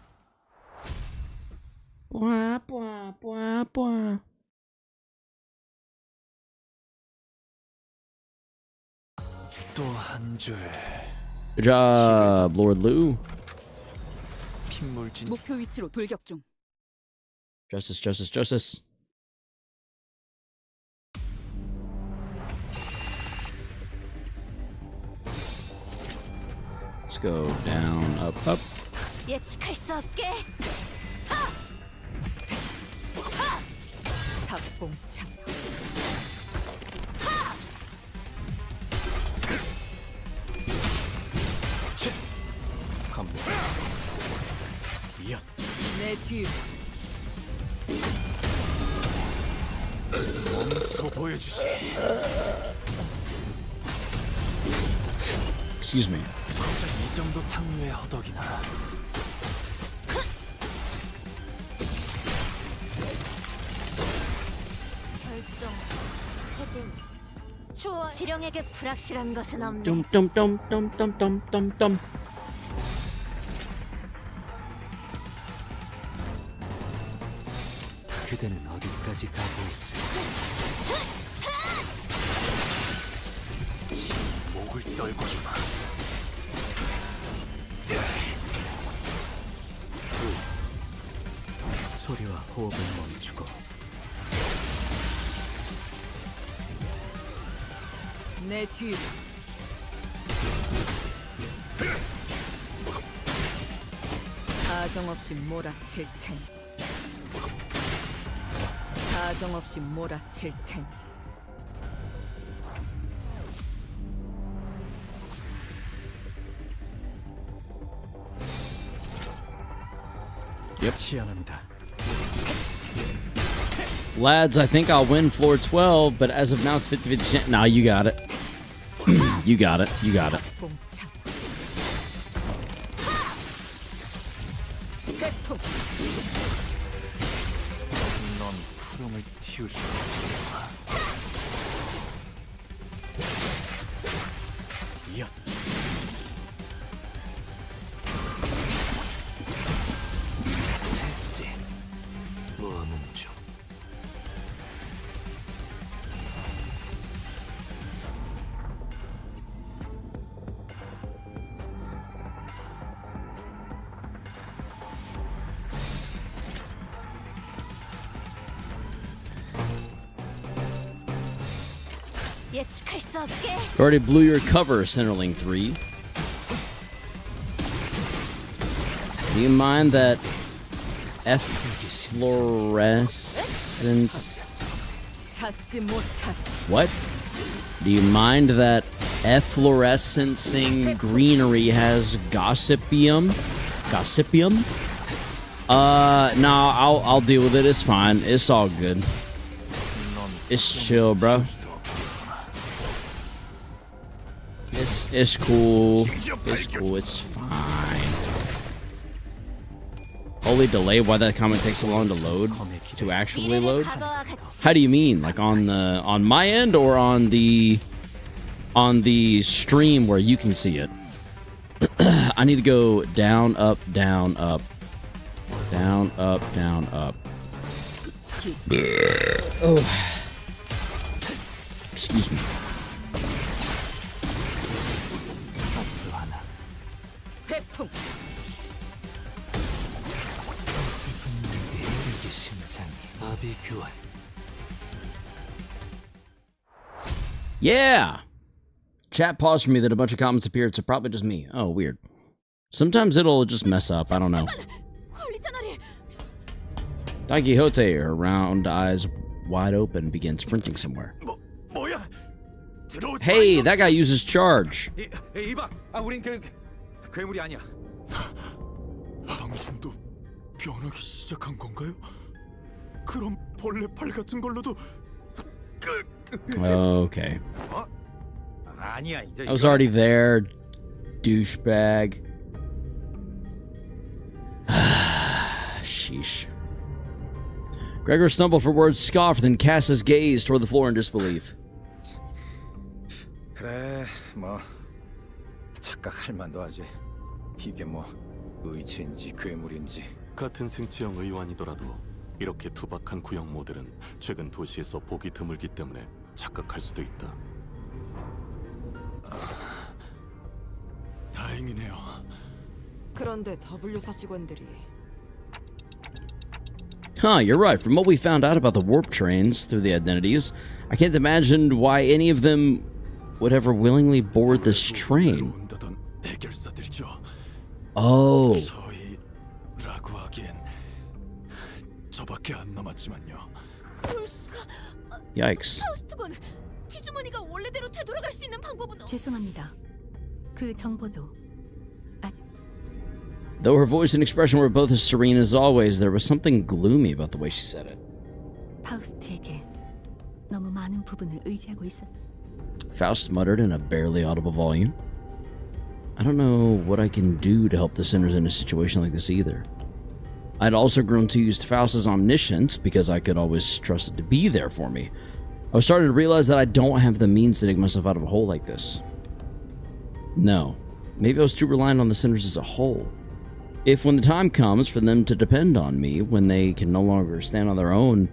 또 한 줄. Good job, Lord Lou. 핏물진. 목표 위치로 돌격 중. Justice, justice, justice. Let's go down, up, up. 예측할 수 없게. 탑봉창. 야. 내 뒤. 몸소 보여주지. Excuse me. 진짜 이 정도 탕류의 허덕이나. 결정. 해든. 좋아. 지령에게 불확실한 것은 없네. 똠똠똠똠똠똠똠똠. 그대는 어디까지 가고 있을까? 목을 떨궈주마. 소리와 호흡을 멈추고 내 뒤. 사정없이 몰아칠 텐. 사정없이 몰아칠 텐. Yep. 시연합니다. Lads, I think I'll win floor 12, but as of now it's 50-50. Nah, you got it. You got it. You got it. 넌 푸름을 틔울 수 없구나. 야. 셋째. 뭐는 좀. 예측할 수 없게. You already blew your cover, Centerling 3. Do you mind that efflorescence? 찾지 못한. What? Do you mind that efflorescencing greenery has gossipium? Gossipium? No, I'll deal with it. It's fine. It's all good. It's chill, bro. It's cool. It's cool. It's fine. Holy delay, why that comment takes so long to load? To actually load? How do you mean? Like on my end or on the stream where you can see it? I need to go down, up, down, up. Down, up, down, up. Oh. Excuse me. 회풍. Yeah! Chat paused for me that a bunch of comments appeared, so probably just me. Oh, weird. Sometimes it'll just mess up. I don't know. Don Quixote, her round eyes wide open, begins sprinting somewhere. Hey, that guy uses charge. 이봐, 우린 괴물이 아니야. 당신도 변하기 시작한 건가요? 그럼 벌레팔 같은 걸로도 Okay. 아니야, 이제 I was already there, douchebag. Sheesh. Gregor stumbled for words, scoffed, then cast his gaze toward the floor in disbelief. 그래, 뭐 착각할 만도 하지. 이게 뭐 의치인지 괴물인지. 같은 생체형 의완이더라도 이렇게 투박한 구형 모델은 최근 도시에서 보기 드물기 때문에 착각할 수도 있다. 다행이네요. 그런데 W사 직원들이 Huh, you're right. From what we found out about the warp trains through the identities, I can't imagine why any of them would ever willingly board this train. 해결사들이죠. Oh. 저희라고 하기엔 저밖에 안 남았지만요. 그럴 수가. Yikes. 파우스트군, 피주머니가 원래대로 되돌아갈 수 있는 방법은 죄송합니다. 그 정보도 아직 Though her voice and expression were both as serene as always, there was something gloomy about the way she said it. 파우스트에게 너무 많은 부분을 의지하고 있었어. Faust muttered in a barely audible volume. I don't know what I can do to help the sinners in a situation like this either. I'd also grown too used to Faust's omniscience because I could always trust it to be there for me. I was starting to realize that I don't have the means to dig myself out of a hole like this. No, maybe I was too reliant on the sinners as a whole. If when the time comes for them to depend on me, when they can no longer stand on their own,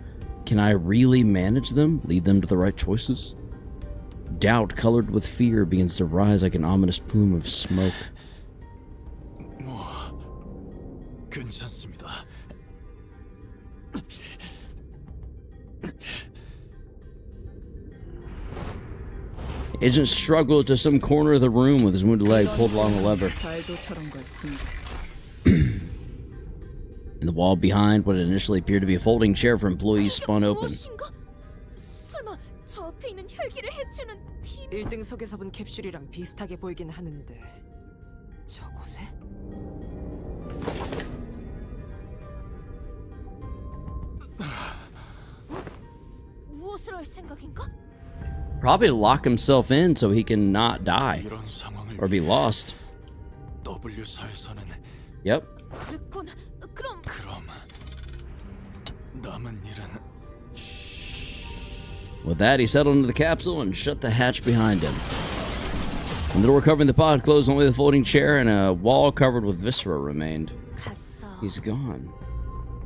can I really manage them, lead them to the right choices? Doubt, colored with fear, begins to rise like an ominous plume of smoke. 뭐 괜찮습니다. Agent struggled to some corner of the room with his wounded leg pulled along the lever. And the wall behind what initially appeared to be a folding chair for employees spun open. 설마 저 앞에 있는 혈기를 해치는 비... 1등석에서 본 캡슐이랑 비슷하게 보이긴 하는데 저곳에? 무엇을 할 생각인가? Probably to lock himself in so he can not die or be lost. W사에서는 Yep. 그랬군. 그럼 남은 일은 With that, he settled into the capsule and shut the hatch behind him. And the door covering the pod closed, only the folding chair and a wall covered with viscera remained. He's gone.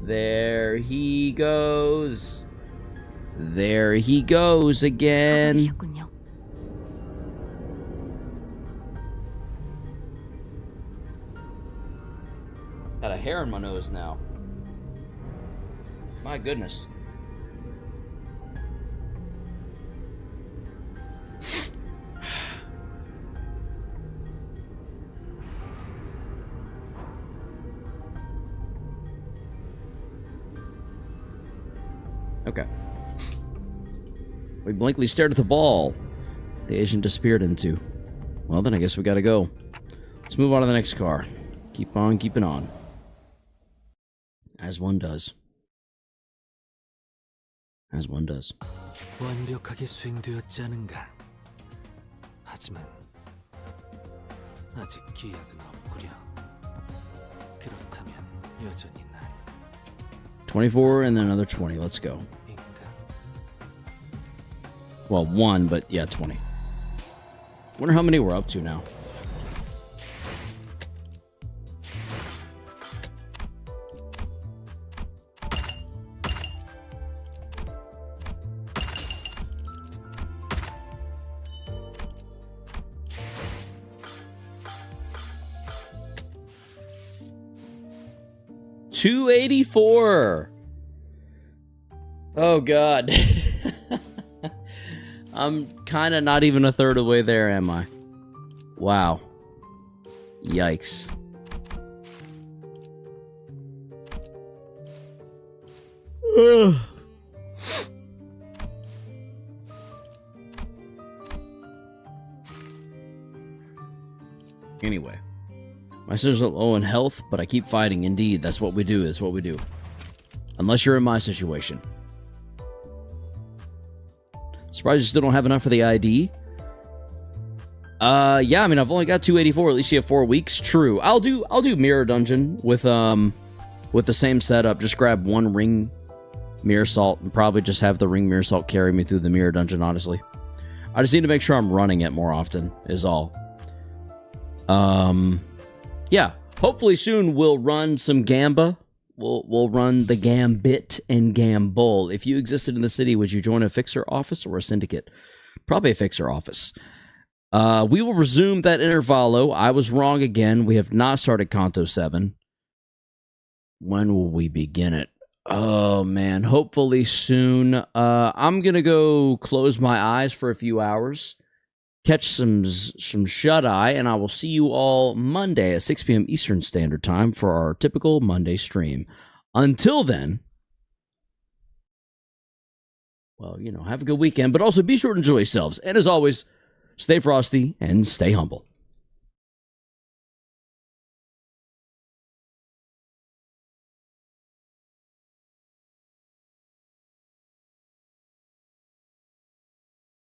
There he goes. There he goes again. Got a hair in my nose now. My goodness. Okay. We blankly stared at the ball the agent disappeared into. Well, then I guess we gotta go. Let's move on to the next car. Keep on keeping on. As one does. As one does. 완벽하게 수행되었지 않은가. 하지만 아직 기약은 없구려. 그렇다면 여전히 날 24 and then another 20. Let's go. Well, 1, but yeah, 20. Wonder how many we're up to now. $284. Oh God. I'm kind of not even a third of the way there, am I? Wow. Yikes. Anyway, My sister's low in health, but I keep fighting. Indeed, that's what we do. That's what we do. Unless you're in my situation. Surprised you still don't have enough for the ID. Yeah, I mean, I've only got 284. At least you have 4 weeks. True. I'll do Mirror Dungeon with the same setup. Just grab 1 ring Mirror Salt and probably just have the ring Mirror Salt carry me through the Mirror Dungeon, honestly. I just need to make sure I'm running it more often, is all. Yeah. Hopefully soon we'll run some Gamba. We'll run the Gambit and Gamble. If you existed in the city, would you join a fixer office or a syndicate? Probably a fixer office. We will resume that intervalo. I was wrong again. We have not started CANTO 7. When will we begin it? Oh, man. Hopefully soon. I'm going to go close my eyes for a few hours, catch some shut-eye, and I will see you all Monday at 6 p.m. Eastern Standard Time for our typical Monday stream. Until then, well, you know, have a good weekend, but also be sure to enjoy yourselves. And as always, stay frosty and stay humble.